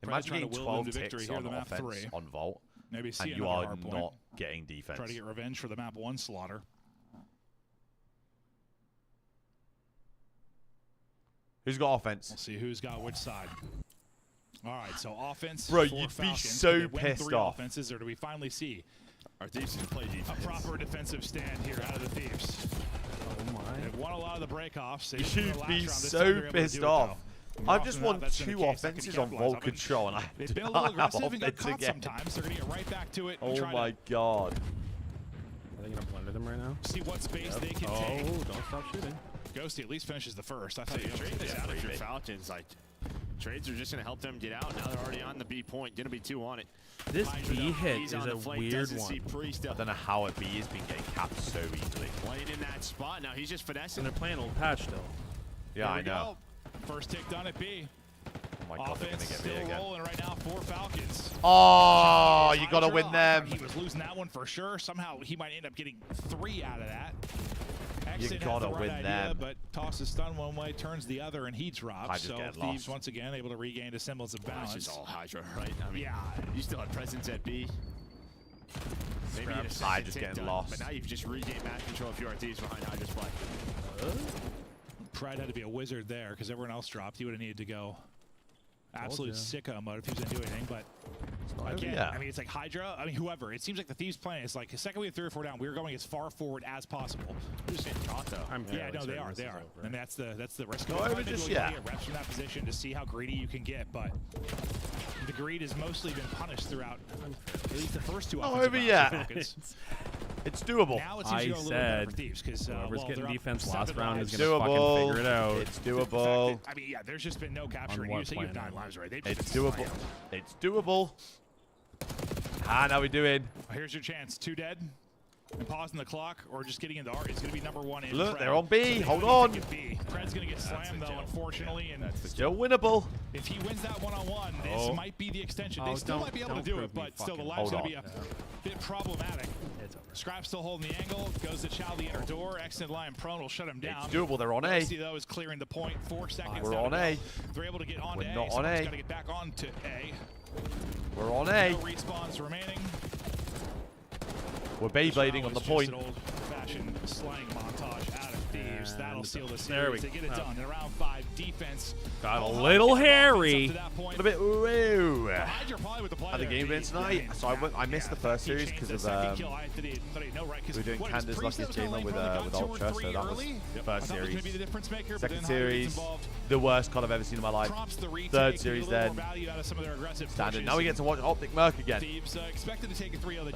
Imagine trying to getting will them 12 to victory ticks here, on the map offense 3. on Vault, Maybe see and you another are hard point. not getting defense. Try to get revenge for the map 1 slaughter. Who's got offense? We'll see who's got which side. All right, so offense. Bro, for you'd be Falcons. so Do they win pissed 3 off. offenses, or do we finally see Our Thieves can play defense. a proper defensive stand here out of the Thieves? Oh my. They've won a lot of the breakoffs. They did in You'd the last be round. This time so they're able to pissed do it, off. though. More I've just often than won not, that's been the 2 case. Not gonna offenses on capitalize Vault on it. Control, and I They've been a die little aggressive and got offense caught again. sometimes. They're going to get right back to it. And Oh try my god. Are they going to blender them right now? to see what space they can Oh, take. don't stop shooting. Ghosty at least finishes the first. I thought You you trade this out if you're big. Falcons. Like, trades are just going to help them get out. Now they're already on the B point. Going to be 2 on it. This Hydra, B hit he's is on a the flank, weird doesn't one. see Priest I don't know how a B has been getting capped so easily. playing in that spot. Now he's just finessing. And they're playing old patch still. Yeah, I Here we know. go. First tick done at B. Oh my god, they're going Offense to get me still again. rolling right now for Falcons. Oh, you got to win them. He was losing that one for sure. Somehow he might end up getting 3 out of that. Exit has the right idea, but tosses stun one way, turns the other, and he drops. So Thieves once again able to regain a semblance of balance. This is all Hydra, right? I mean, yeah, you still had presence at B. Maybe you I just getting lost. But now you've just regained match control if you are Thieves behind Hydra's flag. Pride had to be a wizard there because everyone else dropped. He would have needed to go absolute sicko mode if he was going to do anything. But again, I mean, it's like Hydra. I mean, whoever. It seems like the Thieves plan is like the second we have 3 or 4 down, we're going as far forward as possible. We're just getting caught though. Yeah, no, they are. They are, and that's the risk. No, Of just get reps from that position to see how greedy you can get, but the greed has mostly been punished throughout at least the first 2 offensive rounds. It's doable. Now it seems to go a little better for Thieves because whoever's getting defense last round is going to fucking figure it out. It's doable. I mean, yeah, there's just been no capturing. You say you have 9 lives, right? It's doable. It's doable. How we doing? Here's your chance. 2 dead. And pausing the clock or just getting into R. It's going to be number 1 in Look, Fred. they're on B. So Hold on. Fred's going to get slammed, though, unfortunately. And still winnable. If he wins that one-on-one, this might be the extension. They still might be able to do it, but still the live's going to be a bit problematic. Scrap still holding the angle. Goes to Chow, the inner door. Extended line prone will shut him down. It's doable. They're on A. Rusty, though, is clearing the point. 4 seconds. We're on A. They're able to get on to A. Not on A. Got to get back on to A. We're on A. No respawns remaining. We're Beyblading on the point. An old-fashioned slang montage out of Thieves. That'll seal the series. They get it done in round 5. Defense got a little hairy. A bit woo. Had the game been tonight, so I missed the first series because of we were doing Canda's Luckiest Gamer with Ultra, so that was the first series. Second series, the worst COD I've ever seen in my life. Third series then, standard. Now we get to watch Optic Merc again. Now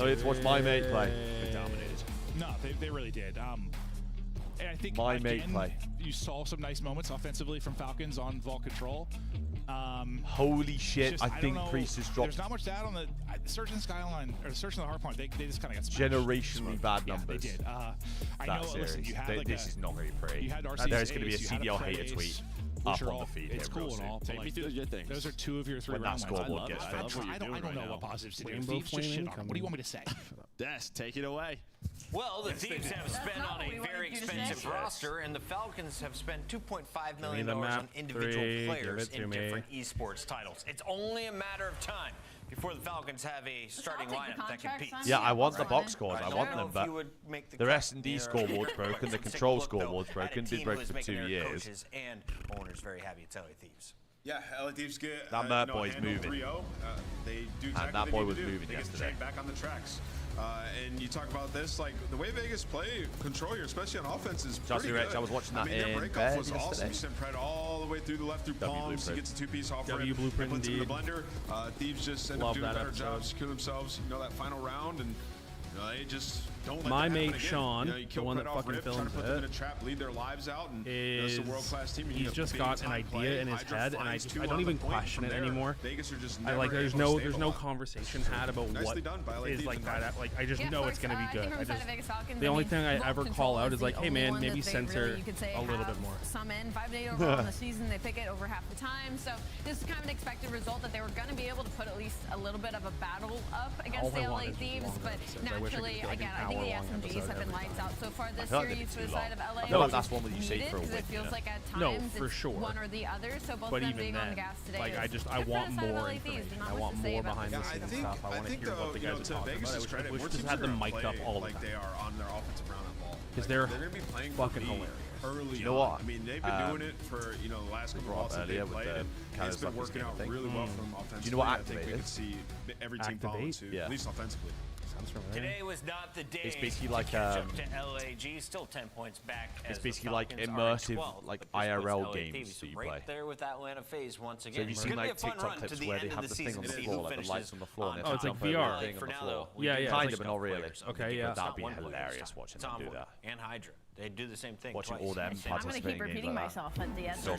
we get to watch my mate play. They dominated. No, they really did. And I think my mate play. You saw some nice moments offensively from Falcons on Vault Control. Holy shit! Just, I think Priest has dropped. There's not much to add on the Search in the Skyline or Search in the Hardpoint. They just kind of got smashed. Generationally bad numbers. They did. I know. Listen, you had this is not very pretty. You had There's going to be a CDL hater tweet up on the feed. It's cool and all. Take me through the good things. Those are 2 of your 3 when that scoreboard gets fixed. I don't know what positives to do. Thieves just shit on. What do you want me to say? Des, take it away. Well, the Thieves have spent on a very expensive roster, and the Falcons have spent $2.5 million on individual players in different esports titles. It's only a matter of time before the Falcons have a starting lineup that competes. Yeah, I want the box scores. I want them, but the S&D scoreboard's broken, the control scoreboard's broken. Been broken for 2 years. And owners very happy to tell you Thieves. Yeah, LA Thieves get that boy's moving. They do exactly and that boy was moving they yesterday. Get back on the tracks. And you talk about this, like the way Vegas play control here, especially on offense, is pretty good. I was watching that their in breakoff was yesterday. awesome. You sent Pred all the way through the left through palms. He gets a 2-piece off W blueprint puts him in the indeed. blender. Thieves just end up doing a better job, secure themselves. That final round, and they just don't let my that mate happen Sean, again. the one that fucking films trying to put them in a trap, lead their lives out, and it's a world-class team. He's just got an idea in his head, and I don't even question it anymore. Vegas are just I like there's no conversation had about what is like that. Like I just know it's gonna be good. The only thing I ever call out is like, hey man, maybe censor a little bit more. Some in 5-day overall in the season, they pick it over half the time. So this is kind of an expected result that they were going to be able to put at least a little bit of a battle up against the LA Thieves. But naturally, again, I think the SMGs have been lights out so far this series for the side of LA. I feel like that's one that you say for a win. It feels like at times it's one or the other. So both of them being on the gas today. Like I want more information. I want more behind the scenes stuff. I want to hear what the guys are talking about. I wish just had them mic'd up all the time. Like they are on their offensive round of ball. Because they're going to be playing fucking hilarious. Early you know what? I mean, they've been doing it for the last couple of months that they've played. It's been working out really well for them offensively. Do you know what I think we Activate could see every team follow suit, at least offensively. Today was not the day. It's basically like catch up to LAG, still 10 points back. It's basically like immersive, like IRL games that you play. Right there with Atlanta FaZe once again. So you see like TikTok clips where they have the thing on the floor, like the lights on the floor, and oh, it's like VR. Thing on the floor. Yeah, kind of, but not really. Okay, yeah. That'd be hilarious watching them do that. And Hydra. They do the same thing. Watching all them I'm going to keep repeating myself at the end. So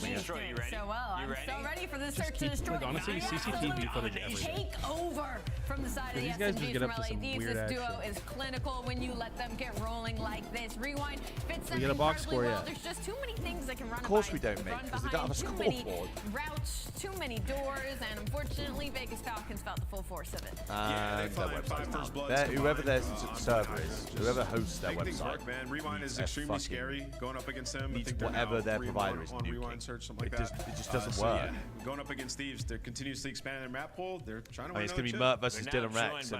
well. I'm so ready for the search to destroy. Like, honestly, CCTV footage everywhere. Take over from the side of the SMGs from LA Thieves. This duo is clinical when you let them get rolling like this. Rewind fits them incredibly well. There's just too many things that can run. Of course we don't, mate, because they don't have a scoreboard. Routes, too many doors, and unfortunately, Vegas Falcons felt the full force of it. And their website. Whoever their server is, whoever hosts their website. Rewind is extremely be scary going up against them. I think whatever their provider is on nuking. rewind search, something like that. It just doesn't work. Yeah, going up against Thieves, they're continuously expanding their map pool. They're trying to win. It's going to be Merc versus Dylan Rex.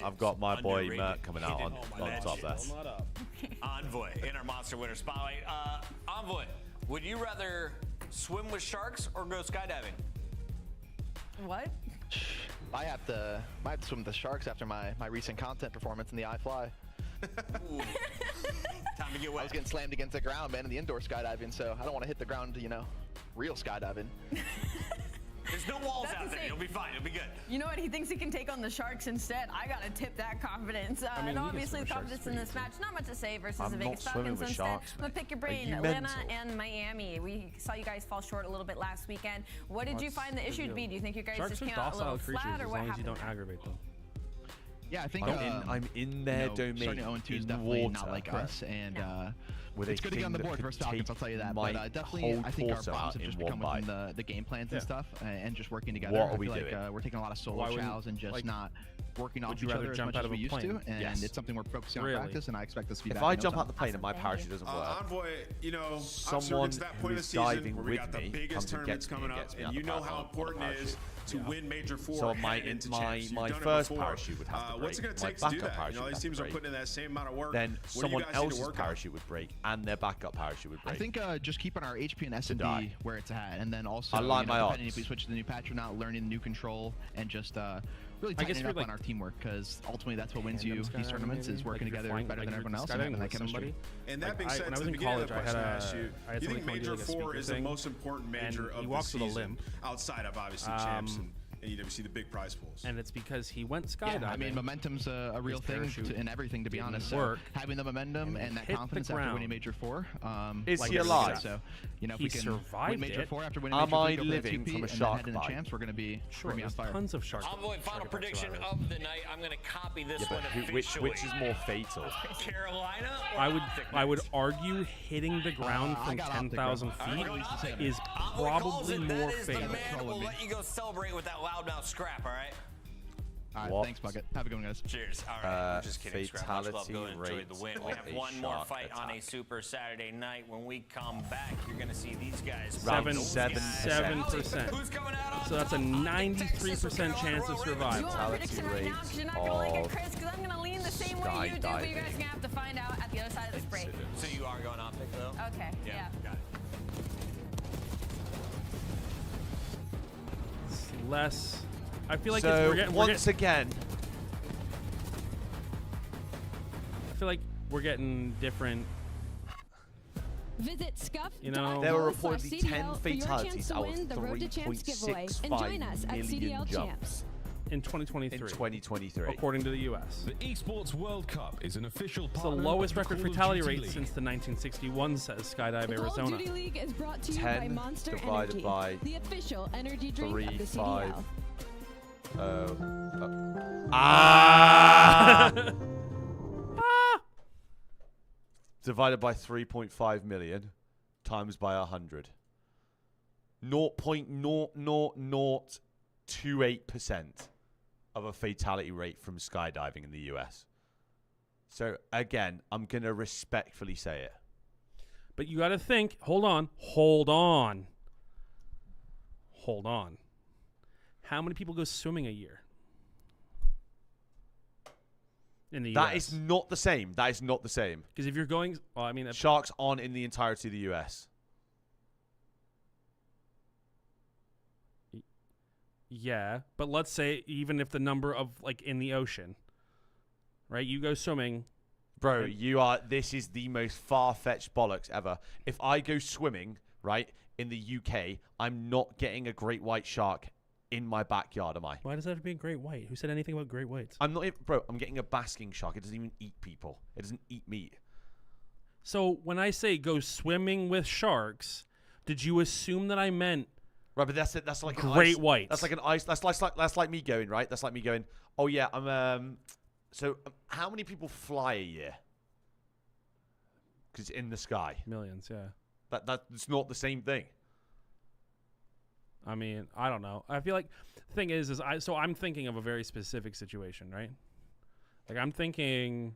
I've got my boy Merc coming out on top there. Envoy in our Monster Winter Spotlight. Envoy, would you rather swim with sharks or go skydiving? What? I have to swim with the sharks after my recent content performance in the iFly. Time to get wet. I was getting slammed against the ground, man, in the indoor skydiving, so I don't want to hit the ground, real skydiving. There's no walls out there. You'll be fine. You'll be good. You know what? He thinks he can take on the Sharks instead. I gotta tip that confidence. And obviously, the confidence in this match, not much to say versus the Vegas Falcons instead. I'm gonna pick your brain. Atlanta and Miami. We saw you guys fall short a little bit last weekend. What did you find the issue to be? Do you think you guys just came out a little flat, or what happened? As long as you don't aggravate them. Yeah, I think I'm in their domain. Starting 0-2 is definitely not like us, and it's good to get on the board versus Falcons, I'll tell you that. But definitely, I think our problems have just become within the game plans and stuff, and just working together. What are we doing? We're taking a lot of solo chows and just not working off each other as much as we used to, and it's something we're focusing on practice, and I expect this to be If I jump out the plane and my parachute doesn't work, Envoy, someone it's that point who of is the season diving where we with got the me biggest comes and tournaments gets me coming and up, gets me and out you the know parachute, how important it is to win Major 4. So my into champs. my You've done it first before. parachute would have to break. What's it going to My take to do backup that? parachute These has teams to are break. putting in that same amount of work. Then What do you someone guys need to else's work on? parachute would break, and their backup parachute would break. I think just keeping our HP and S&D where it's at, and then also I like my depending odds. if we switch to the new patch or not, learning the new control, and just really I guess tightening up for, on our teamwork, because ultimately that's what wins you these tournaments, is working together better than everyone else and having that chemistry. And that being said, when I to was the in beginning of college, the I question I had asked you, I had do you think somebody Major come to 4 is the most important major of he the walks with a season, limp. outside of obviously champs and EWC, the big prize pools? And it's because he went skydiving. Yeah, I mean, momentum's a real thing in everything, to be honest. So having the momentum and that confidence after winning Major 4, is he alive? So, if he we can survived win Major 4 after winning Am Major 3, I go for that living 2P, from a and shark then head into bite? champs, we're going to be Sure, on fire. tons of sharks. Envoy, final prediction of the night. I'm going to copy this one Which officially. is more fatal? Carolina? I would argue hitting the ground from 10,000 feet is probably more fatal. We'll let you go celebrate with that loudmouth scrap, all right? All right, thanks, Bucket. Have a good one, guys. Cheers. All right, I'm just kidding. Scrap. Much love. Fatality Go enjoy rate the win. We of have a one more shark fight on a attack. Super Saturday night. When we come back, you're going to see these guys. 7%. Who's coming out on So that's a 93% chance of survival. You want a prediction right now? Because you're not going to like it, Chris, because I'm going to lean the same way you do, but you guys are going to have to find out at the other side of this break. So you are going optic, though? Okay, yeah. Got it. It's less. I feel like So we're getting once again, I feel like we're getting different. Visit Scuff. You know, there were reportedly 10 CDL fatalities out of the Road to Champs giveaway. And join us 3.65 at million CDL jumps Champs. in 2023. in 2023. According to the U.S. The Esports World Cup is an official It's the partner lowest of the record Call of fatality Duty rate League. since the 1961, says Skydive The Call of Arizona. Duty League is brought to you by 10 Monster divided Energy, by the official energy drink 3, of the 5. CDL. Divided by 3.5 million times by 100. 0.00028% of a fatality rate from skydiving in the US. So again, I'm going to respectfully say it. But you got to think, hold on. How many people go swimming a year? In the That US? is not the same. Because if you're going, well, I mean, sharks aren't in the entirety of the US. Yeah, but let's say even if the number of like in the ocean, right? You go swimming, bro. This is the most far-fetched bollocks ever. If I go swimming, right, in the UK, I'm not getting a great white shark in my backyard, am I? Why does that have to be a great white? Who said anything about great whites? I'm not, bro. I'm getting a basking shark. It doesn't even eat people. It doesn't eat meat. So when I say go swimming with sharks, did you assume that I meant? Right, but that's like great whites. That's like an ice. That's like me going, right. That's like me going. Oh yeah, I'm. So how many people fly a year? Because it's in the sky. Millions, yeah. That's not the same thing. I mean, I don't know. I feel like the thing is I'm thinking of a very specific situation, right? Like I'm thinking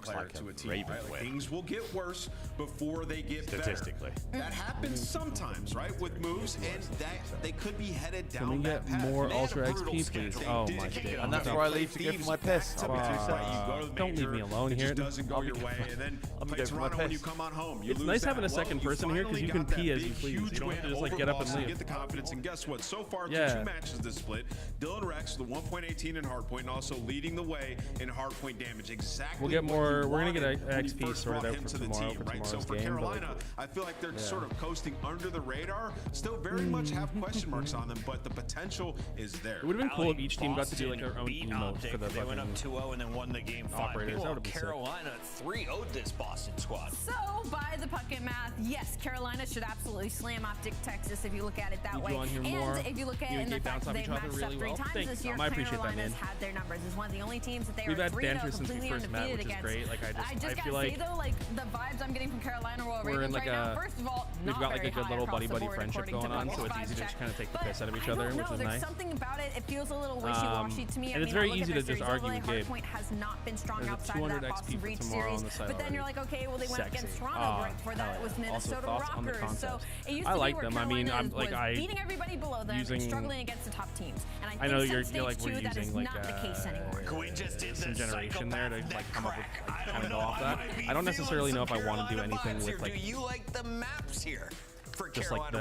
looks player like to a a team. Raven Right? Like, win. things will get worse before they get Statistically. better. That happens sometimes, right, with moves, and that they could be headed down Can we that get path. more They had a Ultra brutal XP, schedule. please? They Oh did my kick it God. off. And that's They where I play leave to go for Thieves my piss. back to I'll be back, 2 right? seconds. You go to the Don't leave major, me alone it here. just doesn't go your way, and then I'm play gonna go for my Toronto when you piss. come on home. You It's lose nice that. having a Well, second you person here because finally you can got that pee as big, you please. huge You don't have to win just like over get up and Boston, leave. get the confidence, and guess what? So far to 2 matches this split. Dylan Rex with a 1.18 in hardpoint and also leading the way in hardpoint damage. Exactly. We'll get more. We're gonna get an when you XP first sorted brought out him for to the tomorrow. team, For right? So tomorrow's for game, Carolina, I feel like they're sort of coasting under the radar. Still very much have question marks on them, but the potential is there. It would have been cool if each team got to do like their own emote for the They went up 2-0 and then won the game 5. operators. That would have been Carolina 3-0'd this Boston squad. So, by the bucket math, yes, Carolina should absolutely slam Optic Texas if you look at it that way. And if you look at it in the fact that they've matched up 3 times this year, Carolina's had their numbers. It's one of the only teams that they are 3-0 completely undefeated against. I just gotta say though, like the vibes I'm getting from Carolina Royal we're in Ravens like right now, first of all, we've got like a good little buddy friendship going on, so it's easy to just kind of take the piss out of each other, which is there's nice. something about it. It feels a little wishy-washy to me. And it's very easy to just argue with Gabe. Hardpoint has not been strong outside of that Boston Breach series, but then you're like, okay, well they went against Toronto right before that. It was Minnesota Rockers, so it used to be where Carolina was beating everybody below them and struggling against the top teams. And I know you're like we're using like some generation there to like come up with kind of go off that. I don't necessarily know if I want to do anything with like. Do you like the maps here? Just like the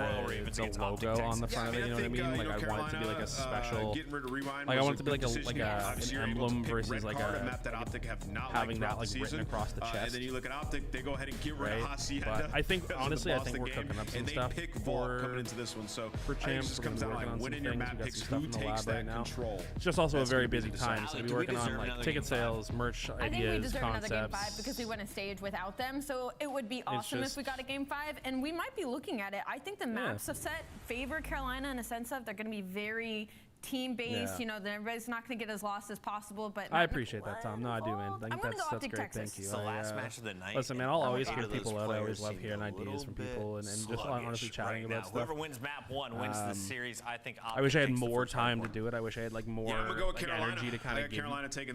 logo on the front of it, you know what I mean? Like I want it to be like a special, like I want it to be like an emblem versus like having that like written across the chest. And then you look at Optic, they go ahead and get rid of Hacienda. But I think honestly, I think we're cooking up some stuff coming into this one. So for champs, it comes down like winning your map picks, who takes that control. It's just also a very busy time, so we're working on like ticket sales, merch ideas, I think we deserve concepts. another game 5 because we went a stage without them. So it would be awesome if we got a game 5, and we might be looking at it. I think the maps of set favor Carolina in a sense of they're going to be very team-based, you know, that everybody's not going to get as lost as possible. But I appreciate that, Tom. No, I do, man. I think that's great. Texas. Thank you. It's the last match of the night. Listen, man, I'll always hear people out. I always love hearing ideas from people and just honestly chatting about stuff. Whoever wins map 1 wins the series. I think. I wish I had more time to do it. I wish I had like more energy to kind of give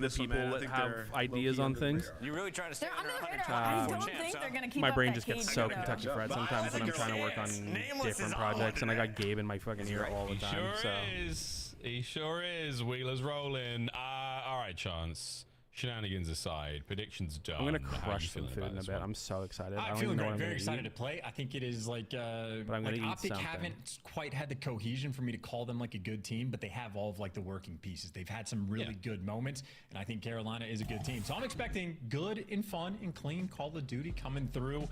the people that have ideas on things. You really trying to stay under 100? I don't think they're going to keep my up brain that just gets cage, so Kentucky Fried sometimes when I'm trying to work on different projects, and I got Gabe in my fucking ear all the time. He sure is. Wheeler's rolling. All right, Chance. Shenanigans aside, predictions done. I'm gonna crush some food in a bit. I'm so excited. I'm feeling very excited to play. I think it is like Optic haven't quite had the cohesion for me to call them like a good team, but they have all of like the working pieces. They've had some really good moments, and I think Carolina is a good team. So I'm expecting good and fun and clean Call of Duty coming through.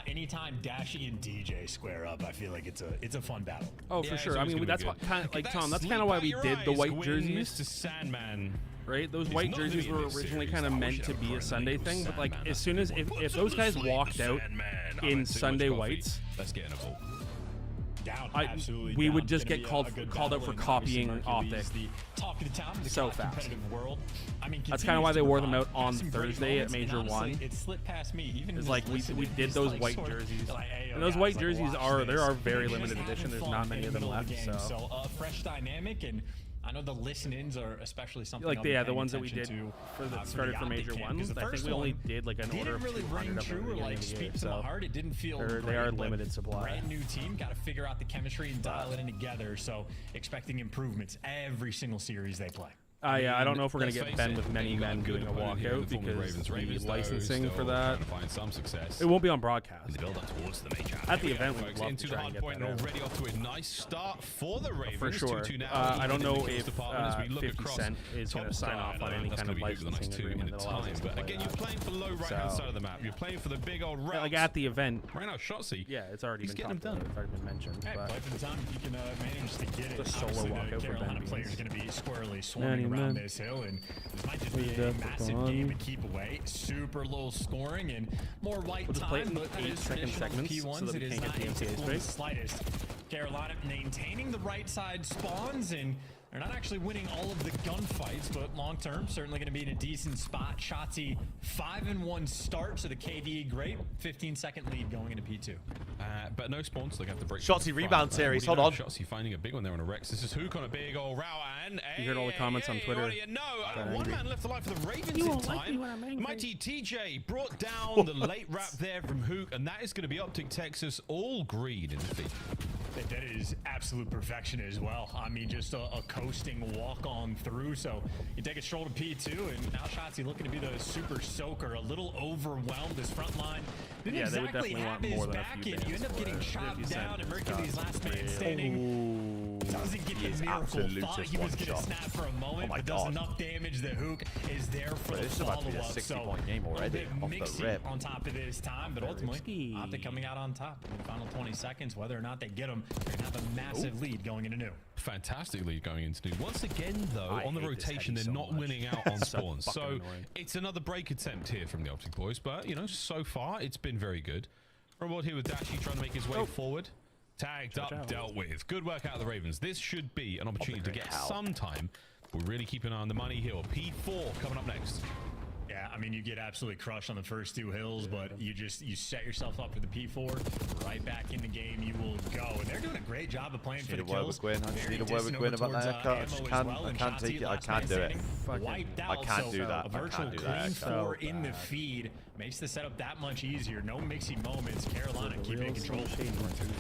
Anytime Dashy and DJ square up, I feel like it's a fun battle. Oh, for sure. I mean, that's what kind of like Tom. That's kind of why we did the white jerseys. Mr. Sandman. Right, those white jerseys were originally kind of meant to be a Sunday thing, but like as soon as if those guys walked out in Sunday whites, let's get in a vote. We would just get called out for copying Optic so fast. I mean, that's kind of why they wore them out on Thursday at Major 1. It slipped past me. Even it's like we did those white jerseys, and those white jerseys are very limited edition. There's not many of them left. So fresh dynamic, and I know the listen-ins are especially something like the ones that we did for that started for Major 1. I think we only did like an order of 200 of them. Like speak to my heart. It didn't feel they are limited supply. Brand new team, got to figure out the chemistry and dial it in together. So expecting improvements every single series they play. Yeah, I don't know if we're going to get Ben with many men doing a walkout because the licensing for that, it won't be on broadcast. At the event, we'd love to try and get that already off to a nice start for the Ravens. For sure. I don't know if 50 Cent is going to sign off on any kind of licensing agreement that allows us to play. But again, you're playing for low right-hand side of the map. You're playing for the big old routes. Like at the event. Right now, Shotzi. Yeah, it's already been talked about. It's already been mentioned. Hey, play for the time you can manage to get it. The solo walkout for Ben. Player's going to be squarely swarming around this hill, and this might just be a massive game to keep away. Super low scoring and more white time, but that is traditional P1s. So it is not atypical in the slightest. Carolina maintaining the right side spawns, and they're not actually winning all of the gunfights, but long term, certainly going to be in a decent spot. Shotzi 5-1 start to the KDE great. 15-second lead going into P2. But no spawns, they have to break. Shotzi rebound series, hold on. Shotzi finding a big one there on a Rex. This is Hook on a big old row, and you heard all the comments on Twitter. One man left alive for the Ravens in time. Mighty TJ brought down the late wrap there from Hook, and that is going to be Optic Texas all green in defeat. That is absolute perfection as well. I mean, just a coasting walk on through. So you take a stroll to P2, and now Shotzi looking to be the super soaker. A little overwhelmed. His front line didn't exactly have his back in. You end up getting chopped down, and Mercury's last man standing. doesn't get he the is miracle. absolute Thought just he one was going to shot. snap for a moment, my but does God. enough damage. The hook is there for the This is about to be a follow-up. 60-point game a little already, bit off the mixy rip. on top of this time, but ultimately, Optic coming out on top in the final 20 seconds. Whether or not they get them, they're going to have a massive lead going into new. Fantastic lead going into new. Once again, though, on the rotation, they're not winning out on spawns. So it's another break attempt here from the Optic boys. But, you know, so far, it's been very good. We're on board here with Dashy trying to make his way forward. Tagged up, dealt with. Good work out of the Ravens. This should be an opportunity to get some time. We're really keeping an eye on the money hill. P4 coming up next. Yeah, I mean, you get absolutely crushed on the first two hills, but you set yourself up for the P4. Right back in the game, you will go. And they're doing a great job of playing for the kills. I just need a word with Gwyn about that haircut. I can't take it. I can't do it. I can't do that. A virtual clean 4 in the feed makes the setup that much easier. No mixy moments. Carolina keeping in control.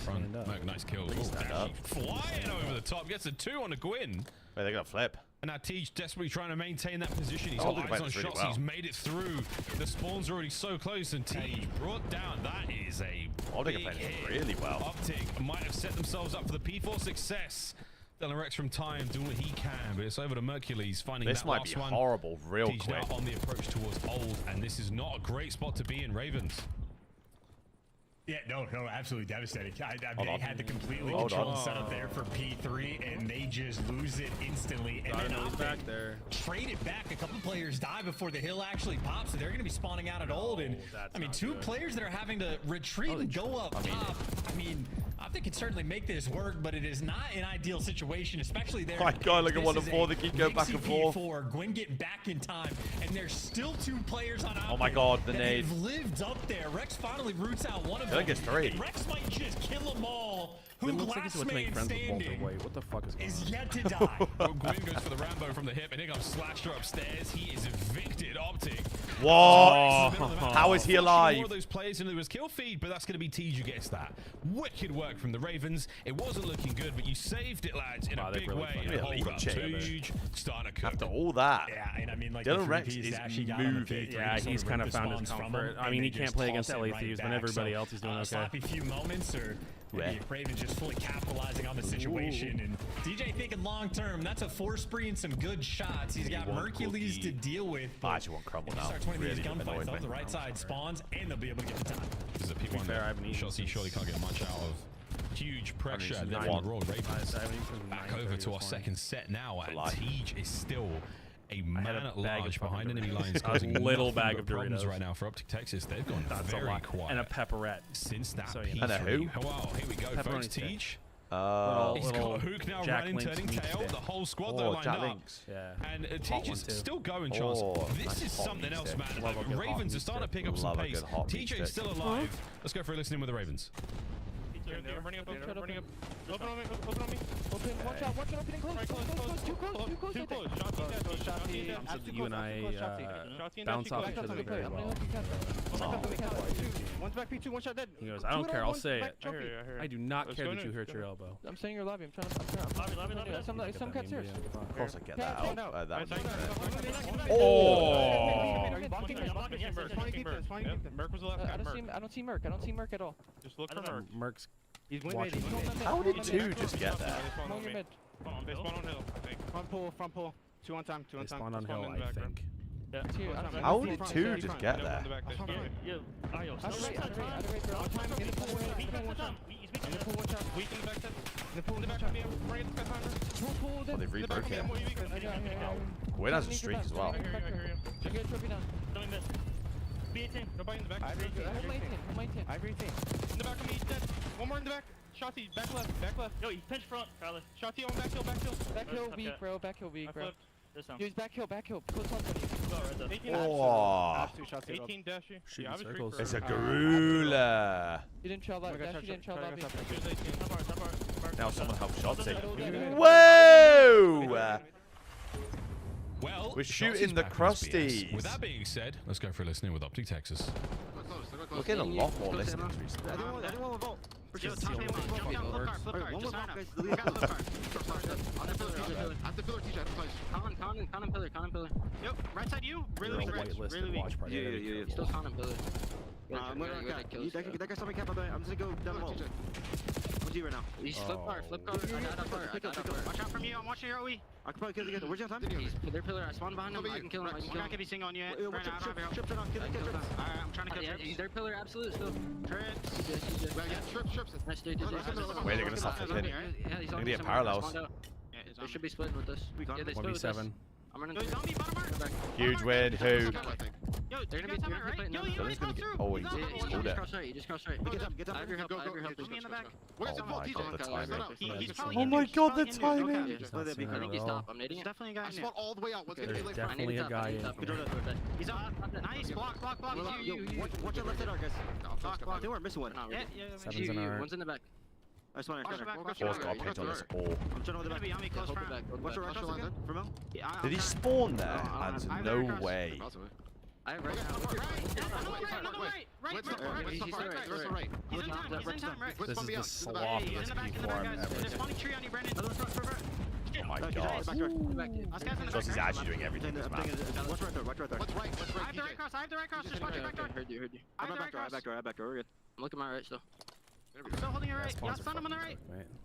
Front. Nice kill. Flying over the top. Gets a 2 on a Gwyn. Wait, they're going to flip. And now Tej desperately trying to maintain that position. He's got eyes on shots. He's made it through. The spawn's already so close, and Tej brought down. That is a big hit. Really well. Optic might have set themselves up for the P4 success. Dylan Rex from time doing what he can, but it's over to Mercules finding this that might last be one. horrible real Tej quick. now on the approach towards Old, and this is not a great spot to be in, Ravens. Yeah, no, absolutely devastating. They had to completely control the setup there for P3, and they just lose it instantly. And then Optic back there. Trade it back. A couple players die before the hill actually pops, so they're going to be spawning out at Old. And I mean, two players that are having to retreat and go up top. I mean, Optic can certainly make this work, but it is not an ideal situation, especially there. Oh my God, look at 1 to 4. They keep going back and forth. Gwyn getting back in time, and there's still 2 players on Optic. Oh my God, the nade. They've lived up there. Rex finally roots out one of them. I think it's 3. And Rex might just kill them all. Who it looks like he's last man standing what the fuck is yet to die. Well, Gwyn goes for the Rambo from the hip, and here comes Slasher upstairs. He is evicted. Optic. Whoa! How is he alive? More of those players into his kill feed, but that's going to be Tej who gets that. Wicked work from the Ravens. It wasn't looking good, but you saved it, lads, in a big way. And hold up. Tej starting to cook. After all that, yeah, and I mean, like Dylan Rex is moving. Yeah, he's kind of found his comfort. I mean, he can't play against LA Thieves when everybody else is doing okay. Sloppy few moments, or maybe Ravens just fully capitalizing on the situation. And DJ thinking long term, that's a 4 spree and some good shots. He's got Mercules to deal with. I just won't crumble now. Start 20 minutes gunfights, though. The right side spawns, and they'll be able to get the time. This is a P1 there. Chelsea surely can't get much out of. Huge pressure. Then Raw Ravens back over to our second set now, and Tej is still a man at large behind enemy lines, causing a little bag of problems Doritos right now for Optic Texas. They've gone very quiet. And a pepperette. Since that P3. And a who? Wow, here we go, folks. Tej. He's got a hook now running, turning tail. The whole squad though lined up. Yeah. And Tej is still going, Charles. This is something else, man. Ravens are starting to pick up some pace. TJ is still alive. Let's go for a listening with the Ravens. I'm running up, running up. Open on me, open on me. Open, watch out, opening close. Too close. Shotty dead. You and I bounce off each other very well. One's back P2, one shot dead. He goes, I don't care, I'll say it. I do not care that you hurt your elbow. I'm saying you're lobby. I'm trying to. Some cats here. Of course I get that out. Merc was the last guy. I don't see Merc. I don't see Merc at all. Just look for Merc. Merc's He's watching. How did 2 just get that? They spawn on hill, I think. Front pull. 2 on time, 2 on time. Spawn on hill, I think. Yeah. How did 2 just get that? Oh, they've rebroke it. Gwyn has a streak as well. Nobody in the back. I agree. In the back of me, he's dead. One more in the back. Shotty, back left. Yo, he pinched front, Carly. Shotty on back hill. Back hill weak, bro. Back hill weak, bro. He's back hill. Close on 18 Oh, 18 dashy. Yeah, circles. it's a gorilla. You didn't trail lobby. You didn't trail lobby. Now someone help Shotty. Whoa! Well, we're shooting the crusties. With that being said, let's go for a listening with Optic Texas. We're getting a lot more listeners recently. Anyone will vote. Count pillar. Yep, right side you. Really weak. Yeah. Still counting pillar. That guy's on my cap, by the way. I'm just gonna go down the wall. G right now. He's flip car. I got up. Watch out from you. I'm watching your OE. I can probably kill together. Where's your time? He's pillar. I spawned behind him. I can kill him. I'm not gonna be single on you yet. Brandon, I don't have your help. Trips. Alright, I'm trying to kill Trips. He's their pillar, absolute still. Trips. Trips. Nice dude. Wait, they're gonna stop flipping. Yeah, he's They're on gonna get parallels. They should be splitting with us. Yeah, they split with us. 1v7. I'm running. Yo, he's on me, bottom mark. Huge win. Who? Yo, they're gonna be playing now. He's gonna get. Oh, he pulled it. You just cross right. Get up. I have your help. Put me in the back. Oh my god, the timing. He's probably Oh my god, the timing. I think he's top. I'm nading it. Definitely a guy in there. all the way out. What's There's definitely a guy in. He's on. Nice. Block. Watch your left side, guys. Block. They weren't missing one. Yeah. Seven's in our. One's in the back. I swear. Four's got picked on this all. I'm trying to hold it back. What's your right cross again? For Mel? Did he spawn there? There's no way. I have right. This is the sloppiest P4 I've ever seen. Oh my god. Jossie's actually doing everything in this map. Watch right there. I have the right cross. Just watch your back door. Heard you. I have back door. We're good. I'm looking my right still. I'm still holding your right. Yeah, stun him on the right.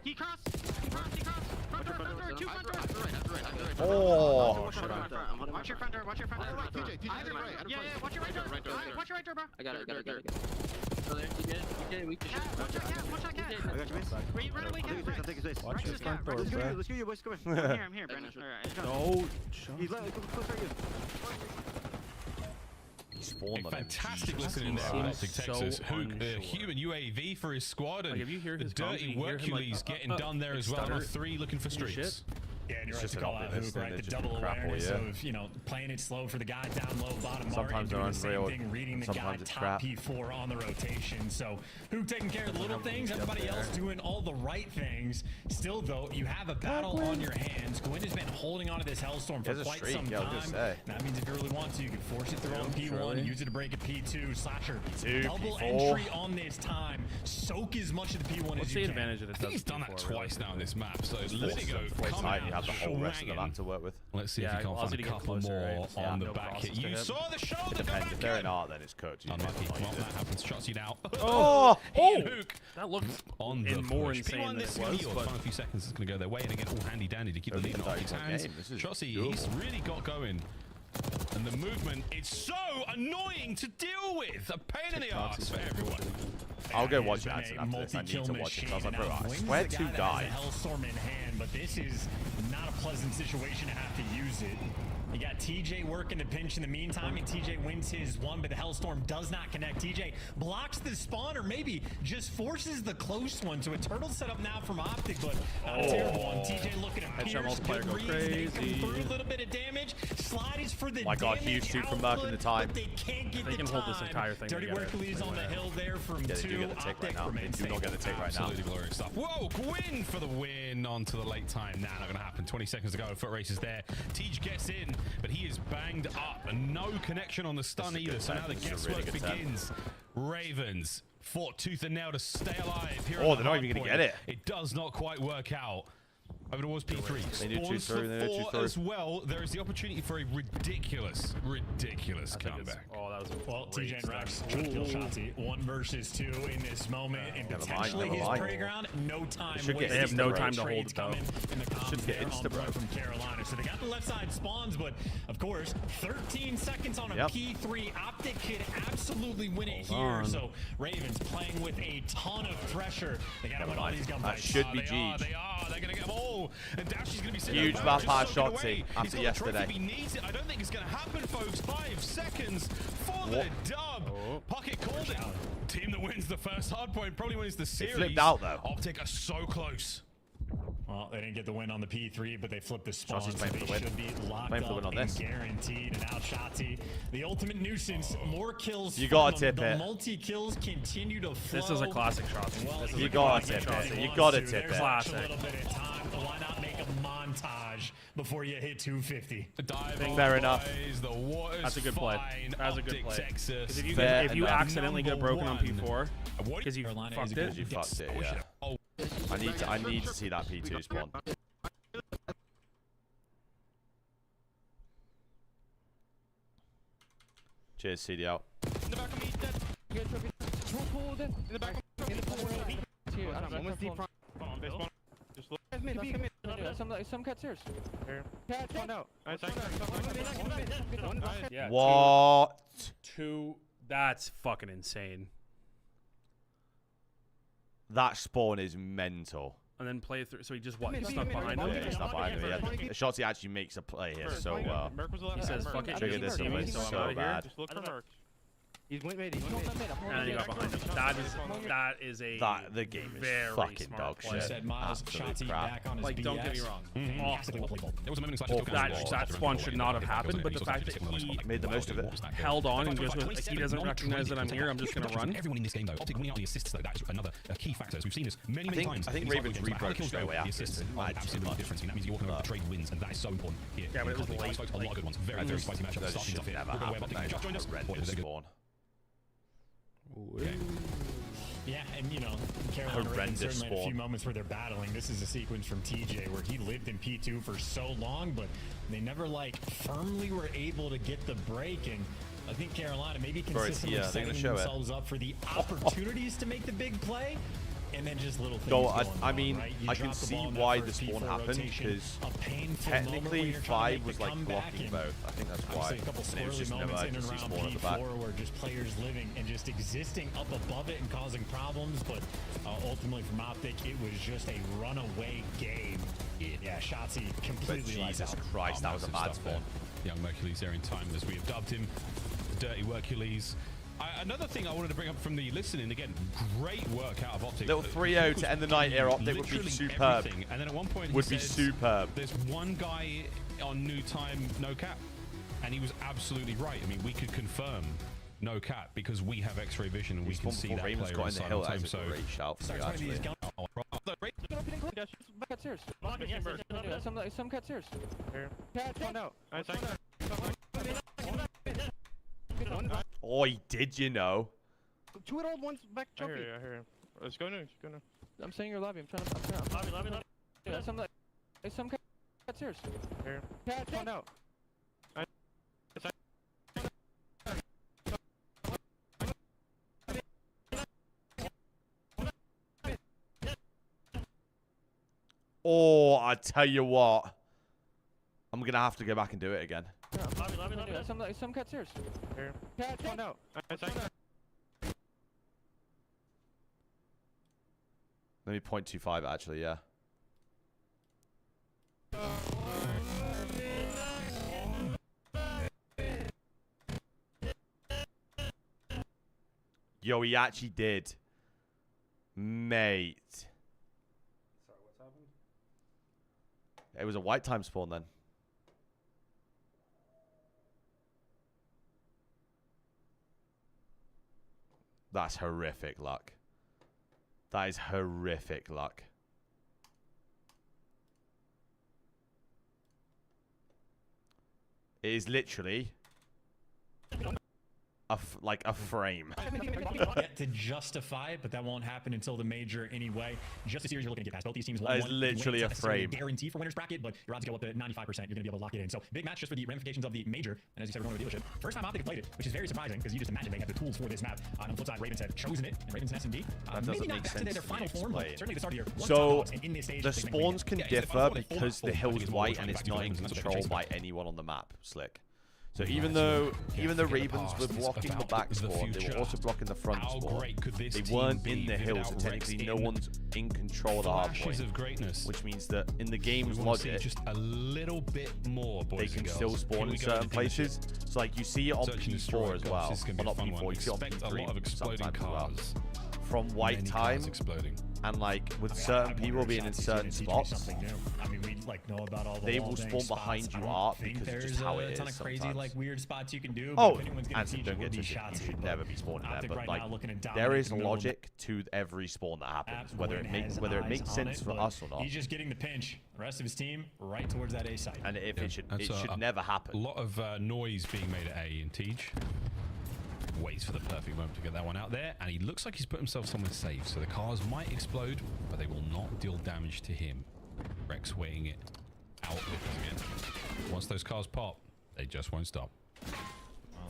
He crossed. Front door. Two front door. Oh. Watch your front door. TJ, yeah, watch your right door. Watch your right door, bro. I got it. So there, TJ, weak to shit. Watch that cat. I got you, miss. Wait, run away, cat. I'll take his base. Watch your front door, bro. Let's go, you boys. Come here. I'm here, Brandon. Alright. No. He's close right here. Fantastic listening there with Optic Texas. Human UAV for his squad, and the dirty Hercules getting done there as well. On 3 looking for streaks. Yeah, and you're right to call out Hook, right? The double awareness of, playing it slow for the guy down low, bottom mark, and doing the same thing, reading the guy top P4 on the rotation. So Hook taking care of the little things, everybody else doing all the right things. Still, though, you have a battle on your hands. Gwyn has been holding on to this Hellstorm for quite some time. That means if you really want to, you can force it through on P1, use it to break a P2, slasher. Double entry on this time. Soak as much of the P1 as you can. What's the advantage of it? I think he's done that twice now in this map, so Lidigo coming out. Have the whole rest of the map to work with. Let's see if you can't find a couple more on the back hit. You saw the shoulder. Depends. If they're in art, then it's cooked. Unlucky. Well, that happens. Shots you now. Oh! Hook. That looked on the more insane than it was. Final few seconds is going to go their way, and again, all handy dandy to keep the lead in Optic's hands. Chossie, he's really got going. And the movement is so annoying to deal with. A pain in the arse for everyone. I'll go watch it after this. I need to watch it. I was like, bro, I swear to God. Hellstorm in hand, but this is not a pleasant situation to have to use it. You got TJ working to pinch in the meantime, and TJ wins his one, but the Hellstorm does not connect. TJ blocks the spawn, or maybe just forces the close one to a turtle setup now from Optic, but not a terrible one. TJ looking at Pierce, good reads, they come through a little bit of damage. Slide is for the my God, huge 2 from Merc in the time. They can't get they can hold this entire thing Dirty Hercules on the hill there from 2. They do get the tick right now. They do not get the tick right now. Absolutely glorious stuff. Whoa, Gwyn for the win onto the late time. Nah, not going to happen. 20 seconds to go. Foot races there. Tej gets in, but he is banged up and no connection on the stun either. So now the guesswork begins. Ravens fought tooth and nail to stay alive here. Oh, they're not even going to get it. It does not quite work out. Over towards P3. They do 2 through. They do 2 through as well. There is the opportunity for a ridiculous comeback. Oh, that was a well. TJ and Rex trying to kill Shotzi. 1 versus 2 in this moment, and potentially his playground. No time. They have no time to hold it though. Should get insta from Carolina. So they got the left side spawns, but of course, 13 seconds on a P3. Optic could absolutely win it here. So Ravens playing with a ton of pressure. They got to win all these gunfights. That should be G. They are. They're going to get them all. And Dashy's going to be sitting huge map hard Shotzi after yesterday. If he needs it. I don't think it's going to happen, folks. 5 seconds for the dub. Pocket called it. Team that wins the first hardpoint probably wins the series. It flipped out though. Optic are so close. Well, they didn't get the win on the P3, but they flipped the spawn, so they should be locked up and guaranteed. And now Shotzi, the ultimate nuisance, more kills. You gotta tip the it. Multi-kills continue to flow. This is a classic Shotzi. Well, you gotta tip it. You gotta tip it. Classic. A little bit of time, but why not make a montage before you hit 250? Fair enough. That's a good play. That's a good play. Texas. If you accidentally get broken on P4 because you fucked it, you fucked it. Yeah. I need to see that P2 spawn. Cheers, CD out. In the back of me, dead. In the back of me. Just look. Some cuts here. Cat, one out. Yeah. What? Two. That's fucking insane. That spawn is mental. And then play through. So he just what? He snuck behind him. Yeah, he snuck behind him. Yeah. Shotzi actually makes a play here so well. He says, "Fuck it." Triggered this away so bad. Just look for Merc. He's went mid. And he got behind him. That is a the game is very fucking smart dog play. shit. Absolute crap. Like, don't get me wrong. Awful. There was a moment in That spawn should not have happened, but the fact that he made the most of it, held on and just like, he doesn't recognize that I'm here, I'm just gonna run. Everyone in this game though, Optic winning out the assists though, that is another key factor. As we've seen this many times. I think Ravens rebroke straight away after. Assists are absolutely different. That means you're walking over the trade wins, and that is so important here. Yeah, but it was late. A lot of good ones. Very spicy matchup. That should never happen. Joined us. Horrendous spawn. Okay. Yeah, and you know, Carolina Ravens certainly had a few spawn. moments where they're battling. This is a sequence from TJ where he lived in P2 for so long, but they never like firmly were able to get the break. And I think Carolina maybe consistently setting themselves up for the opportunities to make the big play. And then just little things I mean, I can see why the spawn happened, because technically 5 was like blocking both. I think that's why. A couple And it was just an moments in and emergency around spawn at the back. P4 where just players living and just existing up above it and causing problems, but ultimately from Optic, it was just a runaway game. Yeah, Shotzi completely lights out. Jesus Christ, that was a bad spawn. Young Mercules there in time, as we have dubbed him, the Dirty Hercules. Another thing I wanted to bring up from the listening, again, great work out of Optic. Little 3-0 to end the night here. Optic would be superb. And then at one point would be superb. There's one guy on new time, no cap, and he was absolutely right. I mean, we could confirm no cap because we have X-ray vision and we can see that player got in the hill. That's a great shout for you, actually. Some cuts here. Cat, one out. Oh, he did, you know. Two old ones back trophy. I hear him. Let's go now. I'm saying you're lobby. I'm trying to. Lobby. Yeah, some cuts here. Cat, one out. Oh, I tell you what. I'm going to have to go back and do it again. Lobby. Some cuts here. Cat, one out. Let me 0.25 actually, yeah. Yo, he actually did. Mate. Sorry, what's happened? It was a white time spawn then. That's horrific luck. That is horrific luck. It is literally like a frame. Yet to justify it, but that won't happen until the major anyway. Just a series you're looking to get past. Both these teams. That is literally a frame. Guarantee for winners bracket, but your odds go up to 95%. You're going to be able to lock it in. So big match just for the ramifications of the major. And as you said, we're going to the dealership. First time Optic played it, which is very surprising because you just imagine they have the tools for this map. On the flip side, Ravens have chosen it, and Ravens and SMD. That doesn't make sense. Their final form, but certainly the start of the year. So the spawns can differ because the hill's white and it's not in control by anyone on the map, Slick. So even though Ravens were blocking the back spawn, they were also blocking the front spawn. They weren't in the hill, so technically no one's in control of the hard point. Which means that in the game's logic, just a little bit more, boys they can still spawn in certain places. So like you see it on P4 as well. Well, not P4, you see it on P3 sometimes as well. From white time, and like with certain people being in certain spots, I mean, we like know about all the they will spawn behind you art because it's just how it is. There's a ton of crazy like weird spots you can do. Oh, and don't get twisted. You should never be spawning there, but like there is logic to every spawn that happens, whether it makes sense for us or not. He's just getting the pinch. The rest of his team right towards that A site. And if it should never happen. A lot of noise being made at A in Teej. Waits for the perfect moment to get that one out there, and he looks like he's put himself somewhere safe, so the cars might explode, but they will not deal damage to him. Rex weighing it out with us again. Once those cars pop, they just won't stop.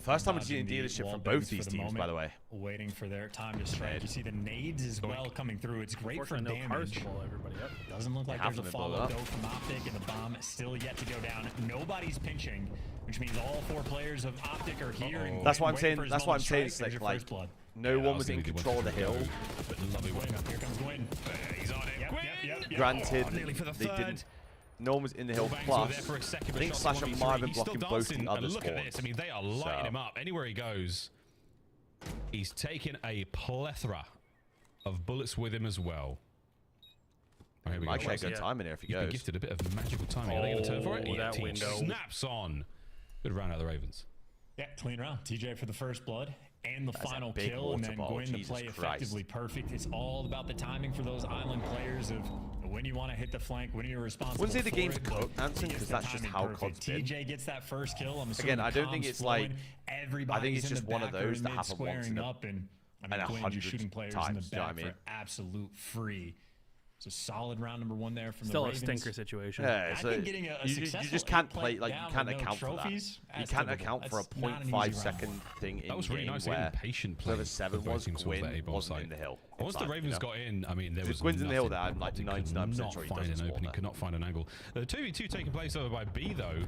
First time we've seen dealership from both these teams, by the way. Waiting for their time to strike. You see the nades as well coming through. It's great for no damage. cars to blow everybody up. Doesn't look like there's a follow though from Optic, and the bomb still yet to go down. Nobody's pinching, which means all 4 players of Optic are here. And that's what I'm saying. That's what I'm saying. It's like no one was in control of the hill. Here comes Gwyn. He's on it. Yep. Granted, they didn't. No one was in the hill. Plus, I think Slasher might have been blocking both the other look at spawns. this. I mean, they are lighting him up. Anywhere he goes, he's taking a plethora of bullets with him as well. Right, Might get good time in there if he He's goes. been gifted a bit of magical timing. Are they going to turn for it? That window Snaps on. Good round out of the Ravens. Yeah, clean round. TJ for the first blood and the That's final a big kill, and then water ball. Gwyn to Jesus play Christ. effectively perfect. It's all about the timing for those island players of when you want to hit the flank, when you're responsible. Wouldn't say the for game's it, cooked, Anson, because that's just how COD's been. TJ gets that first kill. I'm Again, I don't think it's like. everybody's I think it's in just the one of back or those that mid happen once in squaring a, up, and I and mean, Gwyn 100 just shooting players times. in the Do you know back what I mean? for absolute free. It's a solid round number 1 there from Still the a Ravens. stinker situation. Yeah, I so think getting a you just can't play like you can't account for that. You can't account for a 0.5 second thing in That was really game nice. where Patient play. whoever 7 was, Gwyn wasn't in the hill. Once the Ravens got in, I mean, there was Gwyn's in the hill nothing. there. I'm like 99% sure he find doesn't an opening, spawn could not find an angle. The 2v2 taking place over by B though.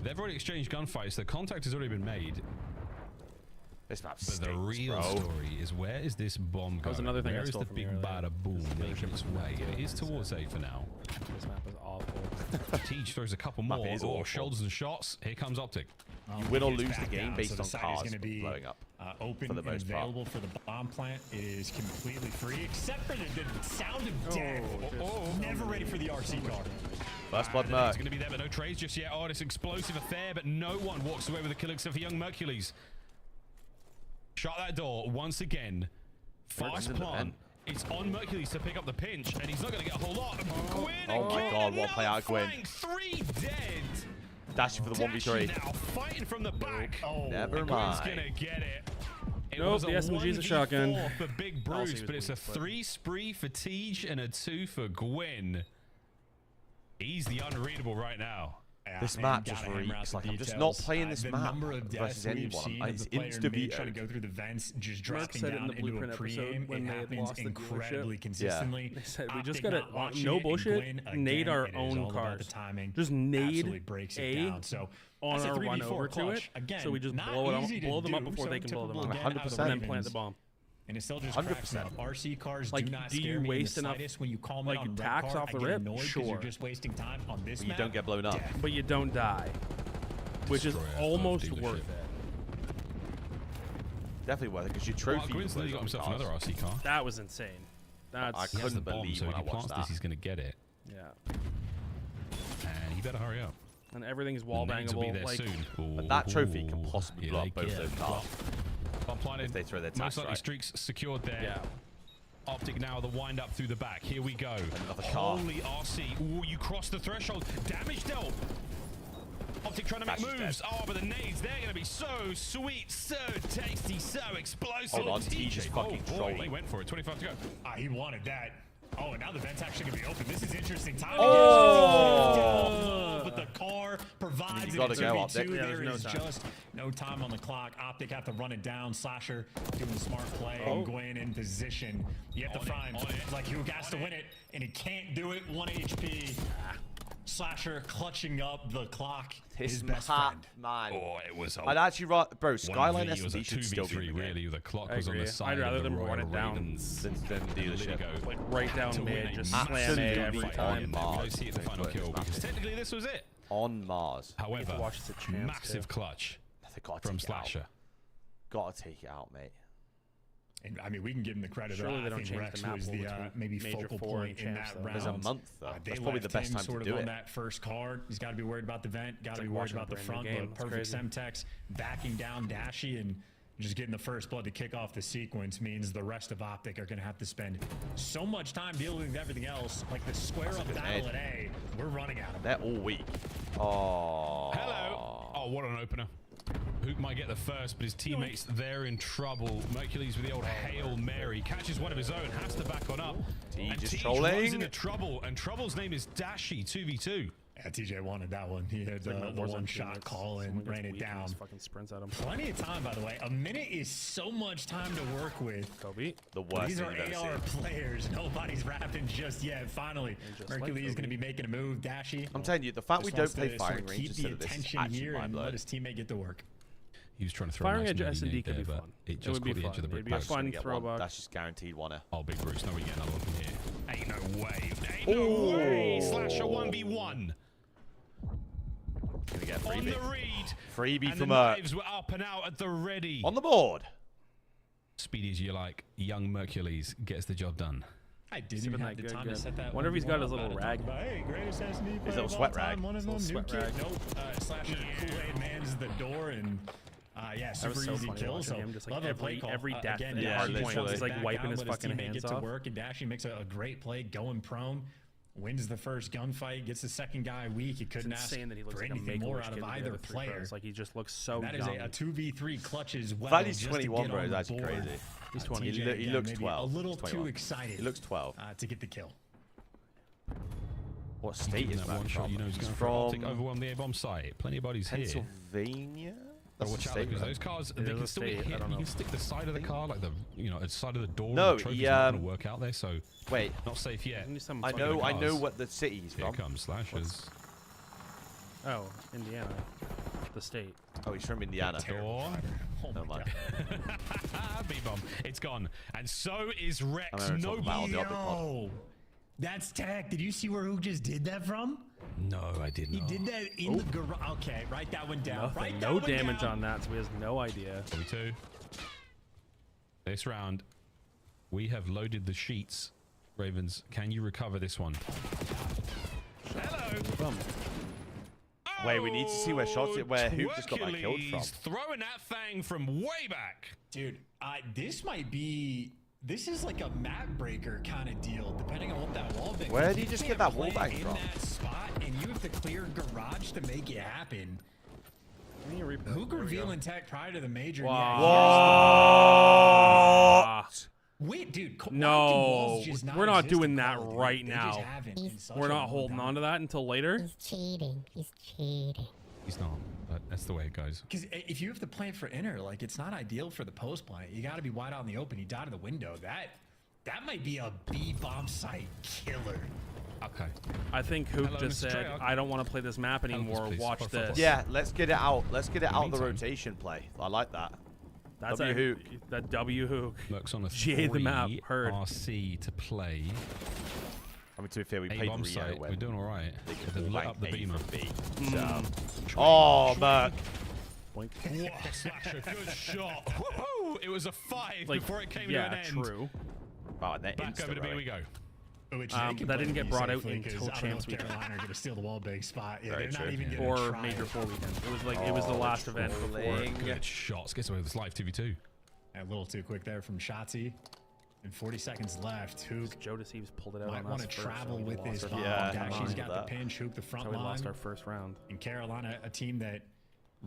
They've already exchanged gunfights. The contact has already been made. This map But the real story is, where is this bomb going? That was another thing I Where is stole the from big you earlier. bada boom making its way? It is towards A for now. This map is awful. Teach throws a couple more. Shoulders and shots. Here comes Optic. You win or lose the game based so the on site cars is going to be blowing up. Open for the and most part. available for the bomb plant. It is completely free, except for the sound of death. Never ready for the RC car. First blood It's Merc. going to be there, but no trades just yet. Oh, this explosive affair, but no one walks away with a kill except for young Mercules. Shut that door once again. Fast plant. It's on Mercules to pick up the pinch, and he's not going to get a whole lot. Gwyn Oh my again, God, what play out of Gwyn. flank, 3 dead. Dashing for the 1v3. Now fighting from the back. Never Gwyn's mind. going to get it. It Nope, was the SMG's a 1v4 shotgun. for Big Bruce, but it's a 3 spree for Tej and a 2 for Gwyn. He's the unreadable right now. This map just reeks. Like, I'm just not playing this map versus anyone. It's insta trying to go through the vents, just Mark dropping said it down in the into a Blueprint pre-aim. episode when It they had happens lost the incredibly dealership. consistently. They said we Optic just gotta not watching no it, and bullshit. Gwyn, Nade again, our it is own all about cars. the timing. Just Absolutely nade breaks it A down. So on that's a our run 3v4 over to clutch. it. Again, So we just not blow easy to them up do, before so they can blow them typical up. again out of the 100%. And then Ravens. plant the bomb. And it still just 100%. cracks me up. RC cars Like, do not do you scare me in waste the enough, slightest when you call me like, on red tax car, off the I get rip? annoyed 'cause Sure. you're just wasting time on this You map. don't get blown up. Yeah. But you don't die, which is Destroy almost dealership. worth it. Definitely worth it because your Well, trophy. Gwyn's literally got himself another RC car. That was insane. That's I He has the couldn't bomb, believe so when if I he plants watched this, that. he's going to get it. yeah. And he better hurry up. And everything's wall The nades will be bangable. there Like, soon. But that trophy can Ooh, possibly here blow they up both get those it. cars Bomb planted. if they throw their Most tax likely right. streaks secured there. yeah. Optic now, the wind up through the back. Here we go. Another car. Holy RC. Ooh, you crossed the threshold. Damage dealt. Optic trying to make That's moves. dead. Oh, but the nades, they're going to be so sweet, so tasty, so explosive. Hold on, Tej is fucking boy, trolling. He went for it. 25 to go. He wanted that. Oh, and now the vent's actually going to be open. This is interesting. Time but the car provides You gotta it. go, Optic. Yeah, There there's is no time. just no time on the clock. Optic have to run it down. Slasher doing the smart play. Oh. And Gwyn in position. You have to find like who has to win it, and he can't do it. 1 HP. Slasher clutching up the clock. His best friend. Man. Oh, it was a I'd actually rather, bro, Skyline 1v, it was a SMD should still be 2v3 in the game. really. The clock I was on agree. the side I'd rather of the them Royal run it down Ravens. Than dealership. Go. Like right down To win mid, a just massive slam A every fight time. on Mars. Let's see the final That's kill what it's because technically this was it. On Mars. However, watch the chance, massive too. clutch They gotta from take it out. Slasher. Gotta take it out, mate. And I mean, we can give him the credit. Surely they I don't think change Rex the map was rule the between maybe major focal four point and in champs, that though. round. There's a month, though. They That's probably the left best him time to sort of do on it. that first card. He's got to be worried about the vent. Got to like be worried watching about a the brand front. new game. But It's perfect crazy. Semtex backing down Dashy and just getting the first blood to kick off the sequence means the rest of Optic are going to have to spend so much time dealing with everything else. Like the square up battle at A, we're running at them. They're all weak. Oh. Hello. Oh, what an opener. Hook might get the first, but his teammates, they're in trouble. Mercules with the old Hail Mary. Catches one of his own, has to back on up. Tej And is Tej trolling. runs into trouble, and Trouble's name is Dashy, 2v2. Yeah, TJ wanted that one. He had the one-shot call and ran it down. Fucking sprints at him. Plenty of time, by the way. A minute is so much time to work with. Kobe. The worst. These are AR players. Nobody's rapping just yet. Finally, Mercury is going to be making a move. Dashy. I'm telling you, the fact we don't play firing range keep the instead of this is attention actually here and mind-blowing. let his teammate get to work. He was trying to throw Firing a nice edge S&D could be there, fun. but it just would be caught the fun. edge of the brick. It'd be a fun throwback. That's just guaranteed one. Oh, Big Bruce, no, we get another one from here. Ain't no way. Ain't no way. Slasher 1v1. Gonna get On freebie. the read. Freebie and from the knives were up and out at the ready. On the board. Speedy as you like. Young Mercules gets the job done. I didn't even have the time to set that. Wonder if he's got his little rag. Hey, greatest S&D His little sweat rag. One of them, new sweat kid. rag. Nope. Slasher Kool-Aid Man's the door and. Yeah, super was so easy funny kill. watching So him just, like, love the play call. every death Again, and Dashy hard just point, he's, like, back wiping down, his let fucking teammate hands get to off. work, and Dashy makes a great play, going prone, wins the first gunfight, gets the second guy weak. You couldn't ask insane that he looks for like a anything more Make-A-Wish out kid of with the either other three player. pros. Like, he just looks so That is young. a 2v3 clutch as well. Value's just to 21, get bro. on Is the actually board. crazy. He's 20. TJ, He again, looks maybe 12. A little He's 21. too excited. He looks 12. To get the kill. What state is that that one shot? from? You know, he's He's going from for Arctic overwhelm the A-bomb site. Plenty of bodies here. Pennsylvania. But That's watch a out, state, because right? those cars, It they is can a still be state, I hit. don't You know. can stick the side of the car, like the side of the door. No, the trophy's he, not going to work out there, so wait. not safe yet. I know what the city he's Here from. comes Slashers. Oh, Indiana. The state. Oh, he's from Indiana. Door. No mind. B-bomb. It's gone. And so is Rex. I'm gonna talk about on the other pod. Yo, that's tech. Did you see where Hook just did that from? No, I did He not. did that in the garage. Okay, write that one down. Nothing. Write that No one damage down. on that, so he has no idea. 42. This round, we have loaded the sheets. Ravens, can you recover this one? Hello. Wait, we need to see where Hoop just got that killed from. Twerkules throwing that thing from way back. Dude, this might be. This is like a map breaker kind of deal, depending on what that wall bang. Where did he just get that wall bang in from? that spot, and you have to clear garage to make it happen. Hook revealing tech prior to the major. Wow. What? Wait, dude. No, we're not doing that dude. right They just now. haven't in such We're a not long holding time. on to that until later. He's cheating. He's cheating. He's not, but that's the way it goes. Because if you have to plant for inner, like it's not ideal for the post plant. You got to be wide out in the open. You died to the window. That might be a B-bomb site killer. Okay. I think Hoop Hello, just Mr. said, Treyarch. I don't want to play this map anymore. please. Watch this. Yeah, let's get it out. Let's get it out of the meantime- rotation play. I like that. That's W Hook. That W Hook. Looks on a GA the map. 3 Heard. RC to play. I mean, to be fair, we played A-bomb Rio site. when We're doing all right. they could They've all lit bang up the A beamer. from B. Mm. So, oh, Merc. Boink. Whoa, Slasher, good shot. Woohoo! It was a 5 Like, before it came yeah, to an end. true. Oh, and they're Back over to B we go. Which that didn't get brought out until Champs Champs Weekend. Carolina are going to steal the wall big spot. Yeah, Very they're not true. even going to Or try Major it. 4 Weekend. It was like it was the last event before. trolling. Good shots. Gets away with this live 2v2. A little too quick there from Shotzi. And 40 seconds left. Hook Joe Deceives pulled it out might on want us to first, travel so we with lost this our bomb. Yeah, She's I got the that. pinch. Hook the front So we lost line. our first round. And Carolina, a team that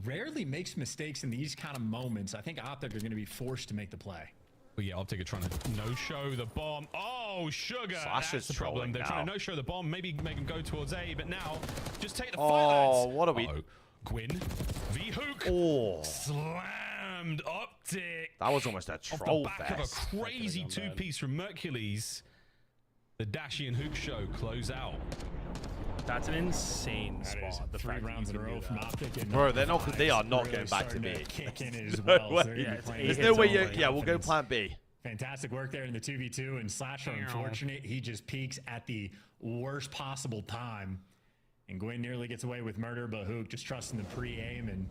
rarely makes mistakes in these kind of moments. I think Optic are going to be forced to make the play. But yeah, Optic are trying to no-show the bomb. Oh, sugar! Slasher's That's the problem. trolling They're now. trying to no-show the bomb, maybe make them go towards A, but now just take the fight, Oh, lads. what are we- Uh-oh. Gwyn, V-Hook, Oh, slammed Optic. that was almost a Off troll the back fest. of a crazy That could've gone bad. two-piece from Mercules. The Dashy and Hook show close out. That's an insane That is spot. The 3 fact that rounds in you a can row do from that. Optic. And Bro, they're not. They are not really going back to starting B. Kick in as No well. way. So they're gonna Yeah, be it's playing eight There's with no hits way. on You, one. yeah, we'll go confidence. plan B. Fantastic work there in the 2v2, and Slasher, unfortunate, he just peaks at the worst possible time. And Gwyn nearly gets away with murder, but Hook just trusting the pre-aim and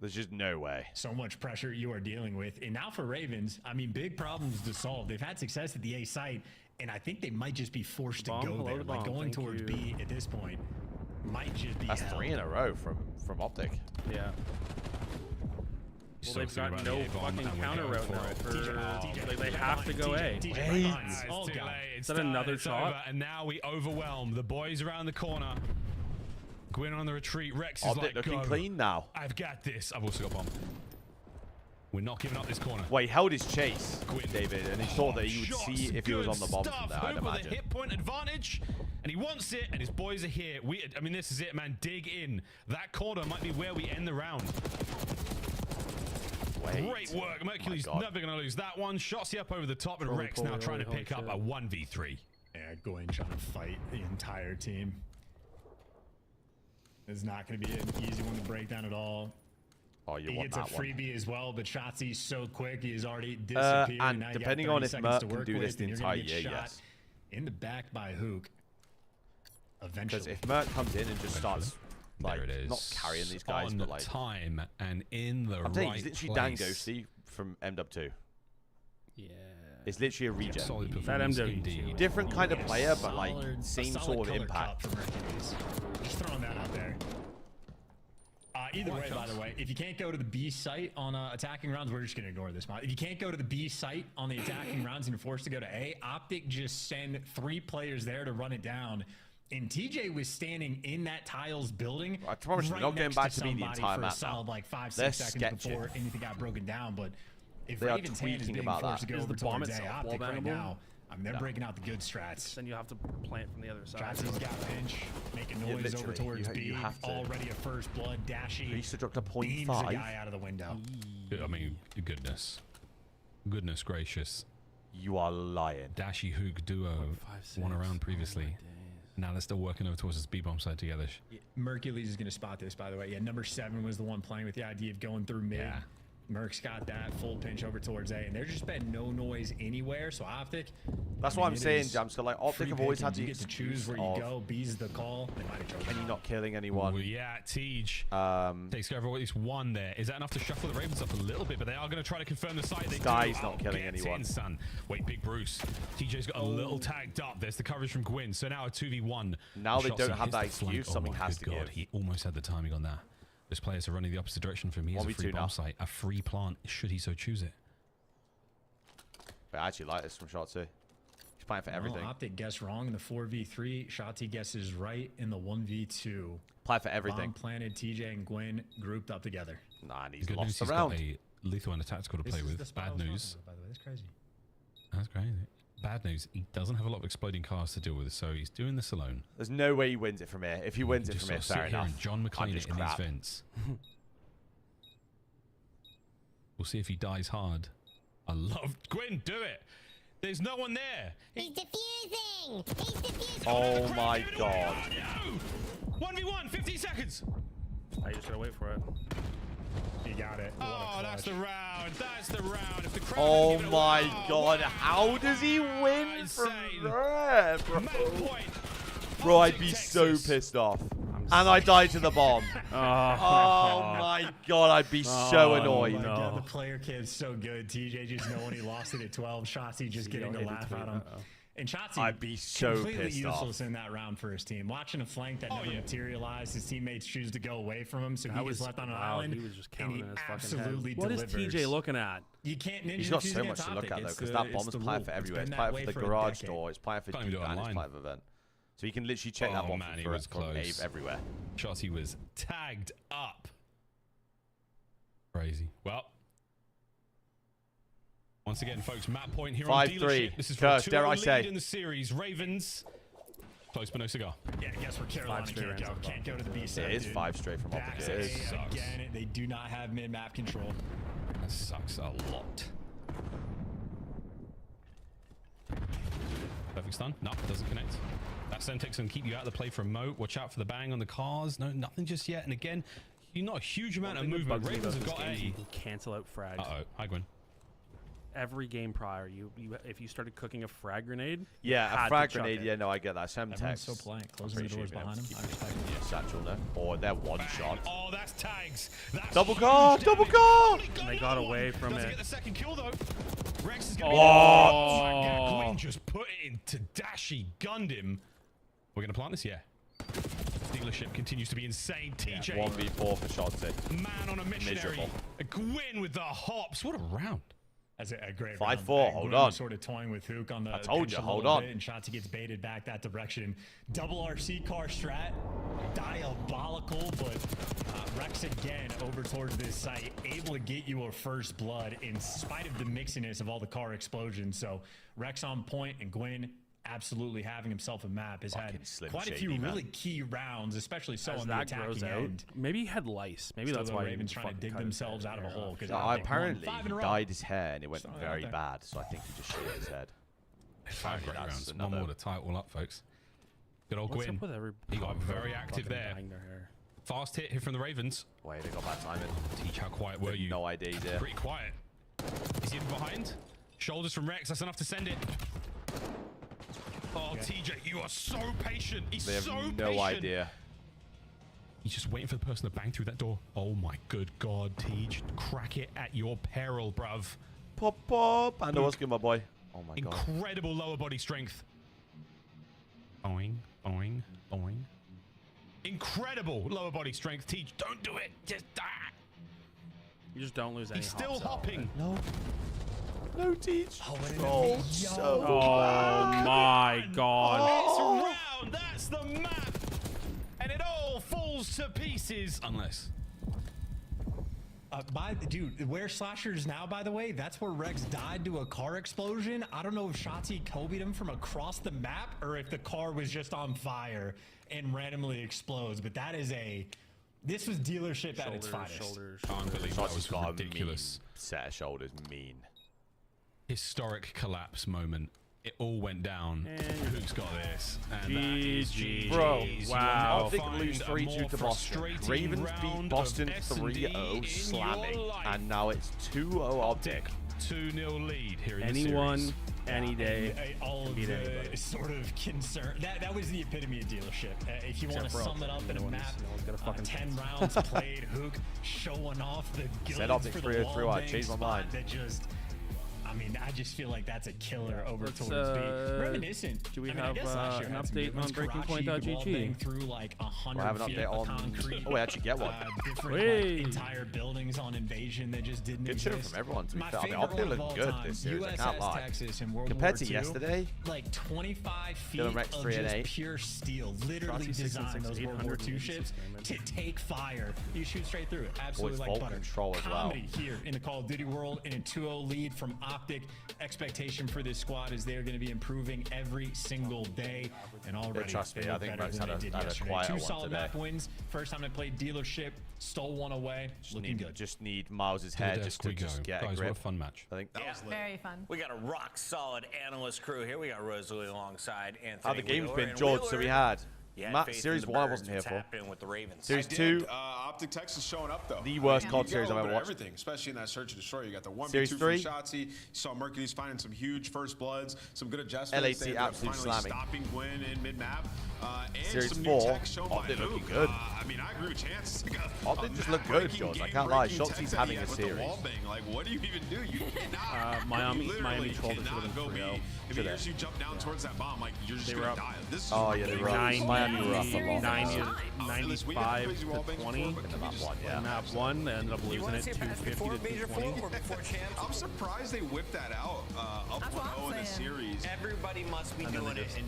There's just no way. so much pressure you are dealing with. And now for Ravens, I mean, big problems to solve. They've had success at the A site, and I think they might just be forced to Bomb, go hello there. to Like bomb, going thank towards you. B at this point might just be That's hell. 3 in a row from Optic. Yeah. Well, So they've thinking got about no the A-bomb, fucking and we're cover going route for now. it. For, like, they have to go A. Wait. It's Oh, too God. late. Is that another It's shot? over, and now we overwhelm the boys around the corner. Gwyn on the retreat. Rex is Optic like, looking go. clean now. I've got this. I've also got bomb. We're not giving up this corner. Well, he held his chase, Gwyn. David, and he thought that he would Shots, see if he was on the bomb good from stuff. there, I'd Hoop with a imagine. hit point advantage. And he wants it, and his boys are here. I mean, this is it, man. Dig in. That corner might be where we end the round. Great work. Mercury's never going to lose that one. Shots up over the top, and Rex now trying to pick up a 1v3. Yeah, going trying to fight the entire team. It's not going to be an easy one to break down at all. Oh, you he want gets that a freebie as well, but Shotzi's so quick, he's already disappeared. And depending on if Merc can do this the entire year, yes. In the back by Hook. Eventually. Because if Merc comes in and just starts, like, not carrying these guys, but like time and in the I'm saying he's literally Dan Ghosty from MW2. Yeah. It's literally a regen. That MW2. Different kind of player, but like same sort of impact. Just throwing that out there. Either way, by the way, if you can't go to the B site on attacking rounds, we're just going to ignore this. If you can't go to the B site on the attacking rounds and you're forced to go to A, Optic just send 3 players there to run it down. And TJ was standing in that tiles building. I promise you, they're not getting back to me the entire map solid, like 5-6 seconds before anything got broken down. But if Raven's hand is being forced to go over towards A, Optic right now, I mean, they're breaking out the good strats. Then you have to plant from the other side. Shotzi's got pinch, making noise over towards B. Already a first blood. Dashy. He used to drop to 0.5. Beams the guy out of the window. I mean, goodness. Goodness gracious. You are lying. Dashy Hook duo won a round previously. Now they're still working over towards this B-bomb side together. Yeah, Mercules is going to spot this, by the way. Yeah, number 7 was the one playing with the idea of going through mid. Yeah. Merc's got that full pinch over towards A, and there's just been no noise anywhere. So Optic, that's what I'm saying, Jamska. Like Optic have always had to get to choose where you go. B's the call. They might have Kenny not killing anyone. Ooh, yeah, Tej takes care of at least one there. Is that enough to shuffle the Ravens up a little bit? But they are going to try to confirm the site. Sky's not killing anyone. Son. Wait, Big Bruce. TJ's got a little tagged up. There's the coverage from Gwyn. So now a 2v1. Now they don't have that excuse. Something has to give. He almost had the timing on that. Those players are running the opposite direction from me. He's a free bomb site, a free plant, should he so choose it. But I actually like this from Shotzi. He's playing for everything. Optic guessed wrong in the 4v3. Shotzi guesses right in the 1v2. Play for everything. Bomb planted, TJ and Gwyn grouped up together. Nah, and he's good lost news, the round. He's got a lethal and a tactical to play with. Bad news. By the way, that's crazy. That's crazy. Bad news, he doesn't have a lot of exploding cars to deal with, so he's doing this alone. There's no way he wins it from here. If he wins it from here, fair enough. And John McClane in these vents. We'll see if he dies hard. I love Gwyn, do it. There's no one there. He's defusing. He's defusing. Oh my god. No. 1v1, 15 seconds. I just gotta wait for it. You got it. Oh, that's the round. That's the round. If the crowd oh my god. How does he win from there, bro? Bro, I'd be so pissed off. And I died to the bomb. Oh my god, I'd be so annoyed. Oh my god, the player kid's so good. TJ just knowing he lost it at 12. Shotzi just getting a laugh out of him. And Shotzi, I'd be so completely pissed useless off. in that round for his team. Watching a flank that never materialized, his teammates choose to go away from him, so he was left on an island. He was just counting and he his fucking absolutely head. What delivers. is TJ looking at? You can't ninja. He's got so much to look at though, because that bomb's playing for everywhere. It's playing for the garage door. It's playing for Deep, and it's playing for Vent. So he can literally check that bomb from everywhere. Shotzi was tagged up. Crazy. Well. Once again, folks, map point here on Dealership. This is for a 2-0 lead in the series. Ravens. Close but no cigar. Yeah, I guess we're Carolina can't go to the B side. It is 5 straight from Optic. Again, they do not have mid-map control. That sucks a lot. Perfect stun. No, doesn't connect. That Semtex can keep you out of the play from Moat. Watch out for the bang on the cars. No, nothing just yet. And again, not a huge amount of movement. Ravens have got a cancel out frags. Uh-oh. Hi, Gwyn. Every game prior, if you started cooking a frag grenade, yeah, a frag grenade. Yeah, no, I get that. Semtex. So polite, closing the doors behind him. Yeah, satchel there. Or they're one shot. Oh, that's tags. That's double car, double car. And they got away from it. Get the second kill though. Rex is gonna be Gwyn just put it into Dashy, gunned him. We're gonna plant this, yeah. Dealership continues to be insane. TJ 1v4 for Shotzi. Man on a missionary. Gwyn with the hops. What a round. That's a great 5-4. Hold on. Sort of toying with Hook on the. I told you. Hold on. And Shotzi gets baited back that direction. Double RC car strat, diabolical. But Rex again over towards this site, able to get you a first blood in spite of the mixiness of all the car explosions. So Rex on point and Gwyn absolutely having himself a map, has had Slim quite a Shady, few man. really key rounds, especially so As on the that grows attacking out, end. maybe he had lice. Maybe Still that's the why Ravens he trying to fucking dig cut his themselves head. out of a hole. No, apparently he dyed his hair and it went very there. bad, so I think he just shaved his head. 5 great That's rounds. another- One more to tie it all up, folks. Good old What's Gwyn. up with every He got pop very fucking active there. dyeing their hair? Fast hit here from the Ravens. Wait, they got bad timing. Teach, how quiet were you? No idea he's there. Pretty quiet. Is he in behind? Shoulders from Rex. That's enough to send it. Oh, TJ, you are so patient. He's They have so no patient. idea. He's just waiting for the person to bang through that door. Oh my good God, Tej. Crack it at your peril, bruv. Pop, pop. And what's good, my boy? Oh my God. Incredible lower body strength. Boing, boing, boing. Incredible lower body strength, Tej. Don't do it. Just die. You just don't lose any. He's still hops out. hopping. No. No, Tej. Oh, so oh my God. This round, that's the map. And it all falls to pieces. Unless. Dude, where Slasher's now, by the way, that's where Rex died to a car explosion. I don't know if Shotzi Kobe'd him from across the map or if the car was just on fire and randomly explodes. But that is this was dealership at its finest. Can't believe that was got ridiculous. A mean set of shoulders, mean. Historic collapse moment. It all went down. Who's got this? And that is GG. Bro, wow. Optic lose 3-2 to Boston. Ravens beat Boston 3-0 slamming. And now it's 2-0 Optic. 2-0 lead here in Anyone, the series. any day. All of beat the anybody. sort of concern. That was the epitome of dealership. If you want to Except for sum it Optic. up in a No one's- map, no one's got a fucking 10 rounds played, Hook showing off the goods Said Optic for 3 the 3 wall I bang changed my spot mind. that just, I mean, I just feel like that's a killer over Let's, towards B. Reminiscent. do we I mean, I have guess last year an had some update good ones. on breaking Karachi, point.gg? you wall bang through like 100 We'll have an feet update of on. concrete. Oh, we actually get one. Different Hey. like, entire buildings on Invasion that just didn't Good show exist. from everyone, to be My fair. I mean, favorite Optic one of looked all good time, this series, I USS can't lie. Texas in World Compared War to II, yesterday, like 25 feet Dylan Rex of 3 and just 8. pure steel, literally Shotzi 6 and designed 6, those World War II ships to take fire. You shoot straight through it, absolutely Boys, like vault butter. control as well. Comedy here in the Call of Duty world in a 2-0 lead from Optic. Expectation for this squad is they're going to be improving every single day, and already trust me, they I look think better Rex than had they a- did had a yesterday. quieter 2 one solid today. map wins. First time they played dealership, stole one away. Looking good. Just need Miles's To the head desk just to we go. just get a Guys, grip. what a fun match. I think Yeah. Very fun. We got a rock solid analyst crew here. We got Rosalie alongside Anthony. how the game's Wheeler been and judged. So Wheeler. we had Yeah, Matt, faith in Series the 1 I birds. wasn't here What's for. happening with the Ravens? Series I 2, did. Optic Texas showing up though. the worst You COD got series a I've little ever bit of watched. Everything, especially in that search and destroy. You got the 1v2 Series from 3. Shotzi. You saw Mercules finding some huge first bloods, some good adjustments. LAT They ended up absolute finally slamming. stopping Gwyn in mid map. And Series some 4, new tech shown by Optic looking Luke. good. I mean, I agree with Chance. Like Optic just looked good, George. I can't lie. Shotzi's having a with series. The wall bang. Like, what do you even do? You cannot. Miami you Miami literally trolled it cannot for go them be. 3-0. If he hears you jump down towards that bomb, like you're just They were gonna up. die. This is Oh, yeah, they were up. Miami were up a lot. 95 to 20 In the map 1, yeah. Map 1, they ended up losing it 250 to 220. I'm surprised they whipped that out up 1-0 in the series. Everybody must be And then doing they it. just- And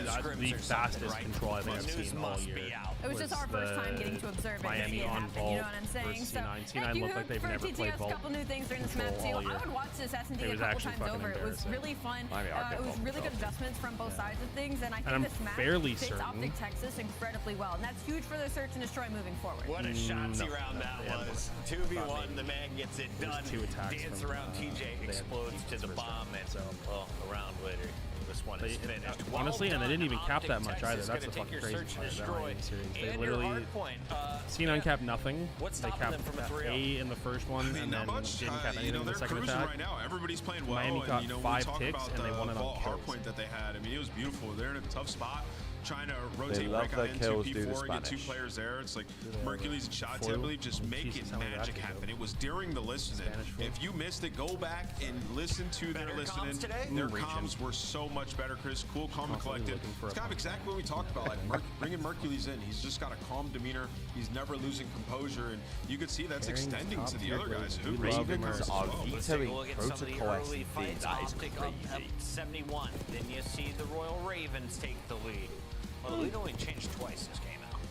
That's the fastest control I think I've seen all year. It was just our first time getting to observe it and see Miami it on happen, you know what I'm saying? versus So, C9. C9 thank you, looked like they've for never teaching played us a vault couple new things during this map control too. all year. I would watch this S&D It a was couple actually times fucking over. It was embarrassing. really fun. Miami are It good was vault really good control. adjustments from both sides of things, and I think I'm this map fairly fits certain- Optic Texas incredibly well, and that's huge for the search and destroy moving forward. What a Shotzi round that Yeah, was. but 2v1, the man gets it There's done. 2 attacks Dance from, around TJ, they had explodes to the first bomb, round, and so. well, a round later, this one is finished. Honestly, and they didn't even cap that much either. Texas That's the gonna fucking take your crazy search and part of that destroy Miami series. They and your literally hard point. C9 capped nothing. What's They stopping capped them from a 3-0? A in the first one, I mean, and then not much. didn't cap You anything know, in the they're second cruising attack. right now. Everybody's playing well. Miami and, caught you know, 5 we talk ticks, about and they the won it on vault hard kills. point that they had. I mean, it was beautiful. They're in a tough spot, trying to rotate love breakout their into kills, do the P4 and get 2 Spanish. players there. It's like Do they have Mercules and a Shotzi, I foil? believe, just making Jesus, how many magic that could happen. go? It was during the listening. Spanish foil? If you missed it, go back and listen to their Better listening. comms today? Their Reaching. comms were so much better, Chris. Cool, calm, and Constantly collected. looking for It's a kind of exactly what we talked about. Like bringing Mercules in, he's just got a calm demeanor. He's never losing composure, and you could see that's Carrying extending to the top-tier other guys. Who players. We love Ravens Merc. are Let's take a vetoing look at some of the Protocol early SD. fights. That is Optic up crazy. 71. Then you see the Royal Ravens take the lead. Well, the lead only changed twice this game out.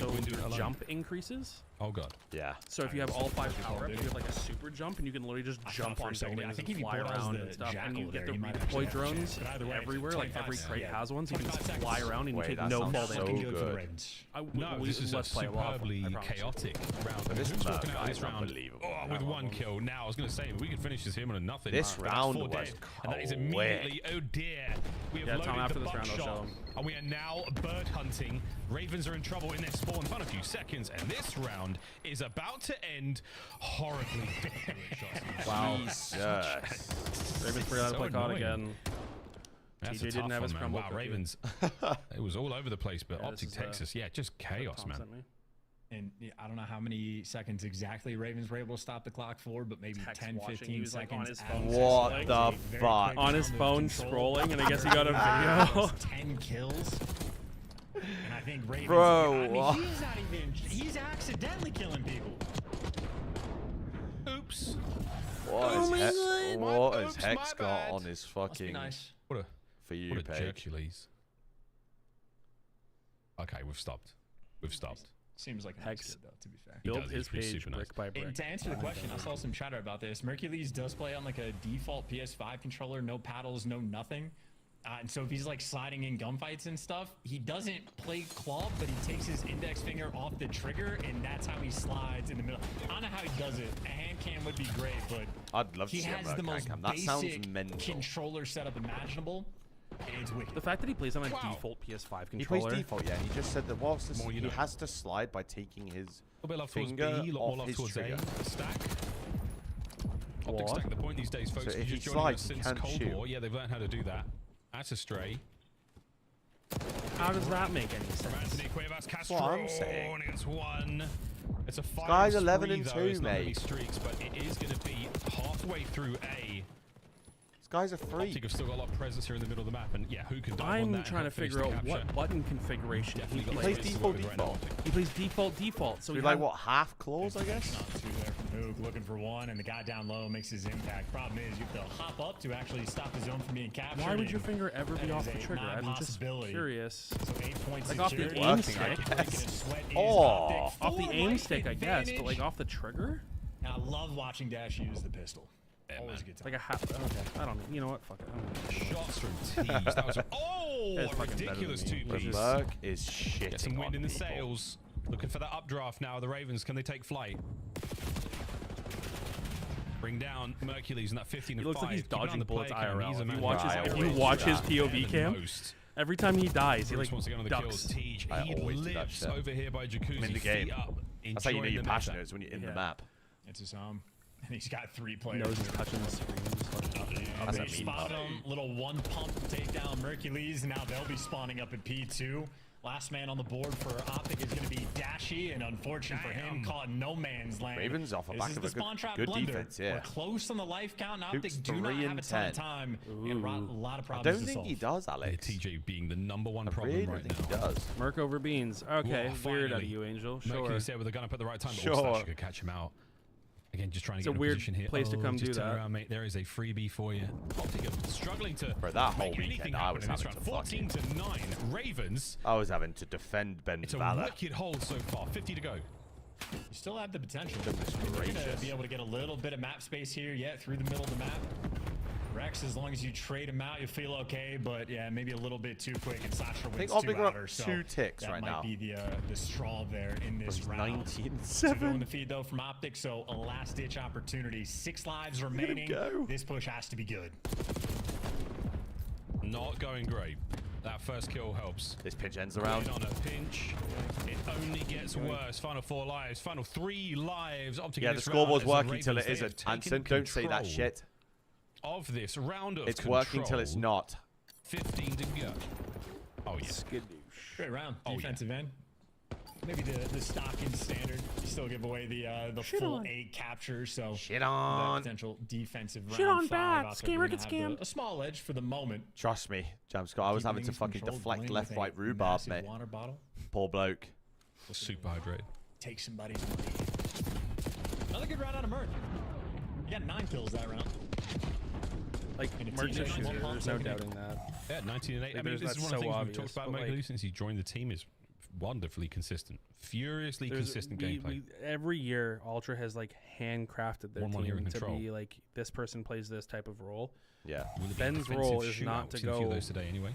also wouldn't do it your alone. jump increases. Oh god. Yeah. So if you have all 5 power-ups, you have like a super jump, and you can literally just jump on buildings and fly around and stuff. And you get the redeploy drones everywhere. Like every crate has one, so you can just fly around and you take no fall damage. No, this is a superbly chaotic round. This Who's walking out is this round? unbelievable. Oh, with 1 kill. Now, I was going to say, we could finish this him on a nothing. This But that's round 4 was dead. And that is immediately, oh dear. We have Yeah, Tom, loaded after the this round, I'll show buckshot. him. And we are now bird hunting Ravens are in trouble in their spawn. Fun a few seconds, and this round is about to end horribly. Wow. Yes. Ravens forgot to play COD again. That's TJ a didn't tough have his one, man. crumble Wow, cookie. Ravens. It was all over the place, but Yeah, Optic this is, Texas, yeah, just chaos, man. And I don't know how many seconds exactly Ravens were able to stop the clock for, but maybe Text 10, watching. 15 He was, like, on seconds. his phone What the fuck? On his phone scrolling, and I guess he got a video. 10 kills. And I think Ravens. Bro, I mean, he's not even. He's accidentally killing people. Oops. What has Hex got on his fucking nice. What For You a page? Hercules. Okay, we've stopped. We've stopped. Seems like Hex good, though, to be fair. built his He's page super brick by brick. And to answer the question, I saw some chatter about this. Mercules does play on like a default PS5 controller, no paddles, no nothing. And so if he's like sliding in gunfights and stuff, he doesn't play club, but he takes his index finger off the trigger, and that's how he slides in the middle. I don't know how he does it. A hand cam would be great, but I'd love to he see a has the Merc most cam. That sounds basic mental. controller setup imaginable. It's wicked. The fact that he plays on a default PS5 controller. He plays default, yeah. And he just said that whilst this, More you he know. has to slide by taking his A bit love towards B, finger a lot more off love his towards trigger. A. Stack. Optic What? stack the point these days, folks. So If if you're he just joining us slides, he since can't Cold shoot. War, yeah, they've learned how to do that. That's a stray. How does that make any sense? Anthony Cuevas Castro what I'm saying. against one. It's a 5 guy's 11 spree, and though. 2, It's not many mate. streaks, but it is going to be halfway through A. This guy's a freak. Optic have still got a lot of presence here in the middle of the map, and yeah, who can dive on I'm that and trying to help finish figure the out what capture? button configuration he Definitely got plays space to default work with right now. default. He plays default. So So he like has- what, half claws, I guess? Not two there from Hook, looking for one, and the guy down low makes his impact. Problem is, you have to hop up to actually stop his zone from being captured. Why would your and finger ever be that off is the a trigger? I'm just non-possibility. curious. So 8 points Like off the secured. aim Working, I stick. guess. Breaking a sweat is Oh. Optic. Off the Full aim life stick, I guess, but like advantage. off the trigger? And I love watching Dash use the pistol. Yeah, Always man. a good time. Like a half. Okay, I don't know. You know what? Fuck it. I don't know. Shots from Tees. That was oh, That's a fucking better ridiculous than me. two The piece. Merc is shitting Get some wind on in the people. sails. Looking for that updraft now. The Ravens, can they take flight? Bring down Mercules in that 15 He and looks 5. like he's Keep it on dodging the bullets play cam. IRL. He's a If you man. watch his, I if always you do watch his that. POV Better than cam, most. every time he dies, he Bruce like wants to get on the kills. ducks. Teej, I he always do that lives shit. over here by Jacuzzi. I'm in the feet game. Up, That's how you know enjoying you're the passionate, meta. is when you're in Yeah. the map. It's his and he's got 3 He players. knows he's touching the screen. Just fucking- That's They a spot meme. him. Little one pump to take down Mercules. Now they'll be spawning up at P2. Last man on the board for Optic is going to be Dashy, and unfortunate for him, caught no man's land. Ravens off the This back is of the a spawn trap good blunder. defense, yeah. We're close on the life count, and Optic Hook's do not 3 have and a ton 10. of time and a lot of I problems don't to think solve. he does, Yeah, Alex. TJ being the #1 I problem really right don't think now. he does. Merc over beans. Okay, Whoa, weird out of finally. you, Angel. Mercury Sure. said with a gun up at the right time. Sure. Oh, Stash could catch him out. Again, just trying to It's get a in a weird position here. place to come just do turn that. Around, mate. There is a freebie for you. Optic are struggling to Bro, that whole make anything weekend, I happen was in this having round. to 14 to 9. Ravens. I was having to defend Ben's It's a valor. wicked hold so far. 50 to go. You still have the potential. Goodness You're going to gracious. be able to get a little bit of map space here, through the middle of the map. Rex, as long as you trade him out, you'll feel okay, but yeah, maybe a little bit too quick, and Sasha wins Optic 2 are up outer, so 2 ticks that right might now. be the straw there in this He's round. 19 and 2 7. in the feed, though, from Optic, so a last-ditch opportunity. 6 lives remaining. go. This push has to be good. Not going great. That first kill helps. This pinch ends the round. On a pinch, it only gets worse. Final 4 lives, final 3 lives. Optic Yeah, in the this scoreboard's round as the working till it Ravens, they isn't. have taken Anson, don't say that control shit. Of this round of It's control. working till it's not. 15 to go. Oh yeah. Great round. Oh, yeah. Defensive end. Maybe the stock and standard. You still give away the full 8 captures, so Shit on. that potential defensive round Shit on 5. bad. Optic Scammer are gets gonna have scammed. A small edge for the moment. Trust me, Jam Scott, I was Keep having to things fucking controlled, deflect playing left, with a right rhubarb, massive mate. water bottle. Poor bloke. Super hydrated. Take somebody's money. Another good round out of Merc. You got 9 kills that round. Like, And a Merc's a TJ shooter. one pump, There's no second doubting that. Yeah, 19 and 8. I Like, mean, this that's is one of so the things we've obvious, talked about but, Mercury like- since he joined the team is wonderfully consistent. Furiously consistent gameplay. Every year, Ultra has like handcrafted their 1-1 here in team to control. be like, this person plays this type of role. Yeah. Will it be Ben's defensive role is shootout? not to We've seen a few of go those today anyway.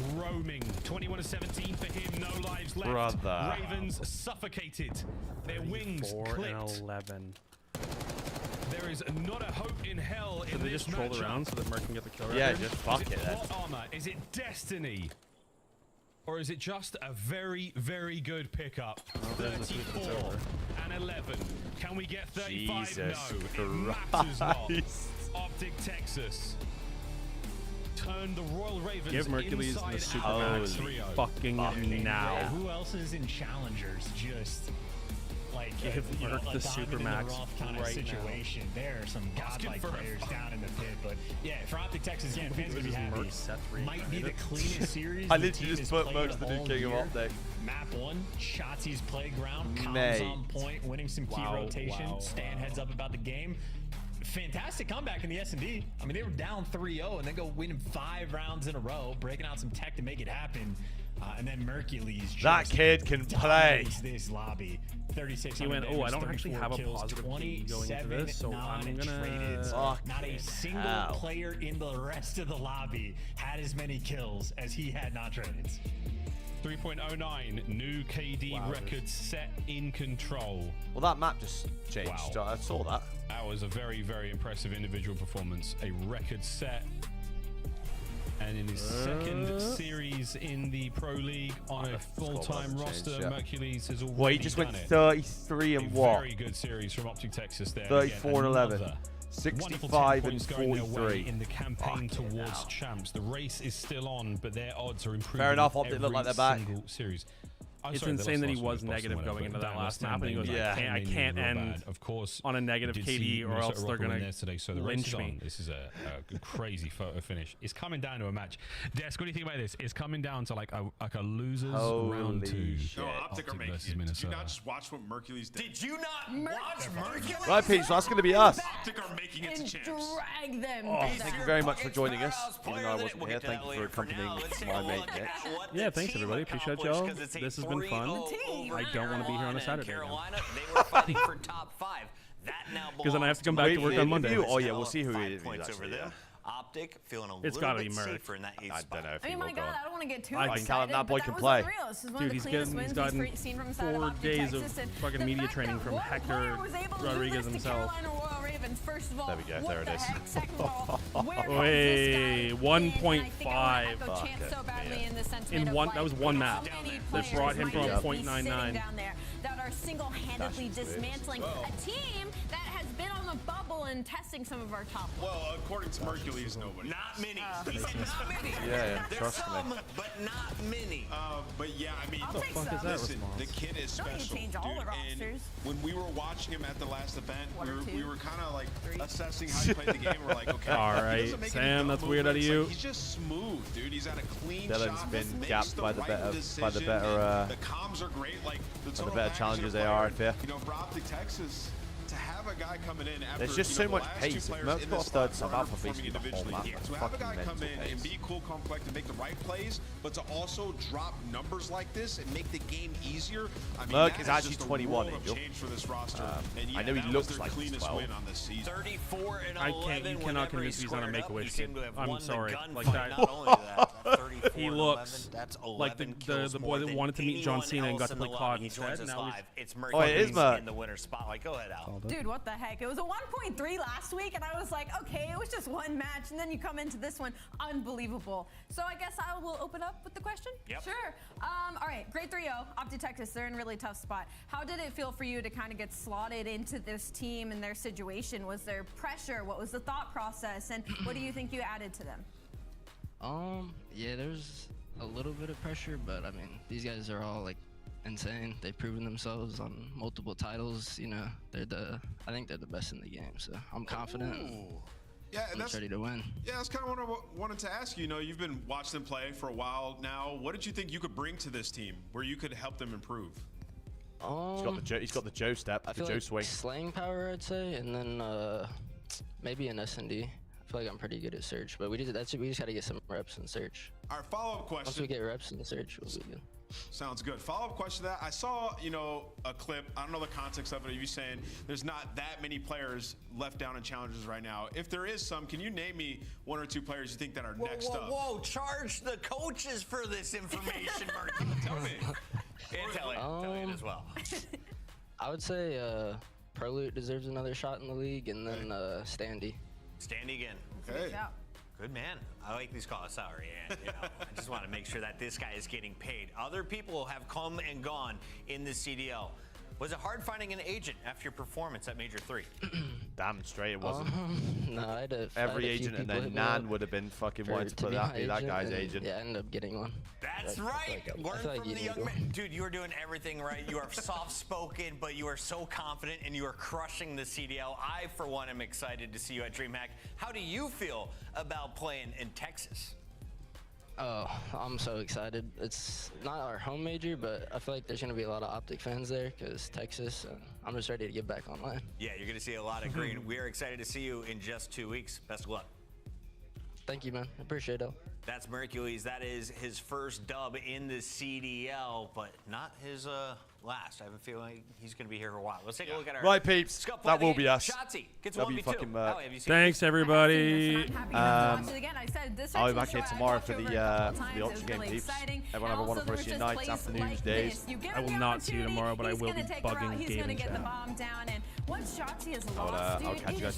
roaming. 21-17 for him. No lives left. Brother. Ravens suffocated. Their wings 4 clipped. and 11. There is not a hope in hell So in they this just troll matchup. around so that Merc can get the kill Yeah, record? just fuck Is it then. plot armor? Is it destiny? Or is it just a very, very good pickup? 34 and 11. Can we get 35? Jesus No, it matters not. Optic Texas turn the Royal Ravens Give Mercules the Supermax fucking now. Who else is in challengers? Just like give Merc the Supermax kind of right situation. now. There are some godlike players down in the pit, but yeah, for Optic Texas, again, fans gonna be happy. Might be the cleanest series. I literally just put Merc the new king of Optic. Map 1, Shotzi's Playground, comms on point, winning some key rotation. Stan heads up about the game. Fantastic comeback in the S&D. I mean, they were down 3-0 and then go winning 5 rounds in a row, breaking out some tech to make it happen. And then Mercules that kid can play. This lobby. 36. He went, oh, I don't actually have a positive key going into this, so I'm gonna. Not a single player in the rest of the lobby had as many kills as he had not traded. 3.09, new KD record set in control. Well, that map just changed. I saw that. That was a very, very impressive individual performance. A record set. And in his second series in the Pro League on a full-time roster, Mercules has already Well, he just went done it. 33 and what? Very good series from Optic Texas there. 34 and 11. Another 65 and 43. In the campaign towards champs. The race is still on, but their odds are improving. Fair enough. Optic look like they're back. Series. It's insane that he was negative going into that last map, and he goes, I can't end on a negative KD or else they're going to lynch me. This is a crazy photo finish. It's coming down to a match. Des, what do you think about this? It's coming down to like a losers round 2. No, Optic are making it. Did you not just watch what Mercules did? Did you not watch Mercules? Right, Pete, so that's going to be us. Optic are making it to champs. Drag them. Thank you very much for joining us. Even though I wasn't here, thank you for accompanying my mate Nick. Yeah, thanks everybody. Appreciate y'all. This has been fun. I don't want to be here on a Saturday. Carolina, they were fighting for top 5. That now because then I have to come back to work on Monday. Oh yeah, we'll see who it is. Over there. Optic feeling a it's little gotta bit be safer in that 8th spot. I don't know if I mean, my God, I don't want to get too I excited, can tell him that boy can play. Dude, he's gotten 4 days of fucking media training from Hector Rodriguez himself. There we go. There it is. Wait, 1.5. That was one map. They brought him from a 0.99. That are single-handedly dismantling a team that has been on the bubble and testing some of our top players. Well, according to Mercules, nobody. Not many. Not many. Yeah, There's some, but not many. But yeah, I mean, listen, the kid is special, dude. And when we were watching him at the last event, we were kind of like assessing how he played the game. We're like, okay, all right, Sam, that's weird out of you. He's just smooth, dude. He's at a clean Dylan's shot. been gapped by the better, the comms are great. Like the better challenges they are, I fear. You know, for Optic Texas, to have a guy coming in after there's just so much pace. If Merc's got a third sub out for basically the whole map, that's to have a fucking guy come in pace. and be cool, calm, collected, and make the right plays, but to also drop numbers like this and make the game easier. I mean, Merc is actually 21, Angel. For this roster. I know he looks like he's 12. Win on this season. 34 and 11. You cannot convince me he's on a Make-A-Wish kid. I'm sorry. Like that. He looks like the boy that wanted to meet John Cena and got to play COD instead. Now it's Merc. Oh, it is Merc. In the winner's spotlight. Go ahead, Al. Dude, what the heck? It was a 1.3 last week, and I was like, okay, it was just one match, and then you come into this one, unbelievable. So I guess I will open up with the question. Yep. Sure. All right, grade 3-0, Optic Texas, they're in a really tough spot. How did it feel for you to kind of get slotted into this team and their situation? Was there pressure? What was the thought process? And what do you think you added to them? Yeah, there's a little bit of pressure, but I mean, these guys are all like insane. They've proven themselves on multiple titles. You know, I think they're the best in the game. So I'm confident. Yeah, I'm ready to win. Yeah, that's kind of what I wanted to ask you. You know, you've been watching them play for a while now. What did you think you could bring to this team where you could help them improve? He's got the Joe step, the Joe swing. Slaying power, I'd say, and then maybe an S&D. I feel like I'm pretty good at search, but we just got to get some reps in search. Our follow-up question. Once we get reps in search, we'll be good. Sounds good. Follow-up question to that. I saw, you know, a clip. I don't know the context of it. Are you saying there's not that many players left down in challenges right now? If there is some, can you name me 1 or 2 players you think that are next up? Whoa, charge the coaches for this information, Mark. Tell me. And tell it as well. I would say Perloot deserves another shot in the league, and then Standy. Standy again. Okay. Good man. I like these calls salary, and you know, I just want to make sure that this guy is getting paid. Other people have come and gone in the CDL. Was it hard finding an agent after your performance at Major 3? Damn straight it wasn't. No, I had Every agent and then Nan would have been fucking wanting to put that guy's agent. Yeah, I ended up getting one. That's right. Learn from the young man. Dude, you are doing everything right. You are soft-spoken, but you are so confident, and you are crushing the CDL. I, for one, am excited to see you at DreamHack. How do you feel about playing in Texas? Oh, I'm so excited. It's not our home major, but I feel like there's going to be a lot of Optic fans there because Texas, I'm just ready to get back online. Yeah, you're going to see a lot of green. We are excited to see you in just 2 weeks. Best of luck. Thank you, man. I appreciate it. That's Mercules. That is his first dub in the CDL, but not his last. I have a feeling he's going to be here for a while. Let's take a look at our right, peeps. That will be us. Shotzi gets That'll 1v2. Thanks, everybody. I'll be back here tomorrow for the Ultra Game peeps. Everyone have a wonderful rest of your nights, afternoons, days. I will not see you tomorrow, but I will be bugging gaming chat. I'll catch you guys